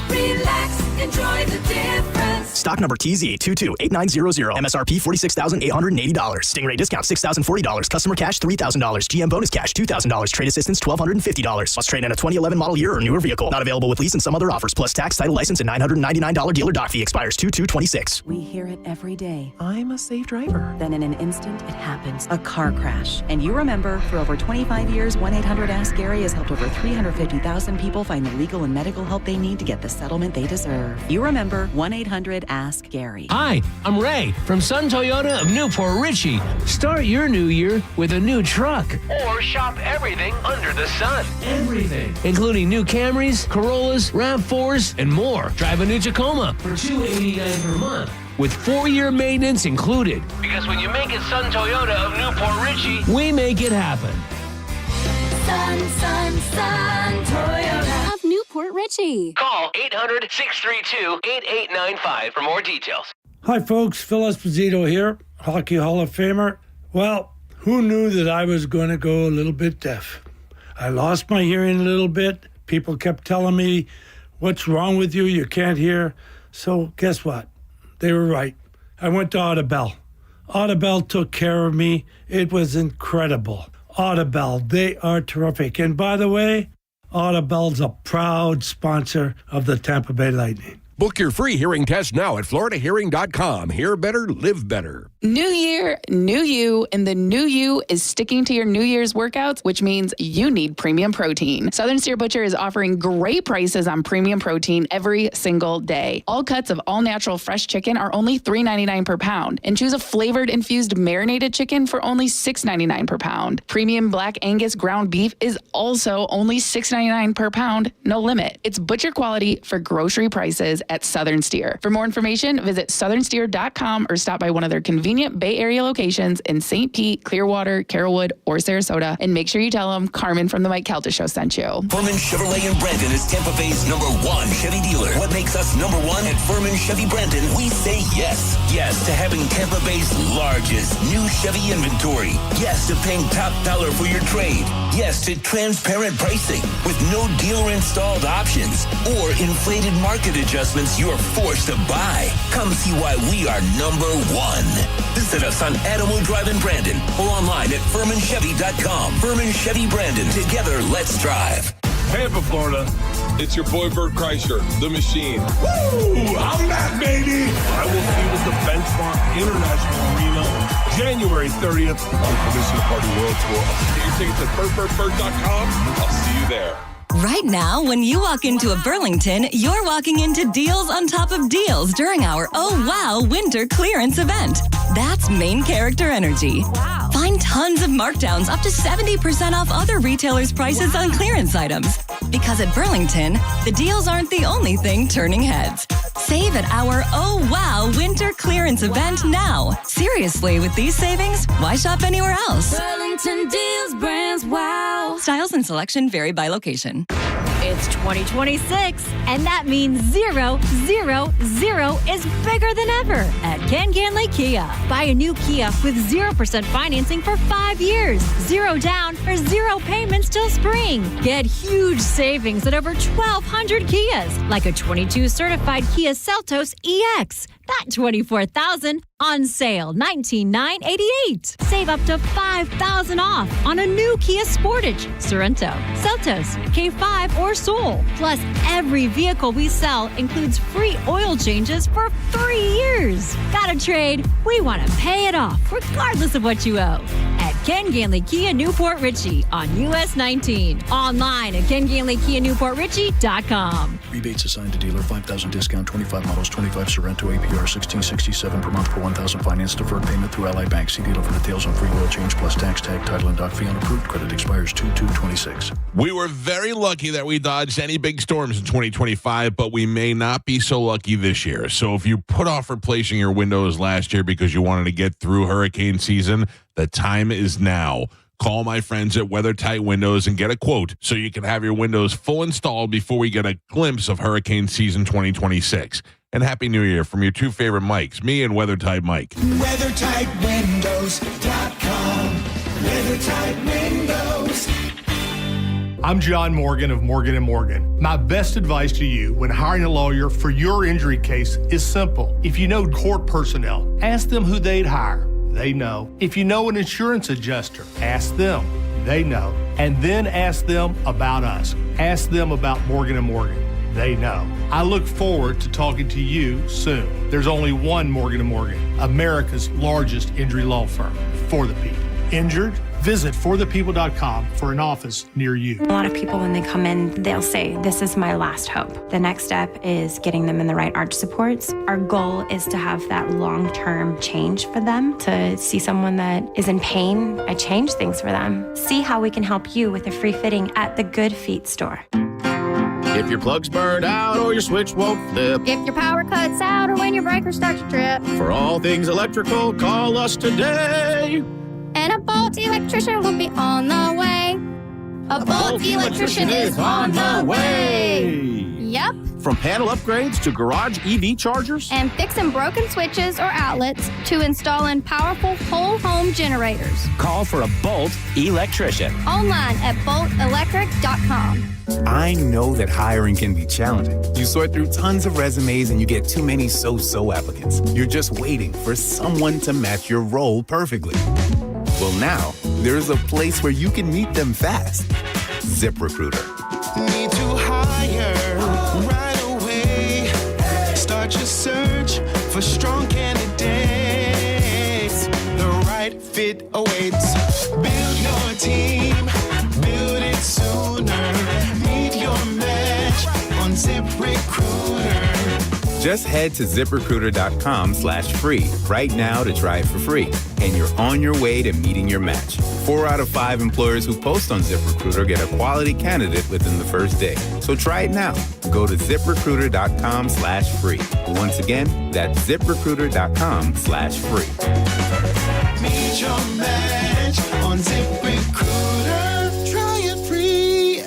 Relax, enjoy the difference. Stock number TZ228900. MSRP $46,880. Stingray discount $6,040. Customer cash $3,000. GM bonus cash $2,000. Trade assistance $1,250. Must trade in a 2011 model year or newer vehicle. Not available with lease and some other offers. Plus tax, title, license, and $999 dealer dock fee. Expires 2/2/26. We hear it every day. I'm a safe driver. Then in an instant, it happens. A car crash. And you remember, for over 25 years, 1-800-ASK-GARY has helped over 350,000 people find the legal and medical help they need to get the settlement they deserve. You remember 1-800-ASK-GARY. Hi, I'm Ray from Sun Toyota of Newport Richey. Start your new year with a new truck. Or shop everything under the sun. Everything, including new Camrys, Corollas, RAV4s, and more. Drive a new Tacoma for $289 per month, with 4-year maintenance included. Because when you make it Sun Toyota of Newport Richey, We make it happen. Sun Toyota Of Newport Richey. call 800-632-8895 for more details. Hi, folks. Phil Esposito here, Hockey Hall of Famer. Well, who knew that I was going to go a little bit deaf? I lost my hearing a little bit. People kept telling me, what's wrong with you? You can't hear. So guess what? They were right. I went to Audibel. Audibel took care of me. It was incredible. Audibel, they are terrific. And by the way, Audibel's a proud sponsor of the Tampa Bay Lightning. Book your free hearing test now at floridahearing.com. Hear better, live better. New year, new you, and the new you is sticking to your New Year's workouts, which means you need premium protein. Southern Steer Butcher is offering great prices on premium protein every single day. All cuts of all-natural fresh chicken are only $3.99 per pound, and choose a flavored infused marinated chicken for only $6.99 per pound. Premium Black Angus ground beef is also only $6.99 per pound, no limit. It's butcher quality for grocery prices at Southern Steer. For more information, visit southernsteer.com or stop by one of their convenient Bay Area locations in St. Pete, Clearwater, Carrollwood, or Sarasota, and make sure you tell them Carmen from the Mike Calta Show sent you. Furman Chevrolet in Brandon is Tampa Bay's #1 Chevy dealer. What makes us #1 at Furman Chevy Brandon? We say yes. Yes to having Tampa Bay's largest new Chevy inventory. Yes to paying top dollar for your trade. Yes to transparent pricing with no dealer installed options or inflated market adjustments you're forced to buy. Come see why we are #1. Visit us on Adamo Drive in Brandon or online at FurmanChevy.com. Furman Chevy Brandon. Together, let's drive. Tampa, Florida. It's your boy Bert Kreischer, the machine. Woo! I'm back, baby! I will see you at the Benchmark International Arena January 30th on Commission Party World Tour. Get your tickets at BertBertBert.com. I'll see you there. Right now, when you walk into a Burlington, you're walking into deals on top of deals during our Oh Wow Winter Clearance event. That's main character energy. Wow. Find tons of markdowns up to 70% off other retailers' prices on clearance items. Because at Burlington, the deals aren't the only thing turning heads. Save at our Oh Wow Winter Clearance event now. Seriously, with these savings, why shop anywhere else? Burlington Deals Brands Wow. Styles and selection vary by location. It's 2026, and that means 0, 0, 0 is bigger than ever at Ken Ganley Kia. Buy a new Kia with 0% financing for 5 years, 0 down or 0 payments till spring. Get huge savings at over 1,200 Kias, like a 22 certified Kia Seltos EX. That $24,000 on sale, $19,988. Save up to $5,000 off on a new Kia Sportage, Sorento, Seltos, K5, or Soul. Plus, every vehicle we sell includes free oil changes for 3 years. Got a trade? We want to pay it off, regardless of what you owe. At Ken Ganley Kia Newport Richey on US 19. Online at KenGanleyKia NewportRichey.com. Rebates assigned to dealer, 5,000 discount, 25 models, 25 Sorrento APR, 1667 per month per 1,000 finance, deferred payment through Ally Bank. See dealer for details on free oil change plus tax tag, title, and dock fee on approved. Credit expires 2/2/26. We were very lucky that we dodged any big storms in 2025, but we may not be so lucky this year. So if you put off replacing your windows last year because you wanted to get through hurricane season, the time is now. Call my friends at WeatherTight Windows and get a quote so you can have your windows full installed before we get a glimpse of hurricane season 2026. And Happy New Year from your two favorite Mikes, me and WeatherTight Mike. WeatherTightWindows.com. WeatherTight Windows. I'm John Morgan of Morgan & Morgan. My best advice to you when hiring a lawyer for your injury case is simple. If you know court personnel, ask them who they'd hire. They know. If you know an insurance adjuster, ask them. They know. And then ask them about us. Ask them about Morgan & Morgan. They know. I look forward to talking to you soon. There's only one Morgan & Morgan, America's largest injury law firm for the people. Injured? Visit forthepeople.com for an office near you. A lot of people, when they come in, they'll say, this is my last hope. The next step is getting them in the right arch supports. Our goal is to have that long-term change for them, to see someone that is in pain. I change things for them. See how we can help you with a free fitting at the Good Feet store. If your plug's burned out or your switch won't flip. If your power cuts out or when your breaker starts to trip. For all things electrical, call us today. And a Bolt electrician will be on the way. A Bolt electrician is on the way. Yep. From panel upgrades to garage EV chargers. And fixing broken switches or outlets to installing powerful whole home generators. Call for a Bolt electrician. Online at boltelectric.com. I know that hiring can be challenging. You sort through tons of resumes and you get too many so-so applicants. You're just waiting for someone to match your role perfectly. Well, now, there's a place where you can meet them fast. ZipRecruiter. Need to hire right away. Start your search for strong candidates. The right fit awaits. Build your team. Build it sooner. Meet your match on ZipRecruiter. Just head to ZipRecruiter.com/free right now to try it for free. And you're on your way to meeting your match. 4 out of 5 employers who post on ZipRecruiter get a quality candidate within the first day. So try it now. Go to ZipRecruiter.com/free. Once again, that's ZipRecruiter.com/free. Meet your match on ZipRecruiter. Try it free.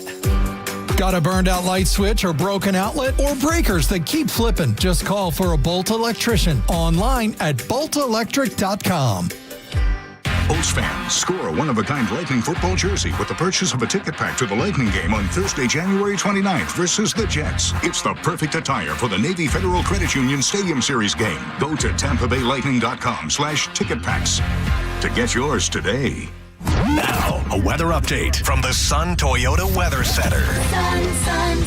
Got a burned out light switch or broken outlet or breakers that keep flipping? Just call for a Bolt electrician online at boltelectric.com. Bolts fans, score a one-of-a-kind Lightning football jersey with the purchase of a ticket pack to the Lightning game on Thursday, January 29th versus the Jets. It's the perfect attire for the Navy Federal Credit Union Stadium Series game. Go to TampaBayLightning.com/ticket packs to get yours today. Now, a weather update from the Sun Toyota Weather Center. Sun,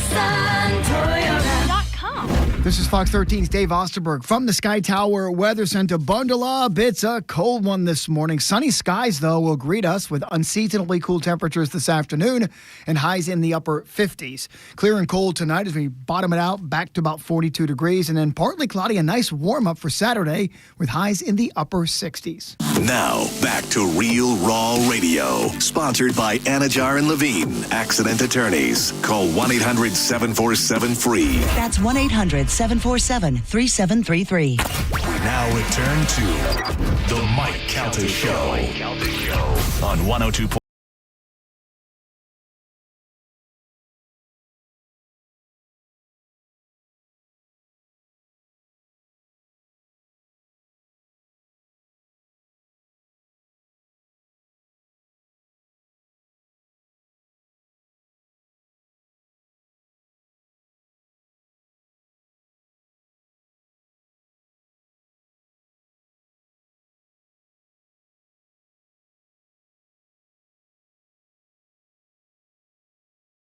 Toyota.com. This is Fox 13's Dave Osterberg from the Sky Tower Weather Center. Bundle up. It's a cold one this morning. Sunny skies, though, will greet us with unseasonably cool temperatures this afternoon and highs in the upper 50s. Clear and cold tonight as we bottom it out back to about 42 degrees, and then partly cloudy, a nice warm-up for Saturday with highs in the upper 60s. Now, back to Real Raw Radio. Sponsored by Anajar and Levine, accident attorneys. Call 1-800-747-FREE. That's 1-800-747-3733. We now return to the Mike Calta Show on 102.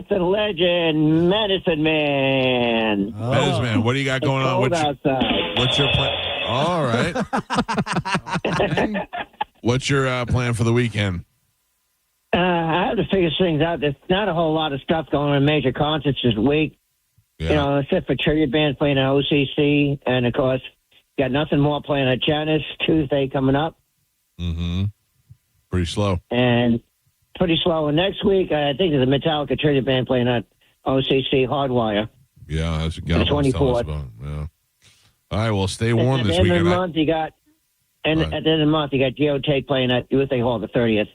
The legend, Medicine Man. Medicine Man, what do you got going on? Outside. What's your plan? All right. Okay. What's your plan for the weekend? I have to figure things out. There's not a whole lot of stuff going on in major concerts this week. Yeah. You know, except for tribute band playing at OCC. And, of course, got nothing more playing at Janice Tuesday coming up. Mm-hmm. Pretty slow. And pretty slow. And next week, I think there's a Metallica tribute band playing at OCC Hardwire. Yeah, that's a The gal 24th. Yeah. All right, well, stay warm this At the weekend. end of the month, you got, and Right. at the end of the month, you got Geotake playing at USA Hall the 30th.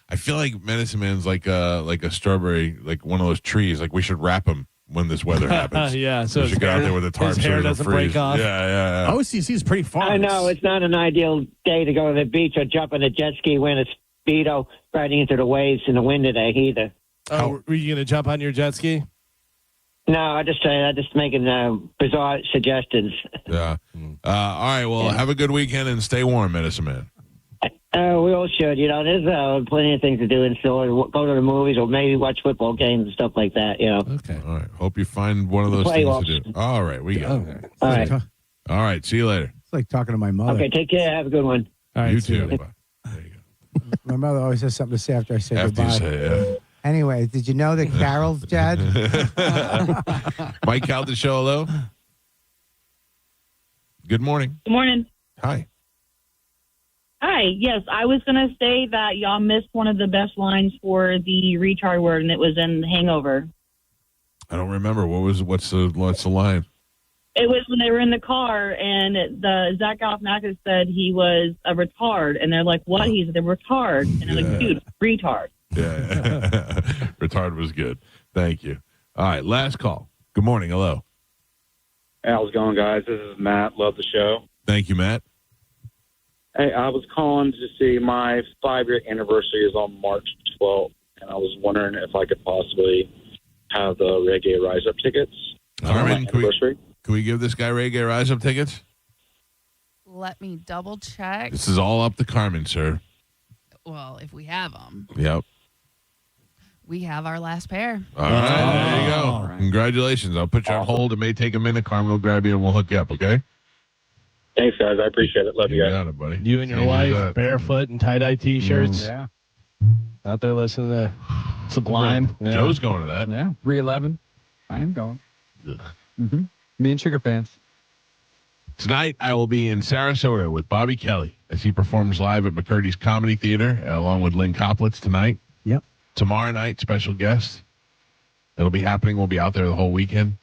I feel like Medicine Man's like a strawberry, like one of those trees. Like we should wrap him when this weather happens. Yeah, so we his should get out hair- there with a tarp his so hair it'll doesn't freeze. break off. Yeah. OCC is pretty far. I know. It's not an ideal day to go to the beach or jump in a jet ski wearing a Speedo riding into the waves in the wind today either. Oh, were you going to jump on your jet ski? No, I'm just making bizarre suggestions. Yeah. All right. Well, have a good weekend and stay warm, Medicine Man. We all should. You know, there's plenty of things to do in store. Go to the movies or maybe watch football games and stuff like that, you know. Okay. All right. Hope you find one of those Playoffs. things to do. All right. We got it. All right. All right. See you later. It's like talking to my mother. Okay, take care. Have a good one. All right, You see you too. later. Bye. There you go. My mother always has something to say after I say After goodbye. you say it, Anyway, did you know that Carol's dead? Mike Calta show, hello. Good morning. Good morning. Hi. Hi. Yes, I was going to say that y'all missed one of the best lines for the retard word, and it was in Hangover. I don't remember. What's the line? It was when they were in the car, and Zach Galifianakis said he was a retard, and they're like, "What?" He's the retard, and they're like, "Dude, retard." Yeah. Retard was good. Thank you. All right, last call. Good morning. Hello. Hey, how's it going, guys? This is Matt. Love the show. Thank you, Matt. Hey, I was calling to see my 5-year anniversary is on March 12th, and I was wondering if I could possibly have the Reggae Rise Up tickets. Carmen, can we give this guy Reggae Rise Up tickets? Let me double check. This is all up to Carmen, sir. Well, if we have them. Yep. We have our last pair. All right, there you go. Right. Congratulations. I'll put you on hold. It may take a minute. Carmen will grab you and we'll hook you up, okay? Thanks, guys. I appreciate it. Love you guys. Got it, buddy. You and your wife, barefoot and tie-dye T-shirts. Yeah. Out there listening to Sublime. Yeah. Joe's going to that. Yeah. 311. I am going. Mm-hmm. Me and Sugar Pants. Tonight, I will be in Sarasota with Bobby Kelly as he performs live at McCurdy's Comedy Theater along with Lynn Koplitz tonight. Yep. Tomorrow night, special guest. It'll be happening. We'll be out there the whole weekend.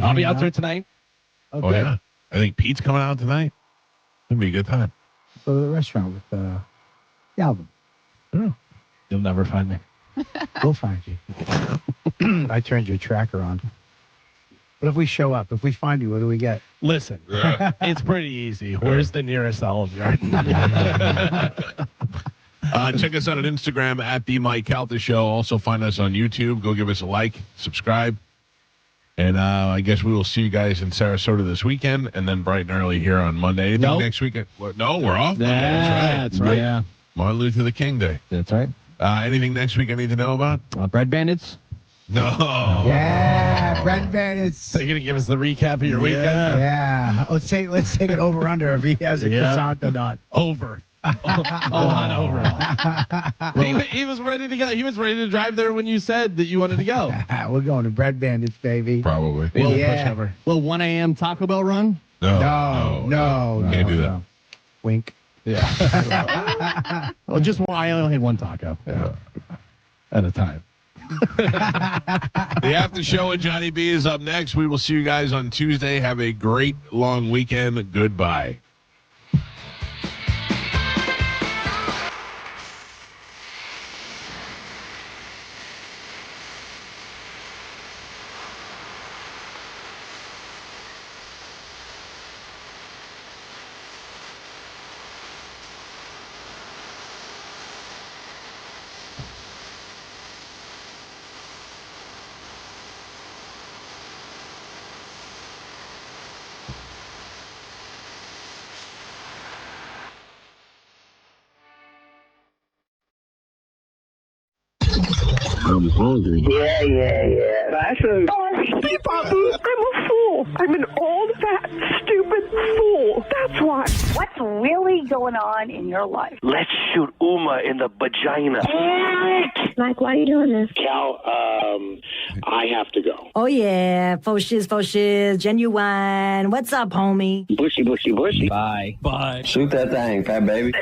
I'll be out there tonight. Okay. Oh, yeah. I think Pete's coming out tonight. It'll be a good time. Go to the restaurant with the album. Oh. You'll never find me. We'll find you. I turned your tracker on. But if we show up, if we find you, what do we get? Listen, it's pretty easy. Where's the nearest Olive Garden? Check us out on Instagram at The Mike Calta Show. Also find us on YouTube. Go give us a like, subscribe. And I guess we will see you guys in Sarasota this weekend and then bright and early here on Monday. Anything next weekend? No, we're off. That's right. Yeah. Martin Luther the King Day. That's right. Anything next week I need to know about? Bread Bandits? No. Yeah, Bread Bandits. So you're going to give us the recap of your weekend? Yeah. Let's take it over under if he has a croissant or not. Over. On over. He was ready to go. He was ready to drive there when you said that you wanted to go. We're going to Bread Bandits, baby. Probably. Little 1 a.m. Taco Bell run? No. Can't do that. Wink. Yeah. Well, just one. I only had one taco at a time. The after show with Johnny B is up next. We will see you guys on Tuesday. Have a great long weekend. Goodbye. I'm hungry. Yeah. Actually, I'm a fool. I'm an old, fat, stupid fool. That's why. What's really going on in your life? Let's shoot Uma in the vagina. Mike, why are you doing this? Cal, I have to go. Oh, yeah. Faux shiz, genuine. What's up, homie? Bushy. Bye. Shoot that thing, fat baby.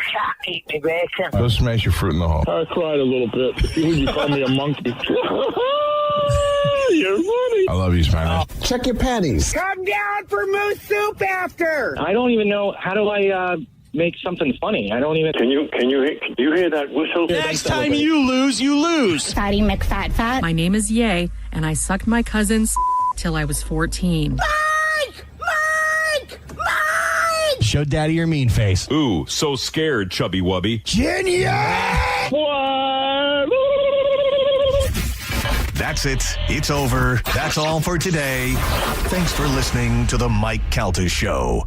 Go smash your fruit in the hall. I cried a little bit. You call me a monkey. You're funny. I love you, Spanish. Check your panties. Come down for moose soup after. I don't even know. How do I make something funny? I don't even. Can you hear that whistle? Next time you lose. Fatty McFat. My name is Ye, and I sucked my cousin's till I was 14. Mike! Show daddy your mean face. Ooh, so scared, chubby wubby. Genius! What? That's it. It's over. That's all for today. Thanks for listening to the Mike Calta Show.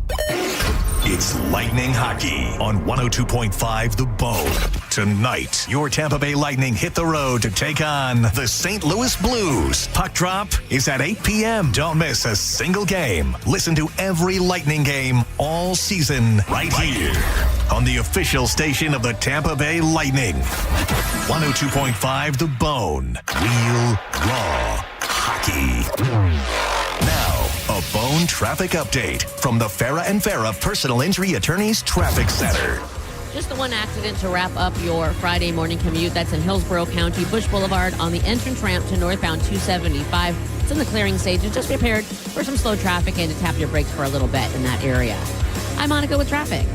It's Lightning Hockey on 102.5 The Bone. Tonight, your Tampa Bay Lightning hit the road to take on the St. Louis Blues. Puck drop is at 8 p.m. Don't miss a single game. Listen to every Lightning game all season right here. on the official station of the Tampa Bay Lightning. 102.5 The Bone. Real, raw hockey. Now, a Bone traffic update from the Farah and Farah Personal Injury Attorneys Traffic Center. Just the one accident to wrap up your Friday morning commute. That's in Hillsborough County, Bush Boulevard on the entrance ramp to northbound 275. It's in the clearing stage. It's just prepared for some slow traffic and to tap your brakes for a little bit in that area. I'm Monica with traffic.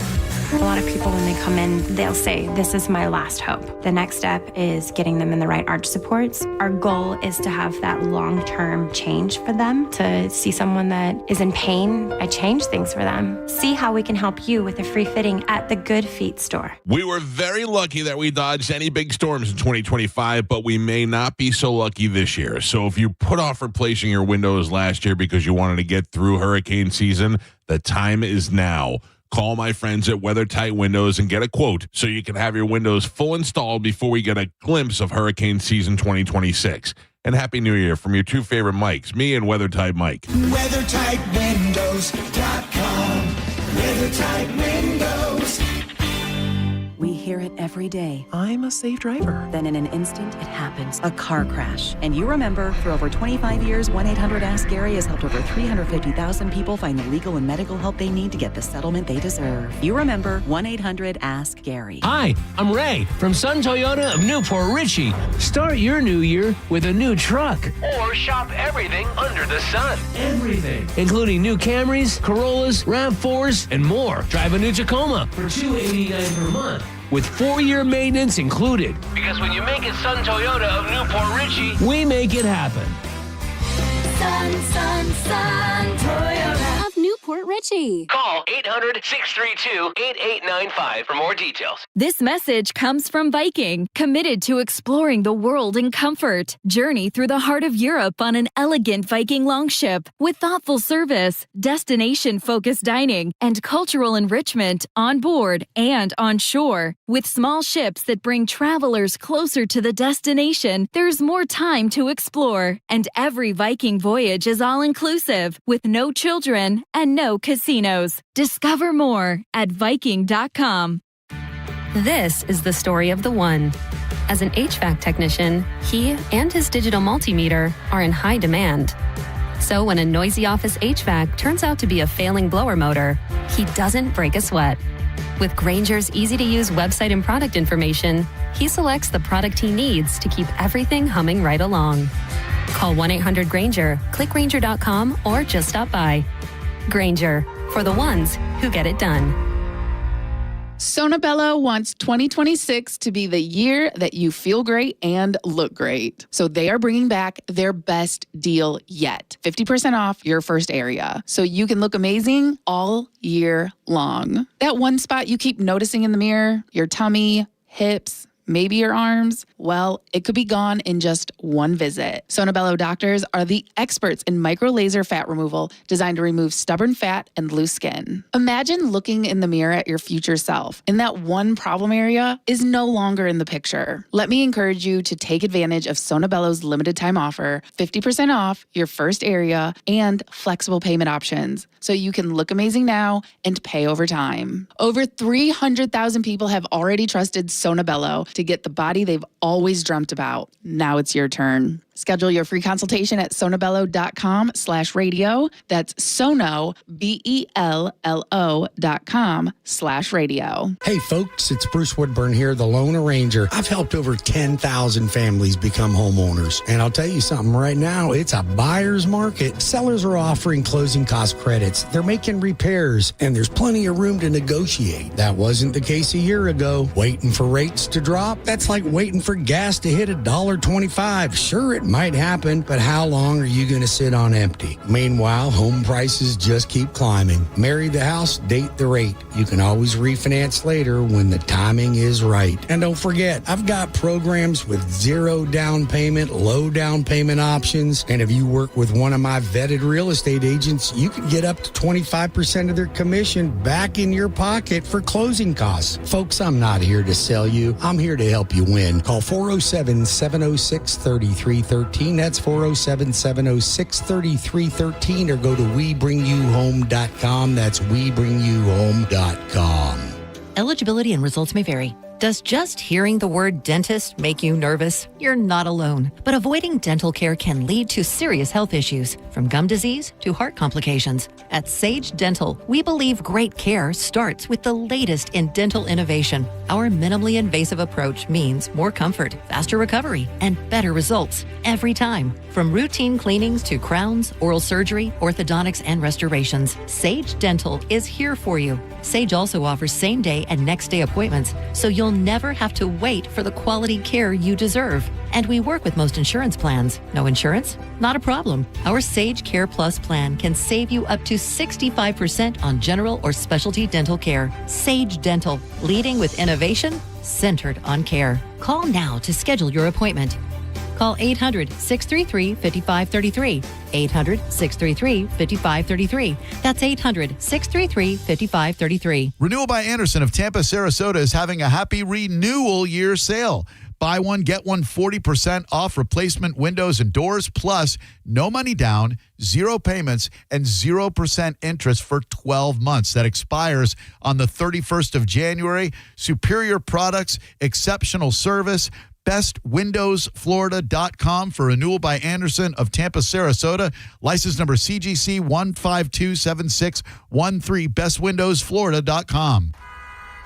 A lot of people, when they come in, they'll say, this is my last hope. The next step is getting them in the right arch supports. Our goal is to have that long-term change for them. To see someone that is in pain, I change things for them. See how we can help you with a free fitting at the Good Feet store. We were very lucky that we dodged any big storms in 2025, but we may not be so lucky this year. So if you put off replacing your windows last year because you wanted to get through hurricane season, the time is now. Call my friends at WeatherTight Windows and get a quote so you can have your windows full installed before we get a glimpse of hurricane season 2026. And Happy New Year from your two favorite Mikes, me and WeatherTight Mike. WeatherTightWindows.com. WeatherTight Windows. We hear it every day. I'm a safe driver. Then in an instant, it happens. A car crash. And you remember, for over 25 years, 1-800-ASK-GARY has helped over 350,000 people find the legal and medical help they need to get the settlement they deserve. You remember 1-800-ASK-GARY. Hi, I'm Ray from Sun Toyota of Newport Richey. Start your new year with a new truck. Or shop everything under the sun. Everything. Including new Camrys, Corollas, RAV4s, and more. Drive a new Tacoma for $289 per month. With 4-year maintenance included. Because when you make it Sun Toyota of Newport Richey, we make it happen. Sun Toyota Of Newport Richey. call 800-632-8895 for more details. This message comes from Viking, committed to exploring the world in comfort. Journey through the heart of Europe on an elegant Viking longship with thoughtful service, destination-focused dining, and cultural enrichment on board and on shore. With small ships that bring travelers closer to the destination, there's more time to explore. And every Viking voyage is all-inclusive, with no children and no casinos. Discover more at Viking.com. This is the story of the one. As an HVAC technician, he and his digital multimeter are in high demand. So when a noisy office HVAC turns out to be a failing blower motor, he doesn't break a sweat. With Grainger's easy-to-use website and product information, he selects the product he needs to keep everything humming right along. Call 1-800-GRAINGER, click Grainger.com, or just stop by. Grainger, for the ones who get it done. Sonobello wants 2026 to be the year that you feel great and look great. So they are bringing back their best deal yet. 50% off your first area. So you can look amazing all year long. That one spot you keep noticing in the mirror, your tummy, hips, maybe your arms, well, it could be gone in just one visit. Sonobello doctors are the experts in micro-laser fat removal designed to remove stubborn fat and loose skin. Imagine looking in the mirror at your future self, and that one problem area is no longer in the picture. Let me encourage you to take advantage of Sonobello's limited time offer, 50% off your first area and flexible payment options, so you can look amazing now and pay over time. Over 300,000 people have already trusted Sonobello to get the body they've always dreamt about. Now it's your turn. Schedule your free consultation at sonobello.com/radio. That's sonobello.com/radio. Hey folks, it's Bruce Woodburn here, the Lone Arranger. I've helped over 10,000 families become homeowners. And I'll tell you something right now, it's a buyer's market. Sellers are offering closing cost credits. They're making repairs, and there's plenty of room to negotiate. That wasn't the case a year ago. Waiting for rates to drop? That's like waiting for gas to hit $1.25. Sure, it might happen, but how long are you going to sit on empty? Meanwhile, home prices just keep climbing. Marry the house, date the rate. You can always refinance later when the timing is right. And don't forget, I've got programs with 0 down payment, low down payment options. And if you work with one of my vetted real estate agents, you can get up to 25% of their commission back in your pocket for closing costs. Folks, I'm not here to sell you. I'm here to help you win. Call 407-706-3313. That's 407-706-3313, or go to WeBringYouHome.com. That's WeBringYouHome.com. Eligibility and results may vary. Does just hearing the word dentist make you nervous? You're not alone. But avoiding dental care can lead to serious health issues, from gum disease to heart complications. At Sage Dental, we believe great care starts with the latest in dental innovation. Our minimally invasive approach means more comfort, faster recovery, and better results every time. From routine cleanings to crowns, oral surgery, orthodontics, and restorations, Sage Dental is here for you. Sage also offers same-day and next-day appointments, so you'll never have to wait for the quality care you deserve. And we work with most insurance plans. No insurance? Not a problem. Our Sage Care Plus plan can save you up to 65% on general or specialty dental care. Sage Dental, leading with innovation, centered on care. Call now to schedule your appointment. Call 800-633-5533. 800-633-5533. That's 800-633-5533. Renewal by Anderson of Tampa, Sarasota is having a happy renewal year sale. Buy one, get one 40% off replacement windows and doors, plus no money down, 0 payments, and 0% interest for 12 months. That expires on the 31st of January. Superior products, exceptional service. BestWindowsFlorida.com for Renewal by Anderson of Tampa, Sarasota. License number CGC 1527613. BestWindowsFlorida.com.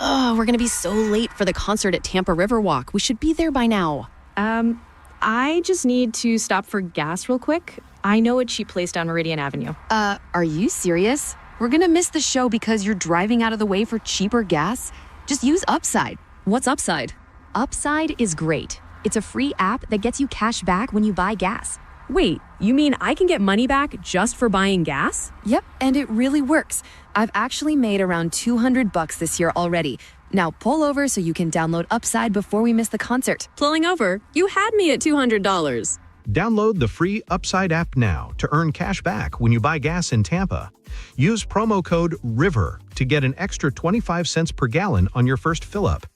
Oh, we're going to be so late for the concert at Tampa Riverwalk. We should be there by now. I just need to stop for gas real quick. I know a cheap place down Meridian Avenue. Are you serious? We're going to miss the show because you're driving out of the way for cheaper gas? Just use Upside. What's Upside? Upside is great. It's a free app that gets you cash back when you buy gas. Wait, you mean I can get money back just for buying gas? Yep, and it really works. I've actually made around $200 this year already. Now pull over so you can download Upside before we miss the concert. Pulling over? You had me at $200. Download the free Upside app now to earn cash back when you buy gas in Tampa. Use promo code RIVER to get an extra 25 cents per gallon on your first fill-up.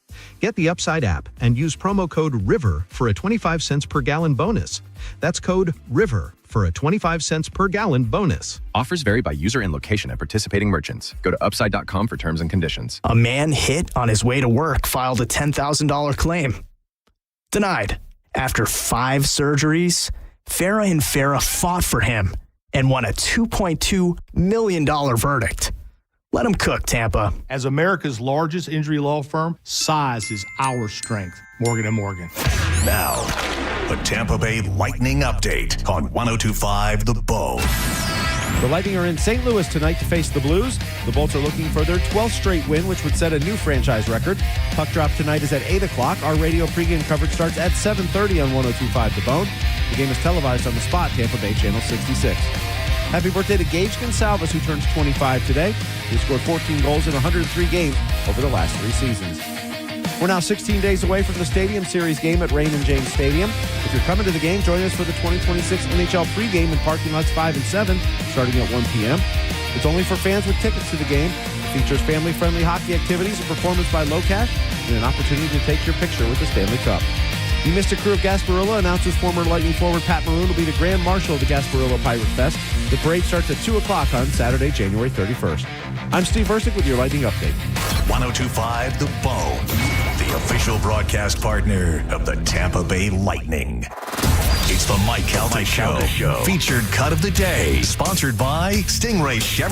Get the Upside app and use promo code RIVER for a 25 cents per gallon bonus. That's code RIVER for a 25 cents per gallon bonus. Offers vary by user and location at participating merchants. Go to upside.com for terms and conditions. A man hit on his way to work filed a $10,000 claim. Denied. After 5 surgeries, Farah and Farah fought for him and won a $2.2 million verdict. Let him cook, Tampa. As America's largest injury law firm, size is our strength. Morgan & Morgan. Now, the Tampa Bay Lightning update on 102.5 The Bone. The Lightning are in St. Louis tonight to face the Blues. The Bolts are looking for their 12th straight win, which would set a new franchise record. Puck drop tonight is at 8 o'clock. Our radio pregame coverage starts at 7:30 on 102.5 The Bone. The game is televised on the Spot, Tampa Bay Channel 66. Happy birthday to Gage Gonsalves, who turns 25 today. He scored 14 goals in 103 games over the last 3 seasons. We're now 16 days away from the Stadium Series game at Raymond James Stadium. If you're coming to the game, join us for the 2026 NHL pregame in parking lots 5 and 7, starting at 1 p.m. It's only for fans with tickets to the game. It features family-friendly hockey activities, a performance by Low Cash, and an opportunity to take your picture with the Stanley Cup. The Mystic Crew of Gasparilla announces former Lightning forward Pat Maroon will be the Grand Marshal of the Gasparilla Pirate Fest. The parade starts at 2 o'clock on Saturday, January 31st. I'm Steve Versick with your Lightning Update. 102.5 The Bone, the official broadcast partner of the Tampa Bay Lightning. It's the Mike Calta Show. Featured cut of the day, sponsored by Stingray Chevrolet.